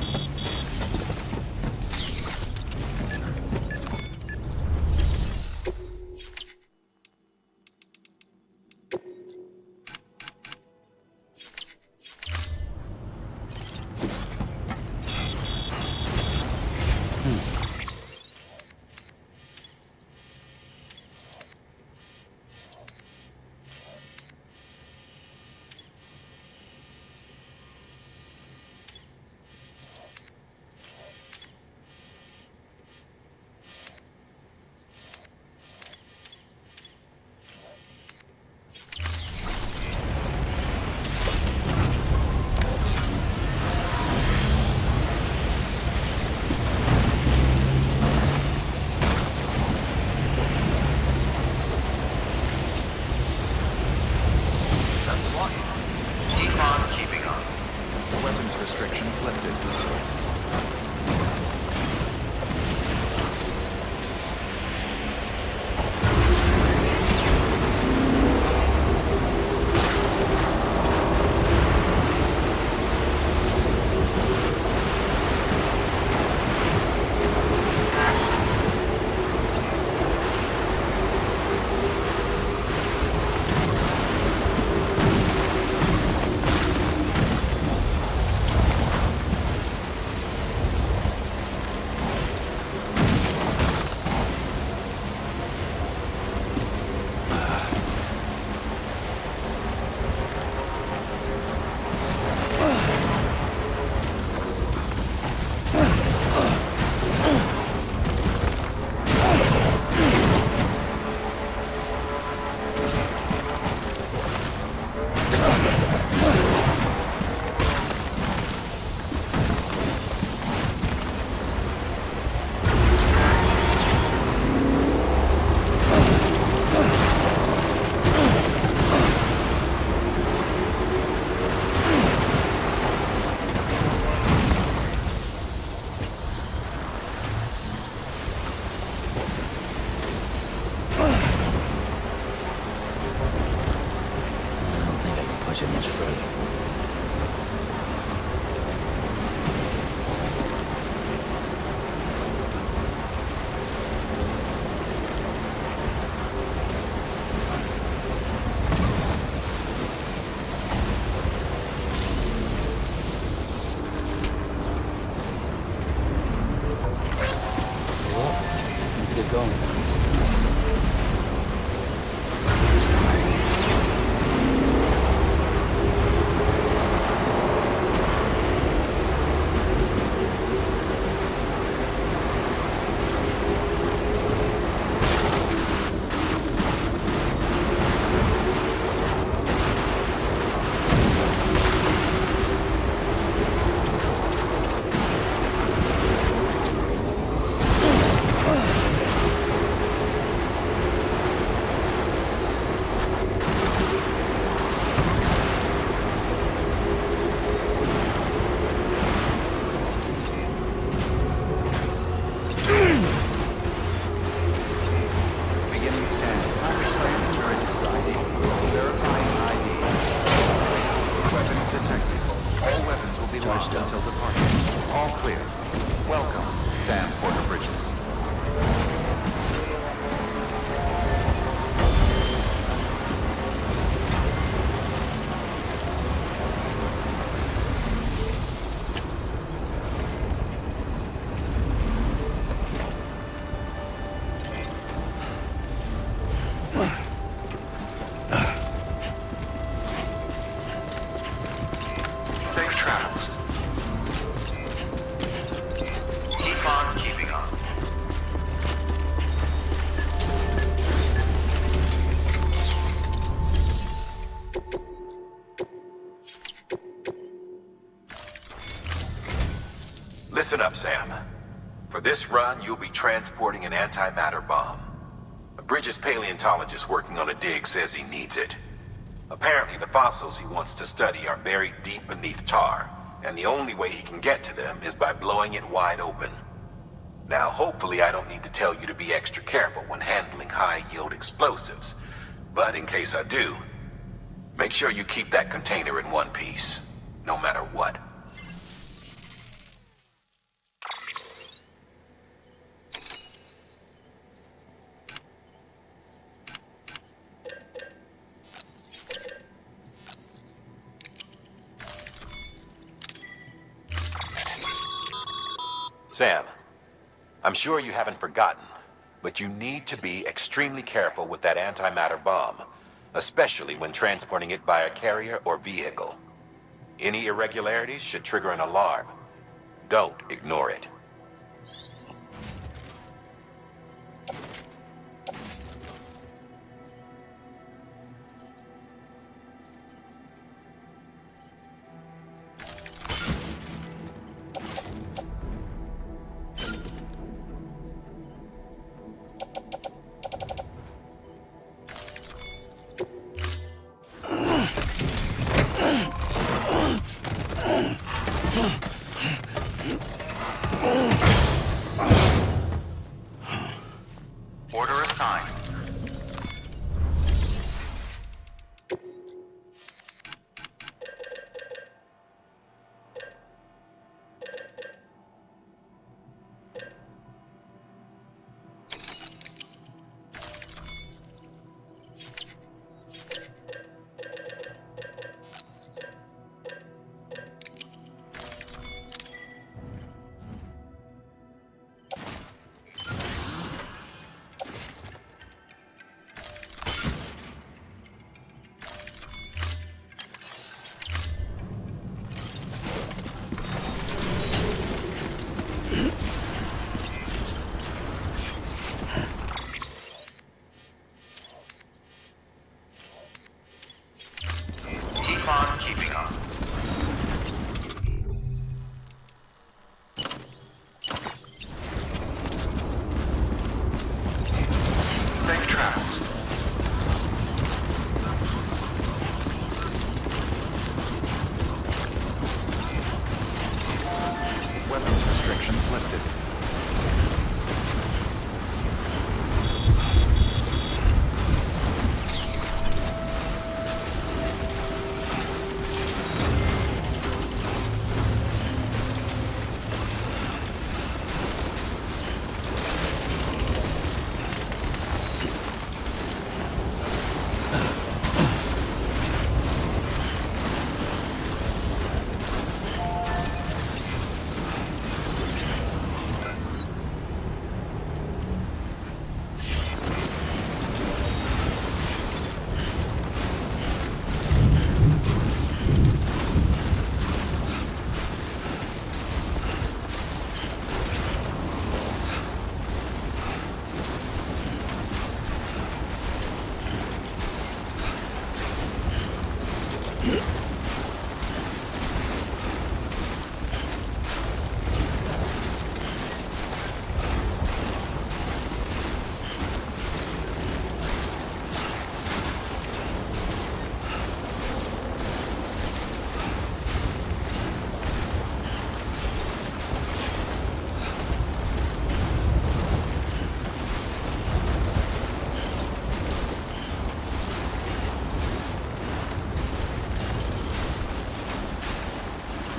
push it much further. Let's get going. Listen up, Sam. For this run, you'll be transporting an antimatter bomb. A Bridges paleontologist working on a dig says he needs it. Apparently, the fossils he wants to study are buried deep beneath tar, and the only way he can get to them is by blowing it wide open. Now, hopefully I don't need to tell you to be extra careful when handling high-yield explosives, but in case I do, make sure you keep that container in one piece, no matter what. Sam, I'm sure you haven't forgotten, but you need to be extremely careful with that antimatter bomb, especially when transporting it by a carrier or vehicle. Any irregularities should trigger an alarm. Don't ignore it.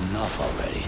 Enough already.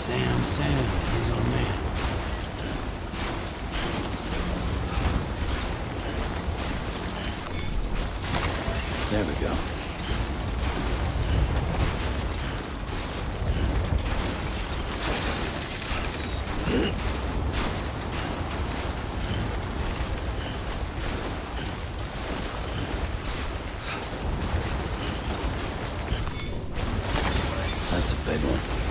Sam, he's our man. There we go. That's a big one.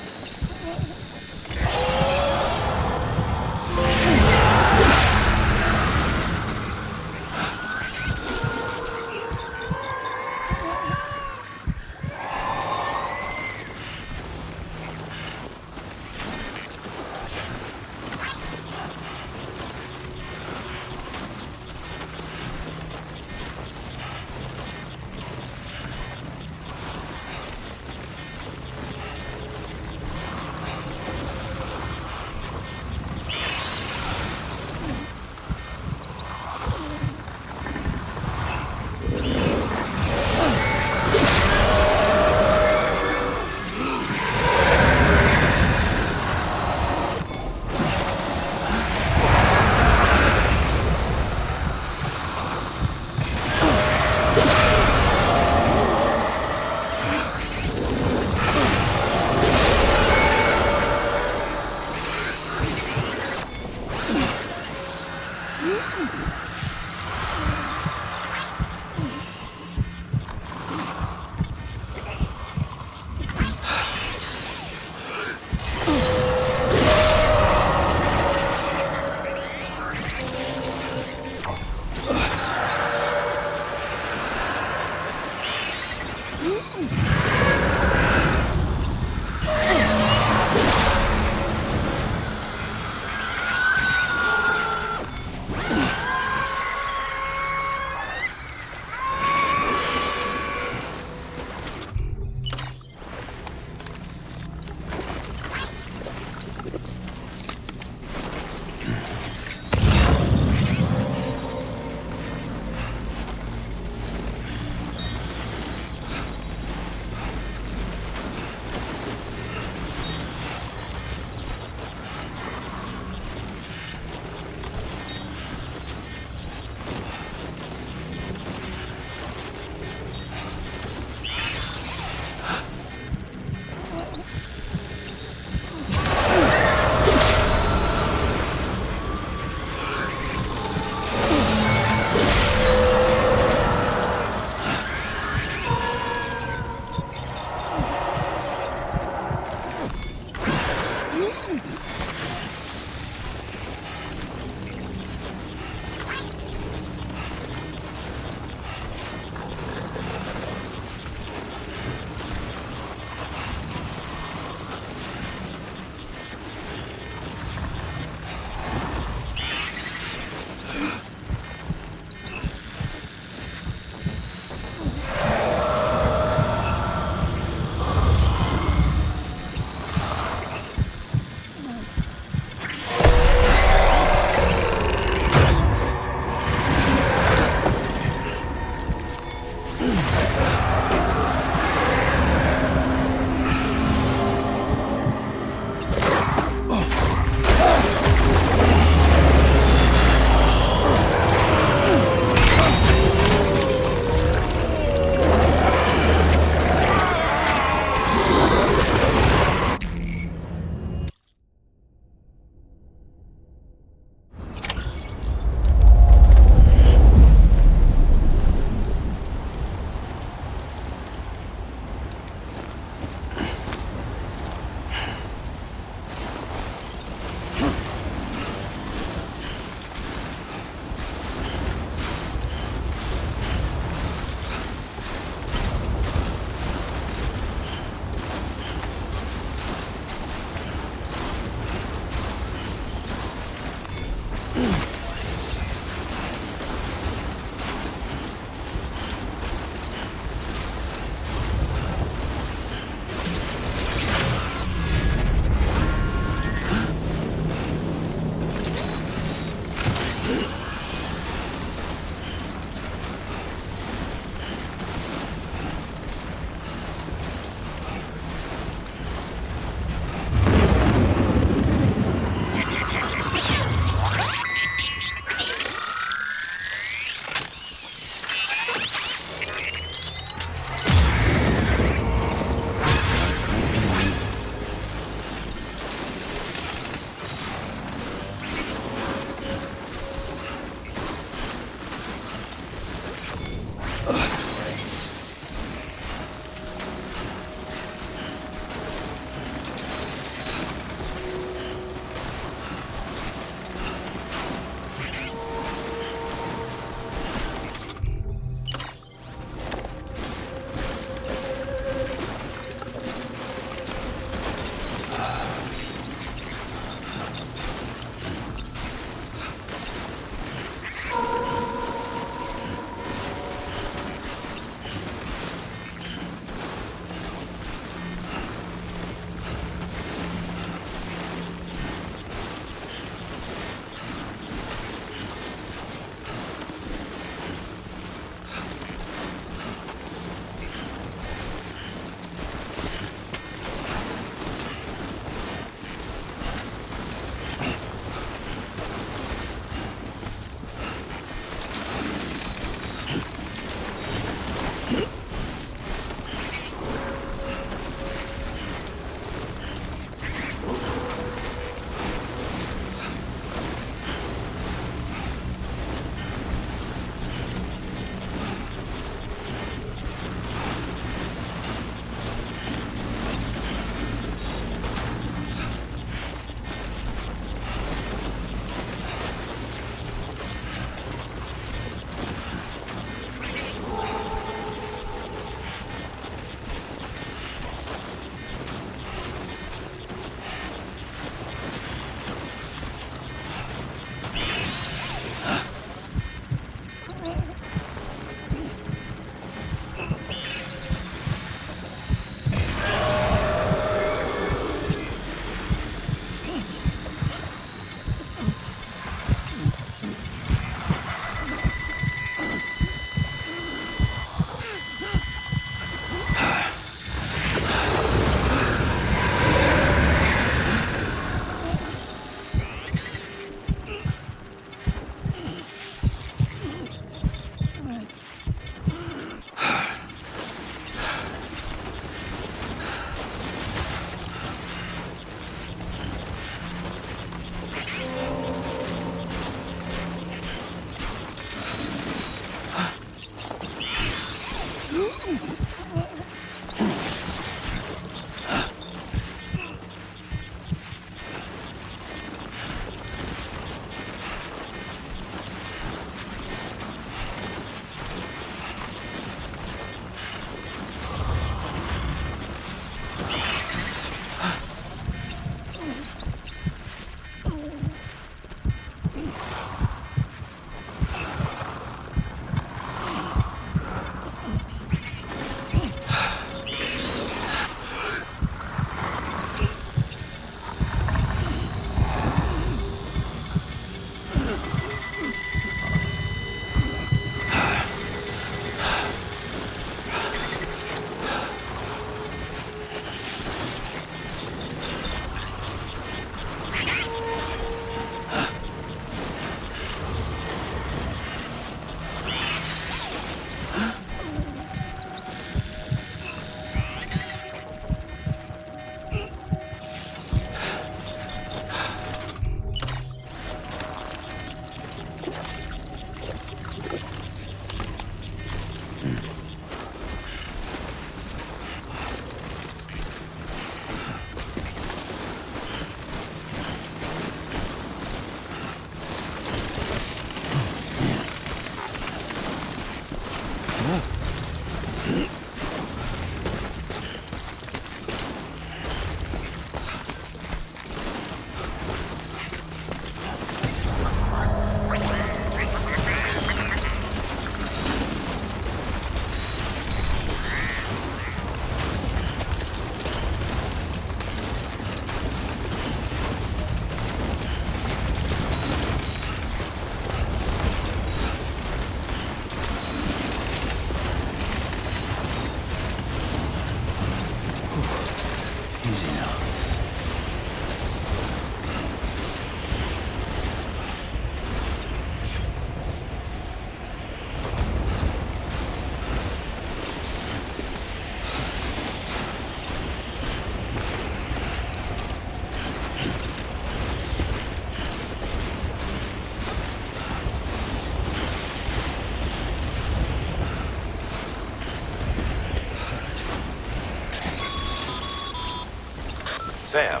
Sam,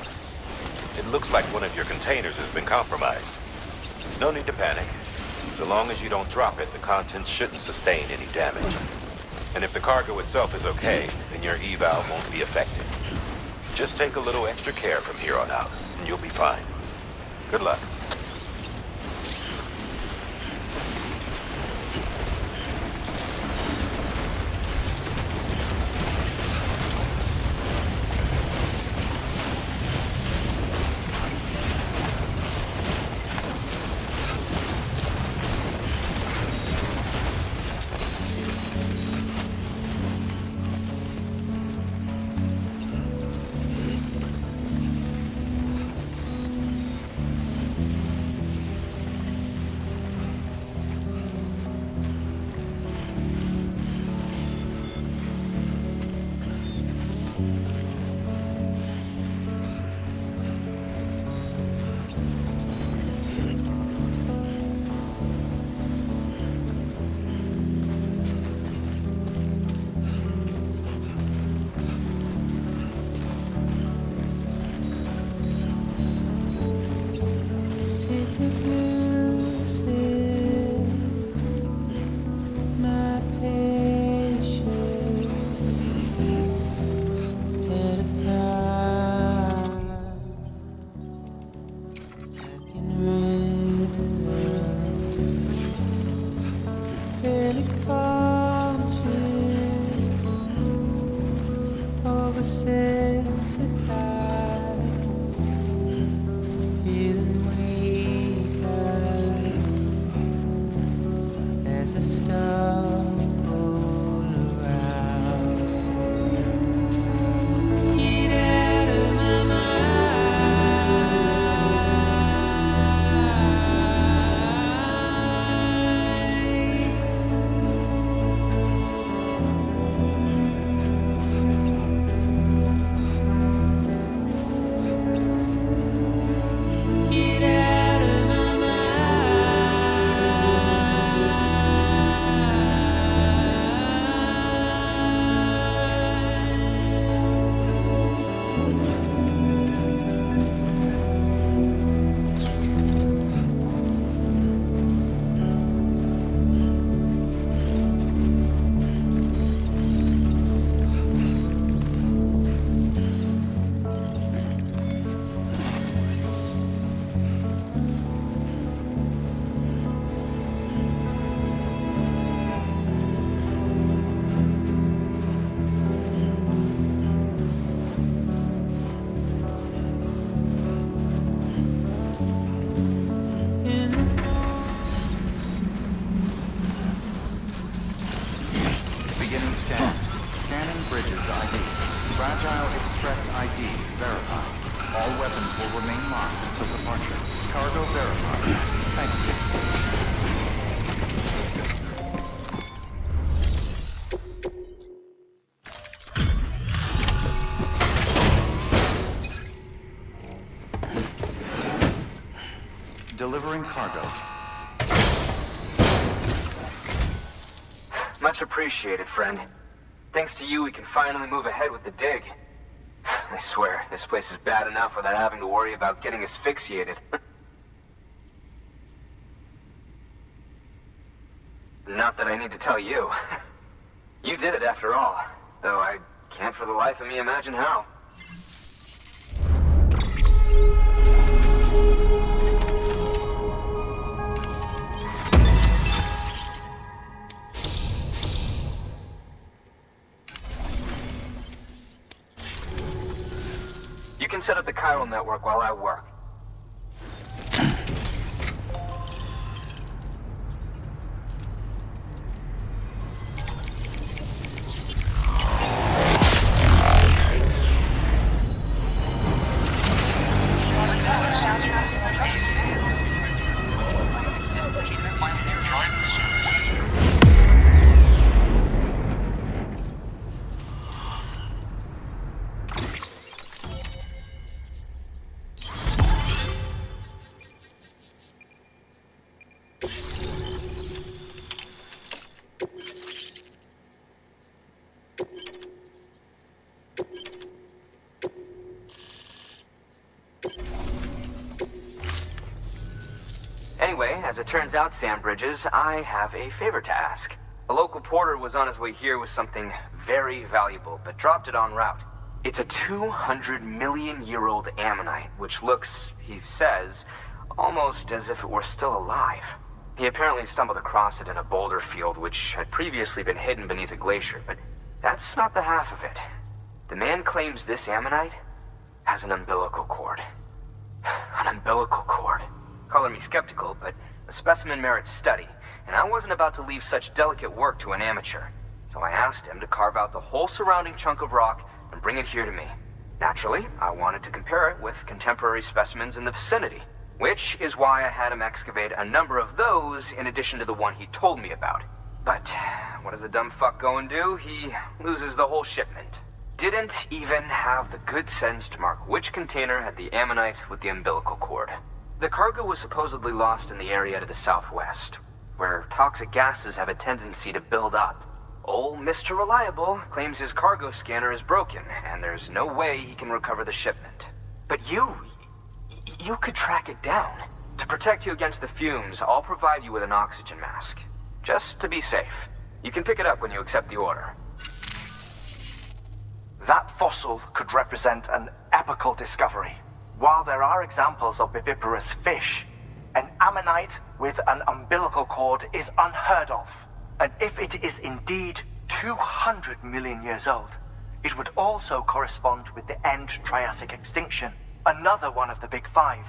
it looks like one of your containers has been compromised. No need to panic. So long as you don't drop it, the contents shouldn't sustain any damage. And if the cargo itself is okay, then your eval won't be affected. Just take a little extra care from here on out, and you'll be fine. Good luck. Beginning scan. Scanning bridges ID. Fragile Express ID verified. All weapons will remain locked until departure. Cargo verified. Thank you. Delivering cargo. Much appreciated, friend. Thanks to you, we can finally move ahead with the dig. I swear, this place is bad enough without having to worry about getting asphyxiated. Not that I need to tell you. You did it after all, though I can't for the life of me imagine how. You can set up the chiral network while I work. Anyway, as it turns out, Sam Bridges, I have a favor to ask. A local porter was on his way here with something very valuable, but dropped it en route. It's a 200-million-year-old ammonite, which looks, he says, almost as if it were still alive. He apparently stumbled across it in a boulder field, which had previously been hidden beneath a glacier, but that's not the half of it. The man claims this ammonite has an umbilical cord. An umbilical cord. Color me skeptical, but the specimen merits study, and I wasn't about to leave such delicate work to an amateur. So I asked him to carve out the whole surrounding chunk of rock and bring it here to me. Naturally, I wanted to compare it with contemporary specimens in the vicinity, which is why I had him excavate a number of those in addition to the one he told me about. But what does the dumb fuck go and do? He loses the whole shipment. Didn't even have the good sense to mark which container had the ammonite with the umbilical cord. The cargo was supposedly lost in the area to the southwest, where toxic gases have a tendency to build up. Old Mr. Reliable claims his cargo scanner is broken, and there's no way he can recover the shipment. But you could track it down. To protect you against the fumes, I'll provide you with an oxygen mask. Just to be safe. You can pick it up when you accept the order. That fossil could represent an epochal discovery. While there are examples of viviparous fish, an ammonite with an umbilical cord is unheard of. And if it is indeed 200 million years old, it would also correspond with the end Triassic extinction, another one of the big five.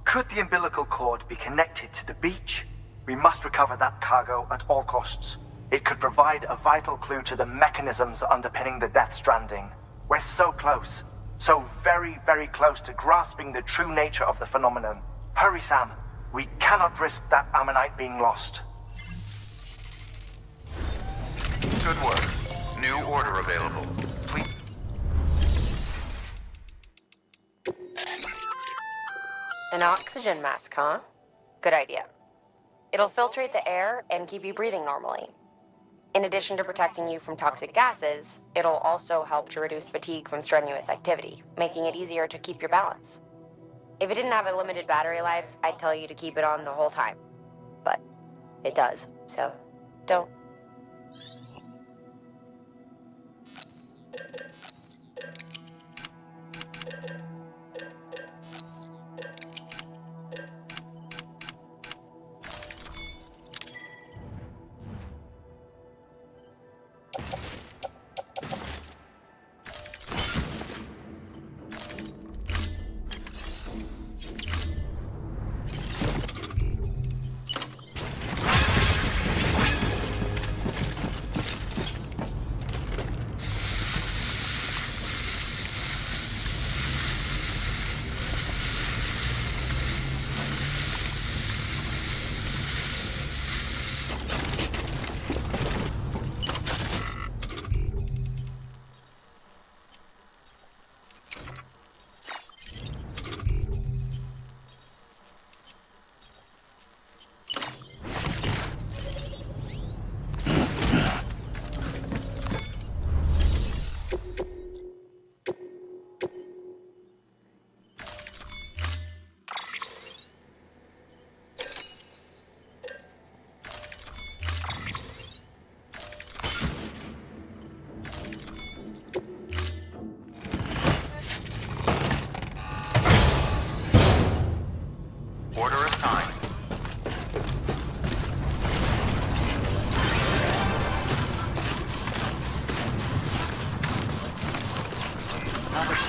Could the umbilical cord be connected to the beach? We must recover that cargo at all costs. It could provide a vital clue to the mechanisms underpinning the Death Stranding. We're so close. So very, very close to grasping the true nature of the phenomenon. Hurry, Sam. We cannot risk that ammonite being lost. Good work. New order available. Please. An oxygen mask, huh? Good idea. It'll filtrate the air and keep you breathing normally. In addition to protecting you from toxic gases, it'll also help to reduce fatigue from strenuous activity, making it easier to keep your balance. If it didn't have a limited battery life, I'd tell you to keep it on the whole time. But it does, so don't.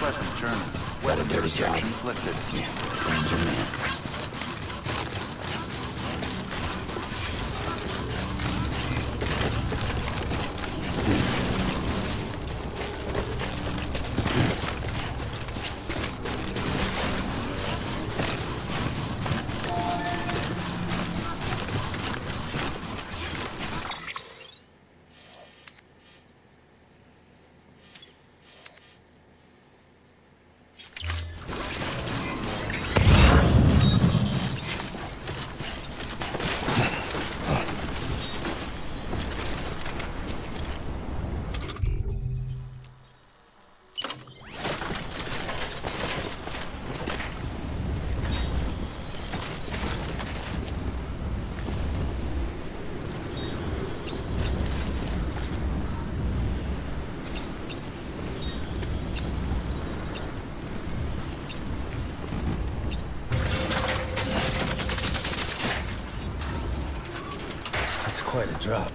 pleasant journey. Got a dirty job. Restrictions lifted. Yeah, Sam's your man. Quite a drop.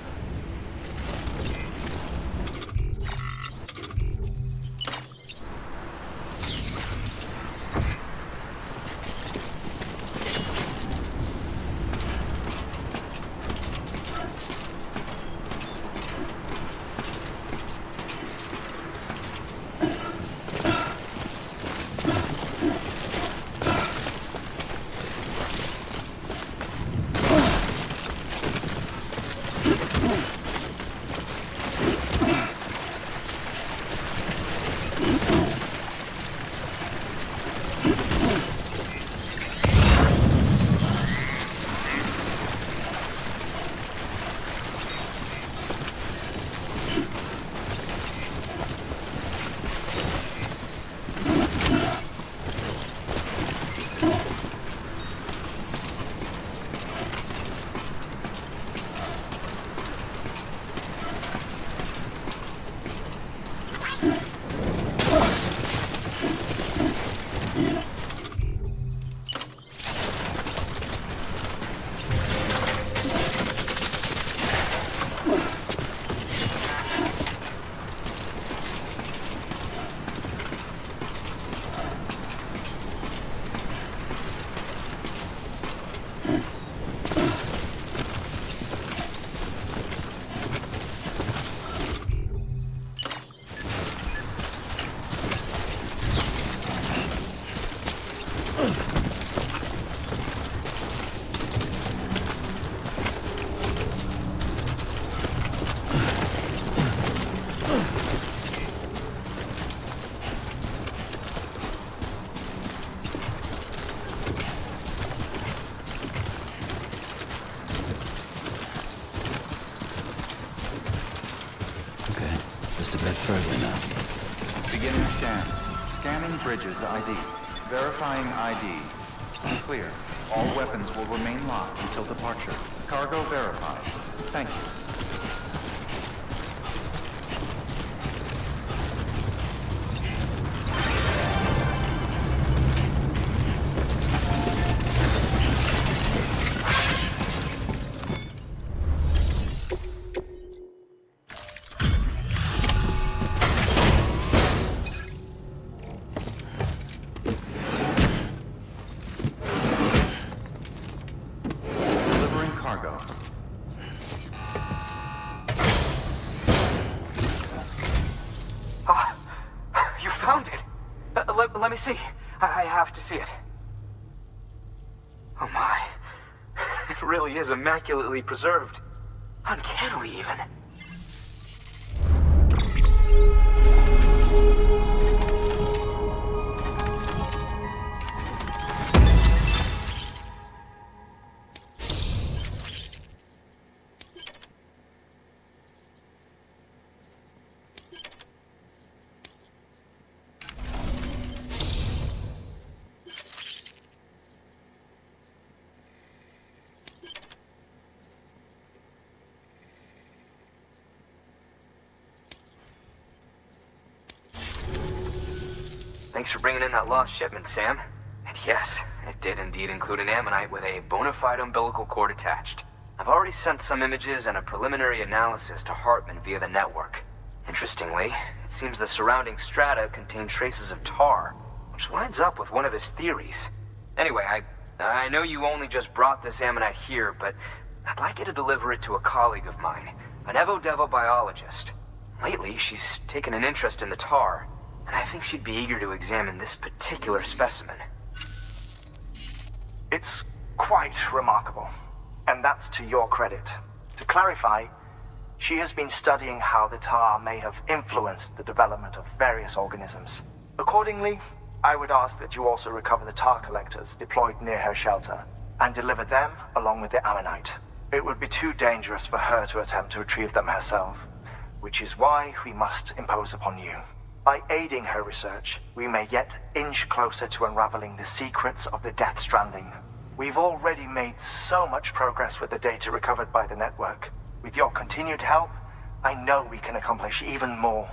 Further now. Beginning scan. Scanning bridges ID. Verifying ID. Clear. All weapons will remain locked until departure. Cargo verified. Thank you. Let me see. I have to see it. Oh my. It really is immaculately preserved. Uncannily even. Thanks for bringing in that lost shipment, Sam. And yes, it did indeed include an ammonite with a bona fide umbilical cord attached. I've already sent some images and a preliminary analysis to Hartman via the network. And Interestingly, it seems the surrounding strata contain traces of tar, which lines up with one of his theories. Anyway, I know you only just brought this ammonite here, but I'd like you to deliver it to a colleague of mine, an Evo-Devo biologist. Lately, she's taken an interest in the tar, and I think she'd be eager to examine this particular specimen. It's quite remarkable, and that's to your credit. To clarify, she has been studying how the tar may have influenced the development of various organisms. Accordingly, I would ask that you also recover the tar collectors deployed near her shelter and deliver them along with the ammonite. It would be too dangerous for her to attempt to retrieve them herself, which is why we must impose upon you. By aiding her research, we may yet inch closer to unraveling the secrets of the Death Stranding. We've already made so much progress with the data recovered by the network. With your continued help, I know we can accomplish even more.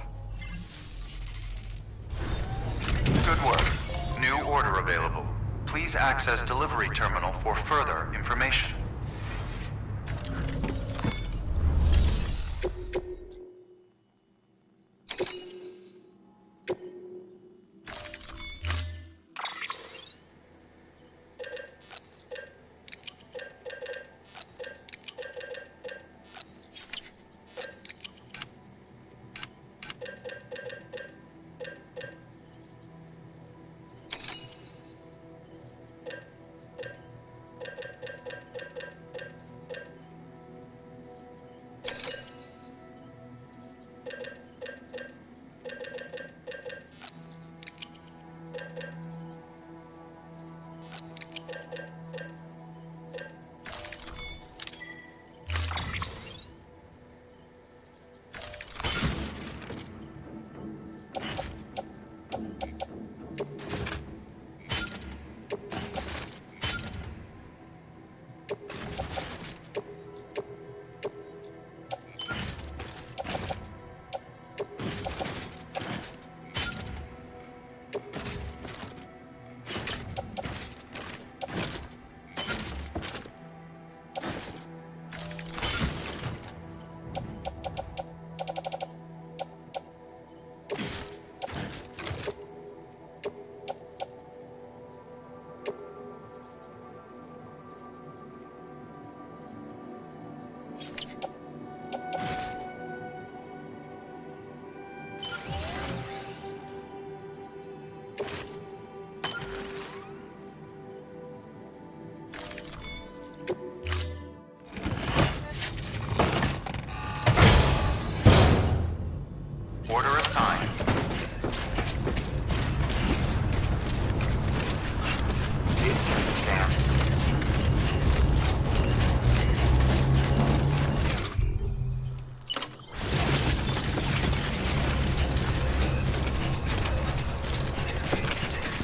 Good work. New order available. Please access delivery terminal for further information.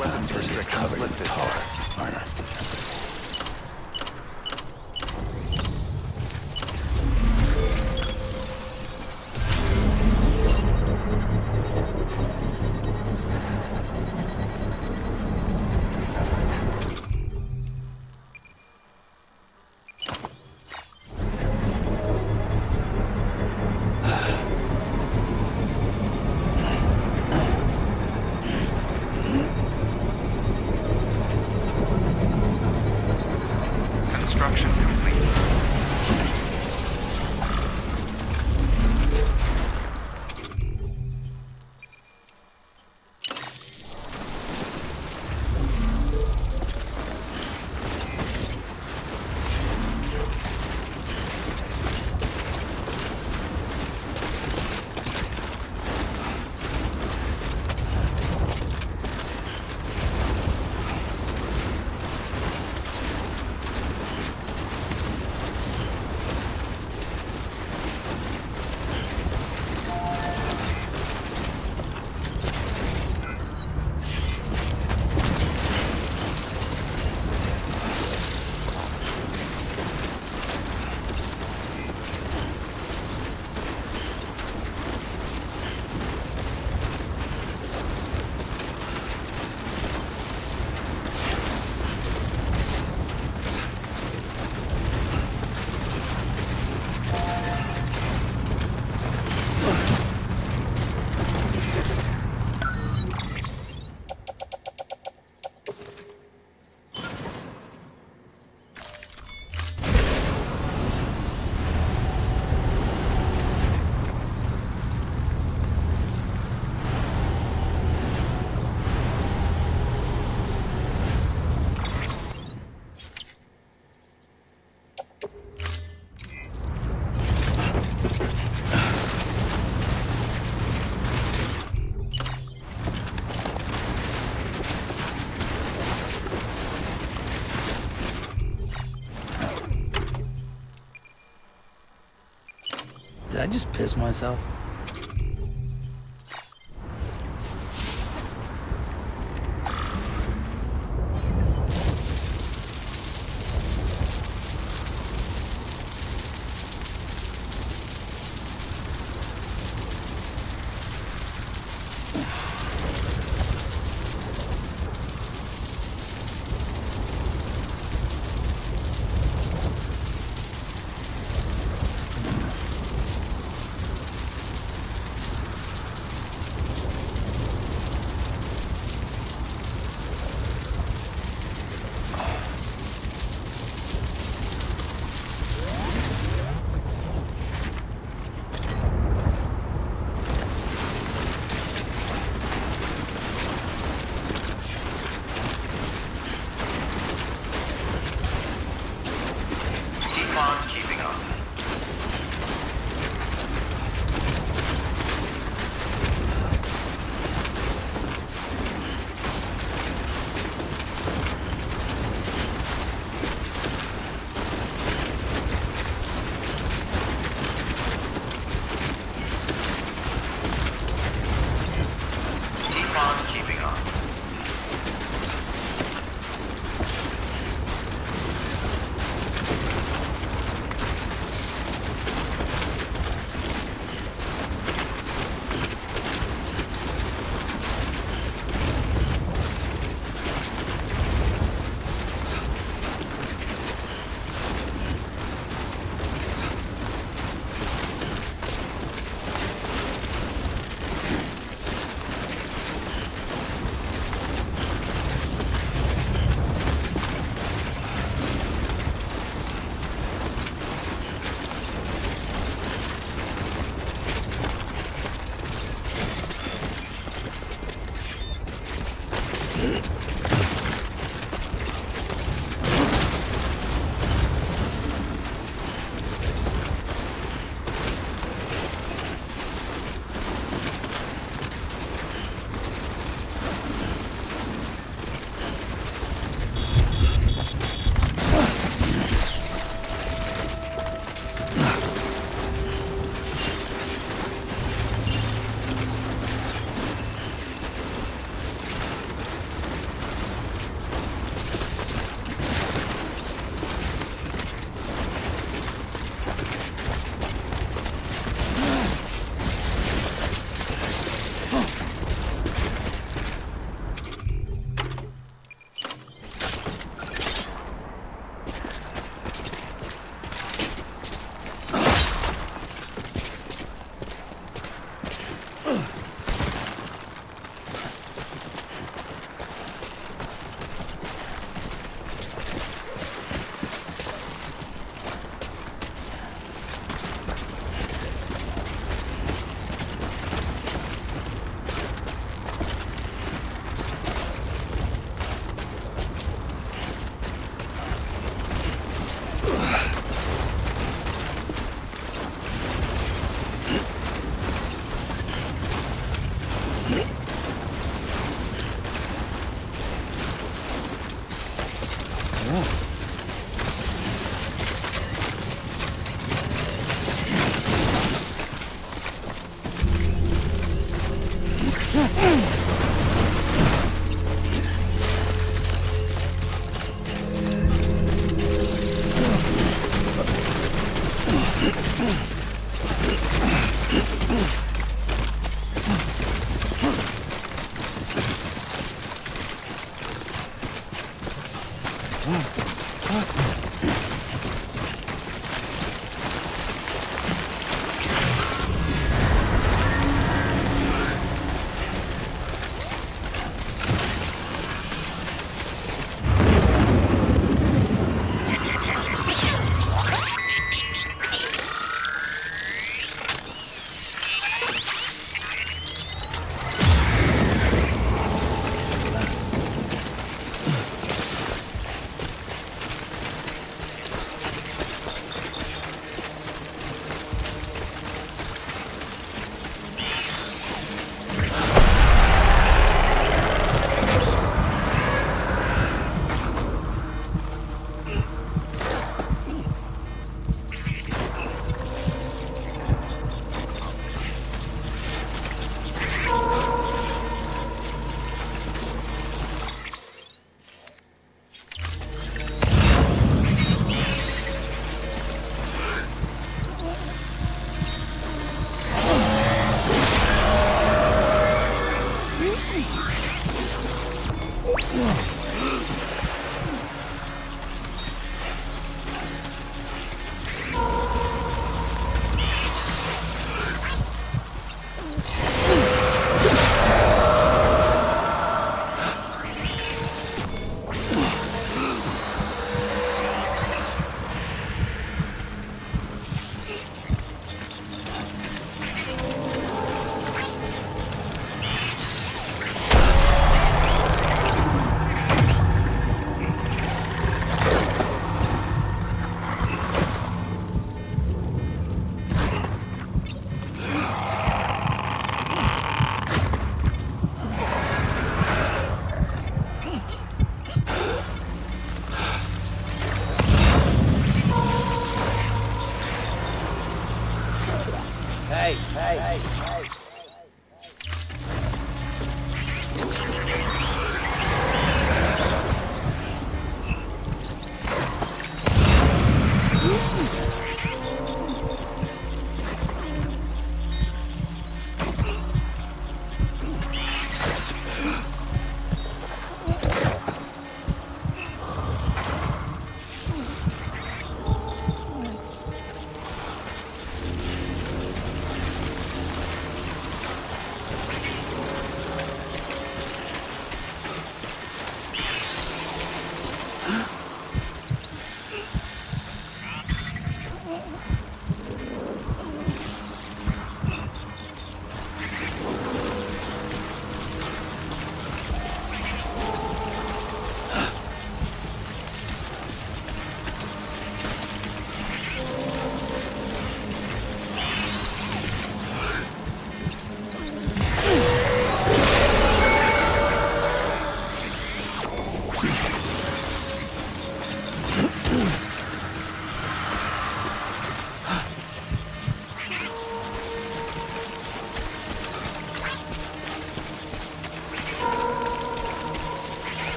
Weapons restrictions lifted. Armor. just piss myself?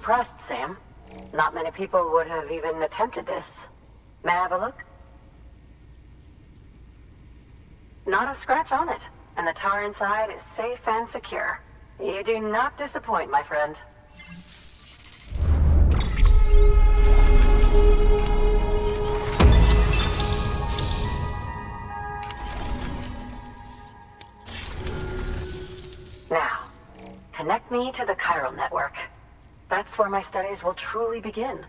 impressed, Sam. Not many people would have even attempted this. May I have a look? Not a scratch on it, and the tar inside is safe and secure. You do not disappoint, my friend. Now, connect me to the chiral network. That's where my studies will truly begin.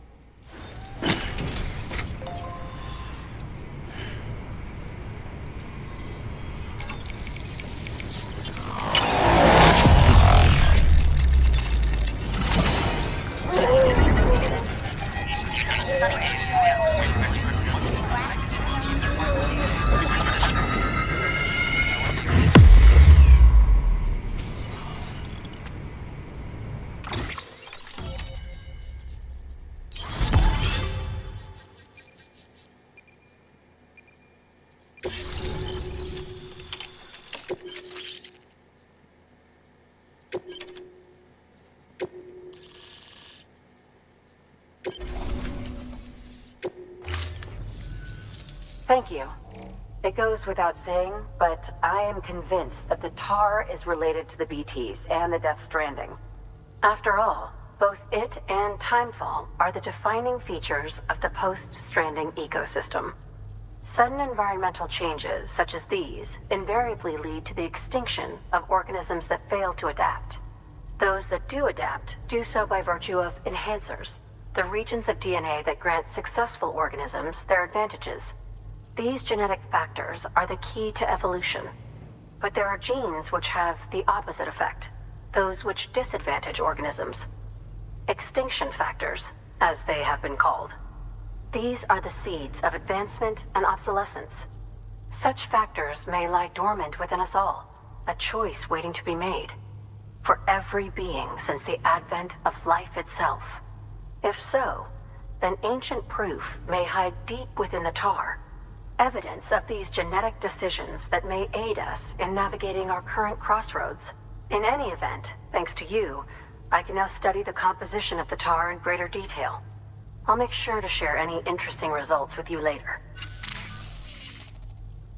Thank you. It goes without saying, but I am convinced that the tar is related to the BTs and the Death Stranding. After all, both it and Timefall are the defining features of the post-Stranding ecosystem. Sudden environmental changes such as these invariably lead to the extinction of organisms that fail to adapt. Those that do adapt do so by virtue of enhancers, the regions of DNA that grant successful organisms their advantages. These genetic factors are the key to evolution. But there are genes which have the opposite effect, those which disadvantage organisms. Extinction factors, as they have been called. These are the seeds of advancement and obsolescence. Such factors may lie dormant within us all, a choice waiting to be made. For every being since the advent of life itself. If so, then ancient proof may hide deep within the tar. Evidence of these genetic decisions that may aid us in navigating our current crossroads. In any event, thanks to you, I can now study the composition of the tar in greater detail. I'll make sure to share any interesting results with you later.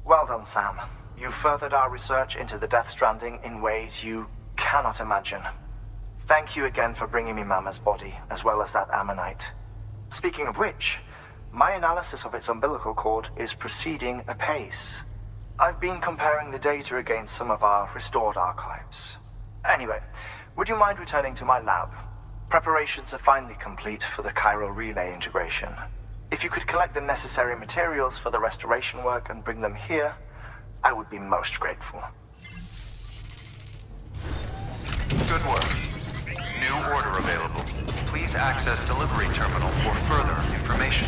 Well done, Sam. You furthered our research into the Death Stranding in ways you cannot imagine. Thank you again for bringing me Mama's body, as well as that ammonite. Speaking of which, my analysis of its umbilical cord is proceeding apace. I've been comparing the data against some of our restored archives. Anyway, would you mind returning to my lab? Preparations are finally complete for the chiral relay integration. If you could collect the necessary materials for the restoration work and bring them here, I would be most grateful. Good work. New order available. Please access delivery terminal for further information.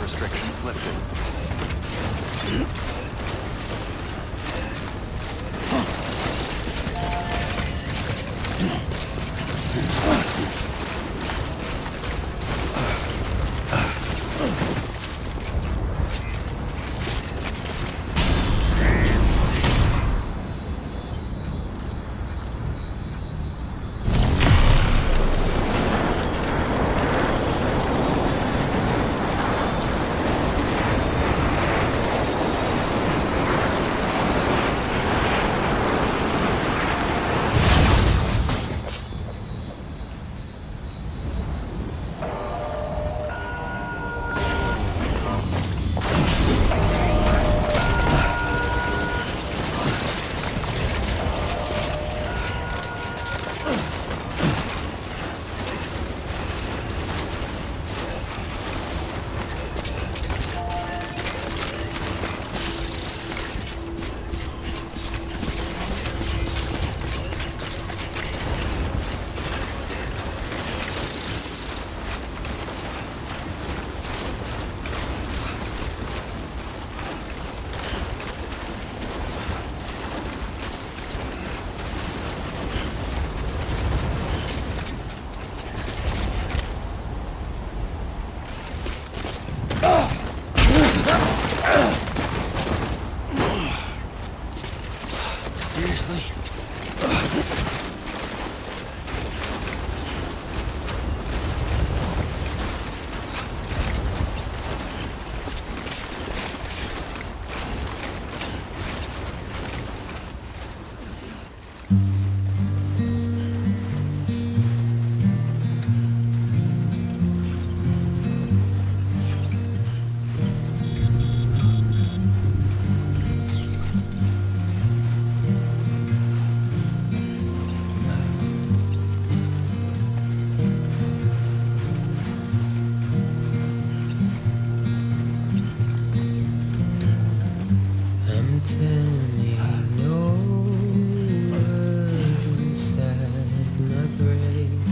Restrictions lifted. brain.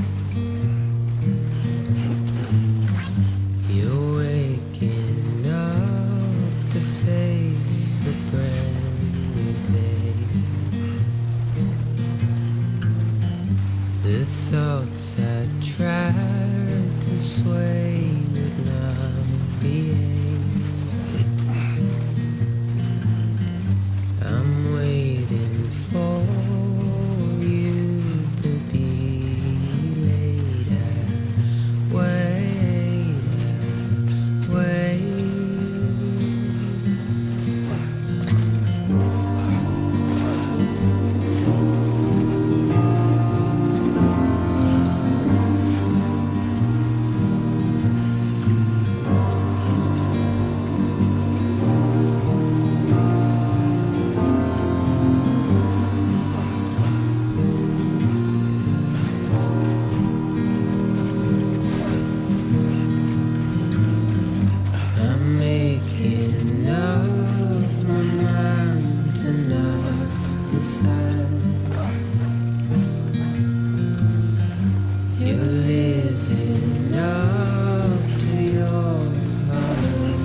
You're waking up to face a brand new day. The thoughts I tried to sway would not behave. I'm waiting for you to be later. Wait. I'm making up my mind to not decide. You're living up to your own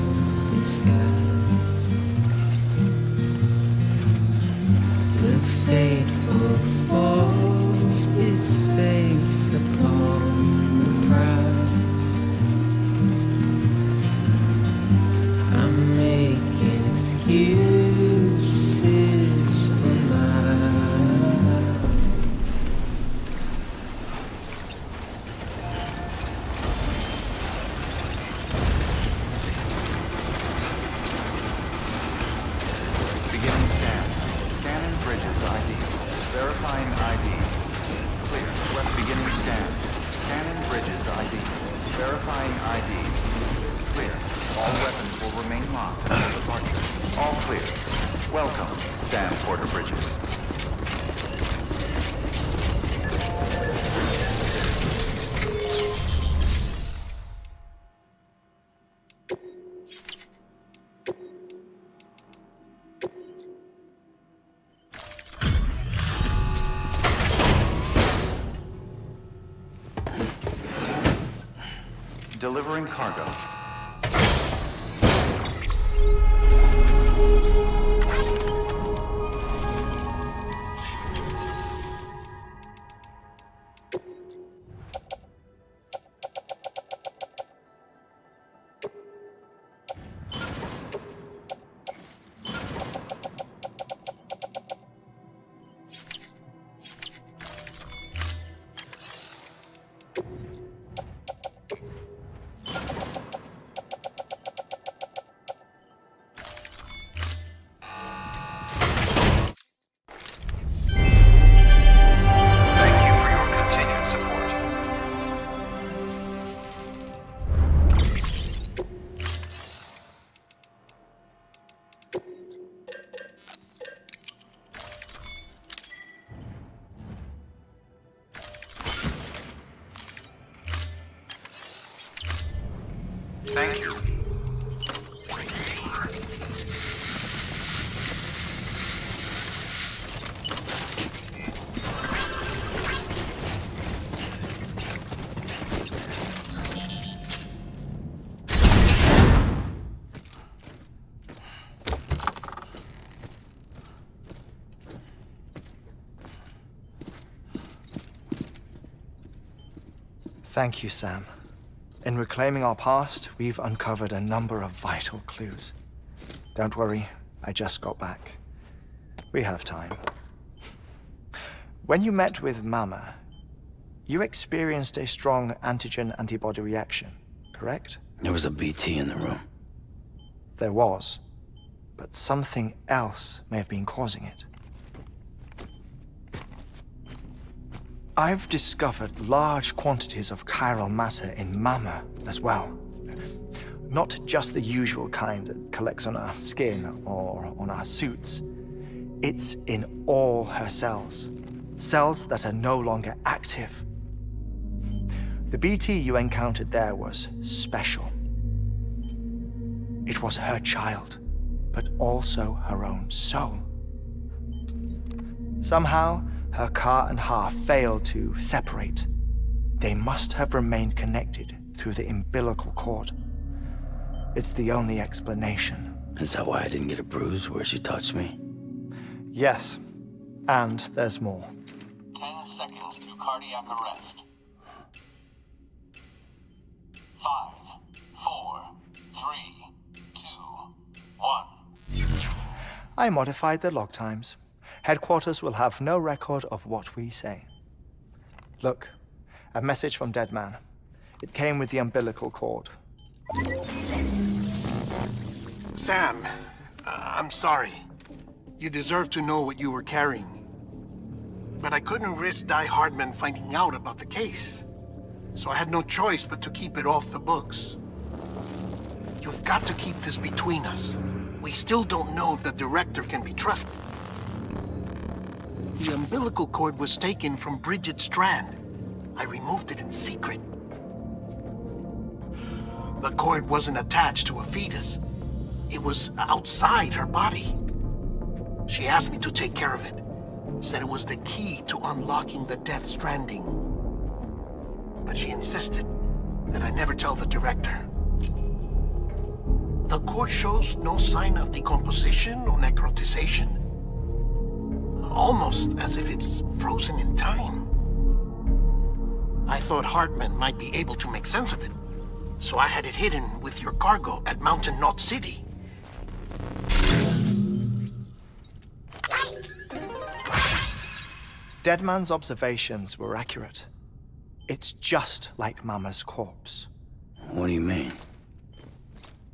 disguise. The fateful forced its face upon the prize. I'm making excuses for my Beginning scan. Scanning bridges ID. Verifying ID. Clear. Left beginning scan. Scanning bridges ID. Verifying ID. Clear. All weapons will remain locked until departure. All clear. Welcome, Sam Porter Bridges. Delivering cargo. Thank you. Thank you, Sam. In reclaiming our past, we've uncovered a number of vital clues. Don't worry, I just got back. We have time. When you met with Mama, you experienced a strong antigen-antibody reaction, correct? There was a BT in the room. There was, but something else may have been causing it. I've discovered large quantities of chiral matter in Mama as well. Not just the usual kind that collects on our skin or on our suits. It's in all her cells. Cells that are no longer active. The BT you encountered there was special. It was her child, but also her own soul. Somehow, her ka and ha failed to separate, they must have remained connected through the umbilical cord. It's the only explanation. Is that why I didn't get a bruise where she touched me? Yes, and there's more. 10 seconds to cardiac arrest. 5, 4, 3, 2, 1. I modified the log times. Headquarters will have no record of what we say. Look, a message from Dead Man. It came with the umbilical cord. Sam, I'm sorry. You deserve to know what you were carrying. But I couldn't risk Die Hardman finding out about the case. So I had no choice but to keep it off the books. You've got to keep this between us. We still don't know if the director can be trusted. The umbilical cord was taken from Bridget Strand. I removed it in secret. The cord wasn't attached to a fetus. It was outside her body. She asked me to take care of it. Said it was the key to unlocking the Death Stranding. But she insisted that I never tell the director. The cord shows no sign of decomposition or necrotization. Almost as if it's frozen in time. I thought Hartman might be able to make sense of it, so I had it hidden with your cargo at Mountain Knot City. Deadman's observations were accurate. It's just like Mama's corpse. What do you mean?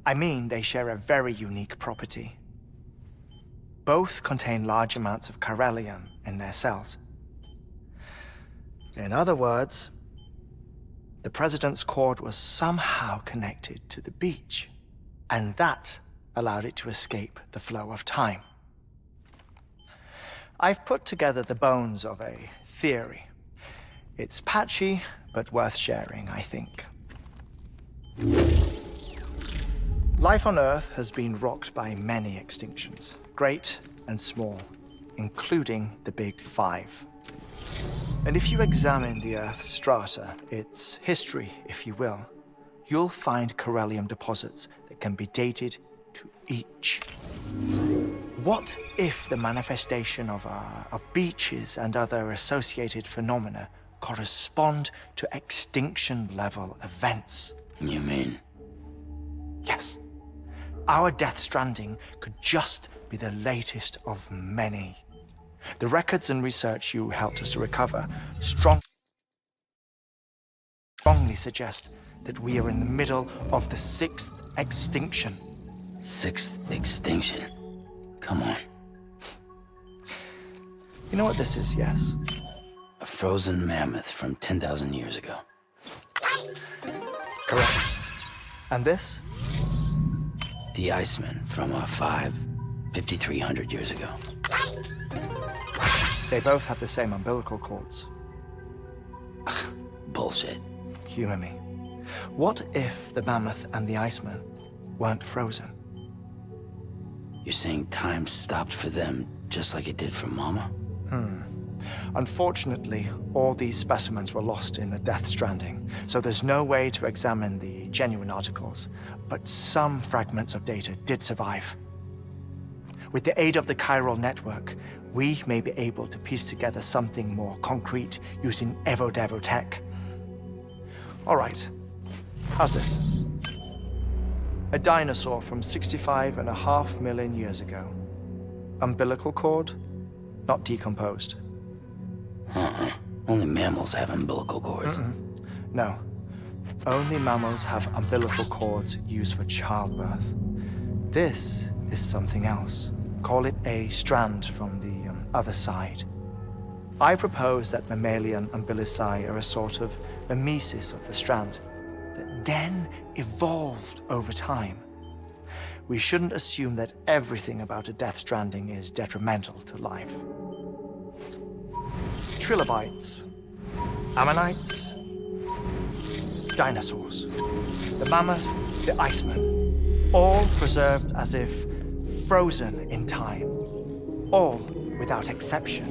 I mean, they share a very unique property. Both contain large amounts of chiralium in their cells. In other words, the president's cord was somehow connected to the beach, and that allowed it to escape the flow of time. I've put together the bones of a theory. It's patchy, but worth sharing, I think. Life on Earth has been rocked by many extinctions, great and small, including the Big Five. And if you examine the Earth's strata, its history, if you will, you'll find chiralium deposits that can be dated to each. What if the manifestation of beaches and other associated phenomena correspond to extinction-level events? You mean? Yes. Our Death Stranding could just be the latest of many. The records and research you helped us to recover strongly suggest that we are in the middle of the 6th extinction. 6th extinction? Come on. You know what this is, yes? A frozen mammoth from 10,000 years ago. Correct. And this? The Iceman from 5,300 years ago. They both have the same umbilical cords. Bullshit. Humor me. What if the mammoth and the Iceman weren't frozen? You're saying time stopped for them just like it did for Mama? Unfortunately, all these specimens were lost in the Death Stranding, so there's no way to examine the genuine articles, but some fragments of data did survive. With the aid of the chiral network, we may be able to piece together something more concrete using Evo-Devo tech. All right, how's this? A dinosaur from 65.5 million years ago. Umbilical cord, not decomposed. Only mammals have umbilical cords. No. Only mammals have umbilical cords used for childbirth. This is something else. Call it a strand from the other side. I propose that mammalian umbilici are a sort of mimesis of the strand that then evolved over time. We shouldn't assume that everything about a Death Stranding is detrimental to life. Trilobites, ammonites, dinosaurs, the mammoth, the Iceman, all preserved as if frozen in time, all without exception,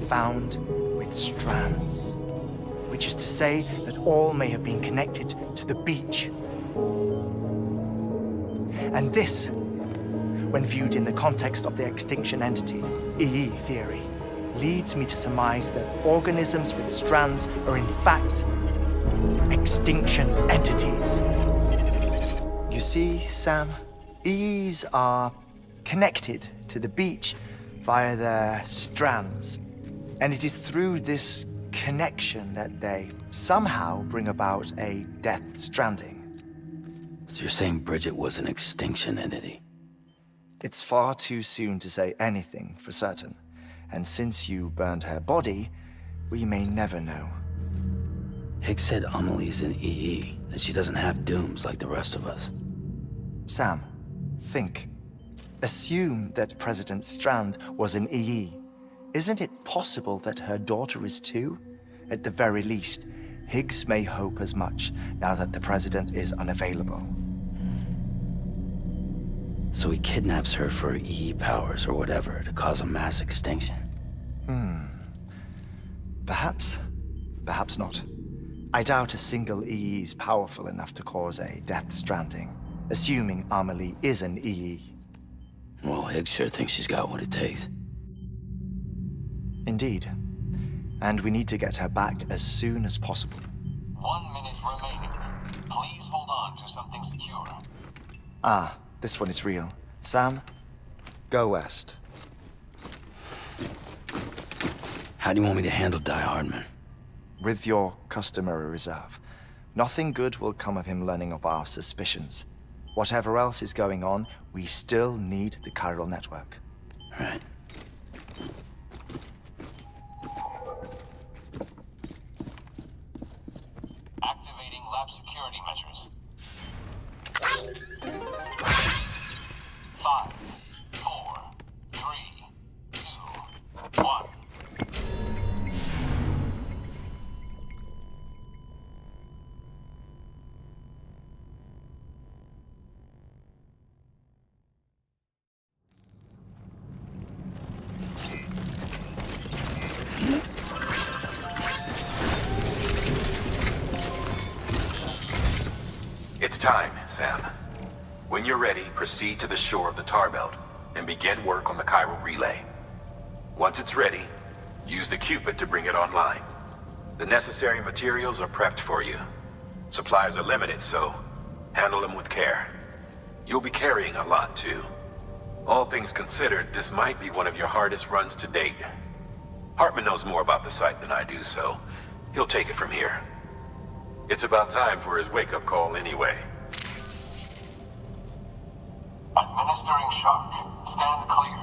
found with strands, which is to say that all may have been connected to the beach. And this, when viewed in the context of the extinction entity, EE theory, leads me to surmise that organisms with strands are in fact extinction entities. You see, Sam, EEs are connected to the beach via their strands, and it is through this connection that they somehow bring about a Death Stranding. So you're saying Bridget was an extinction entity? It's far too soon to say anything for certain, and since you burned her body, we may never know. Higgs said Amelie's an EE, that she doesn't have dooms like the rest of us. Sam, think. Assume that President Strand was an EE. Isn't it possible that her daughter is too? At the very least, Higgs may hope as much now that the president is unavailable. So he kidnaps her for EE powers or whatever to cause a mass extinction. Perhaps. Perhaps not. I doubt a single EE is powerful enough to cause a Death Stranding, assuming Amelie is an EE. Well, Higgs sure thinks she's got what it takes. Indeed. And we need to get her back as soon as possible. 1 minute remaining. Please hold on to something secure. Ah, this one is real. Sam, go west. How do you want me to handle Die Hardman? With your customary reserve. Nothing good will come of him learning of our suspicions. Whatever else is going on, we still need the chiral network. Right. Activating lab security measures. 5, 4, 3, 2, 1. It's time, Sam. When you're ready, proceed to the shore of the tar belt and begin work on the chiral relay. Once it's ready, use the Cupid to bring it online. The necessary materials are prepped for you. Supplies are limited, so handle them with care. You'll be carrying a lot, too. All things considered, this might be one of your hardest runs to date. Hartman knows more about the site than I do, so he'll take it from here. It's about time for his wake-up call anyway. Administering shock. Stand clear.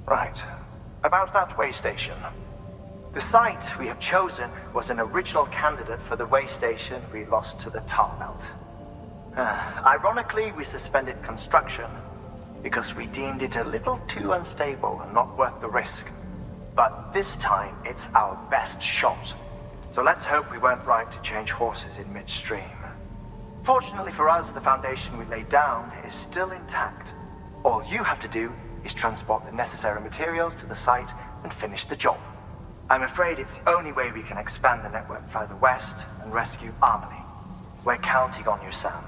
Right. About that way station. The site we have chosen was an original candidate for the way station we lost to the tar belt. Ironically, we suspended construction because we deemed it a little too unstable and not worth the risk. But this time, it's our best shot. So let's hope we weren't right to change horses in midstream. Fortunately for us, the foundation we laid down is still intact. All you have to do is transport the necessary materials to the site and finish the job. I'm afraid it's the only way we can expand the network further west and rescue Amelie. We're counting on you, Sam.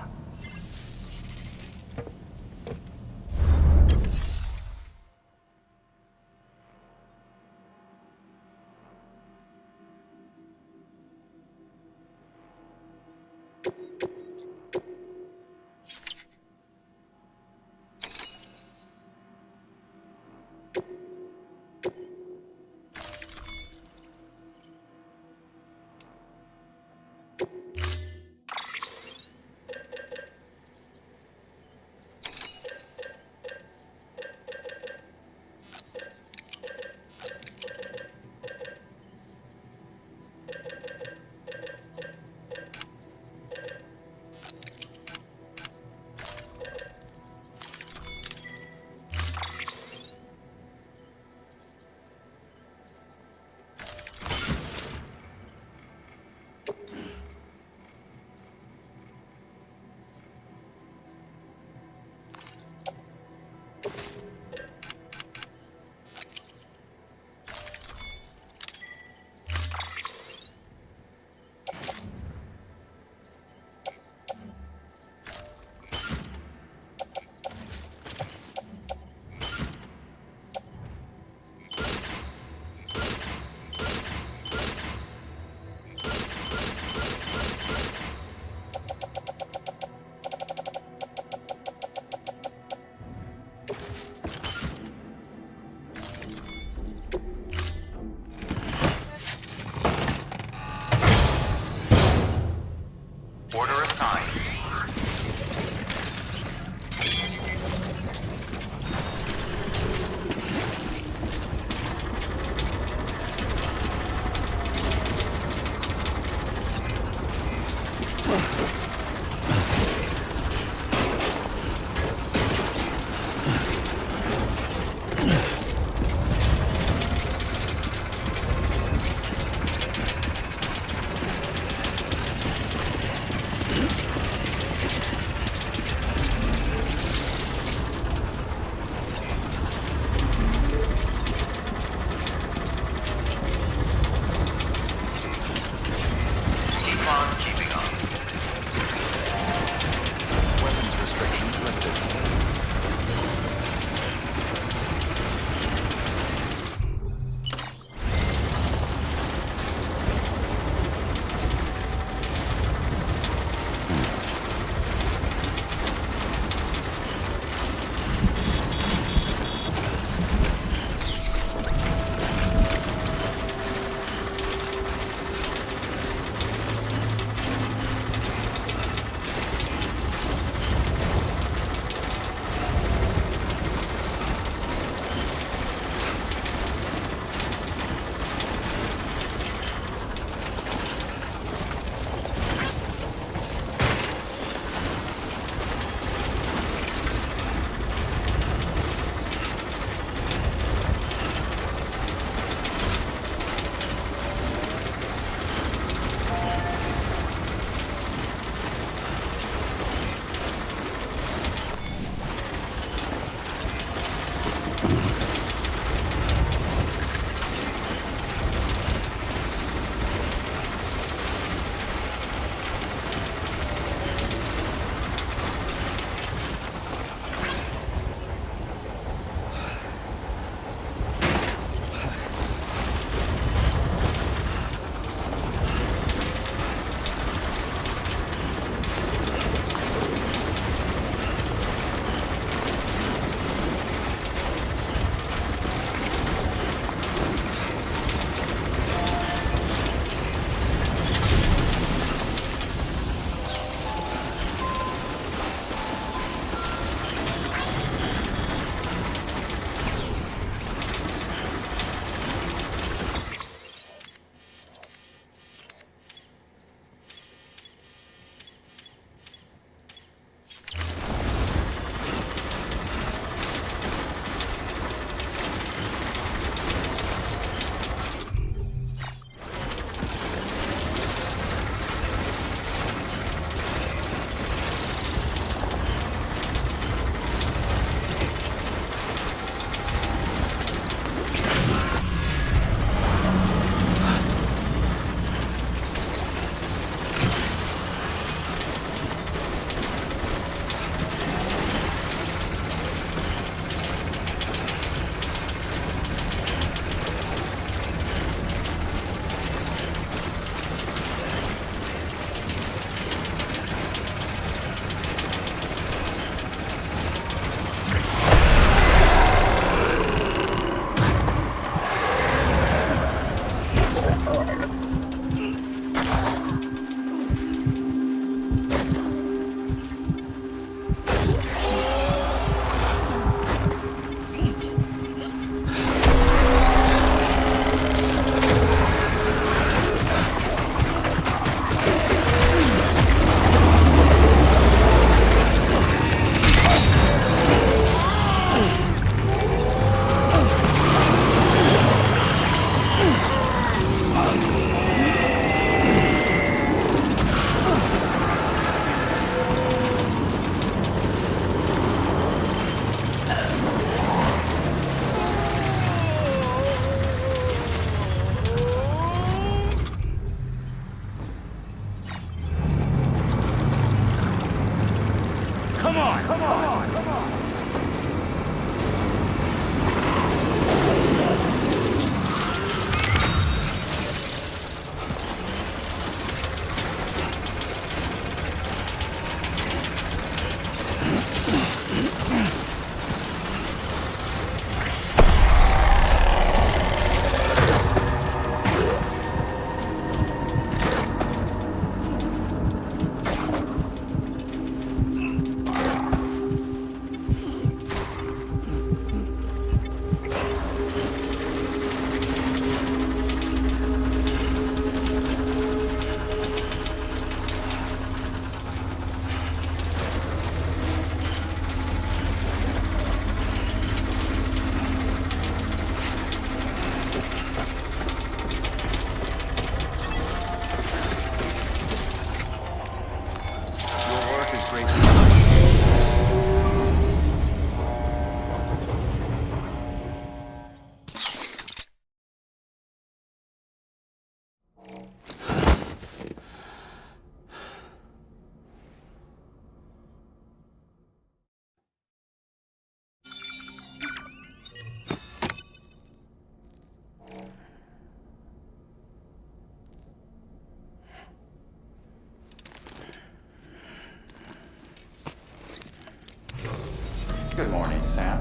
Good morning, Sam.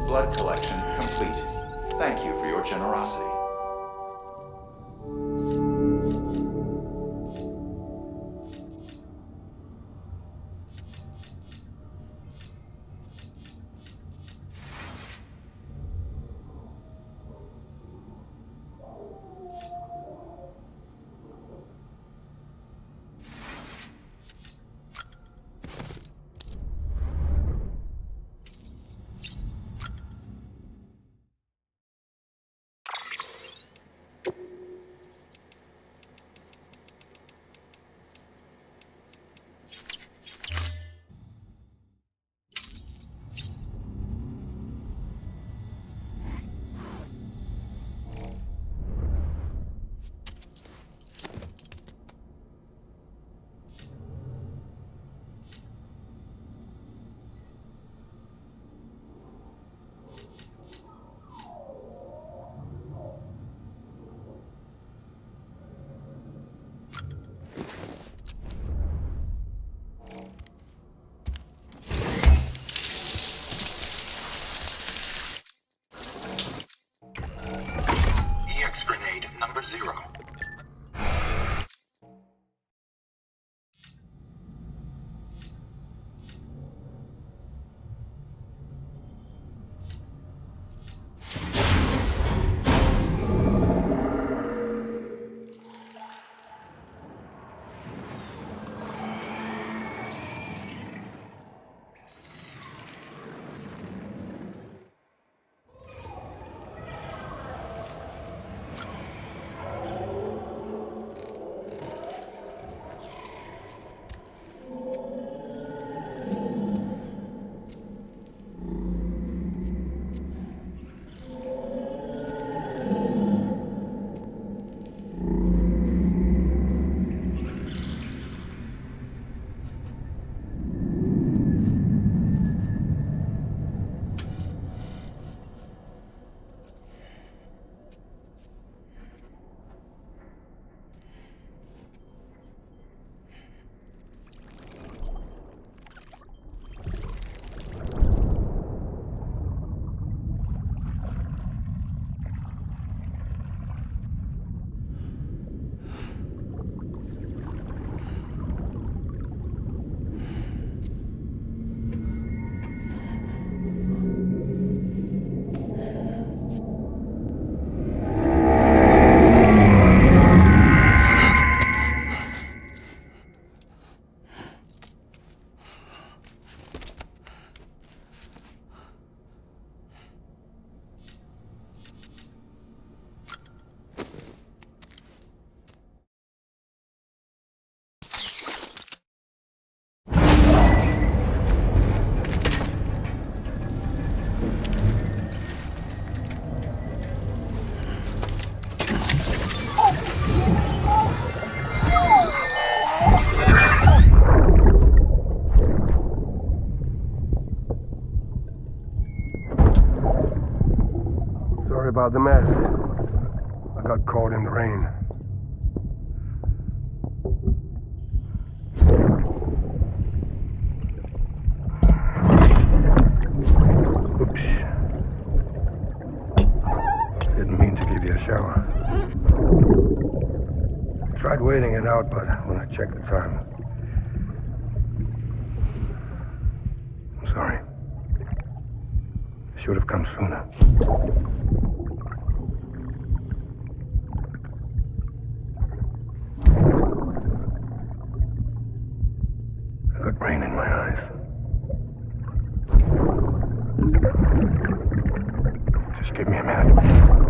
Blood collection complete. Thank you for your generosity. number 0. Sorry about the mess. I got caught in the rain. Oops. Didn't mean to give you a shower. Tried waiting it out, but when I checked the time... I'm sorry. Should have come sooner. I got rain in my eyes. Just give me a minute.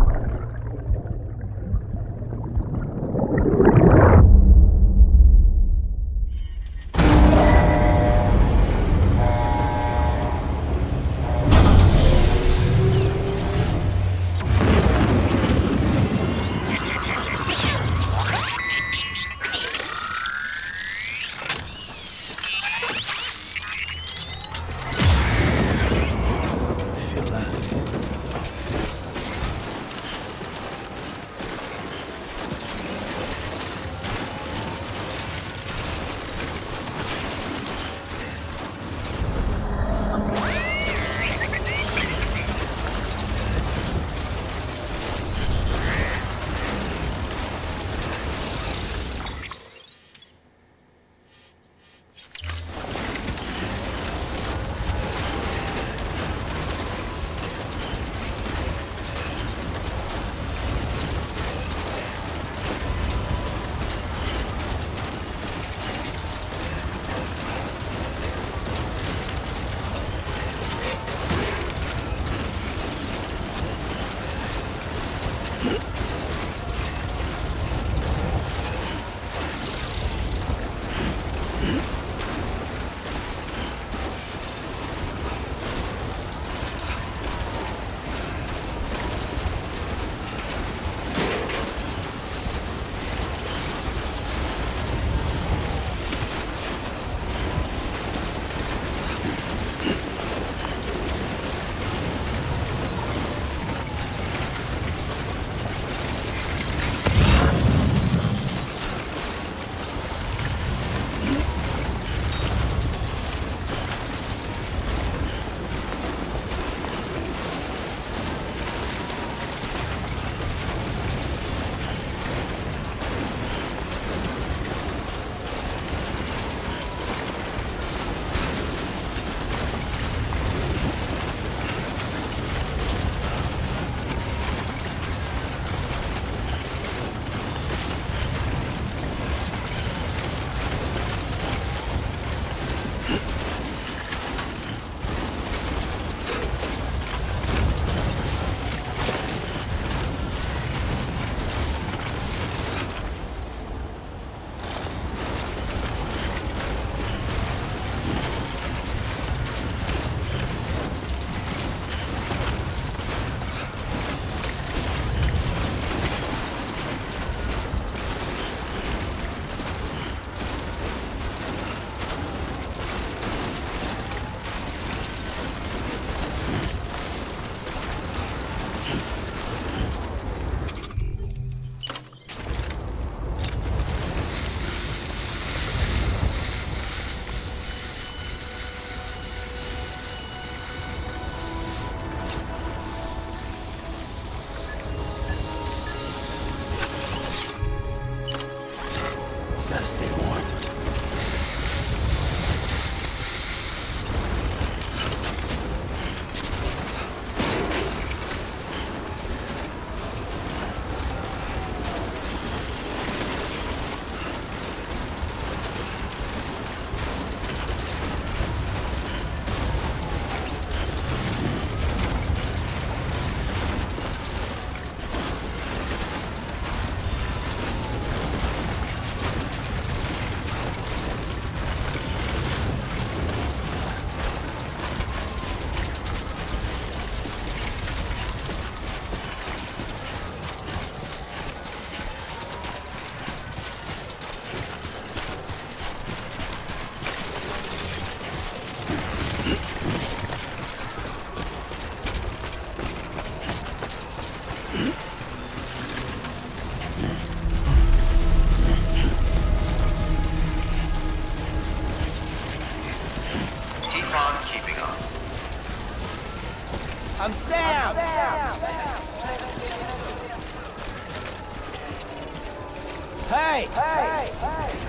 Hey! Hey! Hey!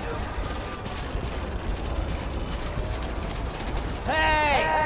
Hey!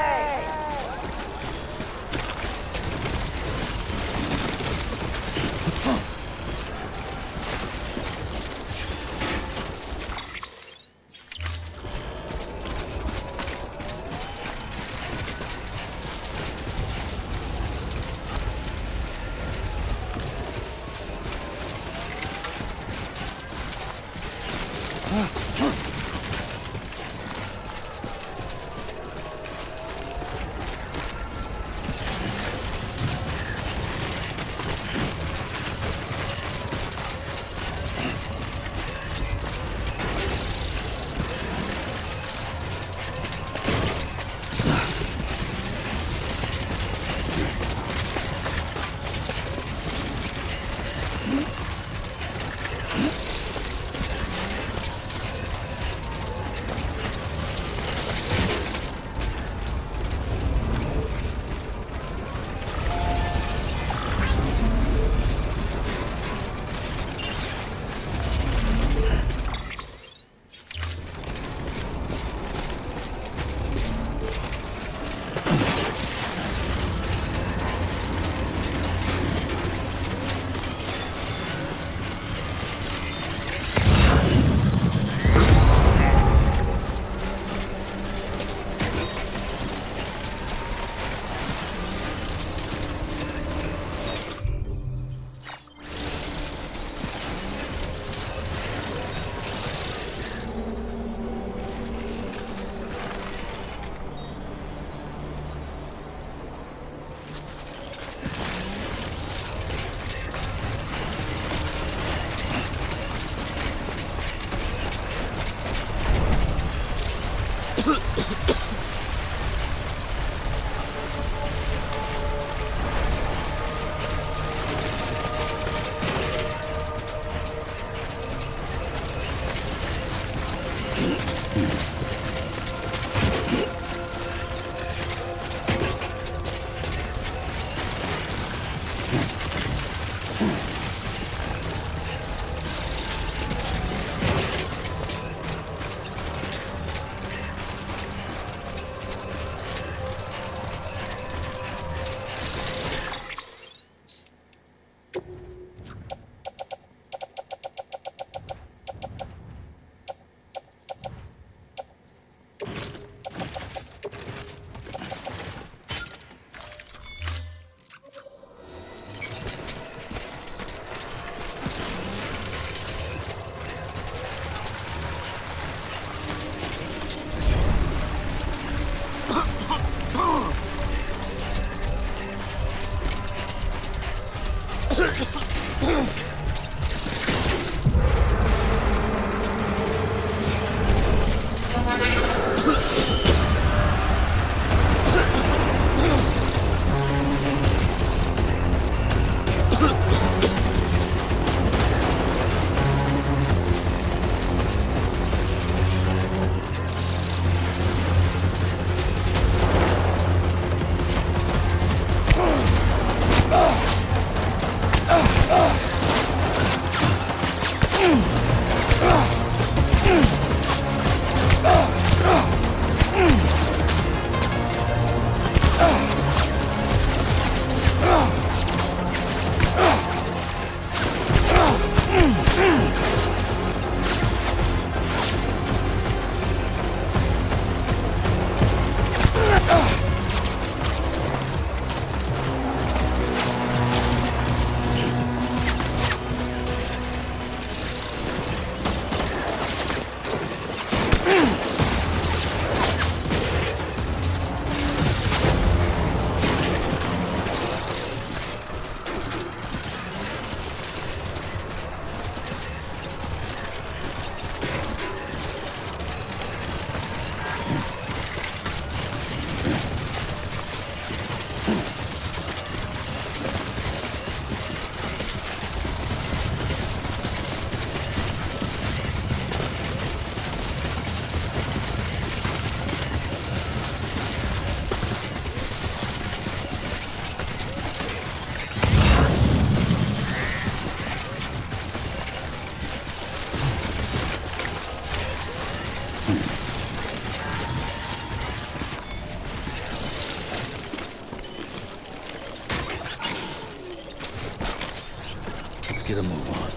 get a move on.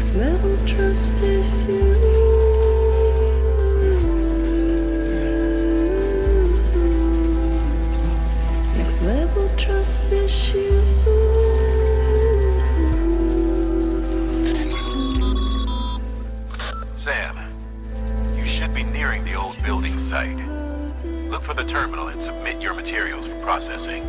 Next level trust is you. Next level trust is you. Sam, you should be nearing the old building site. Look for the terminal and submit your materials for processing.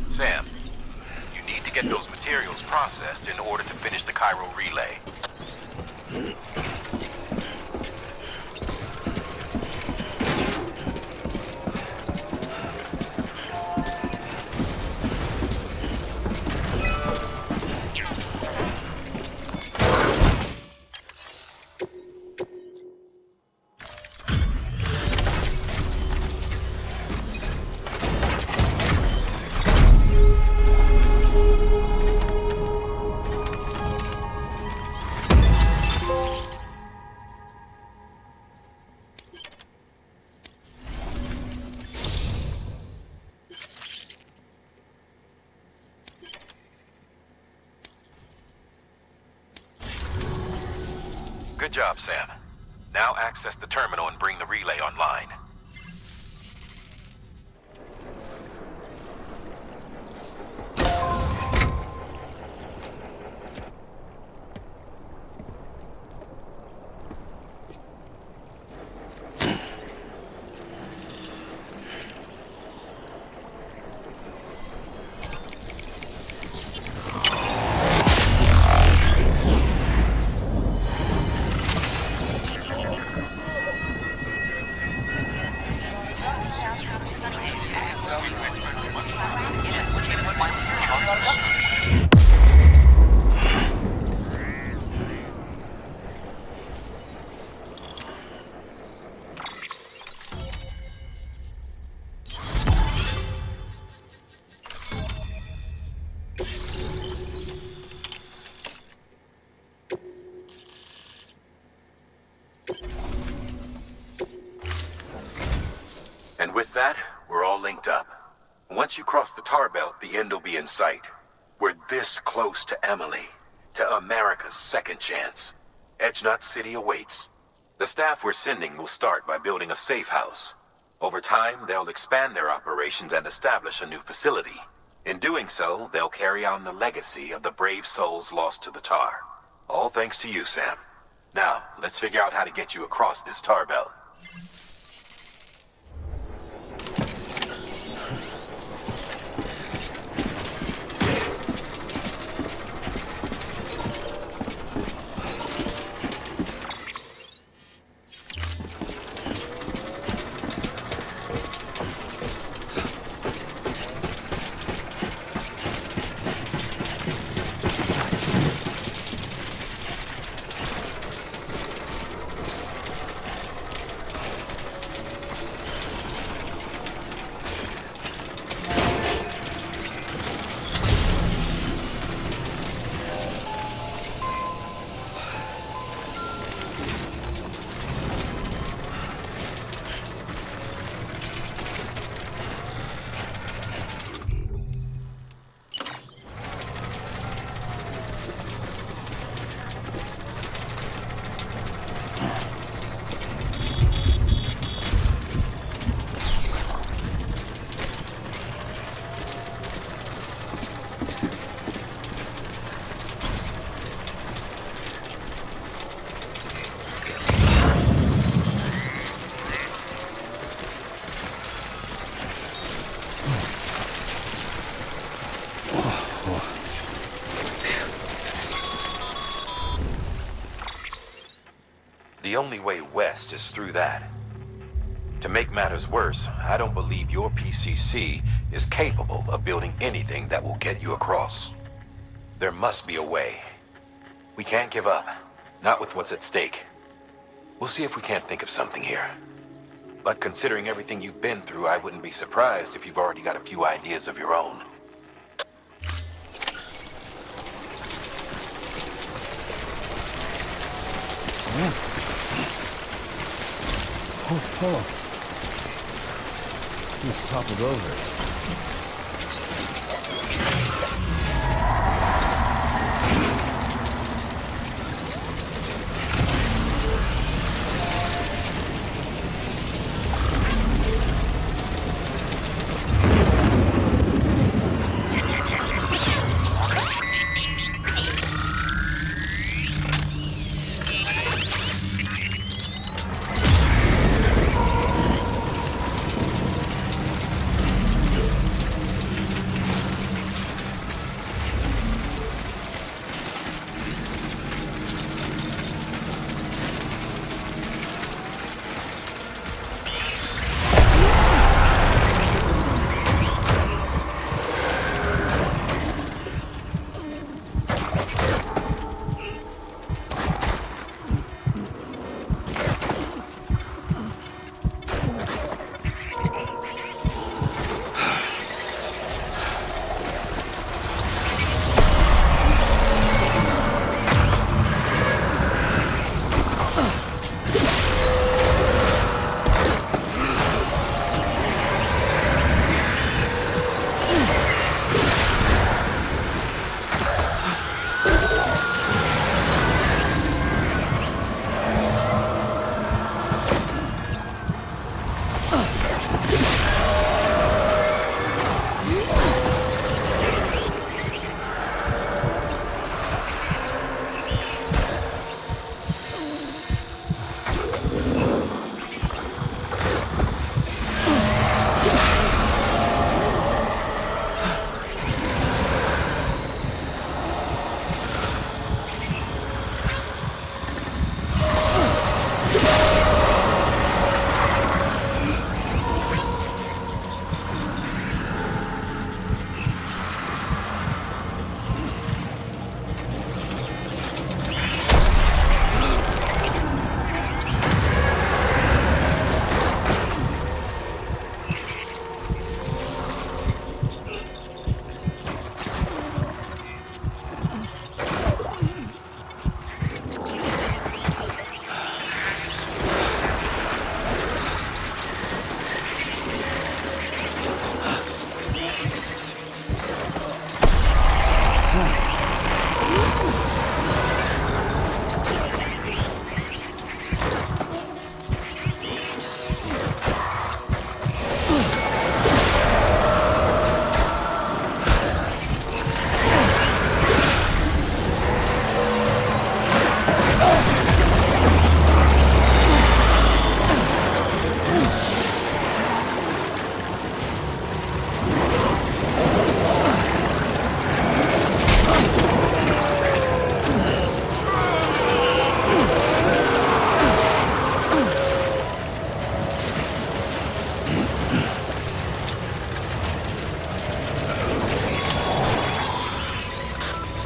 Sam, you need to get those materials processed in order to finish the Cairo relay. Good job, Sam. Now access the terminal and bring the relay online. And with that, we're all linked up. Once you cross the tar belt, the end will be in sight. We're this close to Emily, to America's second chance. Edge Knot City awaits. The staff we're sending will start by building a safe house. Over time, they'll expand their operations and establish a new facility. In doing so, they'll carry on the legacy of the brave souls lost to the tar. All thanks to you, Sam. Now, let's figure out how to get you across this tar belt. The only way west is through that. To make matters worse, I don't believe your PCC is capable of building anything that will get you across. There must be a way. We can't give up, not with what's at stake. We'll see if we can't think of something here. But considering everything you've been through, I wouldn't be surprised if you've already got a few ideas of your own. Oh. He's toppled over.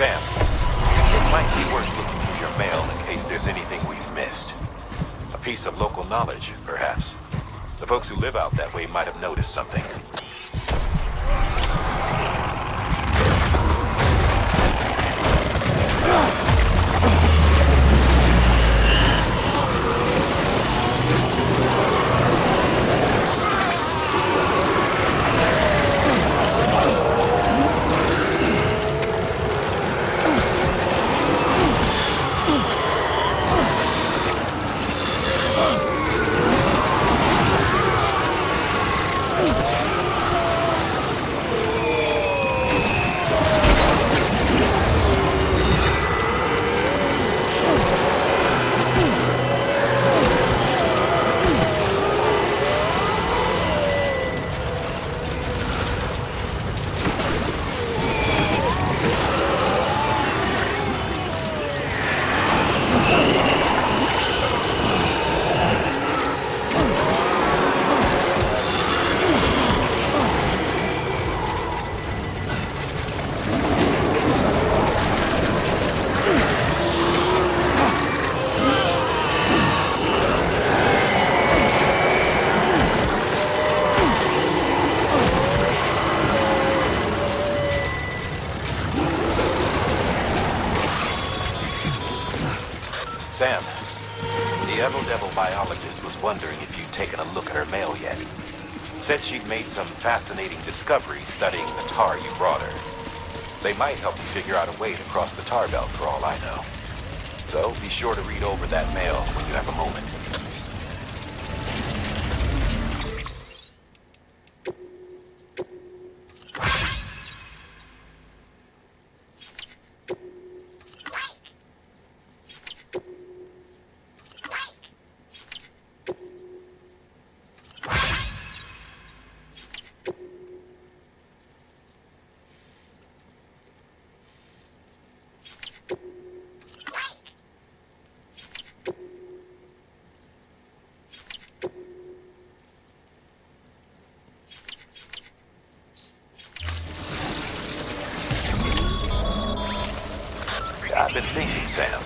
Sam, it might be worth looking through your mail in case there's anything we've missed. A piece of local knowledge, perhaps. The folks who live out that way might have noticed something. Sam, the Evil Devil biologist was wondering if you'd taken a look at her mail yet. Said she'd made some fascinating discoveries studying the tar you brought her. They might help you figure out a way to cross the tar belt for all I know. So be sure to read over that mail when you have a moment. I've been thinking, Sam.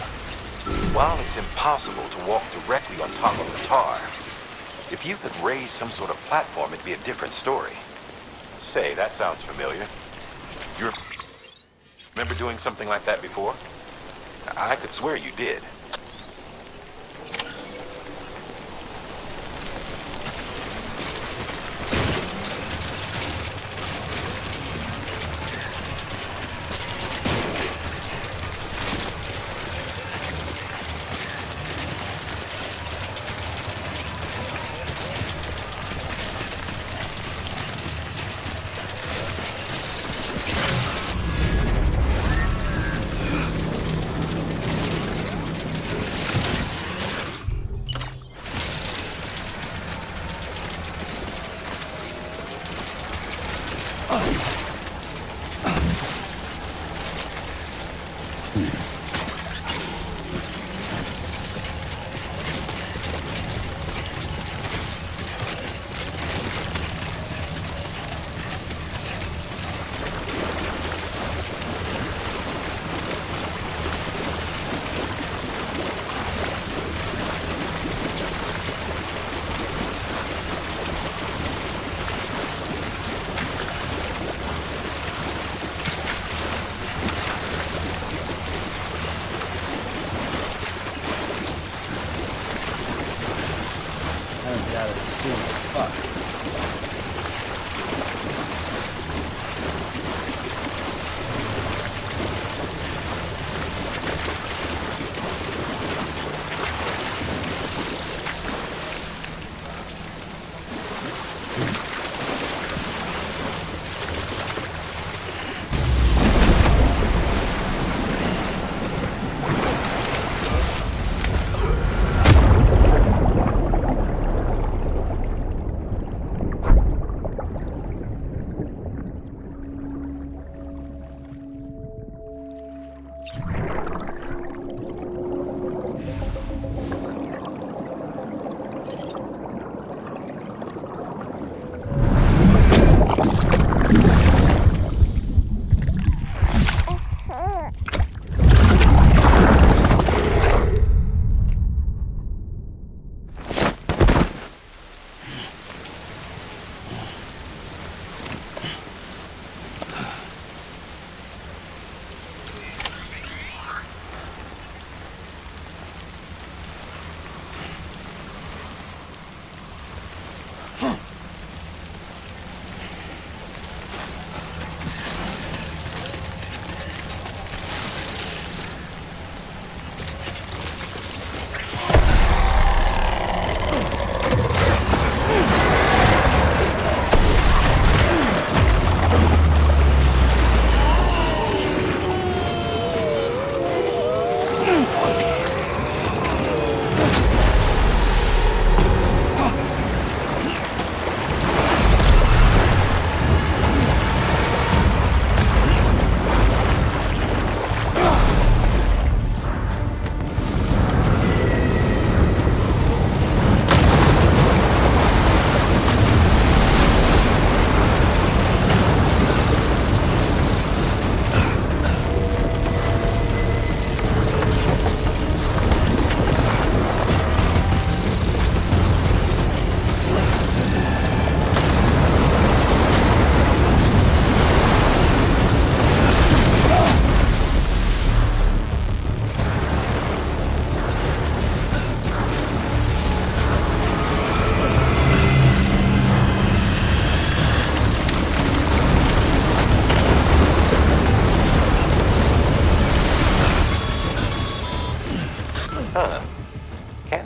While it's impossible to walk directly on top of the tar, if you could raise some sort of platform, it'd be a different story. Say, that sounds familiar. You remember doing something like that before? I could swear you did.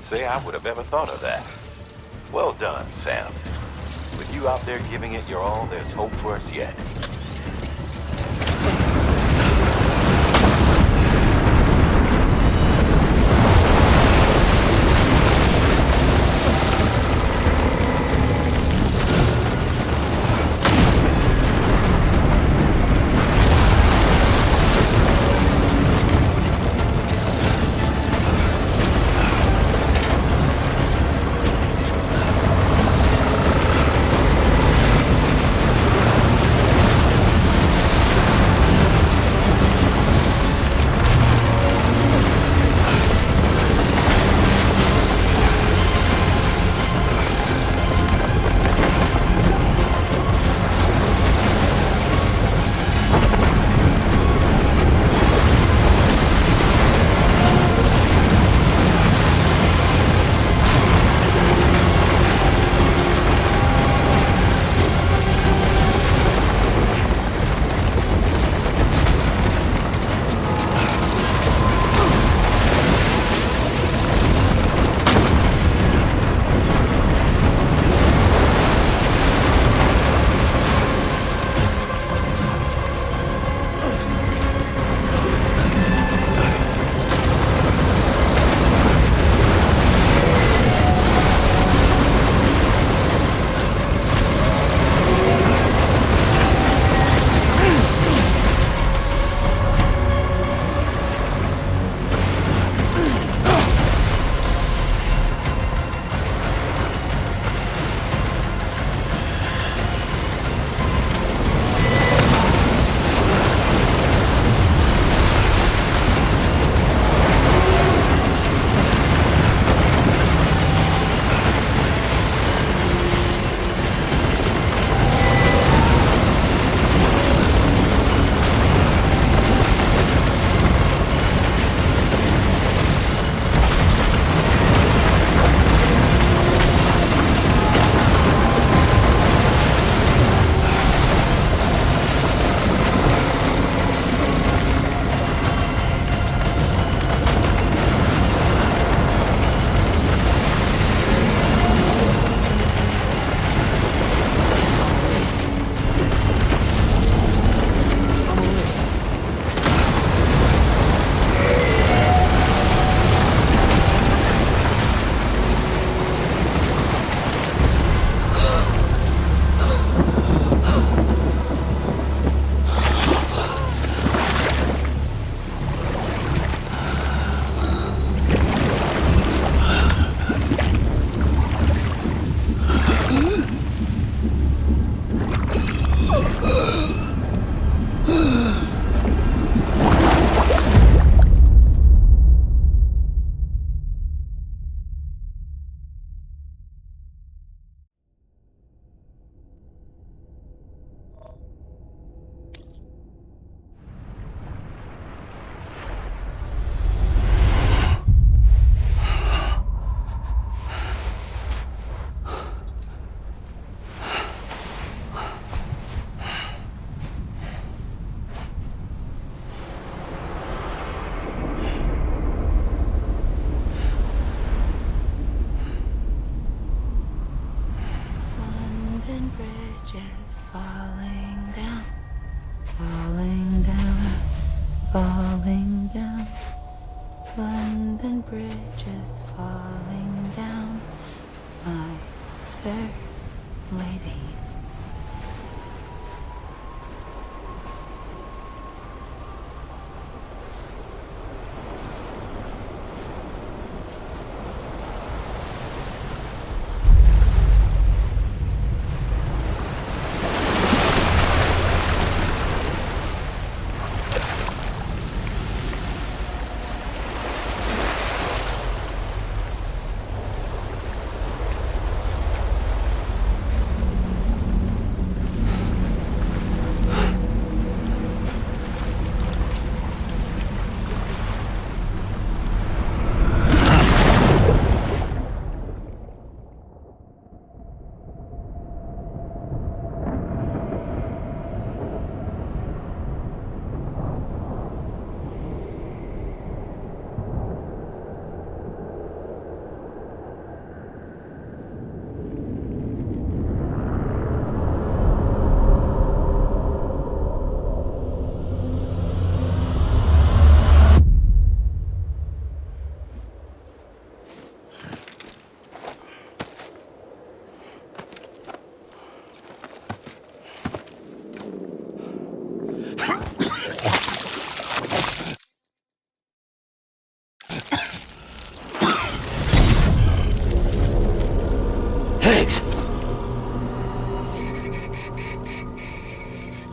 say I would have ever thought of that. Well done, Sam. With you out there giving it your all, there's hope for us yet.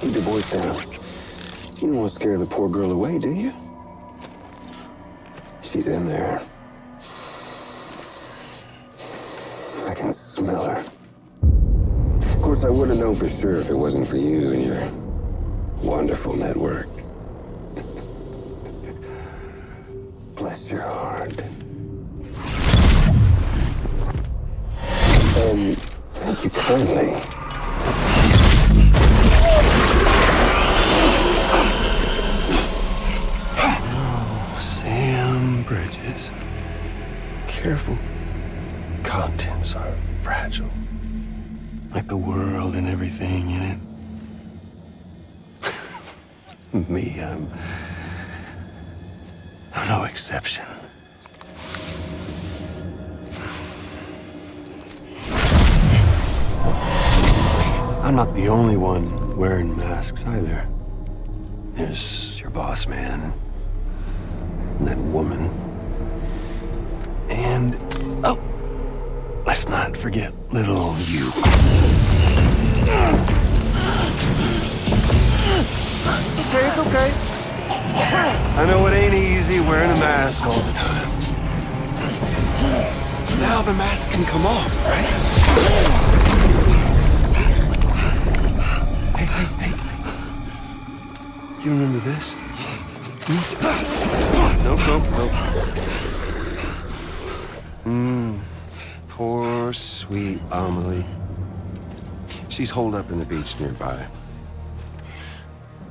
Keep your voice down. You don't want to scare the poor girl away, do you? She's in there. I can smell her. Of course, I wouldn't have known for sure if it wasn't for you and your wonderful network. Bless your heart. And thank you kindly. Oh, Sam Bridges. Careful. Contents are fragile. Like the world and everything in it. Me, I'm no exception. I'm not the only one wearing masks either. There's your boss man, and that woman, and, oh, let's not forget little old you. Okay, it's okay. I know it ain't easy wearing a mask all the time. Now the mask can come off, right? Hey. You remember this? Nope. Poor, sweet Amelie. She's holed up in the beach nearby.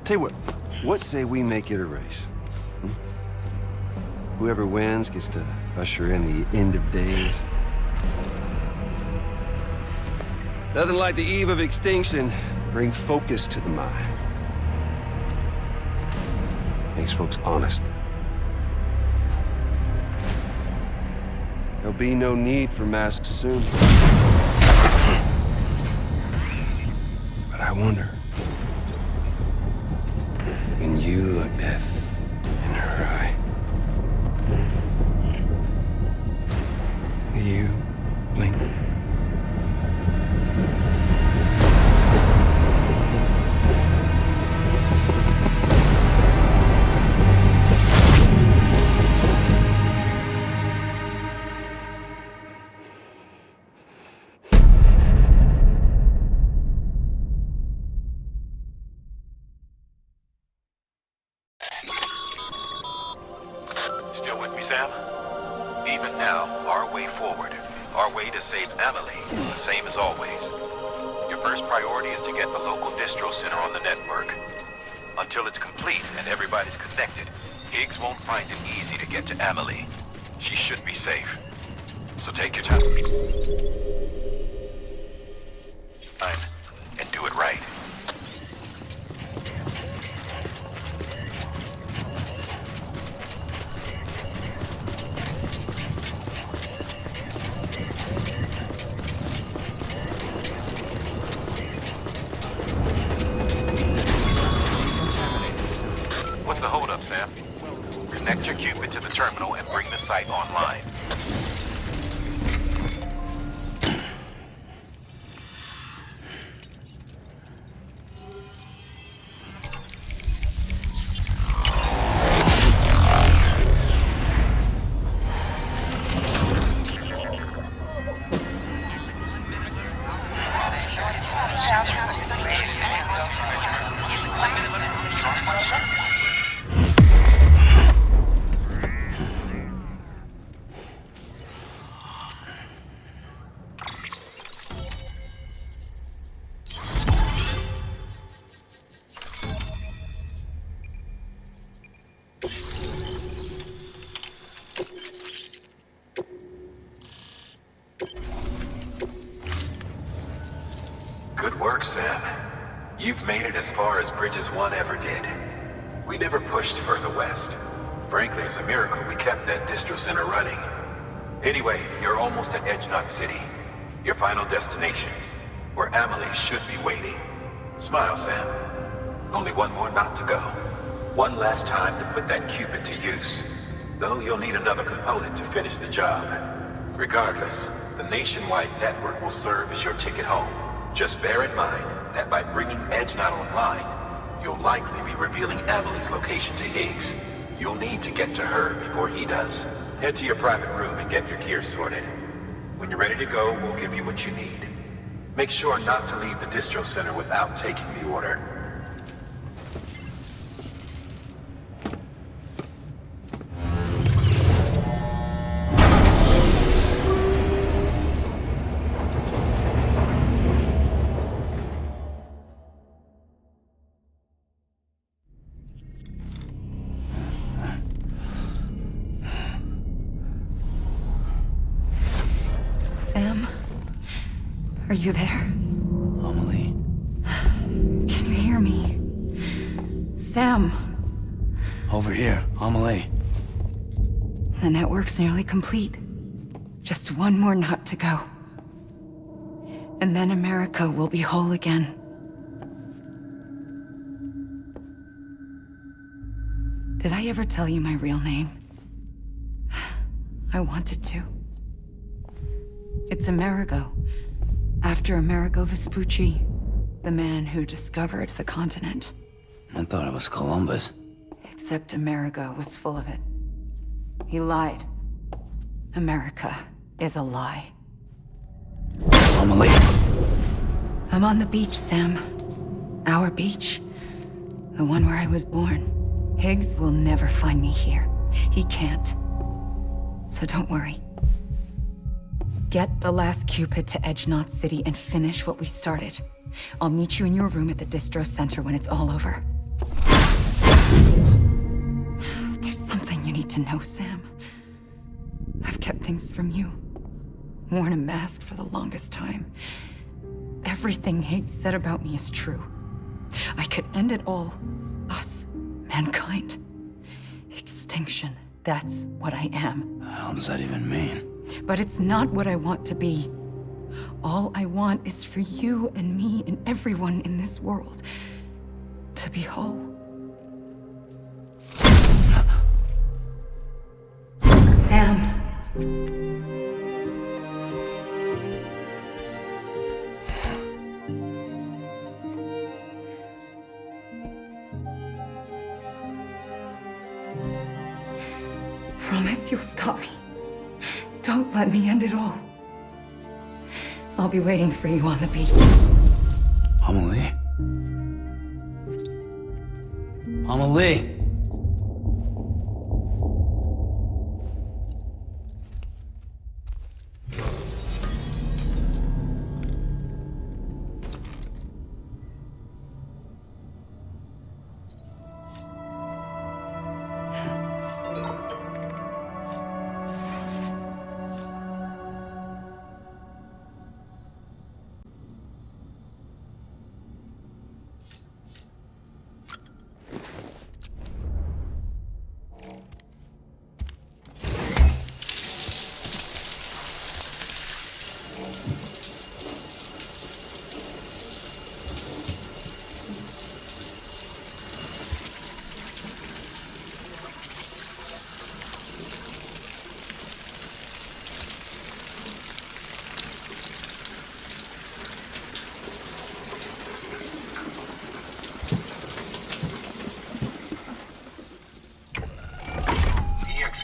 Tell you what say we make it a race? Whoever wins gets to usher in the end of days. Nothing like the eve of extinction. Bring focus to the mind. Makes folks honest. There'll be no need for masks soon. But I wonder, when you look death in her eye, will you blink? Still with me, Sam? Even now, our way forward, our way to save Amelie is the same as always. Your first priority is to get the local distro center on the network. Until it's complete and everybody's connected, Higgs won't find it easy to get to Amelie. She should be safe. So take your time. And do it right. What's the holdup, Sam? Connect your Cupid to the terminal and bring the site online. Good work, Sam. You've made it as far as Bridges 1 ever did. We never pushed further west. Frankly, it's a miracle we kept that distro center running. Anyway, you're almost at Edge Knot City, your final destination, where Amelie should be waiting. Smile, Sam. Only one more knot to go. One last time to put that Cupid to use. Though you'll need another component to finish the job. Regardless, the nationwide network will serve as your ticket home. Just bear in mind that by bringing Edge Knot online, you'll likely be revealing Emily's location to Higgs. You'll need to get to her before he does. Head to your private room and get your gear sorted. When you're ready to go, we'll give you what you need. Make sure not to leave the distro center without taking the order. Sam? Are you there? Amelie? Can you hear me? Sam! Over here, Amelie. The network's nearly complete. Just one more knot to go. And then America will be whole again. Did I ever tell you my real name? I wanted to. It's Amerigo, after Amerigo Vespucci, the man who discovered the continent. I thought it was Columbus. Except Amerigo was full of it. He lied. America is a lie. Amelie. I'm on the beach, Sam. Our beach. The one where I was born. Higgs will never find me here. He can't. So don't worry. Get the last Cupid to Edge Knot City and finish what we started. I'll meet you in your room at the distro center when it's all over. There's something you need to know, Sam. I've kept things from you. Worn a mask for the longest time. Everything Higgs said about me is true. I could end it all. Us. Mankind. Extinction. That's what I am. How does that even mean? But it's not what I want to be. All I want is for you and me and everyone in this world to be whole. Sam. Promise you'll stop me. Don't let me end it all. I'll be waiting for you on the beach. Amelie? Amelie!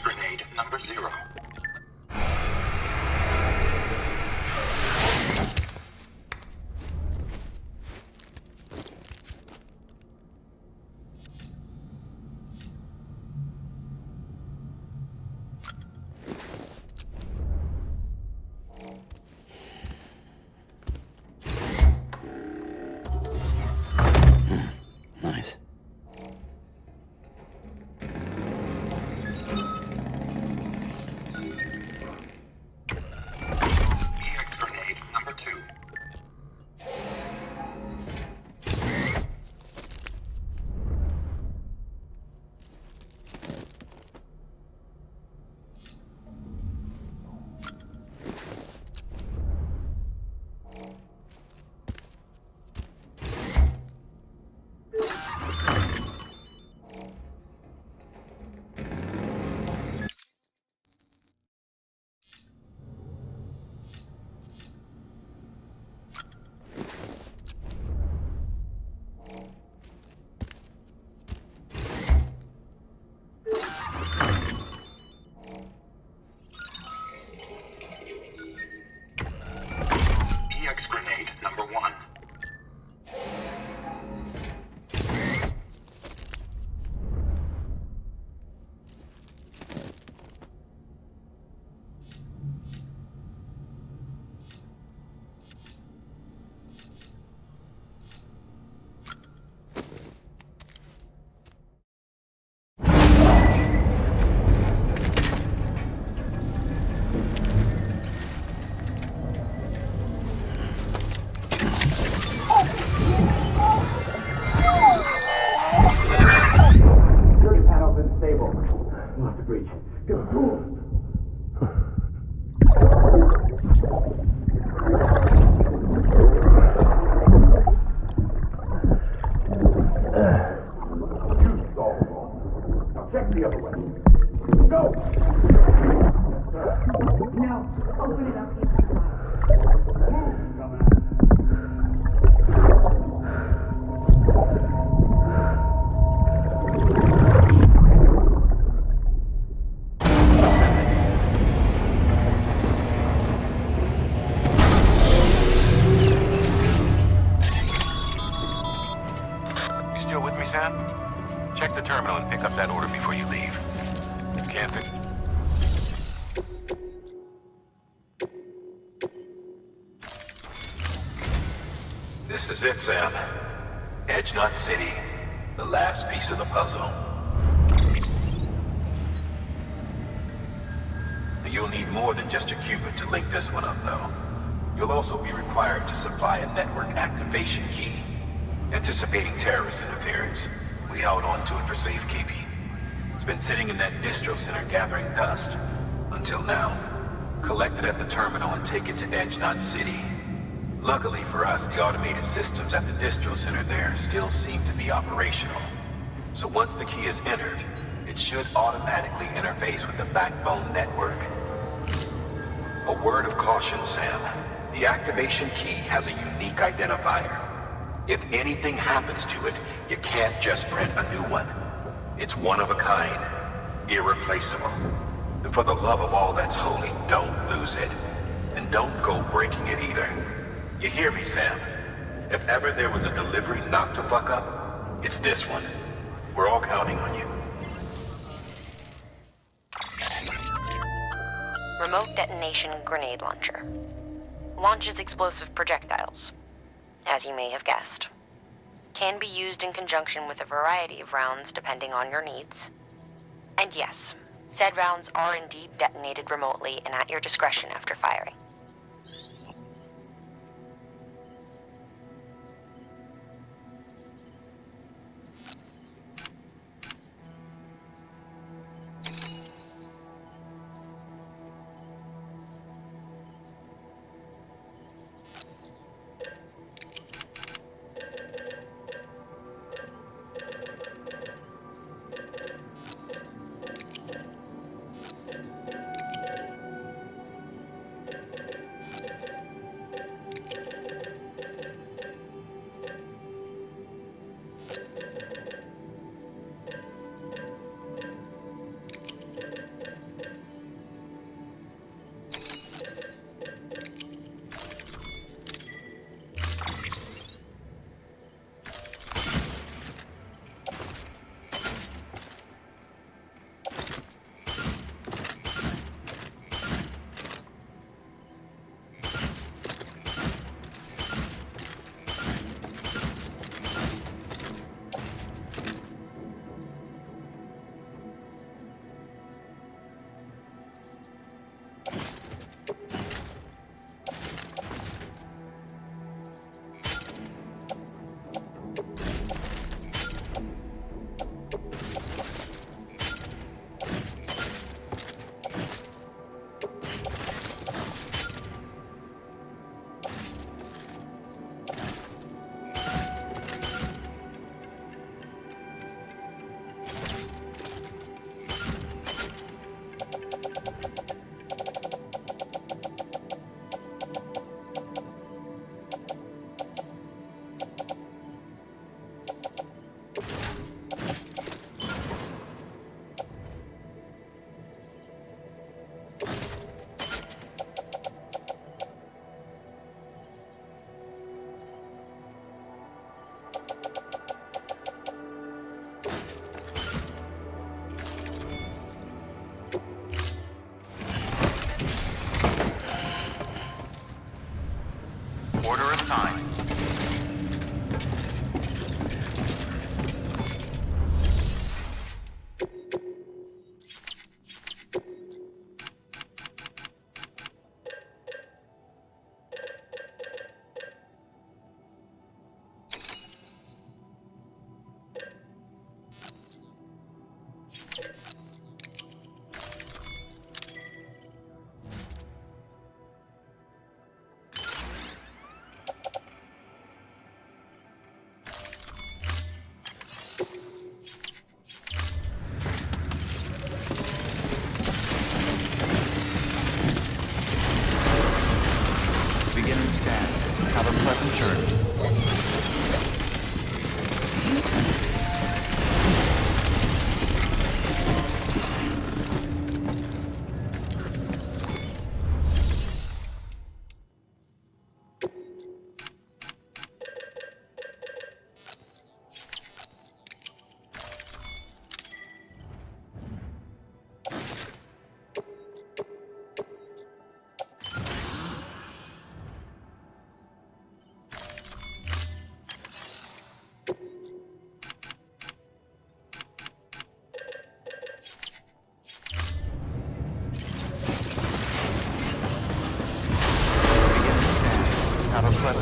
Grenade number 0. Nice. You stalled. Now check the other way. Go! Yes, sir. No, open it up. Move, dumbass. You still with me, Sam? Check the terminal and pick up that order before you leave. Can't think. This is it, Sam. Edge Knot City. The last piece of the puzzle. You'll need more than just a qubit to link this one up, though. You'll also be required to supply a network activation key. Anticipating terrorist interference, we held on to it for safekeeping. It's been sitting in that distro center gathering dust. Until now. Collect it at the terminal and take it to Edge Knot City. Luckily for us, the automated systems at the distro center there still seem to be operational. So once the key is entered, it should automatically interface with the backbone network. A word of caution, Sam. The activation key has a unique identifier. If anything happens to it, you can't just print a new one. It's one of a kind, irreplaceable. And for the love of all that's holy, don't lose it. And don't go breaking it either. You hear me, Sam? If ever there was a delivery not to fuck up, it's this one. We're all counting on you. Remote detonation grenade launcher. Launches explosive projectiles. As you may have guessed. Can be used in conjunction with a variety of rounds depending on your needs. And yes, said rounds are indeed detonated remotely and at your discretion after firing.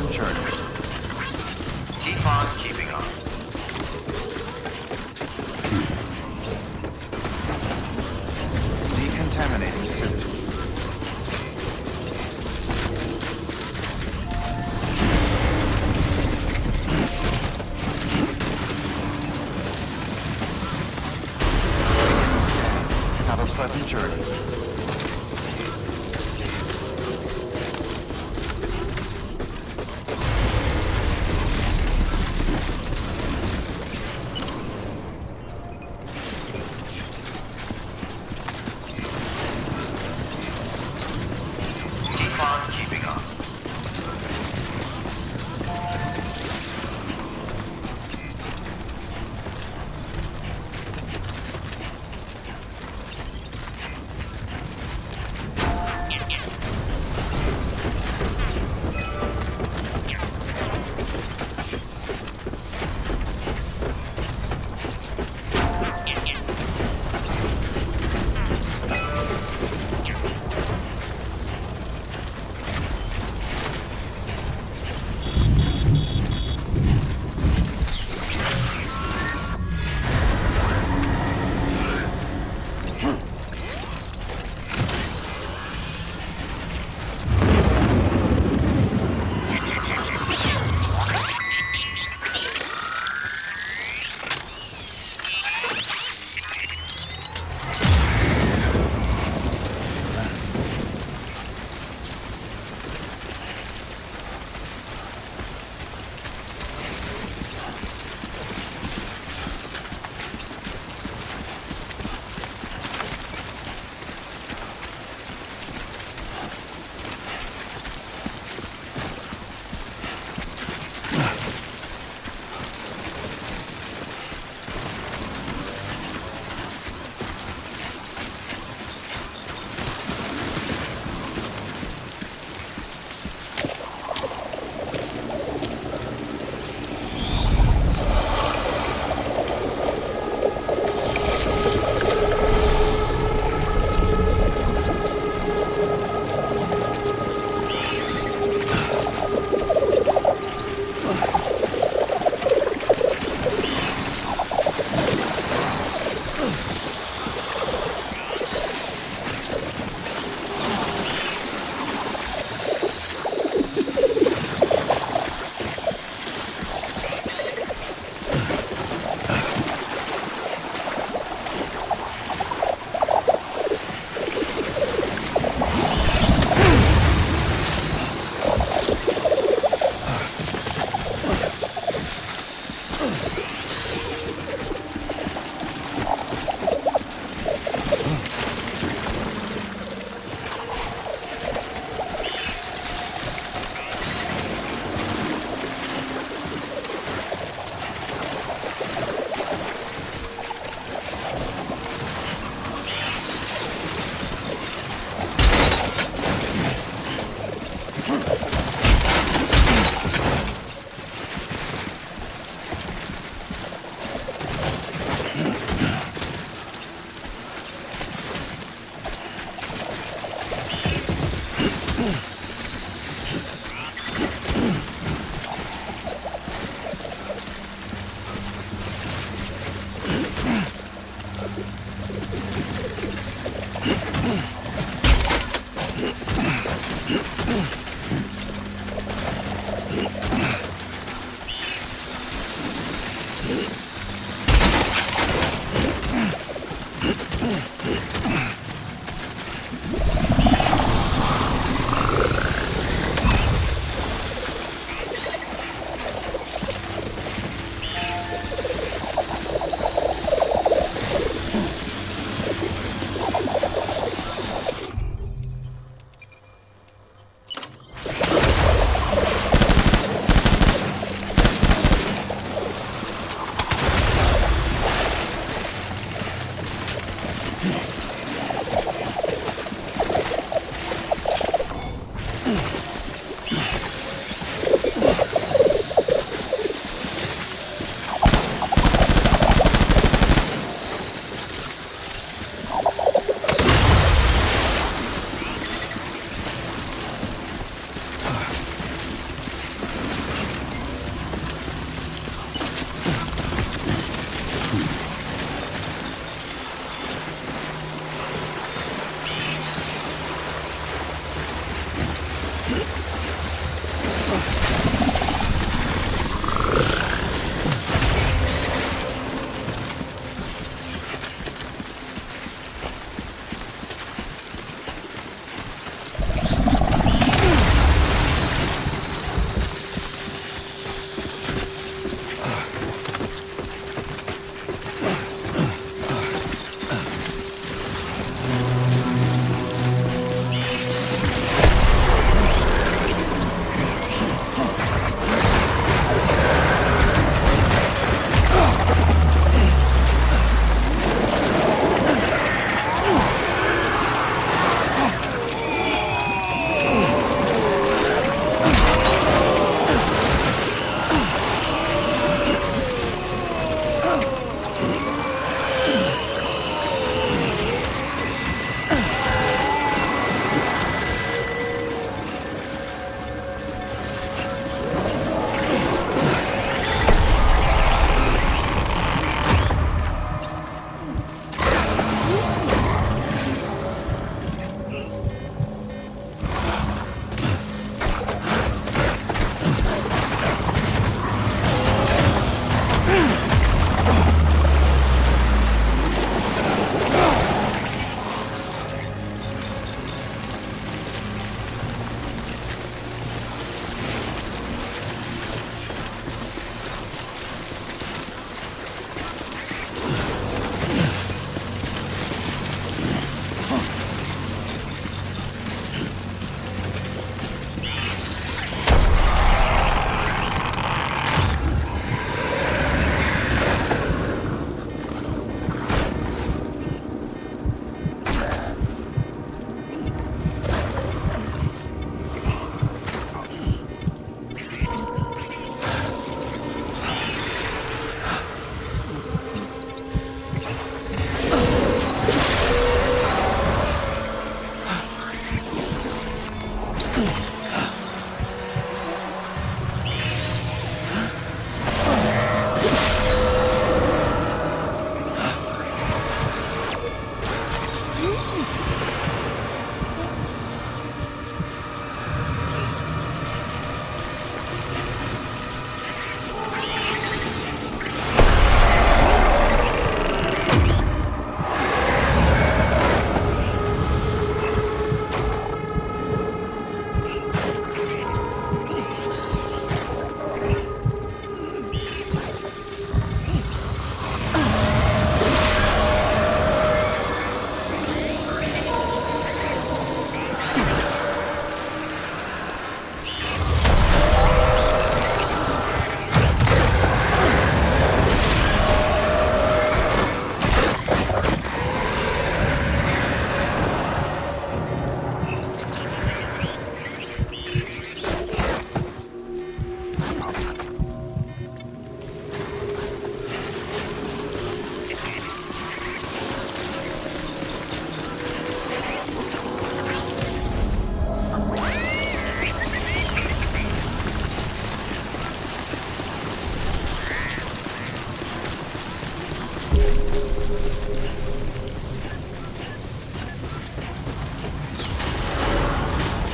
pleasant journey. Keep on keeping on. Decontaminating suit. Have a pleasant journey. Keep on keeping on.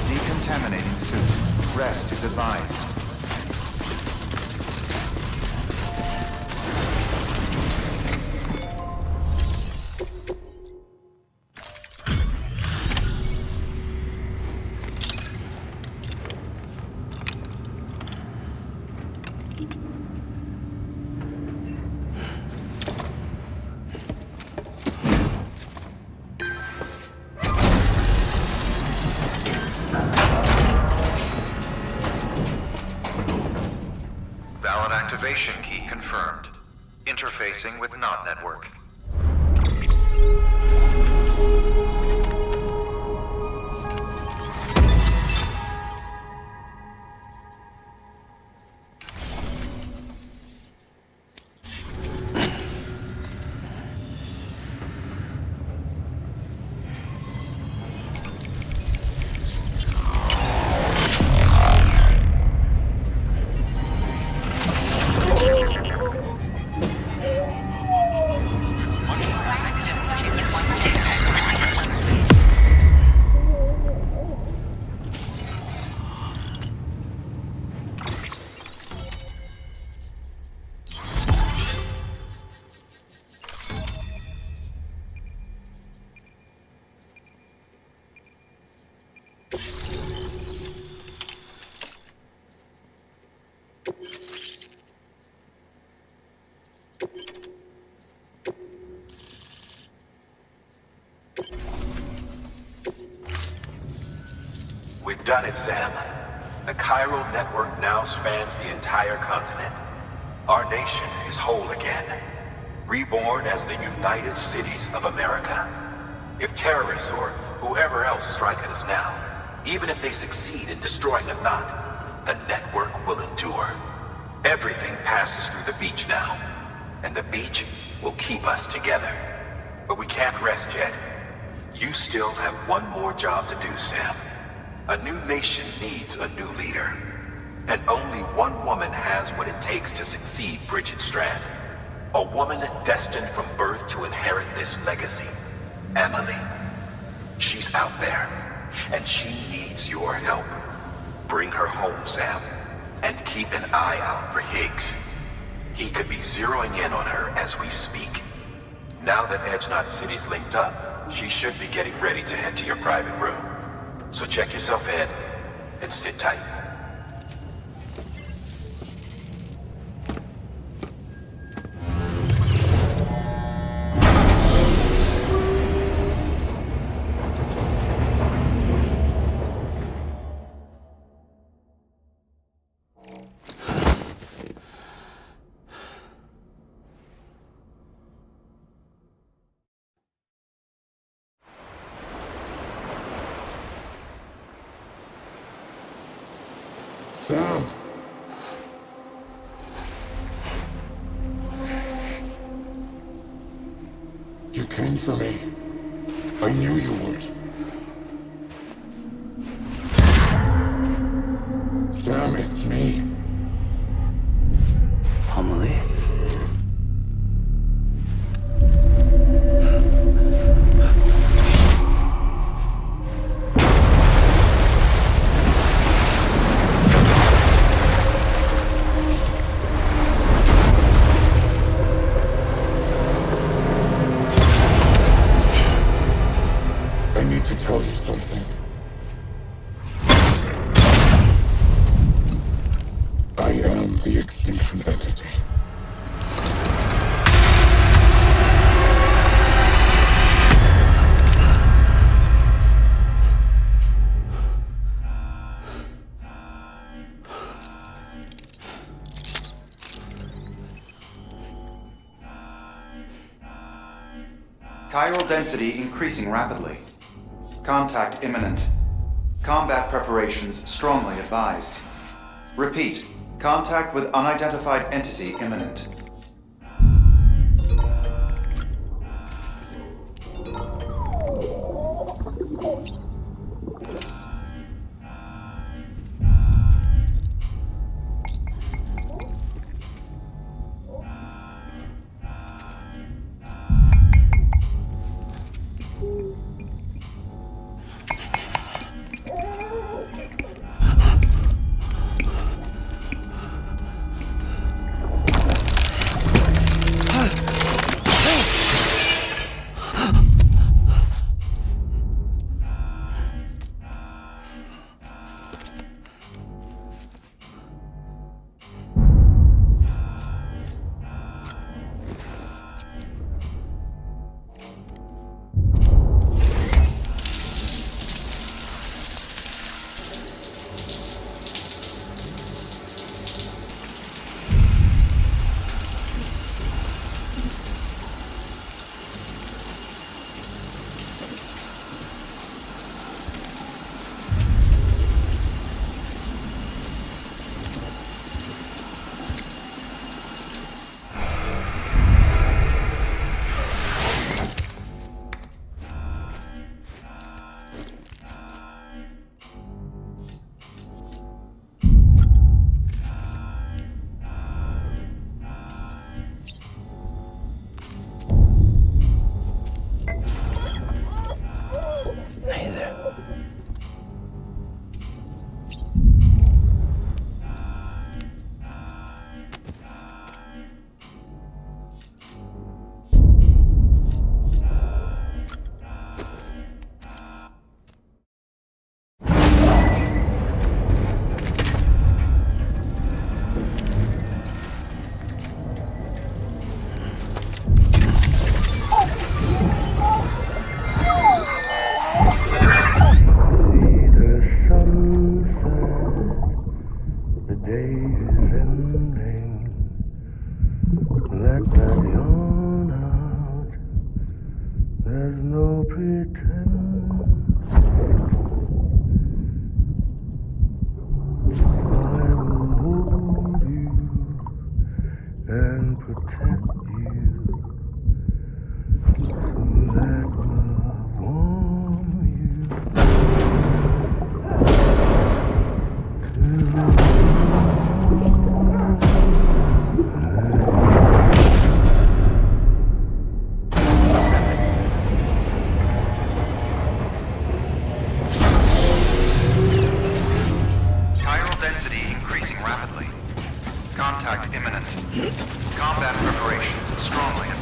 Decontaminating soon. Rest is advised. Valid activation key confirmed. Interfacing with NOT network. We've done it, Sam. The chiral network now spans the entire continent. Our nation is whole again, reborn as the United Cities of America. If terrorists or whoever else strike at us now, even if they succeed in destroying the knot, the network will endure. Everything passes through the beach now, and the beach will keep us together. But we can't rest yet. You still have one more job to do, Sam. A new nation needs a new leader. And only one woman has what it takes to succeed Bridget Strand. A woman destined from birth to inherit this legacy. Emily. She's out there, and she needs your help. Bring her home, Sam, and keep an eye out for Higgs. He could be zeroing in on her as we speak. Now that Edge Knot City's linked up, she should be getting ready to head to your private room. So check yourself in, and sit tight. Sam! You came for me. I knew you would. Sam, it's me. Amelie? To tell you something. I am the Extinction Entity. Chiral density increasing rapidly. Contact imminent. Combat preparations strongly advised. Repeat, contact with unidentified entity imminent.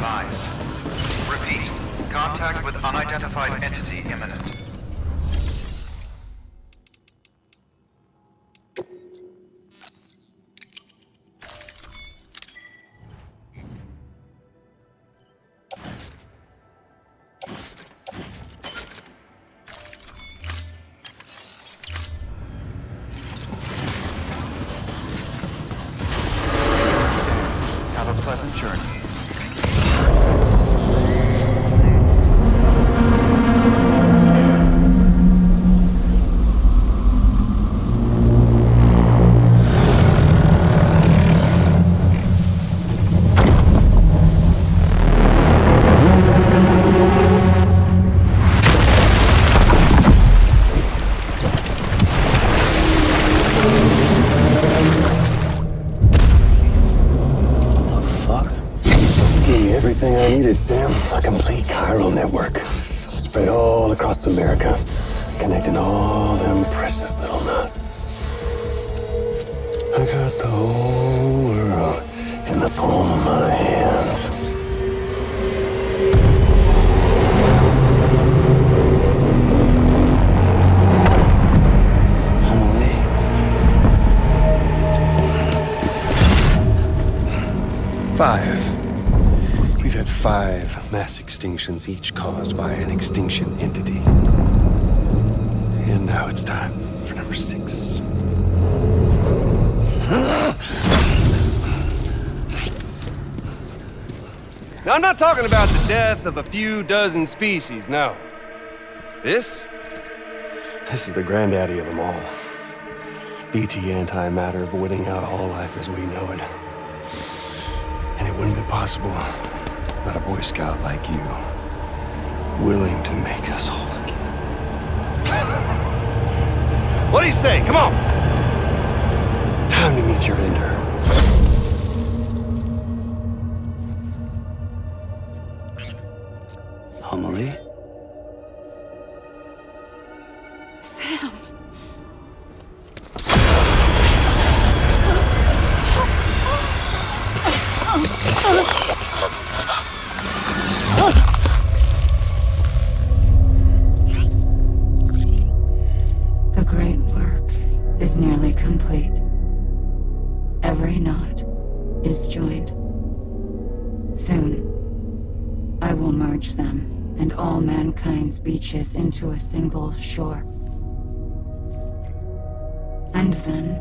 advised. Repeat, contact with unidentified entity imminent. Have a pleasant journey. Everything I needed, Sam. A complete chiral network. Spread all across America. Connecting all them precious little nuts. I got the whole world in the palm of my hands. Five. We've had 5 mass extinctions, each caused by an extinction entity. And now it's time for number 6. Now, I'm not talking about the death of a few dozen species, no. This is the granddaddy of them all. BT antimatter voiding out all life as we know it. And it wouldn't be possible without a Boy Scout like you, willing to make us whole again. What do you say? Come on! Time to meet your ender. Amelie? Sam. The great work is nearly complete. Every knot is joined. Soon, I will merge them and all mankind's beaches into a single shore. And then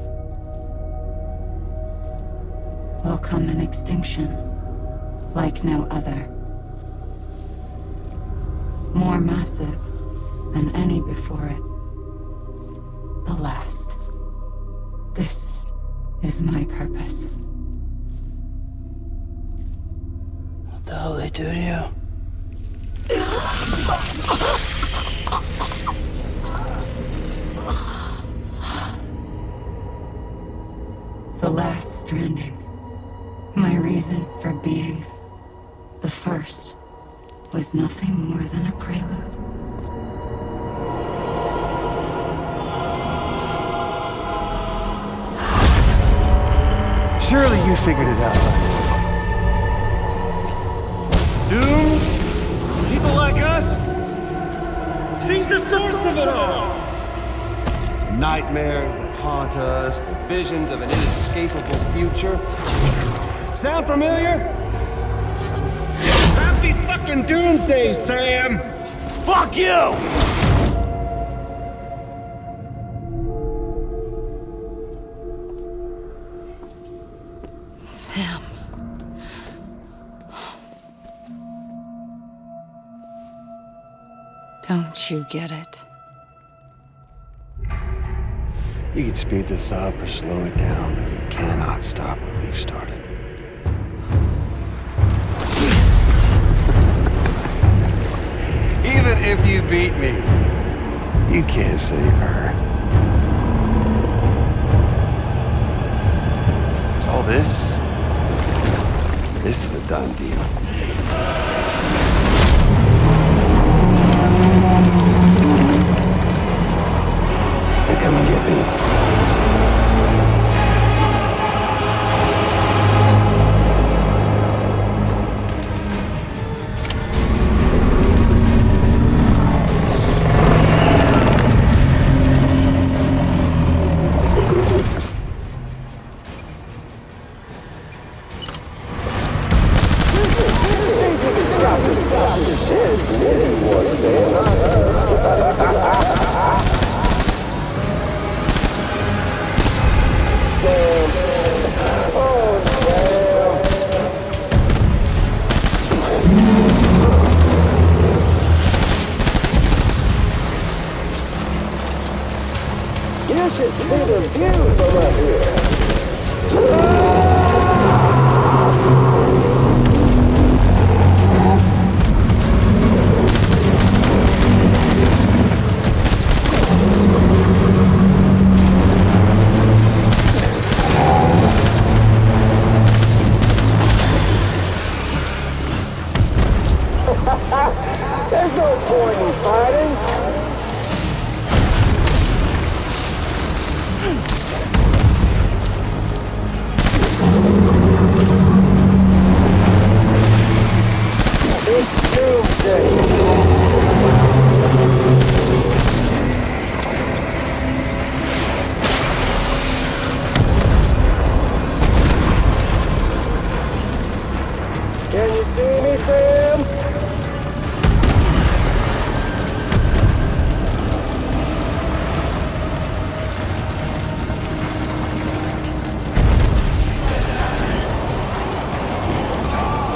will come an extinction like no other. More massive than any before it. The last. This is my purpose. What the hell they do to you? The last stranding. My reason for being. The first was nothing more than a prelude. Surely you figured it out. Doomed? People like us? She's the source of it all! Nightmares that haunt us, the visions of an inescapable future. Sound familiar? Happy fucking doomsday, Sam! Fuck you! Sam. Don't you get it? You can speed this up or slow it down, but you cannot stop what we've started. Even if you beat me, you can't save her. So all this is a done deal. They come and get me. stop this shit. It's me you want, Sam, not her. Sam. Oh, Sam. You should see the view from up here. There's no point in fighting. It's doomsday. Can you see me, Sam?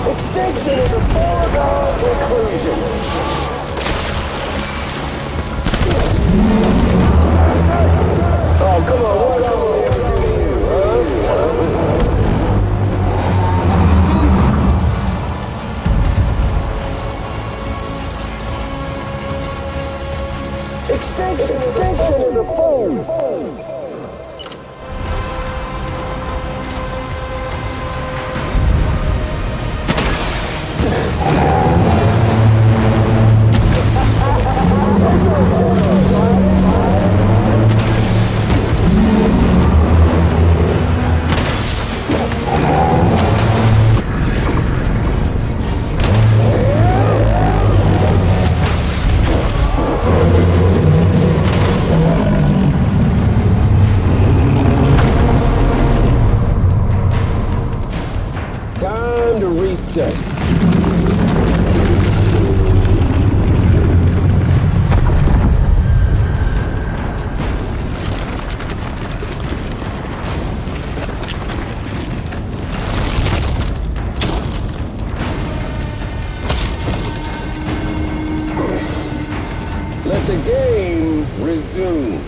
Extinction is a foregone conclusion. Oh, come on, what am I ever do to you, huh? Extinction is a fool. Time to reset. Let the game resume.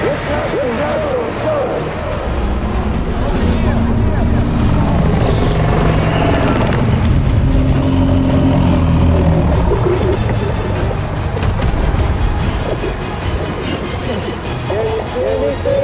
Let's have some fun. Can you see me, Sam?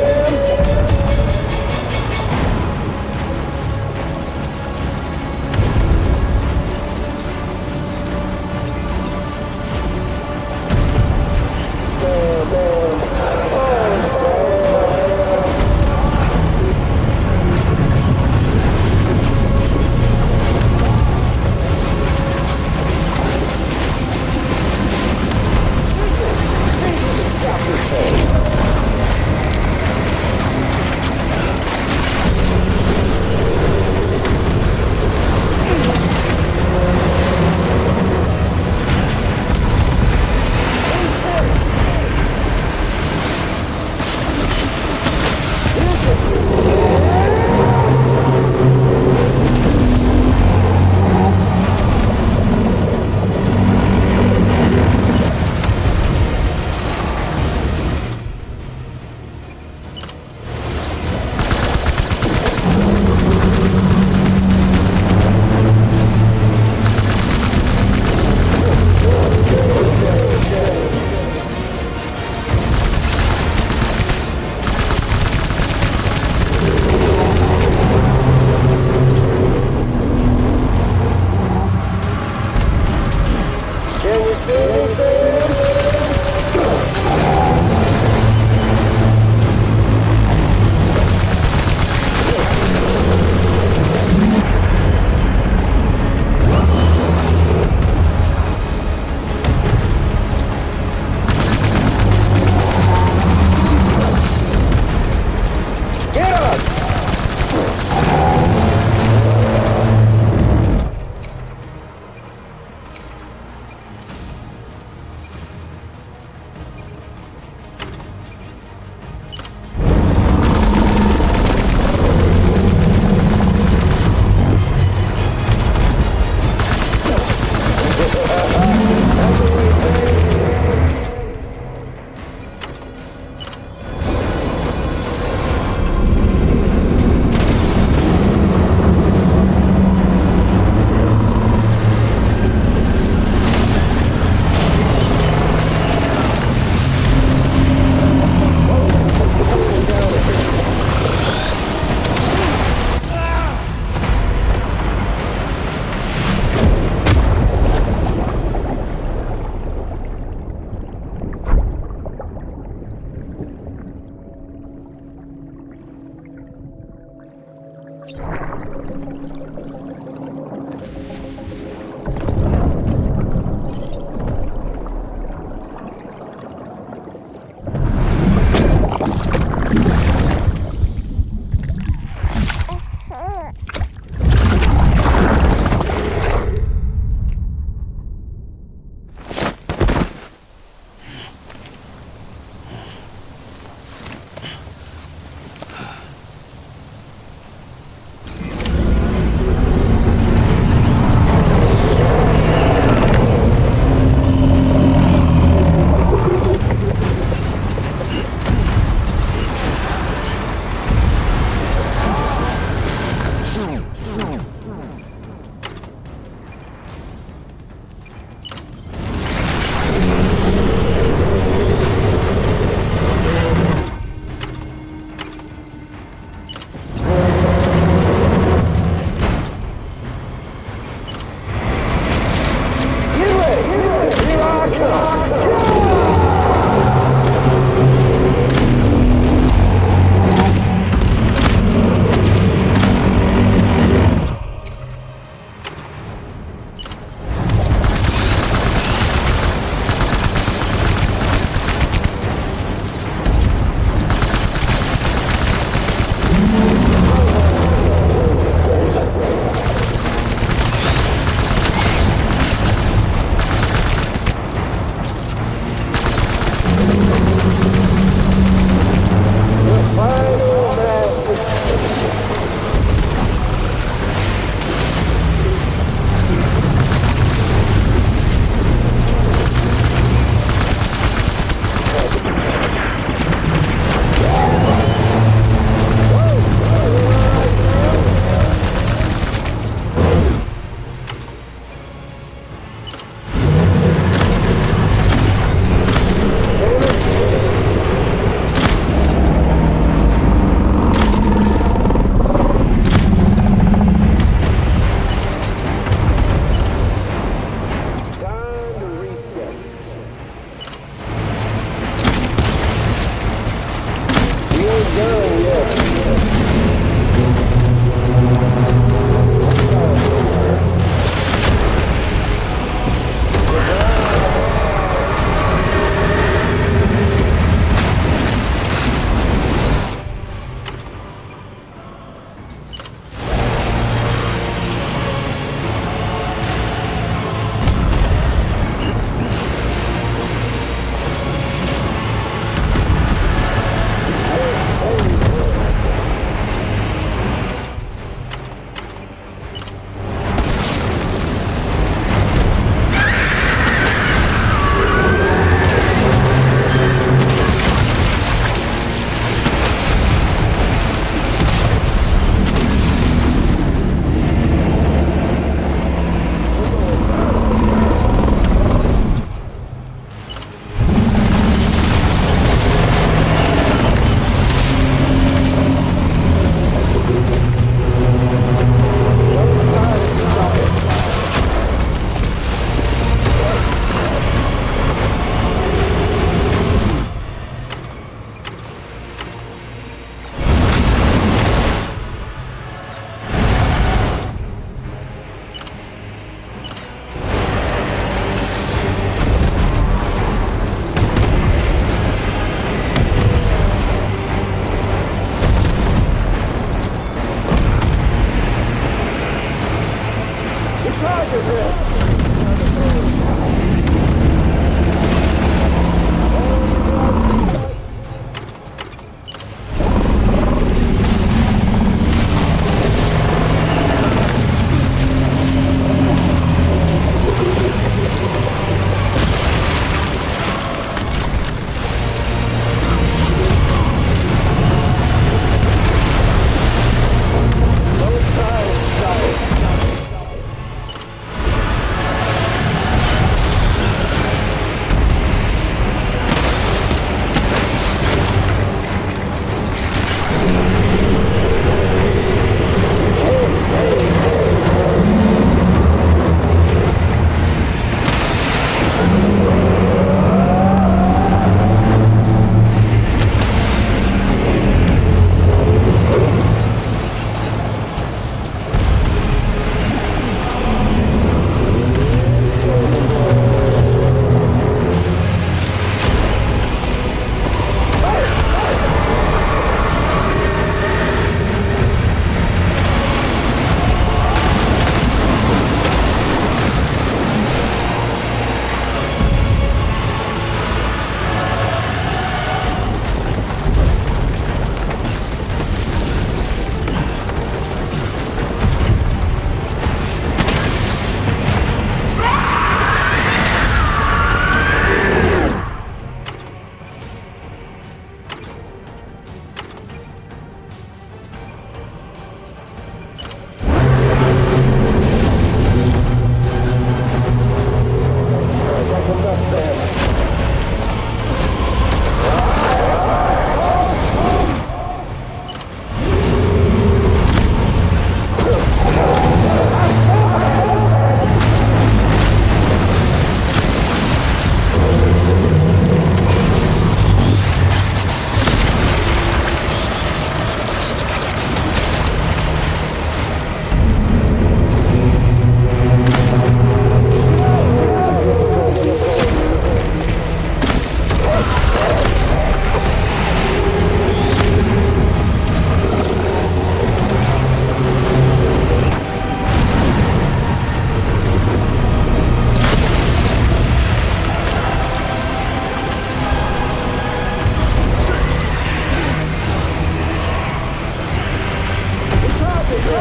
Eat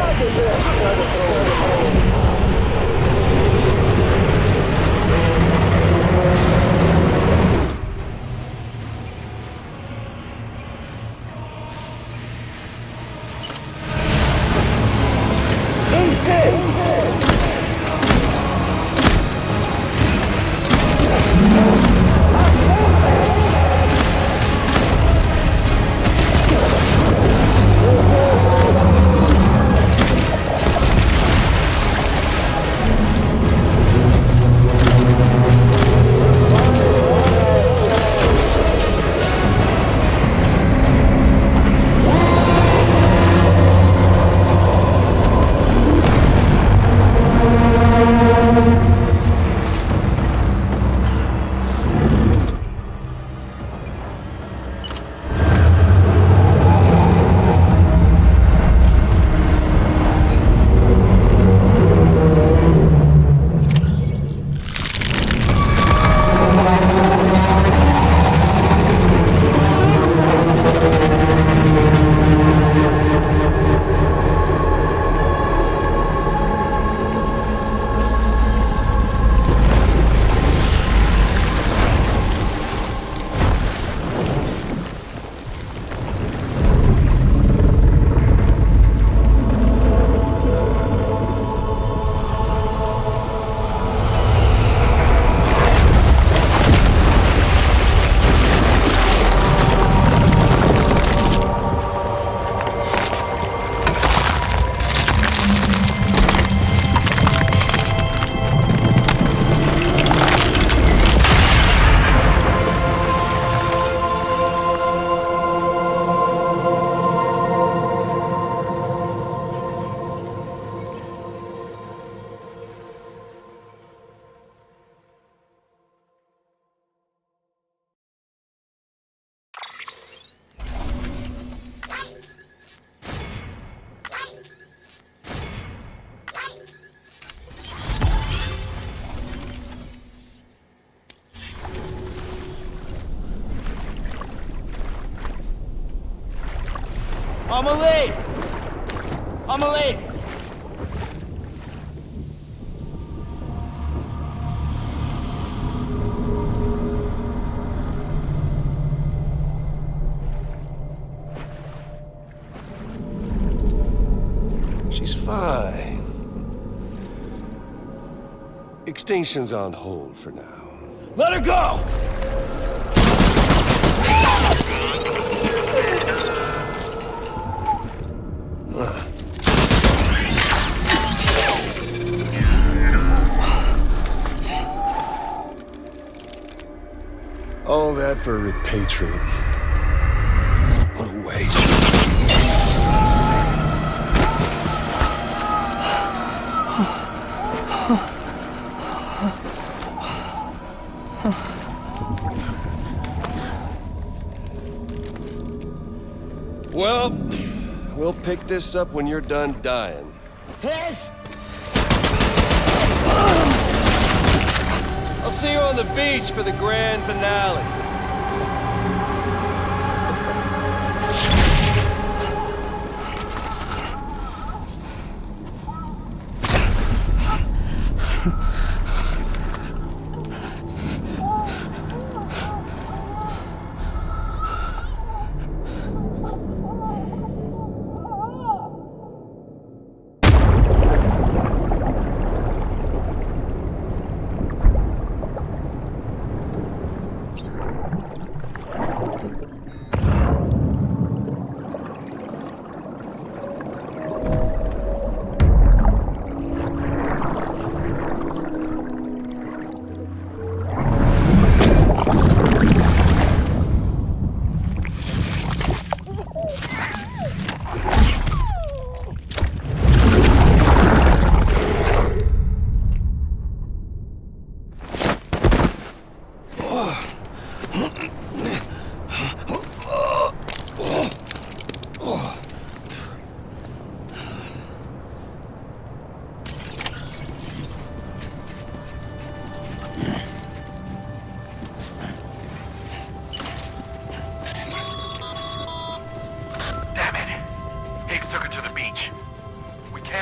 this! Amelie! Amelie! She's fine. Extinction's on hold for now. Let her go! All that for repatriate. What a waste. Well, we'll pick this up when you're done dying. Hands! I'll see you on the beach for the grand finale.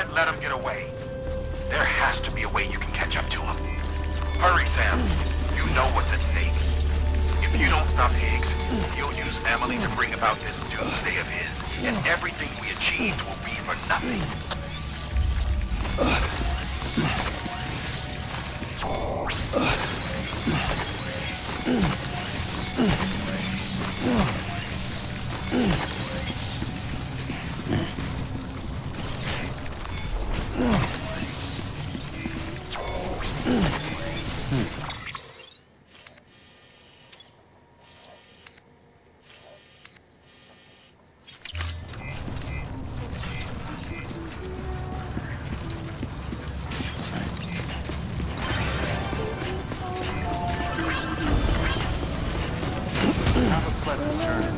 can't let him get away. There has to be a way you can catch up to him. Hurry, Sam. You know what's at stake. If you don't stop Higgs, you'll use Emily to bring about this doomsday of his, and everything we achieved will be for nothing. Have a pleasant journey.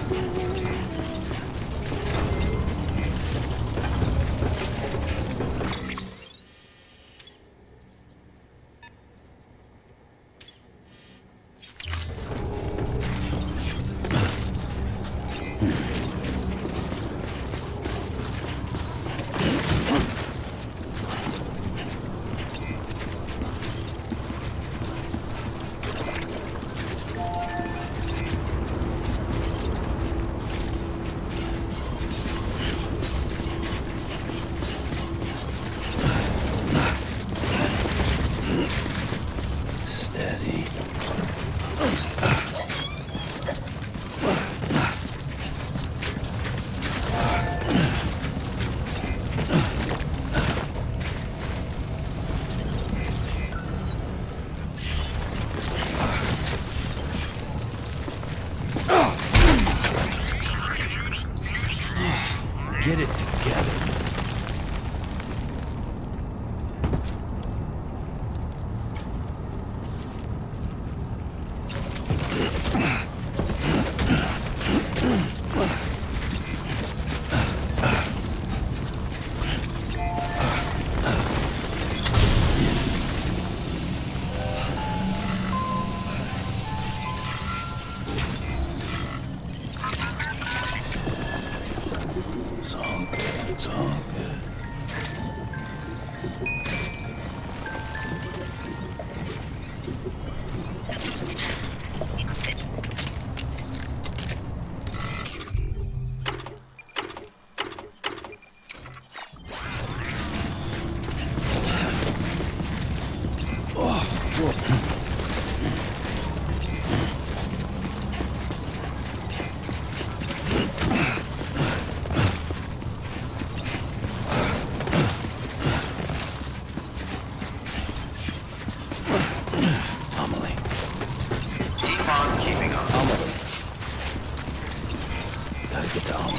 Steady. Get it together. It's all good.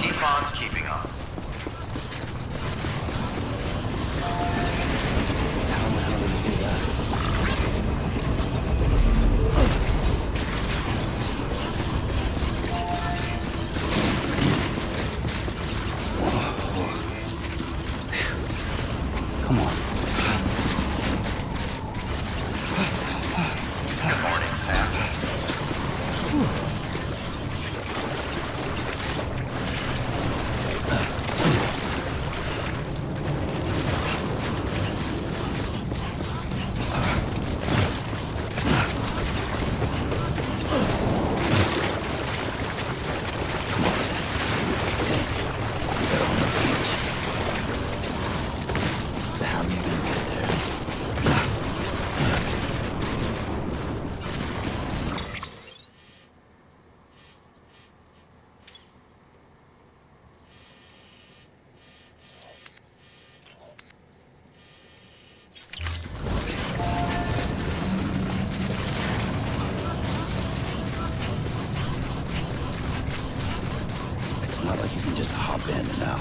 Keep on keeping on. How the hell did you do that? Come on. Good morning, Sam. So how are you gonna get there? It's not like you can just hop in and out.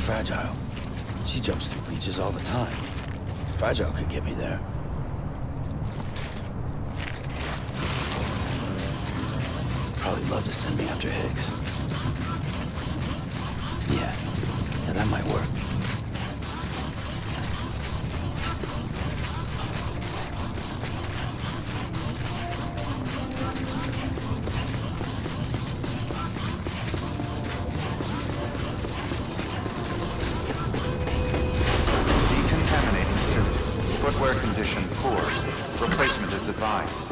Fragile. She jumps through breaches all the time. Fragile could get me there. Probably love to send me after Higgs. Yeah, that might work. Decontaminating suit. Footwear condition poor. Replacement is advised.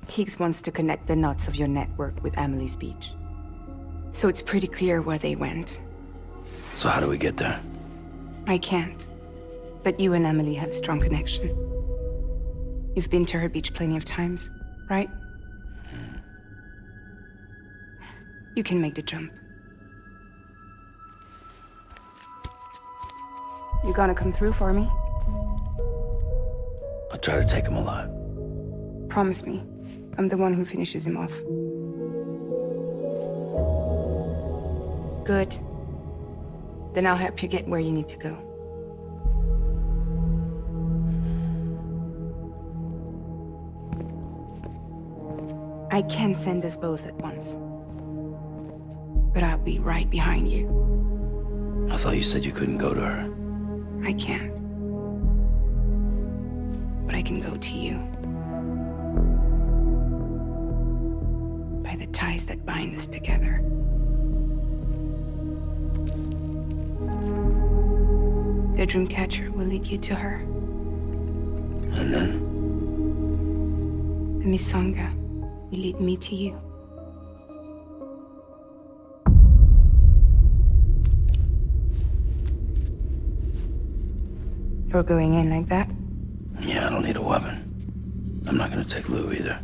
Higgs wants to connect the knots of your network with Amelie's beach. So it's pretty clear where they went. So how do we get there? I can't. But you and Emily have a strong connection. You've been to her beach plenty of times, right? You can make the jump. You gonna come through for me? I'll try to take him alive. Promise me. I'm the one who finishes him off. Good. Then I'll help you get where you need to go. I can send us both at once. But I'll be right behind you. I thought you said you couldn't go to her. I can't. But I can go to you. By the ties that bind us together. The Dreamcatcher will lead you to her. And then? The Misanga will lead me to you. You're going in like that? Yeah, I don't need a weapon. I'm not gonna take Lou either.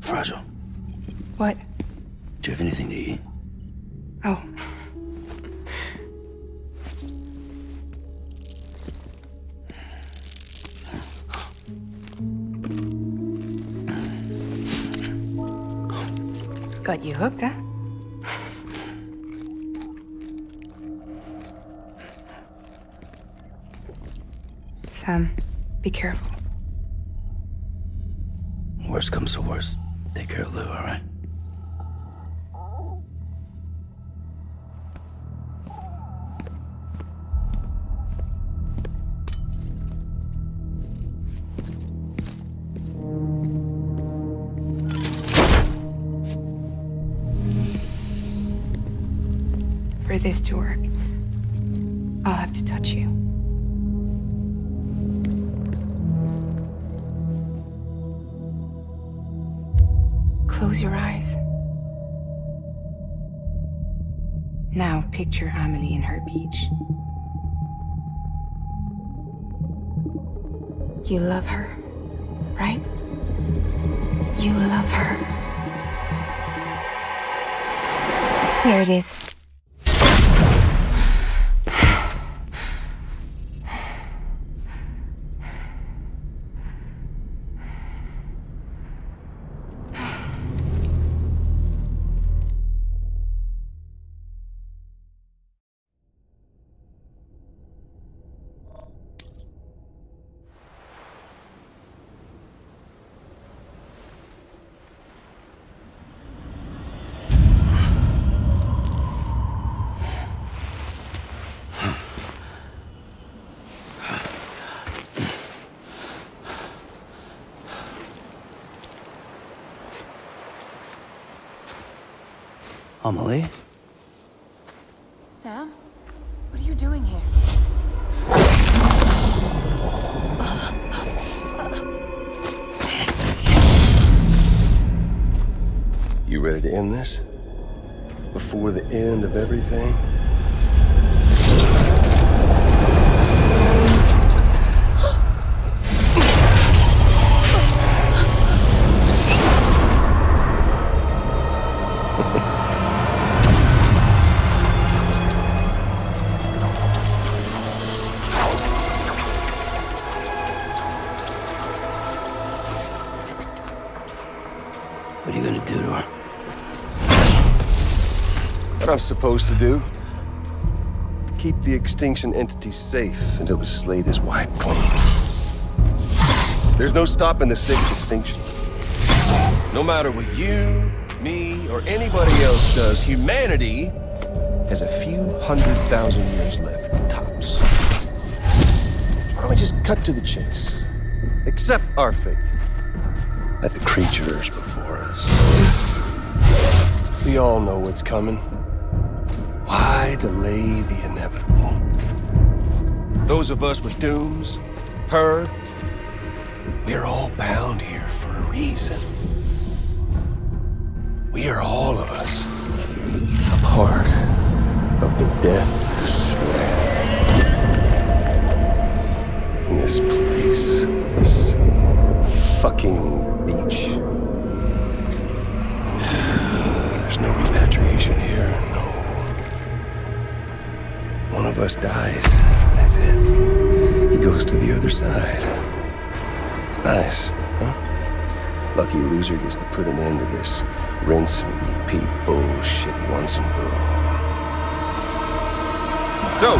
Fragile. What? Do you have anything to eat? Oh. Got you hooked, huh? Sam, be careful. Worst comes to worst. Take care of Lou, all right? For this to work, I'll have to touch you. Close your eyes. Now picture Amelie in her beach. You love her, right? You love her. Here it is. Amelie? Sam? What are you doing here? ready to end this? Before the end of everything? What are you gonna do to her? What I'm supposed to do? Keep the extinction entity safe until the slate is wiped clean. There's no stopping the sixth extinction. No matter what you, me, or anybody else does, humanity has a few 100,000 years left, tops. Why don't we just cut to the chase? Accept our fate. Let the creatures before us. We all know what's coming. Why delay the inevitable? Those of us with dooms, her, we're all bound here for a reason. We are all of us a part of the Death Stranding. This place, this fucking beach. There's no repatriation here, no. One of us dies, that's it. He goes to the other side. It's nice, huh? Lucky loser gets to put an end to this rinse and repeat bullshit once and for all. So,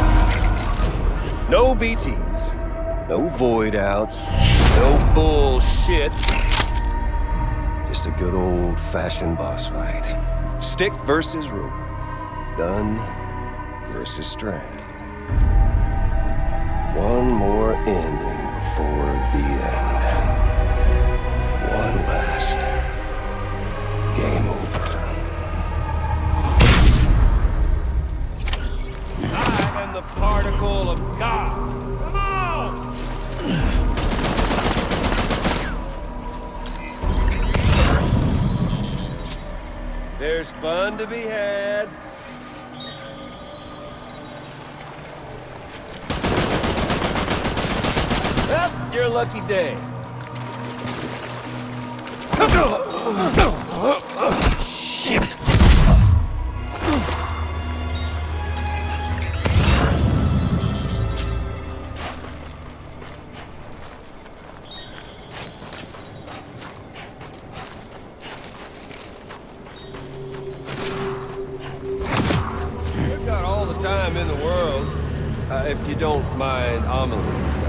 no BTs, no void outs, no bullshit. Just a good old-fashioned boss fight. Stick versus rope. Gun versus strand. One more ending before the end. One last game over. I am the particle of God. Come on! There's fun to be had. Well, your lucky day. Shit. We've got all the time in the world, if you don't mind Amelie's.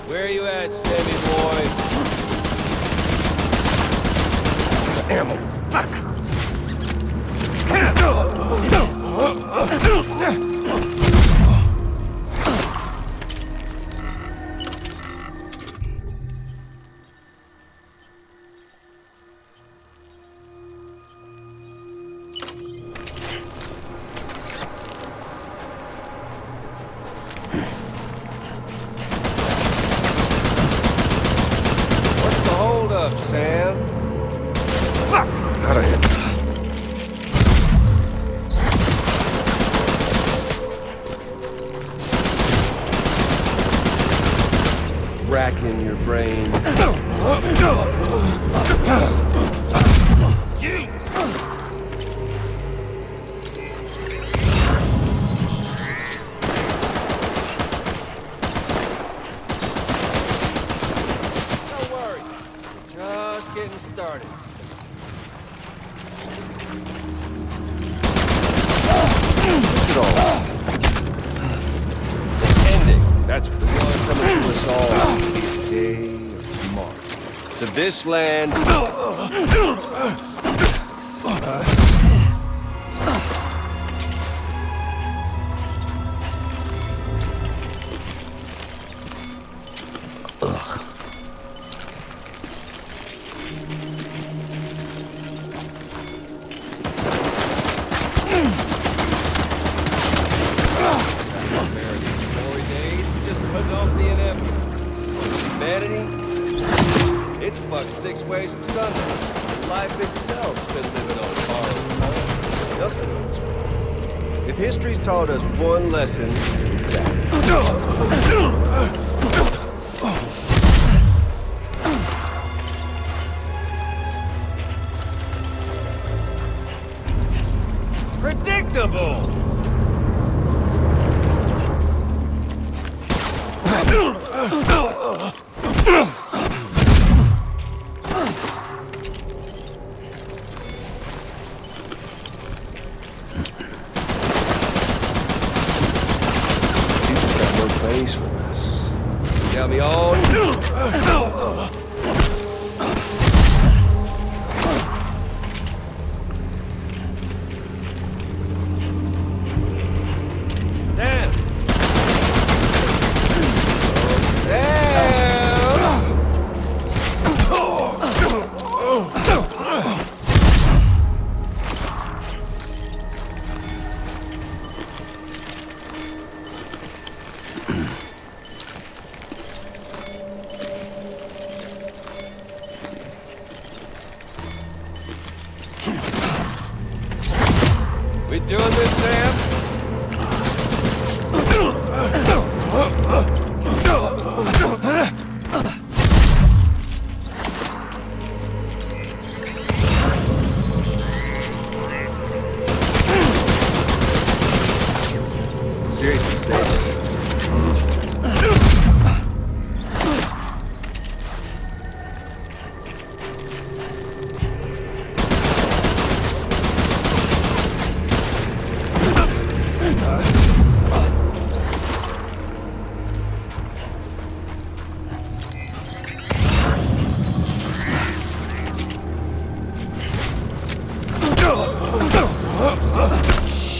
Where are you at, Sammy boy? Ammo. Fuck. Sam? Fuck! Out of here. Racking your brain. Getting started. What's it all? Ending. That's what the one coming to us all. Day of tomorrow. To this land. Just putting off the inevitable. 6 ways of Sunday. Life itself's been living on borrowed time. Nothing else. If history's taught us one lesson, it's that. Predictable! Got me all. Damn. We doing this, Sam? Seriously, Sam.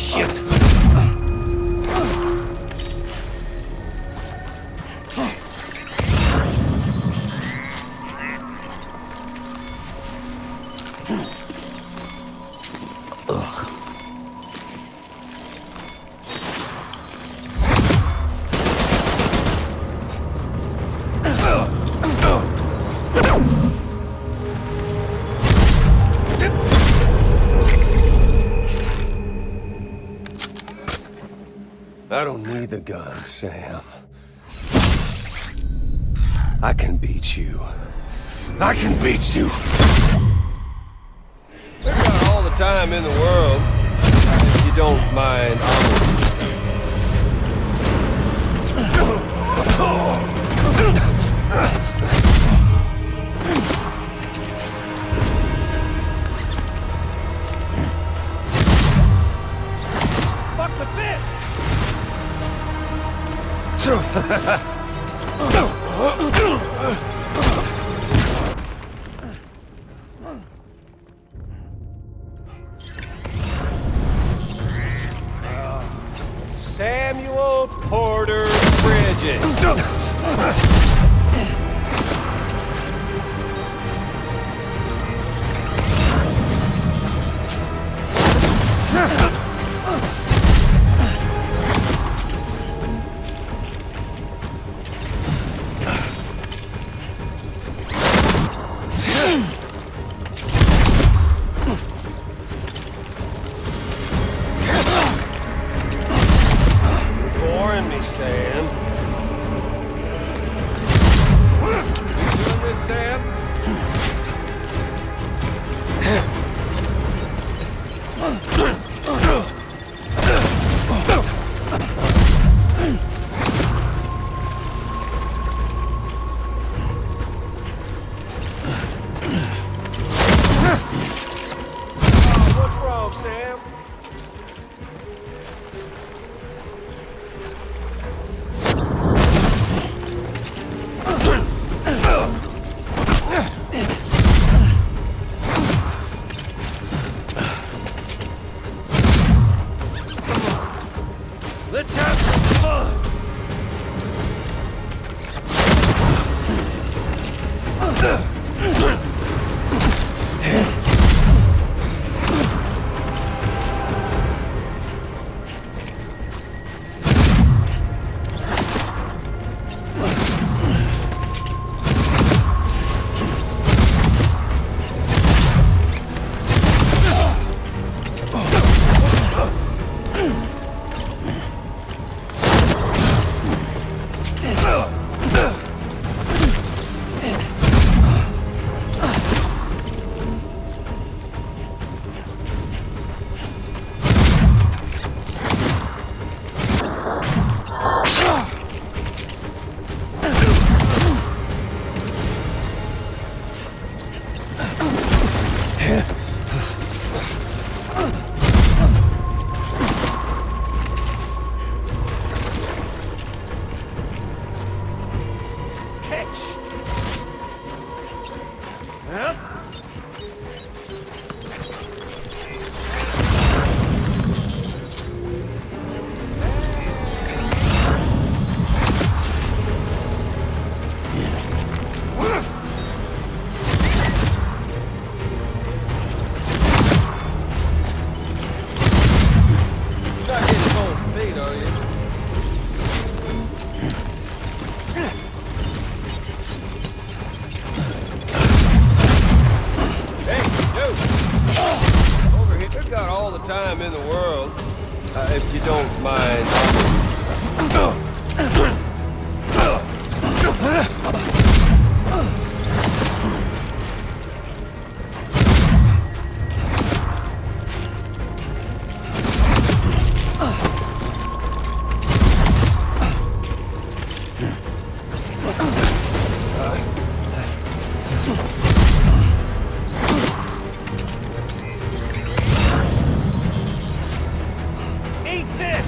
Shit. I don't need the gun, Sam. I can beat you. I can beat you. We've got all the time in the world. If you don't mind, Fuck with this! Samuel Porter Bridges. Boring me, Sam. You doing this, Sam? What's wrong, Sam? Let's have some fun! if you don't mind. Eat this!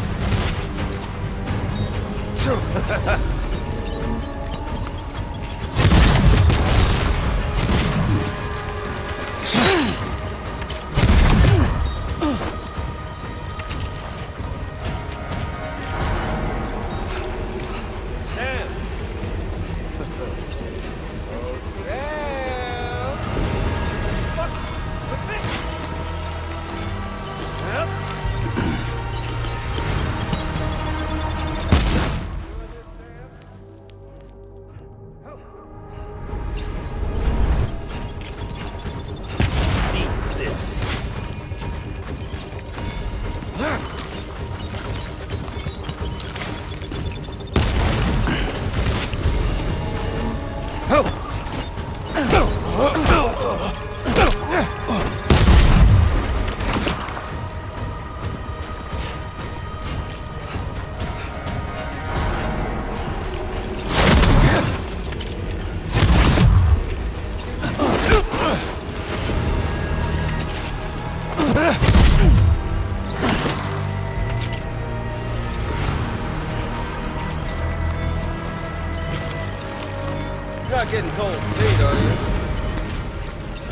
Not getting cold feet, are you?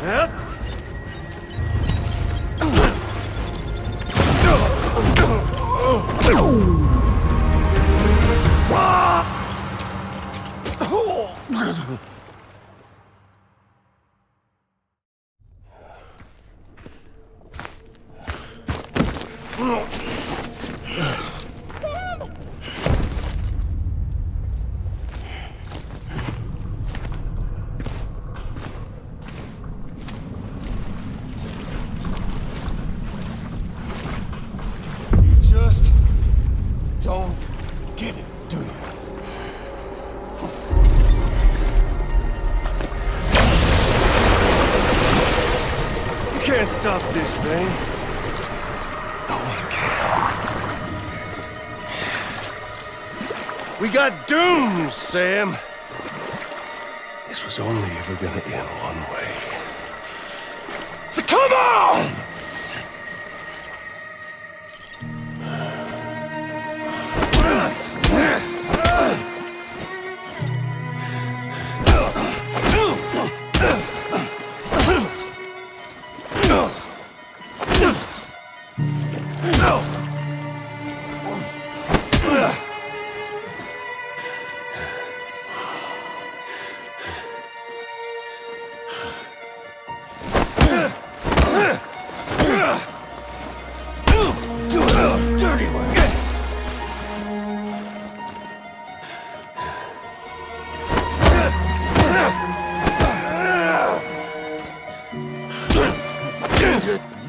Yep. Just don't get it, do you? You can't stop this thing. No one can. We got dooms, Sam. This was only ever gonna end one way. So come on! Dirty work.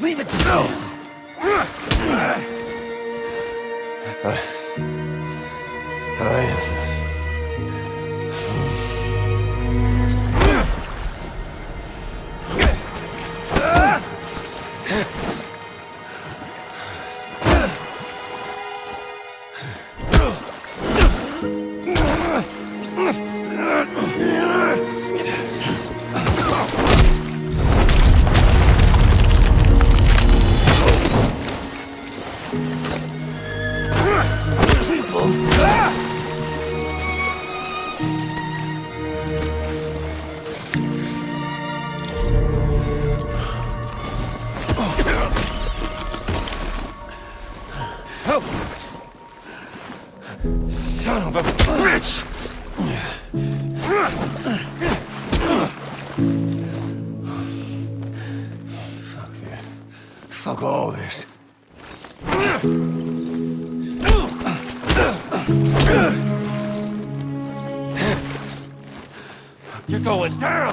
Leave it to Sam. I am. Son of a bitch! Fuck that. Fuck all this. You're going down!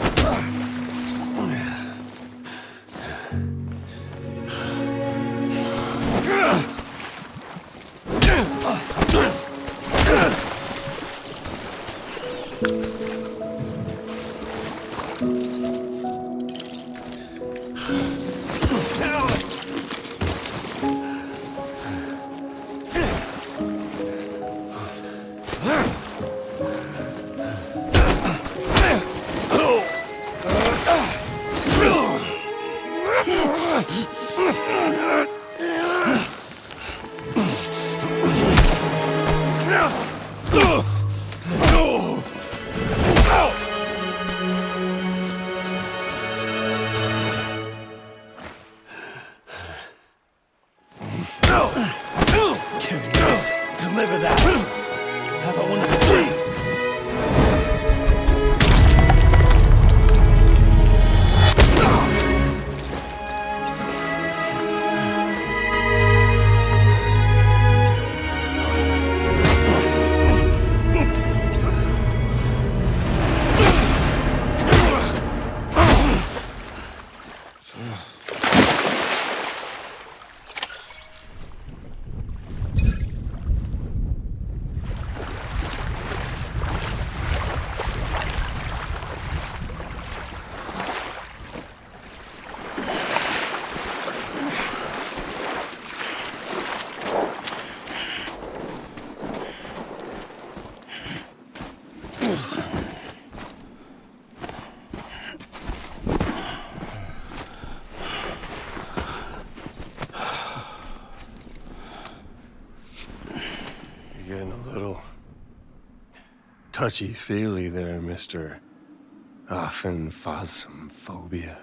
Carry this. Deliver that. How about one of the things? Getting a little touchy-feely there, Mr. Phasmophobia.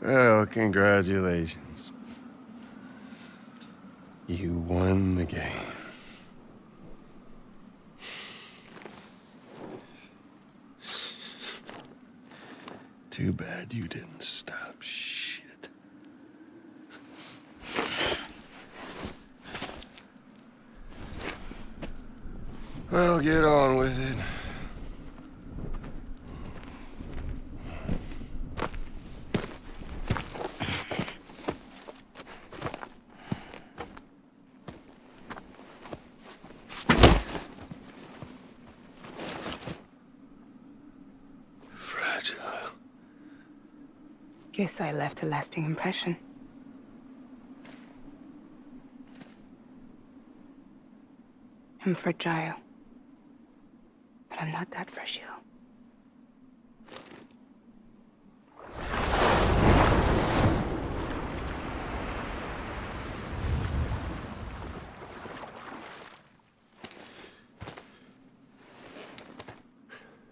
Well, congratulations. You won the game. Too bad you didn't stop shit. Well, get on with it. Fragile. Guess I left a lasting impression. I'm fragile. But I'm not that fragile.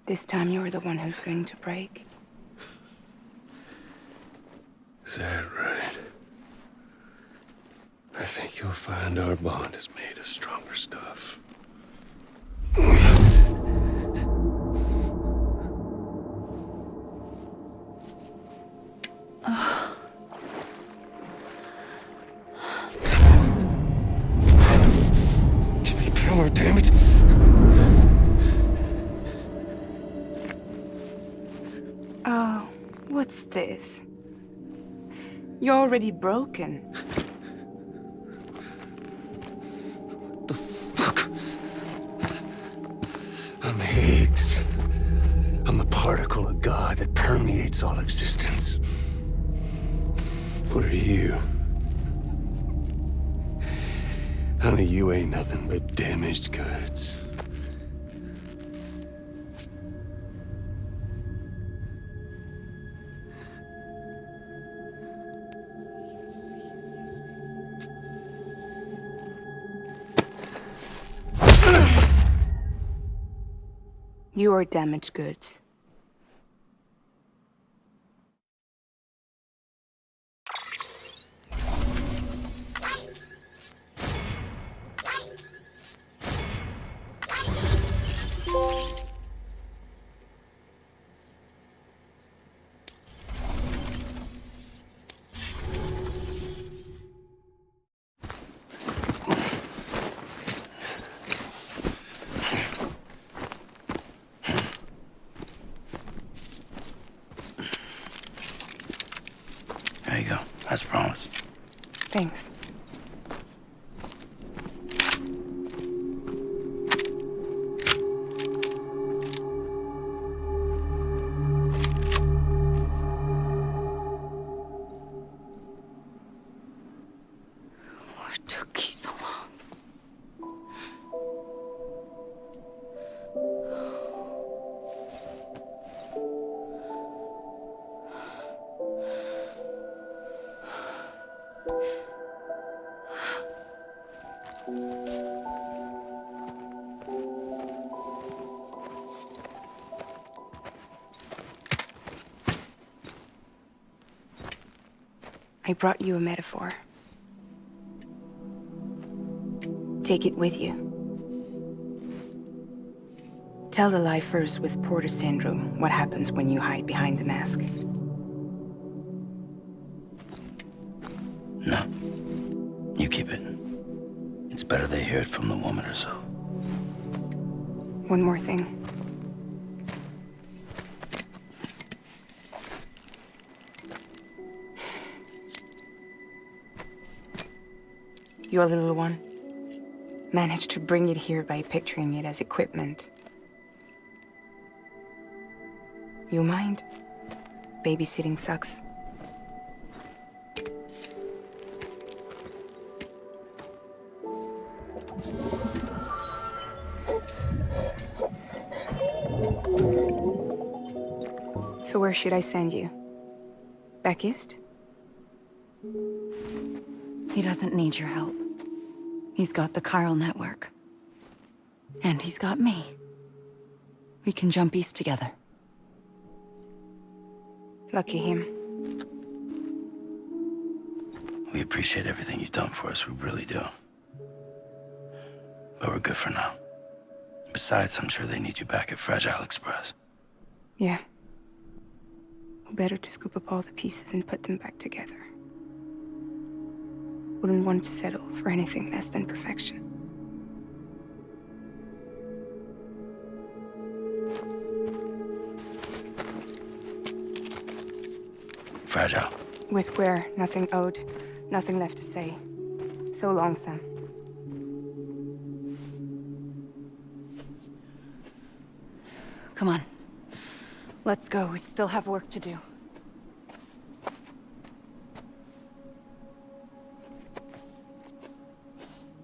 This time you're the one who's going to break. Is that right? I think you'll find our bond is made of stronger stuff. Jimmy Pillar, damn it! Oh, what's this? You're already broken. I'm Higgs. I'm the particle of God that permeates all existence. What are you? Honey, you ain't nothing but damaged goods. You are damaged goods. There you go. As promised. Thanks. What took you so long? I brought you a metaphor. Take it with you. Tell the lifers with Porter syndrome what happens when you hide behind the mask. No. You keep it. It's better they hear it from the woman herself. One more thing. Your little one managed to bring it here by picturing it as equipment. You mind? Babysitting sucks. So where should I send you? Back east? He doesn't need your help. He's got the chiral network. And he's got me. We can jump east together. Lucky him. We appreciate everything you've done for us, we really do. But we're good for now. Besides, I'm sure they need you back at Fragile Express. Yeah. Better to scoop up all the pieces and put them back together. Wouldn't want to settle for anything less than perfection. Fragile. We're square, nothing owed, nothing left to say. So long, Sam. Come on. Let's go. We still have work to do.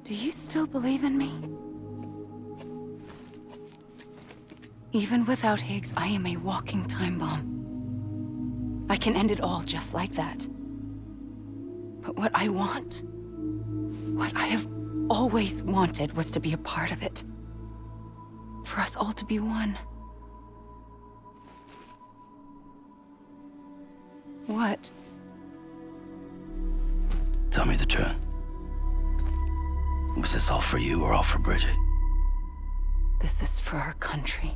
Do you still believe in me? Even without Higgs, I am a walking time bomb. I can end it all just like that. But what I want, what I have always wanted, was to be a part of it. For us all to be one. What? Tell me the truth. Was this all for you or all for Bridget? This is for our country.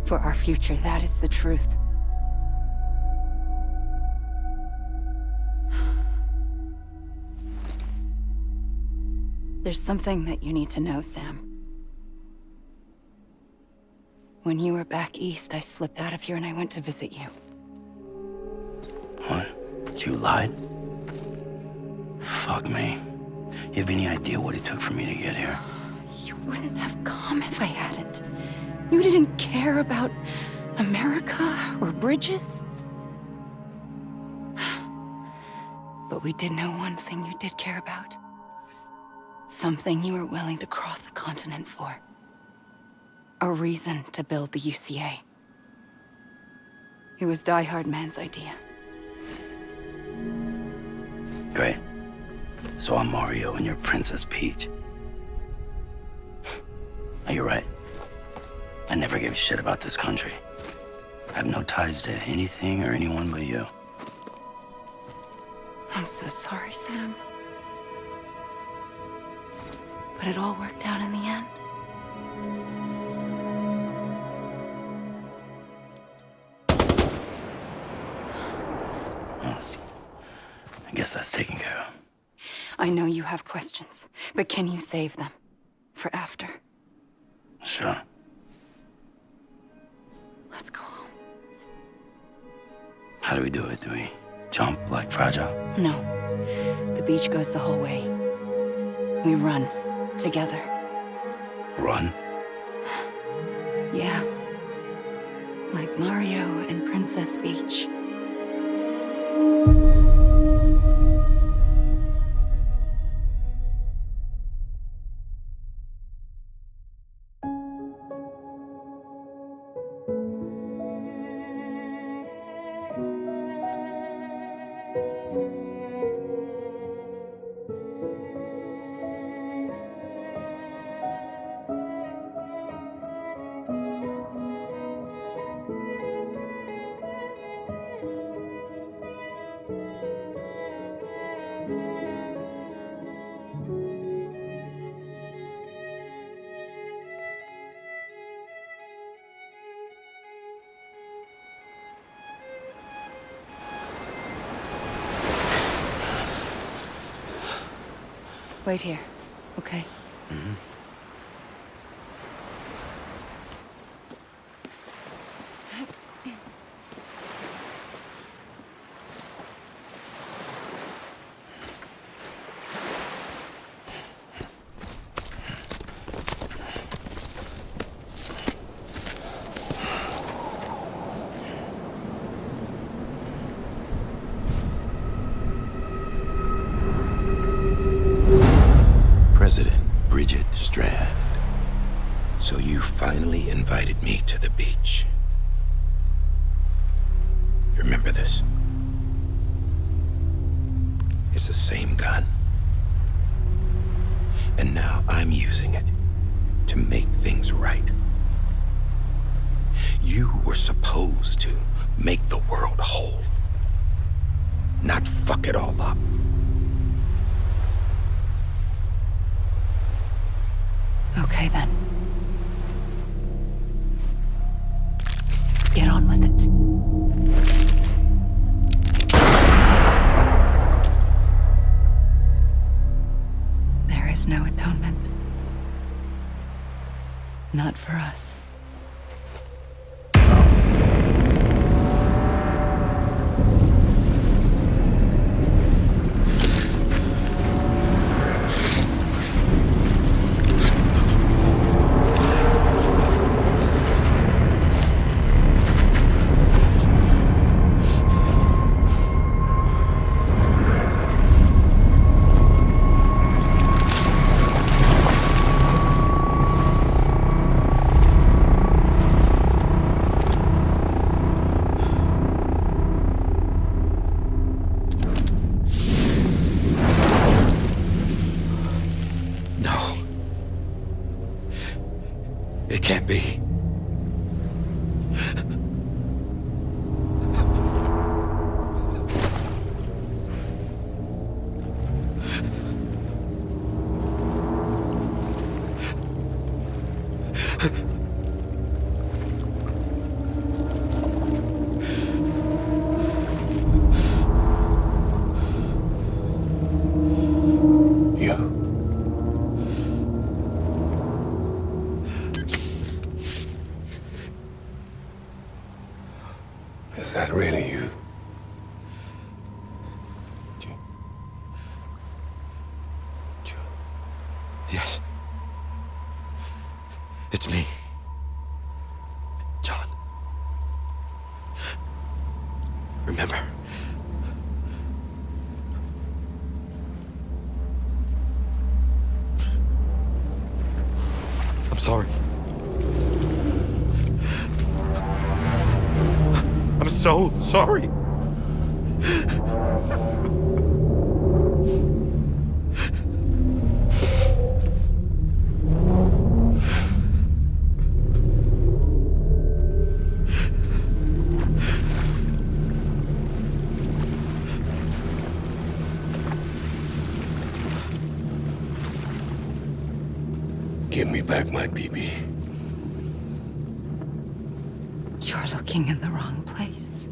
For our future, that is the truth. There's something that you need to know, Sam. When you were back east, I slipped out of here and I went to visit you. What? You lied? Fuck me. You have any idea what it took for me to get here? You wouldn't have come if I hadn't. You didn't care about America or bridges. But we did know one thing you did care about. Something you were willing to cross a continent for. A reason to build the UCA. It was Die Hard Man's idea. Great. So I'm Mario and you're Princess Peach. Now, you're right. I never gave a shit about this country. I have no ties to anything or anyone but you. I'm so sorry, Sam. But it all worked out in the end. I guess that's taken care of. I know you have questions, but can you save them? For after? Sure. Let's go home. How do we do it? Do we jump like Fragile? No. The beach goes the whole way. We run. Together. Run? Yeah. Like Mario and Princess Peach. Wait here, okay? Mm-hmm. President Bridget Strand. So you finally invited me to the beach. Remember this? It's the same gun. And now I'm using it to make things right. You were supposed to make the world whole, not fuck it all up. Okay, then. Get on with it. There is no atonement. Not for us. It can't be. Is that really you? Yes. It's me. John. Remember. I'm sorry. I'm so sorry. Give me back my BB. You're looking in the wrong place.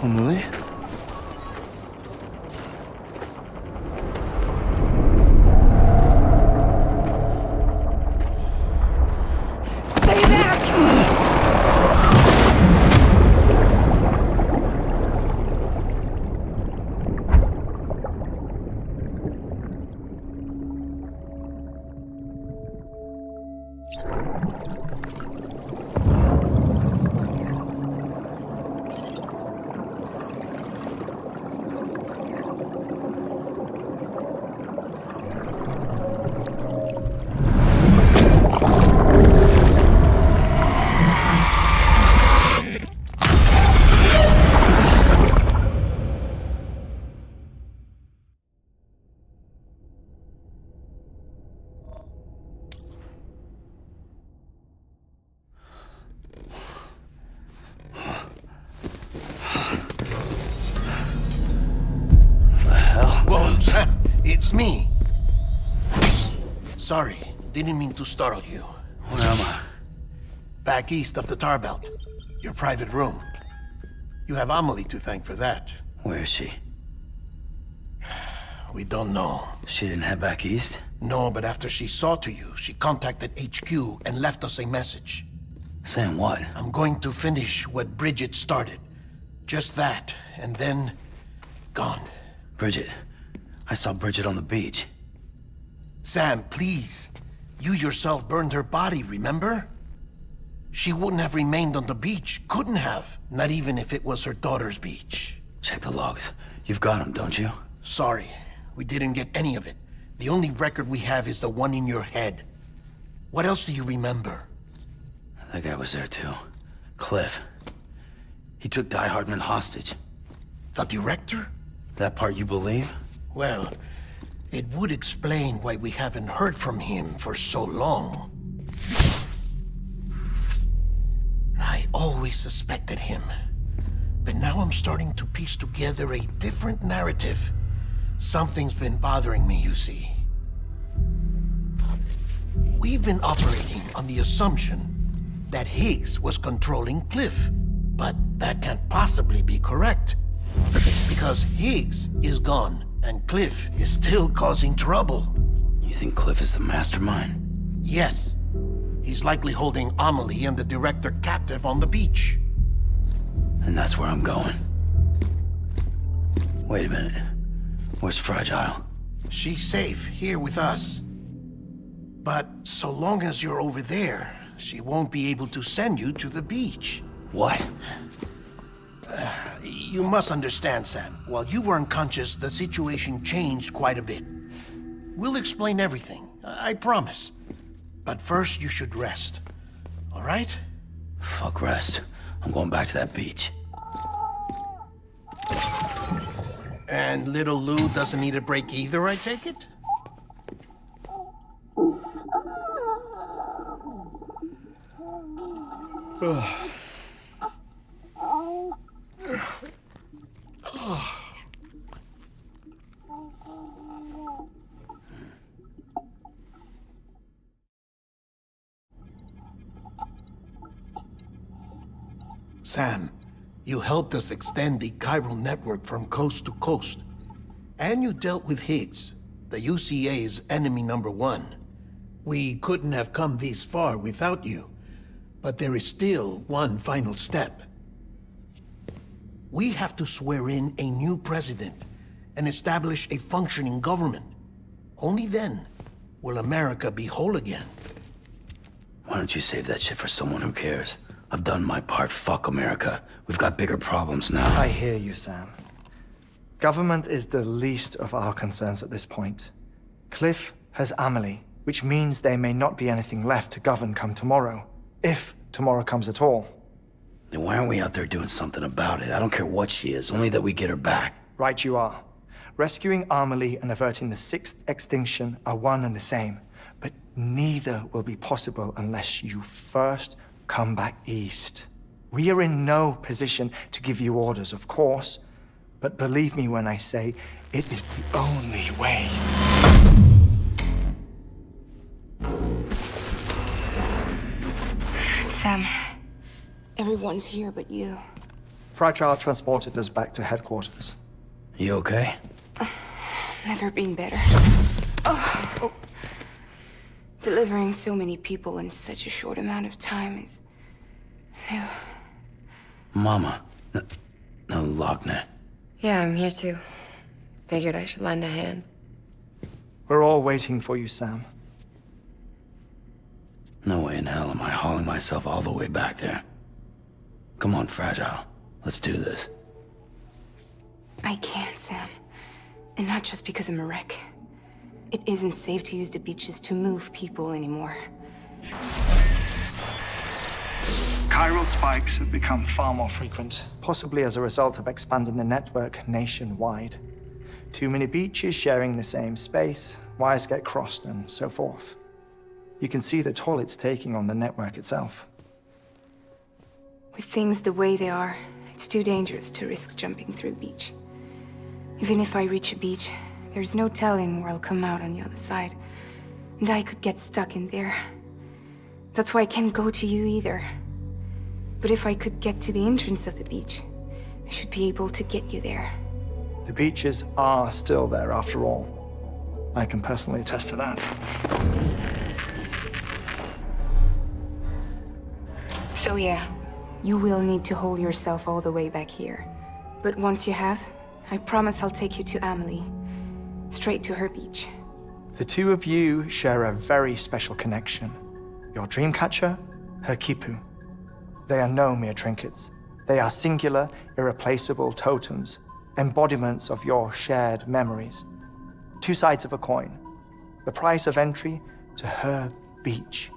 Emily? Stay back! It's me. Sorry, didn't mean to startle you. Where am I? Back east of the tar belt. Your private room. You have Amelie to thank for that. Where is she? We don't know. She didn't head back east? No, but after she saw to you, she contacted HQ and left us a message. Saying what? I'm going to finish what Bridget started. Just that, and then... gone. Bridget. I saw Bridget on the beach. Sam, please. You yourself burned her body, remember? She wouldn't have remained on the beach. Couldn't have. Not even if it was her daughter's beach. Check the logs. You've got them, don't you? Sorry. We didn't get any of it. The only record we have is the one in your head. What else do you remember? That guy was there too. Cliff. He took Die Hardman hostage. The director? That part you believe? Well, it would explain why we haven't heard from him for so long. I always suspected him. But now I'm starting to piece together a different narrative. Something's been bothering me, you see. We've been operating on the assumption that Higgs was controlling Cliff. But that can't possibly be correct. Because Higgs is gone, and Cliff is still causing trouble. You think Cliff is the mastermind? Yes. He's likely holding Amelie and the director captive on the beach. And that's where I'm going. Wait a minute. Where's Fragile? She's safe here with us. But so long as you're over there, she won't be able to send you to the beach. What? You must understand, Sam. While you were unconscious, the situation changed quite a bit. We'll explain everything, I promise. But first, you should rest. All right? Fuck rest. I'm going back to that beach. And little Lou doesn't need a break either, I take it? Sam, you helped us extend the chiral network from coast to coast. And you dealt with Higgs, the UCA's enemy #1. We couldn't have come this far without you. But there is still one final step. We have to swear in a new president and establish a functioning government. Only then will America be whole again. Why don't you save that shit for someone who cares? I've done my part. Fuck America. We've got bigger problems now. I hear you, Sam. Government is the least of our concerns at this point. Cliff has Amelie, which means there may not be anything left to govern come tomorrow. If tomorrow comes at all. Then why aren't we out there doing something about it? I don't care what she is, only that we get her back. Right you are. Rescuing Amelie and averting the 6th extinction are one and the same. But neither will be possible unless you first come back east. We are in no position to give you orders, of course. But believe me when I say, it is the only way. Sam, everyone's here but you. Fragile transported us back to headquarters. You okay? Never been better. Oh. Delivering so many people in such a short amount of time is new. Mama. No, Lochner. Yeah, I'm here too. Figured I should lend a hand. We're all waiting for you, Sam. No way in hell am I hauling myself all the way back there. Come on, Fragile. Let's do this. I can't, Sam. And not just because I'm a wreck. It isn't safe to use the beaches to move people anymore. Chiral spikes have become far more frequent, possibly as a result of expanding the network nationwide. Too many beaches sharing the same space, wires get crossed, and so forth. You can see the toll it's taking on the network itself. With things the way they are, it's too dangerous to risk jumping through a beach. Even if I reach a beach, There's no telling where I'll come out on the other side. And I could get stuck in there. That's why I can't go to you either. But if I could get to the entrance of the beach, I should be able to get you there. The beaches are still there after all. I can personally attest to that. So yeah, you will need to hold yourself all the way back here. But once you have, I promise I'll take you to Amelie. Straight to her beach. The two of you share a very special connection. Your dreamcatcher, her quipu. They are no mere trinkets. They are singular, irreplaceable totems, embodiments of your shared memories. Two sides of a coin. The price of entry to her beach.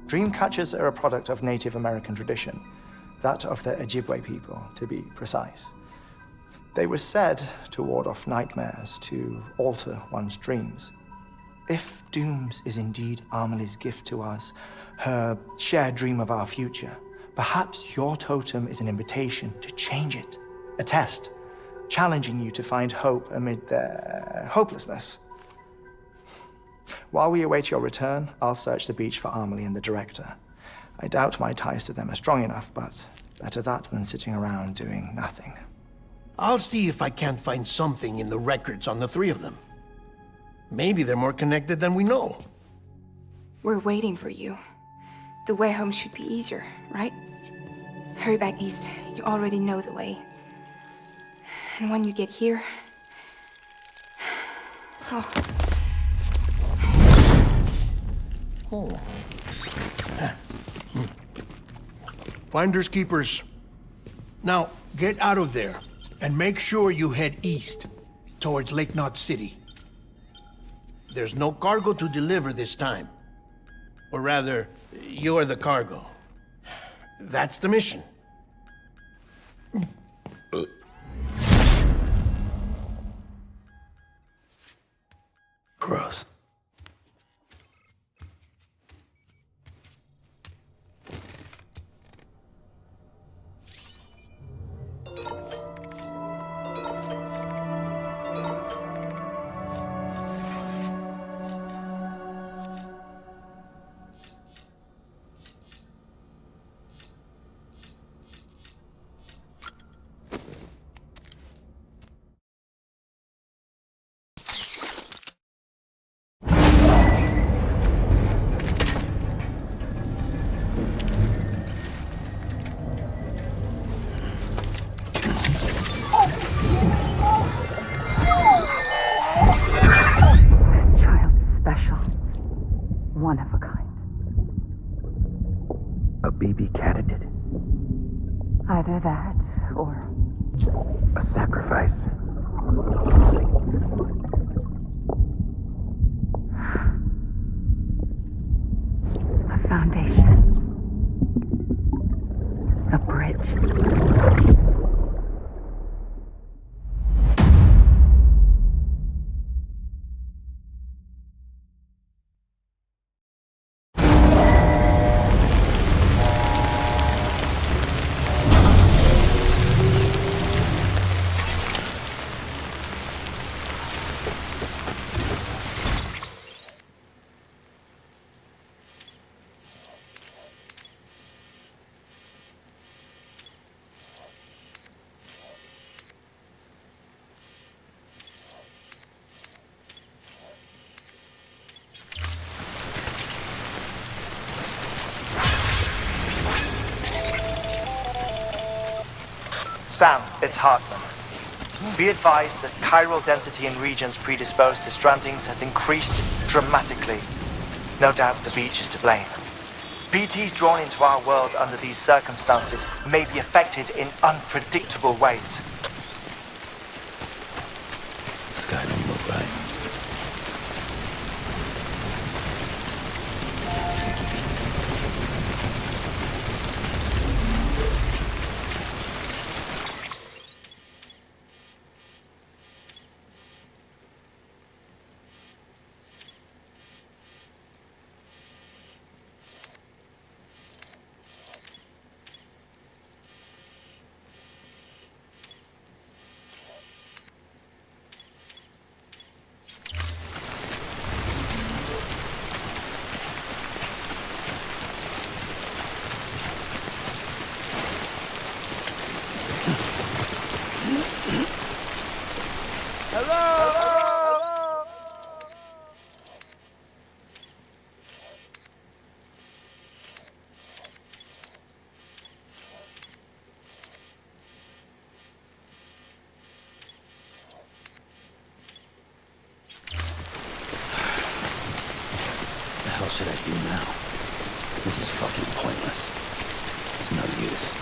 Dreamcatchers are a product of Native American tradition, that of the Ojibwe people, to be precise. They were said to ward off nightmares, to alter one's dreams. If Dooms is indeed Amelie's gift to us, her shared dream of our future, perhaps your totem is an invitation to change it. A test, challenging you to find hope amid their hopelessness. While we await your return, I'll search the beach for Amelie and the director. I doubt my ties to them are strong enough, but better that than sitting around doing nothing. I'll see if I can't find something in the records on the three of them. Maybe they're more connected than we know. We're waiting for you. The way home should be easier, right? Hurry back east. You already know the way. And when you get here... Oh. Oh. Finders keepers. Now, get out of there, and make sure you head east, towards Lake Knot City. There's no cargo to deliver this time. Or rather, you're the cargo. That's the mission. Gross. One of a kind. A baby candidate? Either that, or... a sacrifice? A foundation. A bridge. Sam, it's Hartman. Be advised that chiral density in regions predisposed to strandings has increased dramatically. No doubt the beach is to blame. BTs drawn into our world under these circumstances may be affected in unpredictable ways. This guy don't look right. What the hell should I do now? This is fucking pointless. It's no use.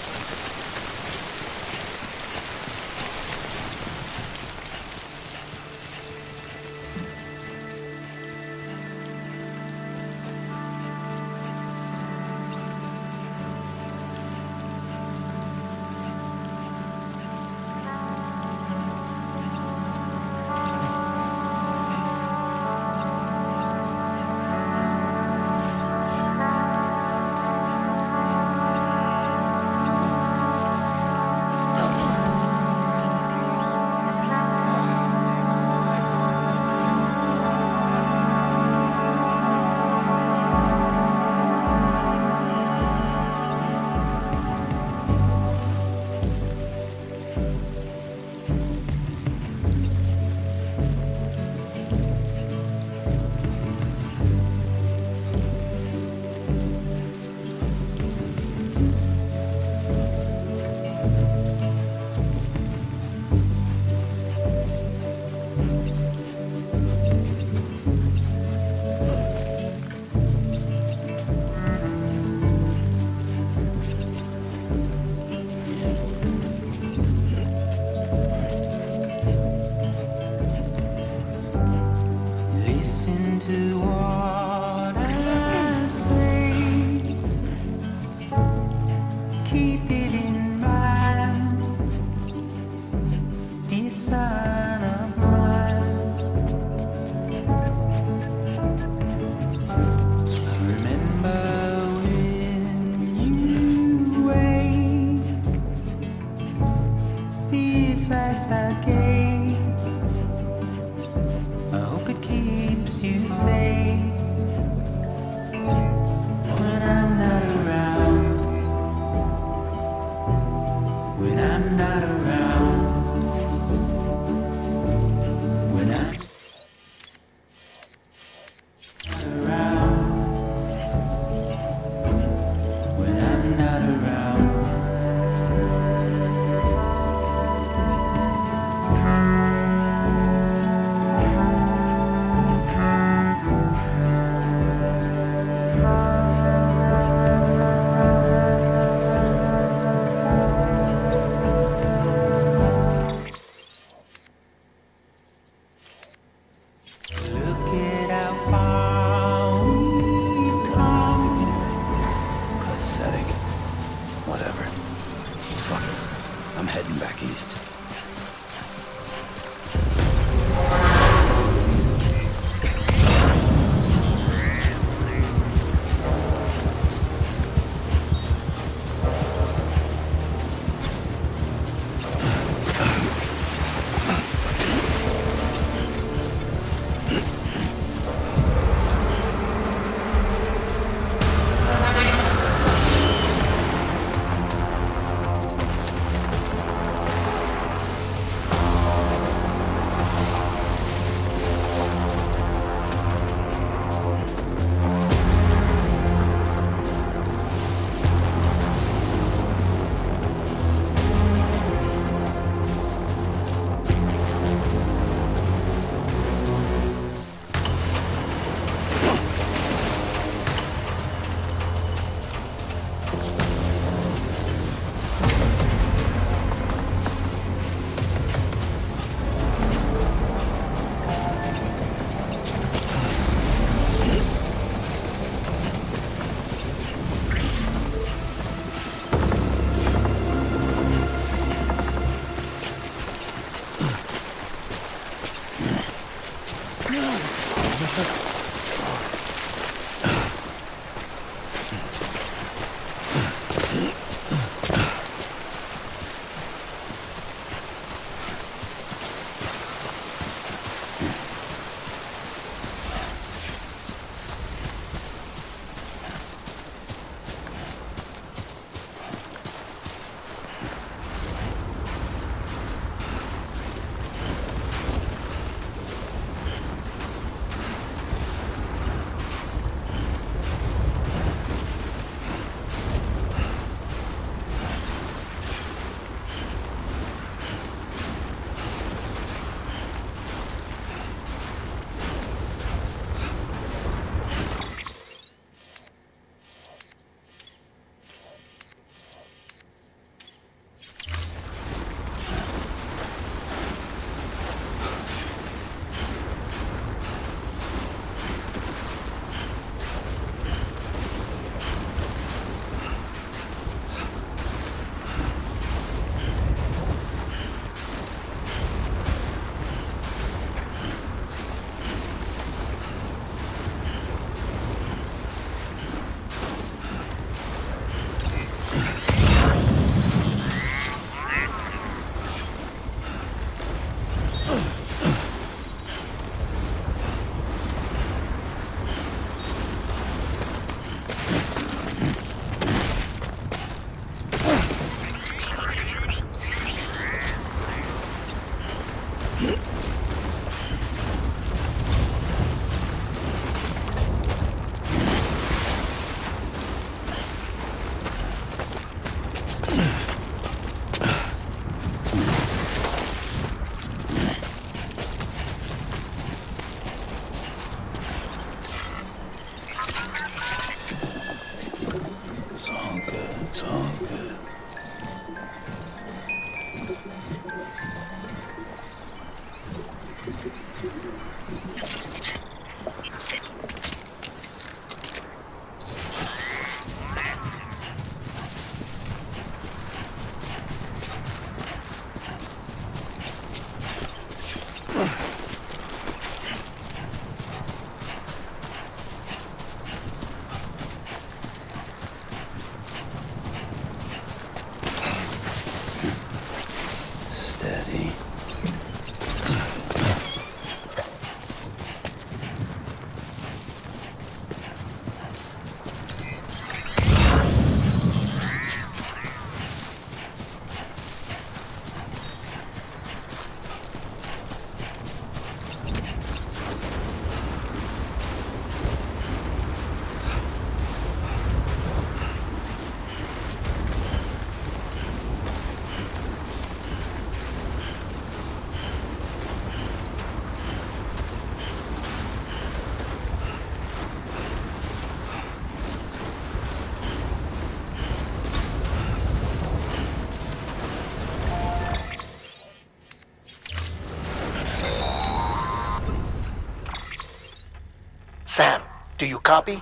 Sam, do you copy?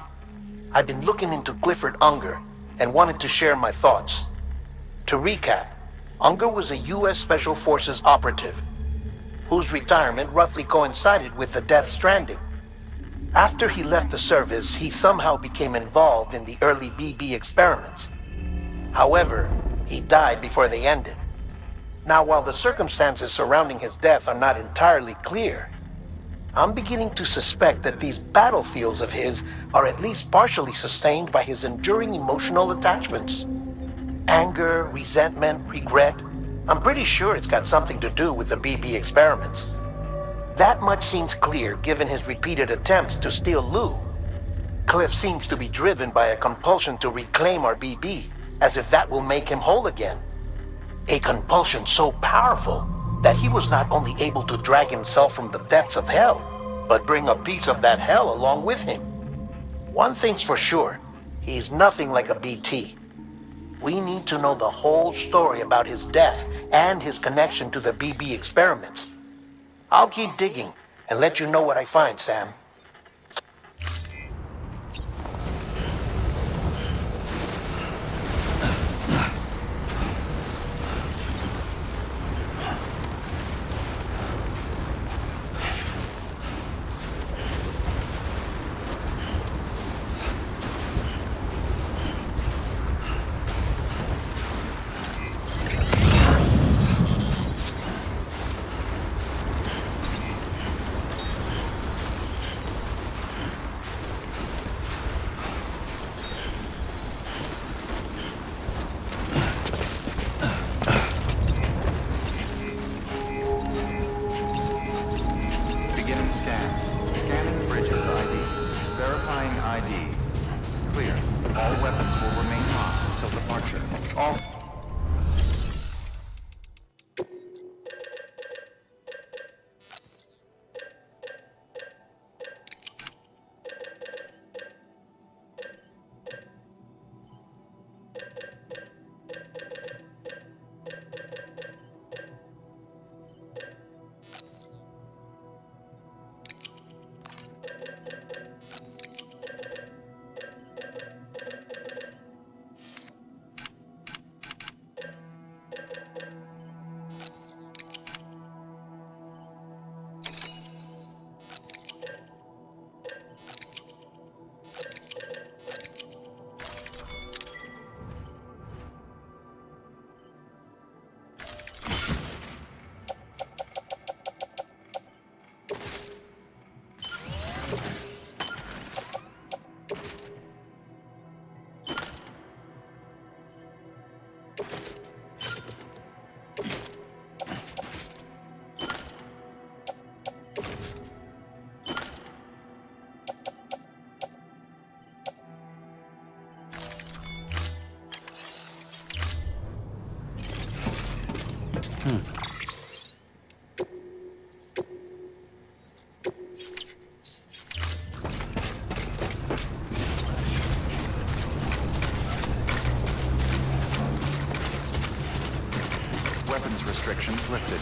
I've been looking into Clifford Unger and wanted to share my thoughts. To recap, Unger was a U.S. Special Forces operative whose retirement roughly coincided with the Death Stranding. After he left the service, he somehow became involved in the early BB experiments. However, he died before they ended. Now, while the circumstances surrounding his death are not entirely clear, I'm beginning to suspect that these battlefields of his are at least partially sustained by his enduring emotional attachments. Anger, resentment, regret. I'm pretty sure it's got something to do with the BB experiments. That much seems clear given his repeated attempts to steal Lou. Cliff seems to be driven by a compulsion to reclaim our BB, as if that will make him whole again. A compulsion so powerful that he was not only able to drag himself from the depths of hell, but bring a piece of that hell along with him. One thing's for sure, he's nothing like a BT. We need to know the whole story about his death and his connection to the BB experiments. I'll keep digging and let you know what I find, Sam. Beginning scan. Scanning bridges ID. Verifying ID. Clear. All weapons will remain hot until departure. All... Weapons restrictions lifted.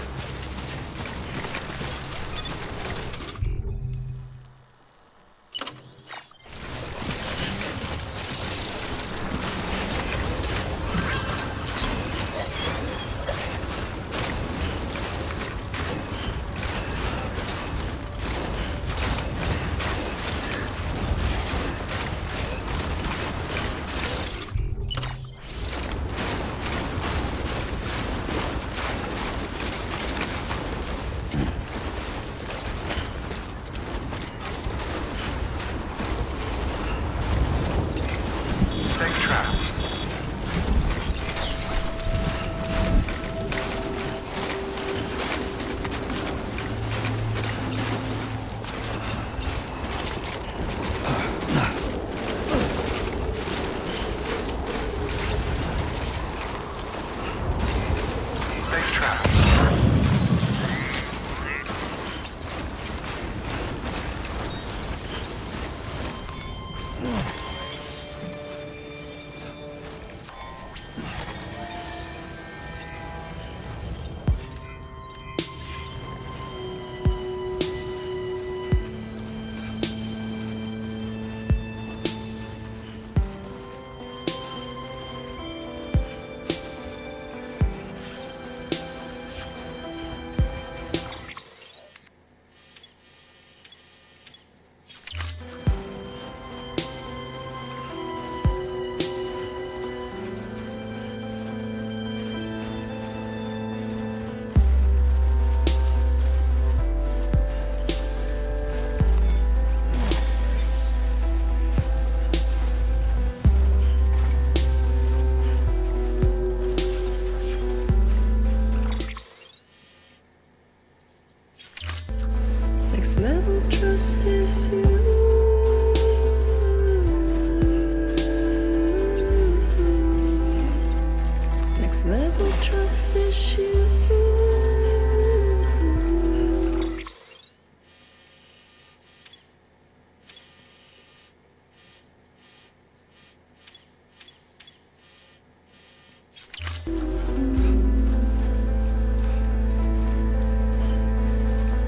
just the shoe.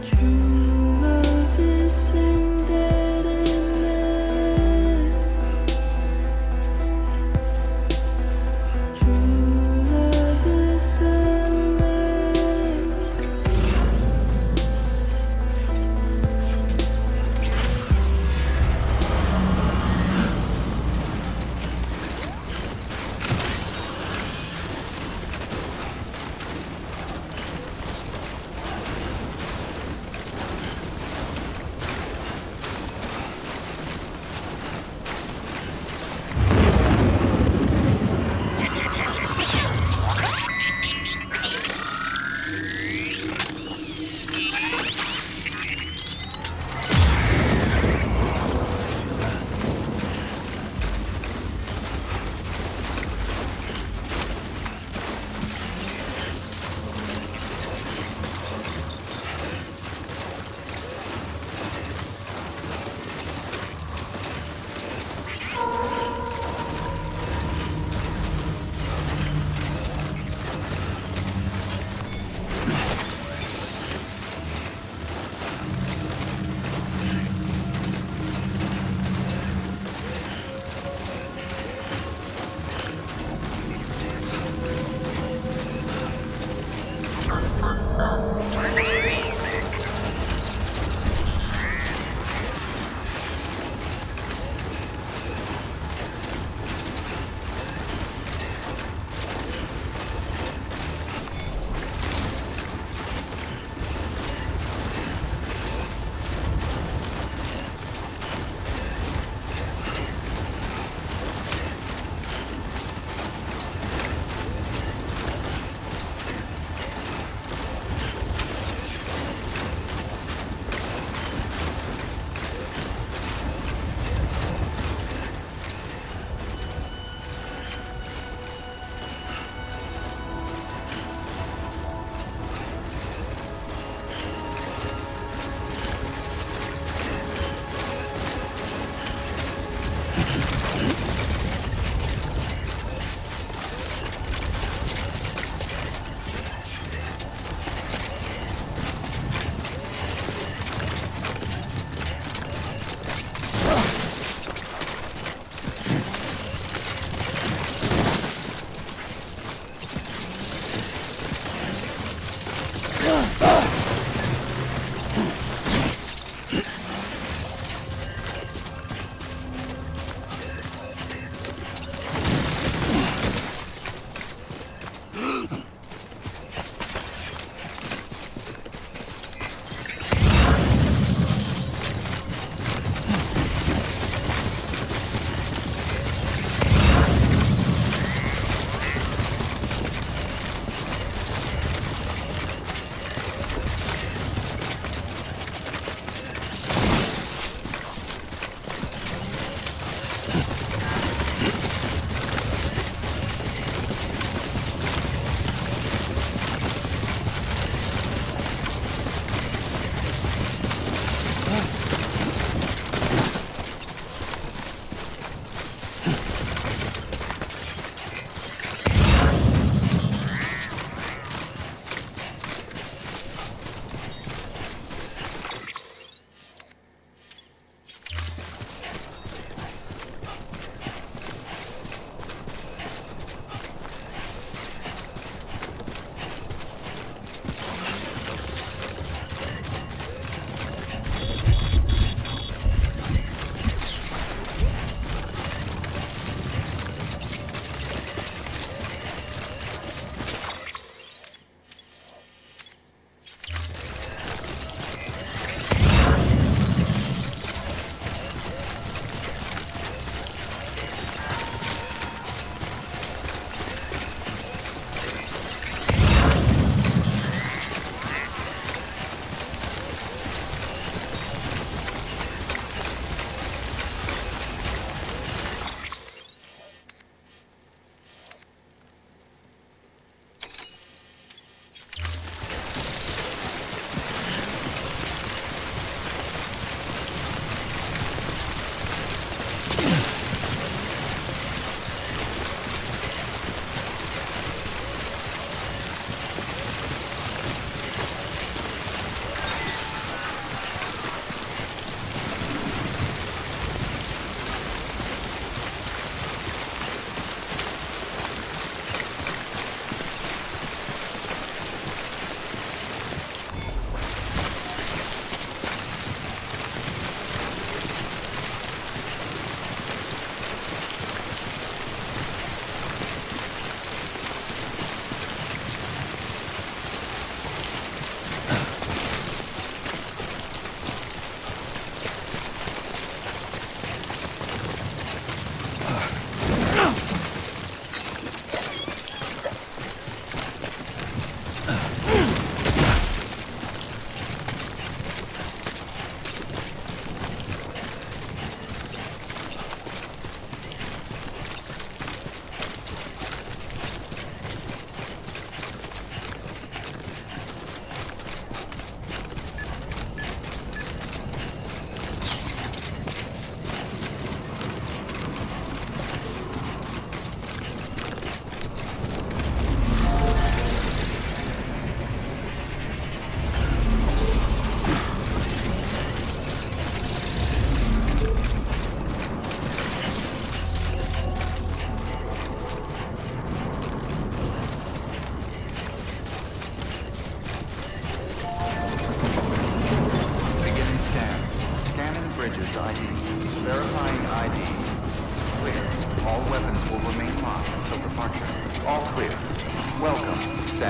True love is endless.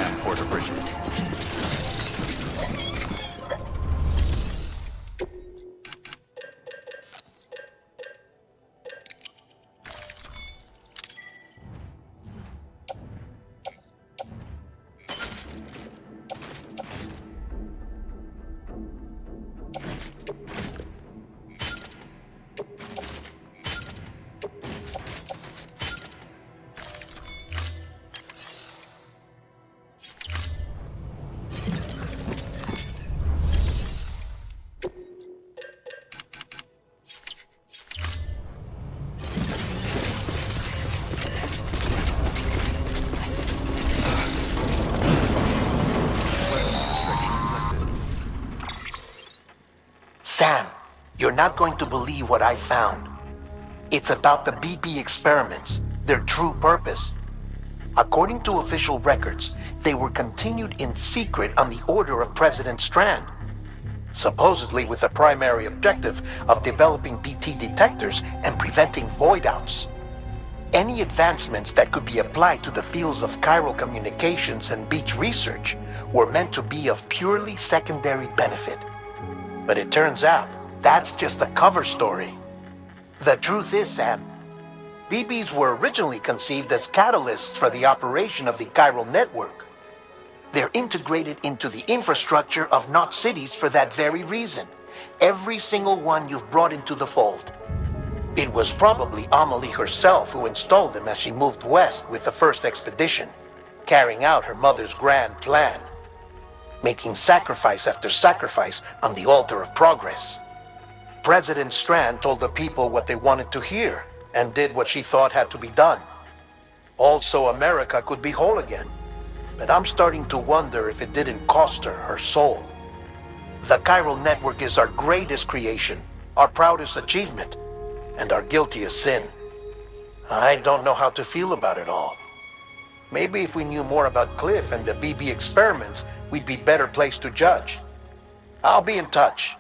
transporter bridges. Sam, you're not going to believe what I found. It's about the BB experiments, their true purpose. According to official records, they were continued in secret on the order of President Strand, supposedly with the primary objective of developing BT detectors and preventing void-outs. Any advancements that could be applied to the fields of chiral communications and beach research were meant to be of purely secondary benefit. But it turns out, that's just a cover story. The truth is, Sam, BBs were originally conceived as catalysts for the operation of the chiral network. They're integrated into the infrastructure of Knot cities for that very reason. Every single one you've brought into the fold. It was probably Amelie herself who installed them as she moved west with the first expedition, carrying out her mother's grand plan, making sacrifice after sacrifice on the altar of progress. President Strand told the people what they wanted to hear and did what she thought had to be done. Also, America could be whole again. But I'm starting to wonder if it didn't cost her her soul. The chiral network is our greatest creation, our proudest achievement, and our guiltiest sin. I don't know how to feel about it all. Maybe if we knew more about Cliff and the BB experiments, we'd be better placed to judge. I'll be in touch.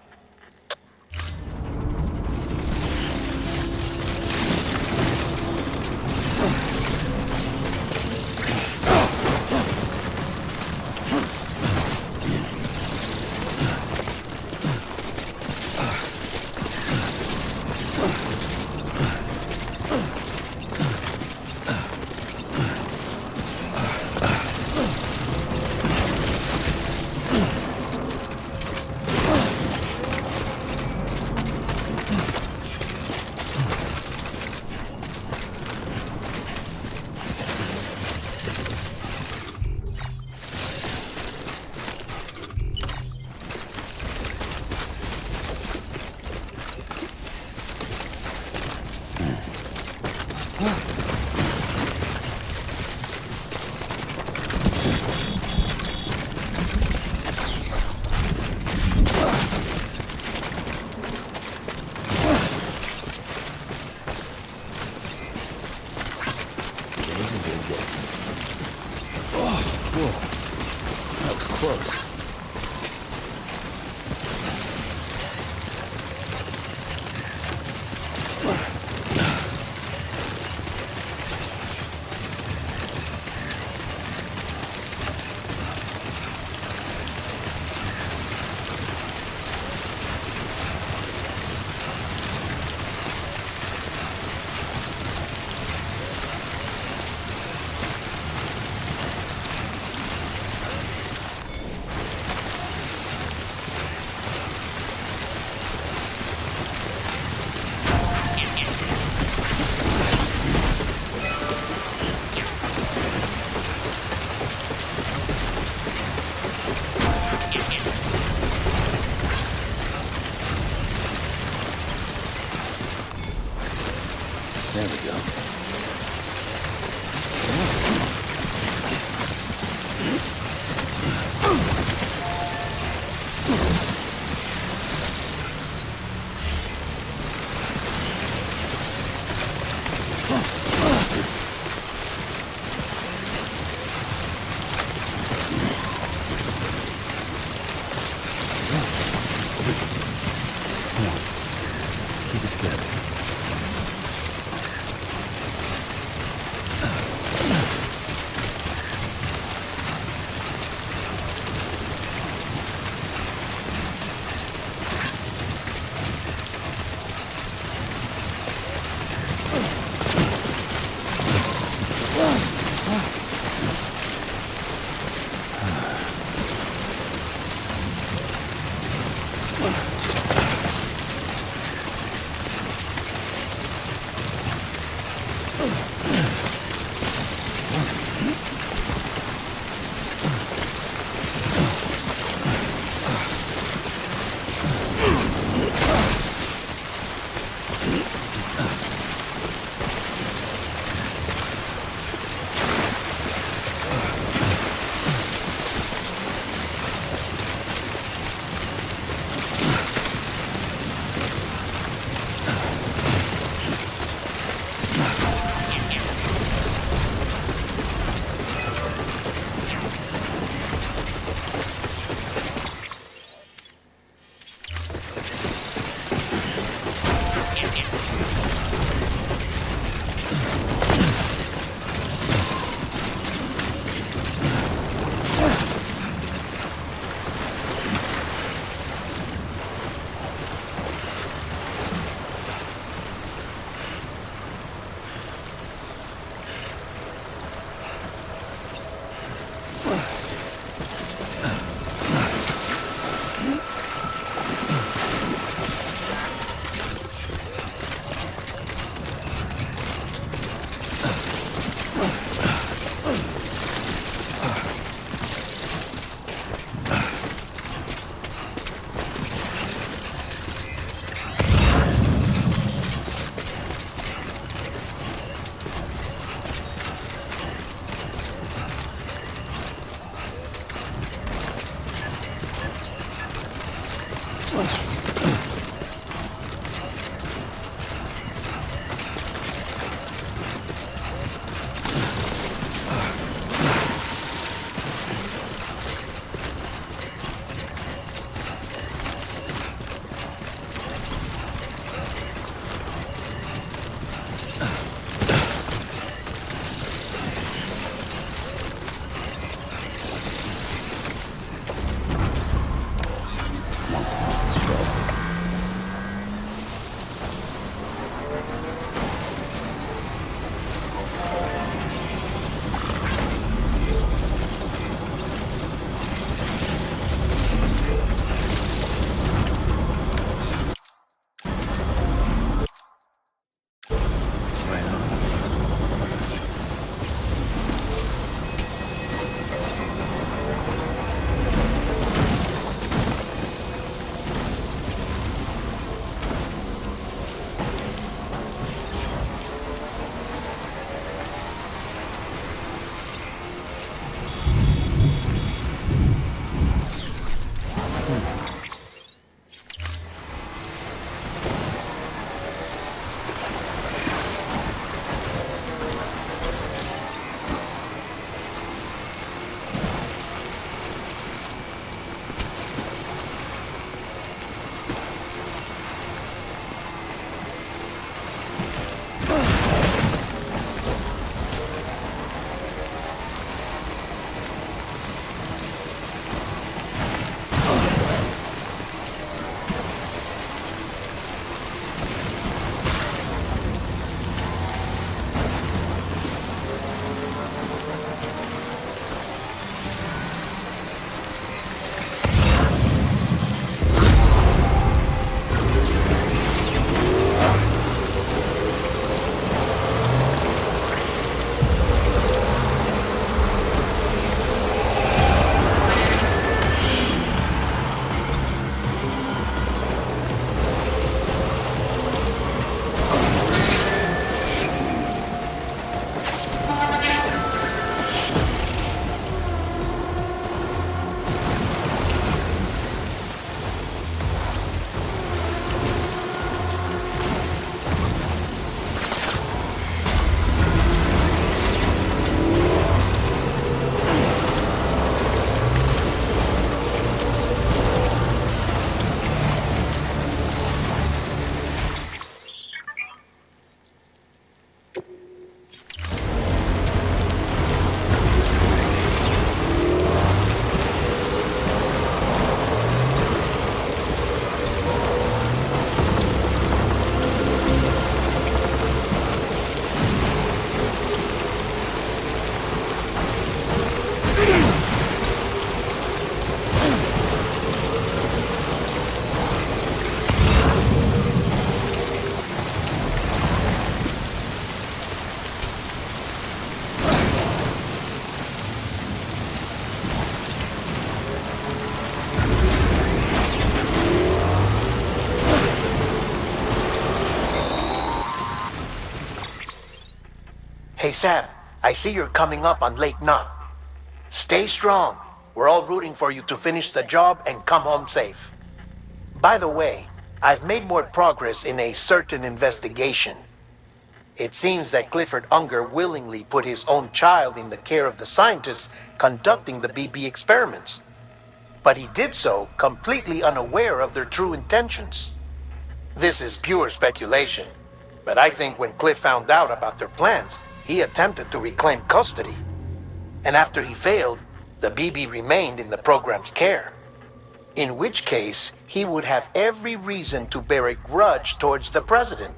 There we go. Keep it together. Hey Sam, I see you're coming up on Lake Knot. Stay strong. We're all rooting for you to finish the job and come home safe. By the way, I've made more progress in a certain investigation. It seems that Clifford Unger willingly put his own child in the care of the scientists conducting the BB experiments. But he did so completely unaware of their true intentions. This is pure speculation, but I think when Cliff found out about their plans, he attempted to reclaim custody. And after he failed, the BB remained in the program's care. In which case, he would have every reason to bear a grudge towards the president,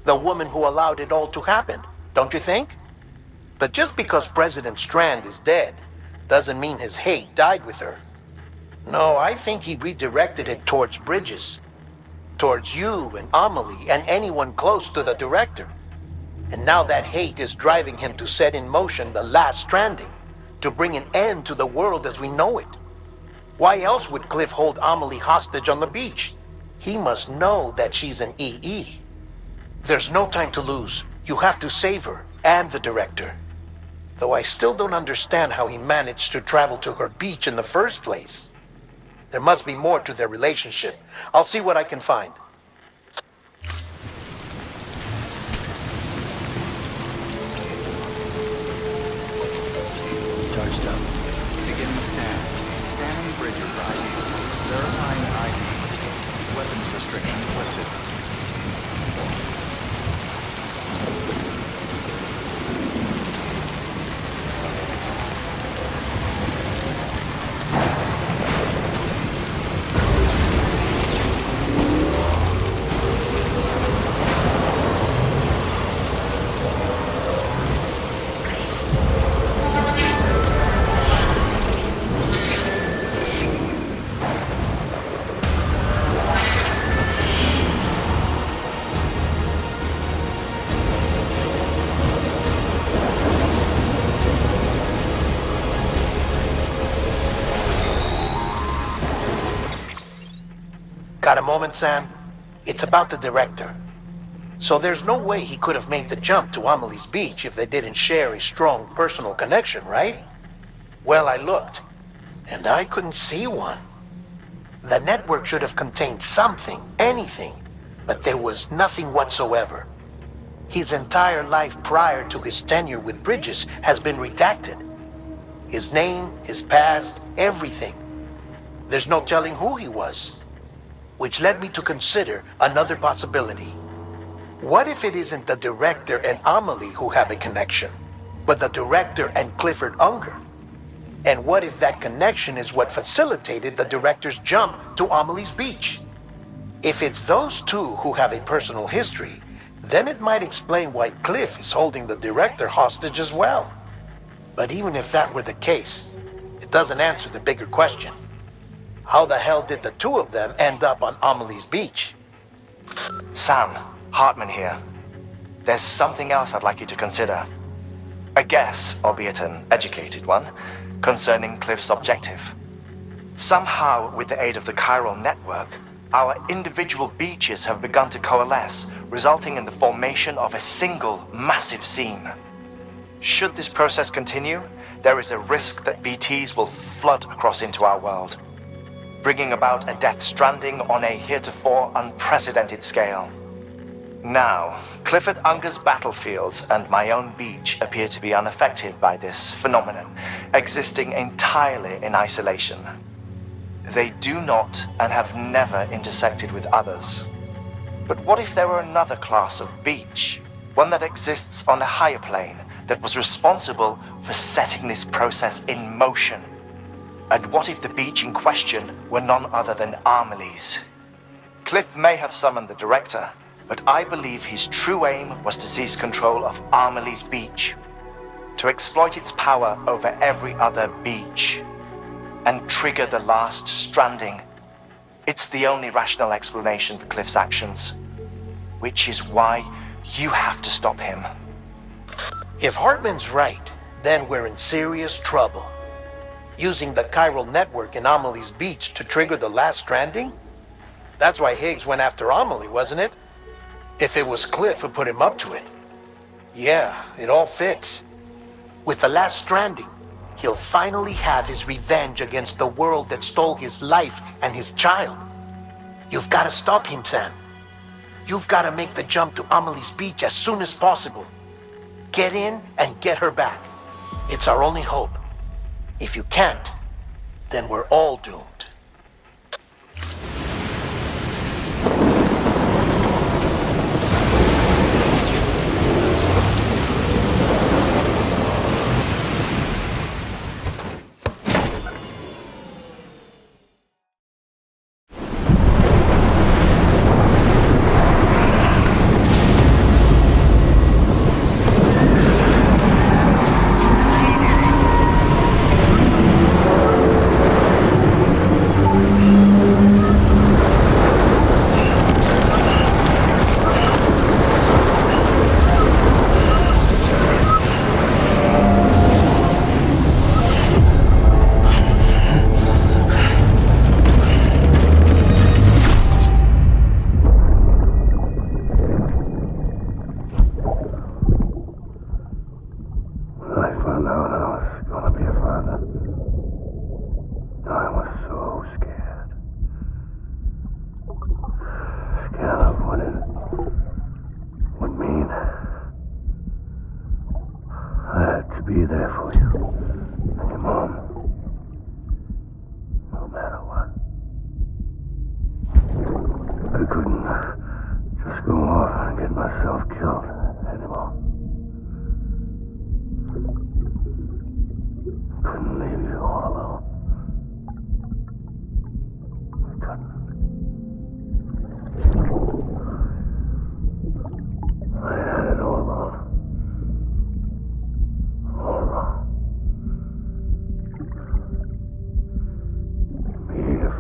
the woman who allowed it all to happen, don't you think? But just because President Strand is dead, doesn't mean his hate died with her. No, I think he redirected it towards Bridges. Towards you and Amelie and anyone close to the director. And now that hate is driving him to set in motion the last stranding, to bring an end to the world as we know it. Why else would Cliff hold Amelie hostage on the beach? He must know that she's an EE. There's no time to lose. You have to save her and the director. Though I still don't understand how he managed to travel to her beach in the first place. There must be more to their relationship. I'll see what I can find. Charged up. Beginning scan. Scanning Bridges ID. Verifying ID. Weapons restrictions lifted. Got a moment, Sam? It's about the director. So there's no way he could have made the jump to Amelie's beach if they didn't share a strong personal connection, right? Well, I looked, and I couldn't see one. The network should have contained something, anything, but there was nothing whatsoever. His entire life prior to his tenure with Bridges has been redacted. His name, his past, everything. There's no telling who he was. Which led me to consider another possibility. What if it isn't the director and Amelie who have a connection, but the director and Clifford Unger? And what if that connection is what facilitated the director's jump to Amelie's beach? If it's those two who have a personal history, then it might explain why Cliff is holding the director hostage as well. But even if that were the case, it doesn't answer the bigger question. How the hell did the two of them end up on Amelie's beach? Sam, Hartman here. There's something else I'd like you to consider. A guess, albeit an educated one, concerning Cliff's objective. Somehow, with the aid of the chiral network, our individual beaches have begun to coalesce, resulting in the formation of a single massive seam. Should this process continue, there is a risk that BTs will flood across into our world, bringing about a Death Stranding on a heretofore unprecedented scale. Now, Clifford Unger's battlefields and my own beach appear to be unaffected by this phenomenon, existing entirely in isolation. They do not and have never intersected with others. But what if there were another class of beach, one that exists on a higher plane, that was responsible for setting this process in motion? And what if the beach in question were none other than Amelie's? Cliff may have summoned the director, but I believe his true aim was to seize control of Amelie's beach, to exploit its power over every other beach, and trigger the last stranding. It's the only rational explanation for Cliff's actions, which is why you have to stop him. If Hartman's right, then we're in serious trouble. Using the chiral network in Amelie's beach to trigger the last stranding? That's why Higgs went after Amelie, wasn't it? If it was Cliff who put him up to it. Yeah, it all fits. With the last stranding, he'll finally have his revenge against the world that stole his life and his child. You've got to stop him, Sam. You've got to make the jump to Amelie's beach as soon as possible. Get in and get her back. It's our only hope. If you can't, then we're all doomed.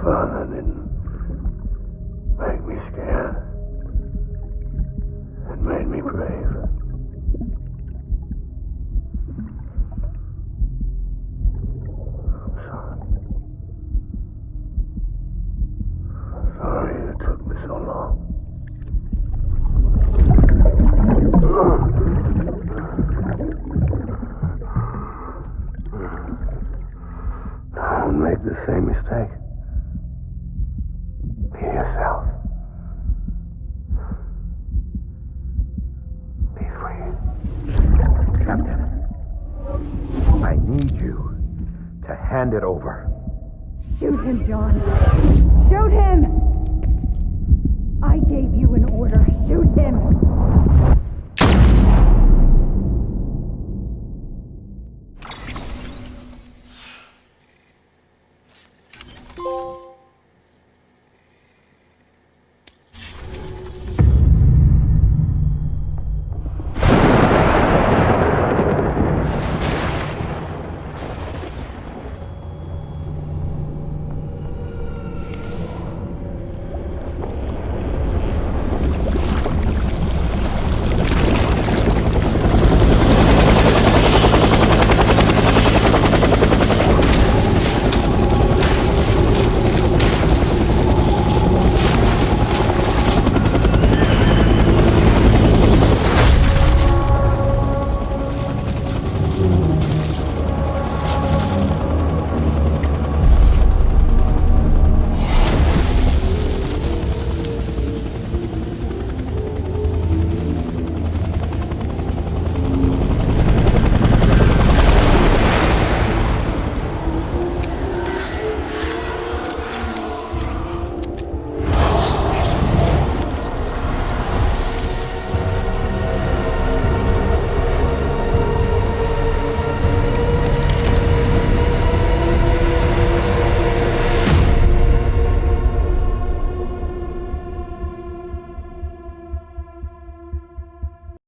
father didn't make me scared. It made me brave. I'm sorry it took me so long. Don't make the same mistake. Be yourself. Be free. Captain, I need you to hand it over. Shoot him, John. Shoot him! I gave you an order. Shoot him!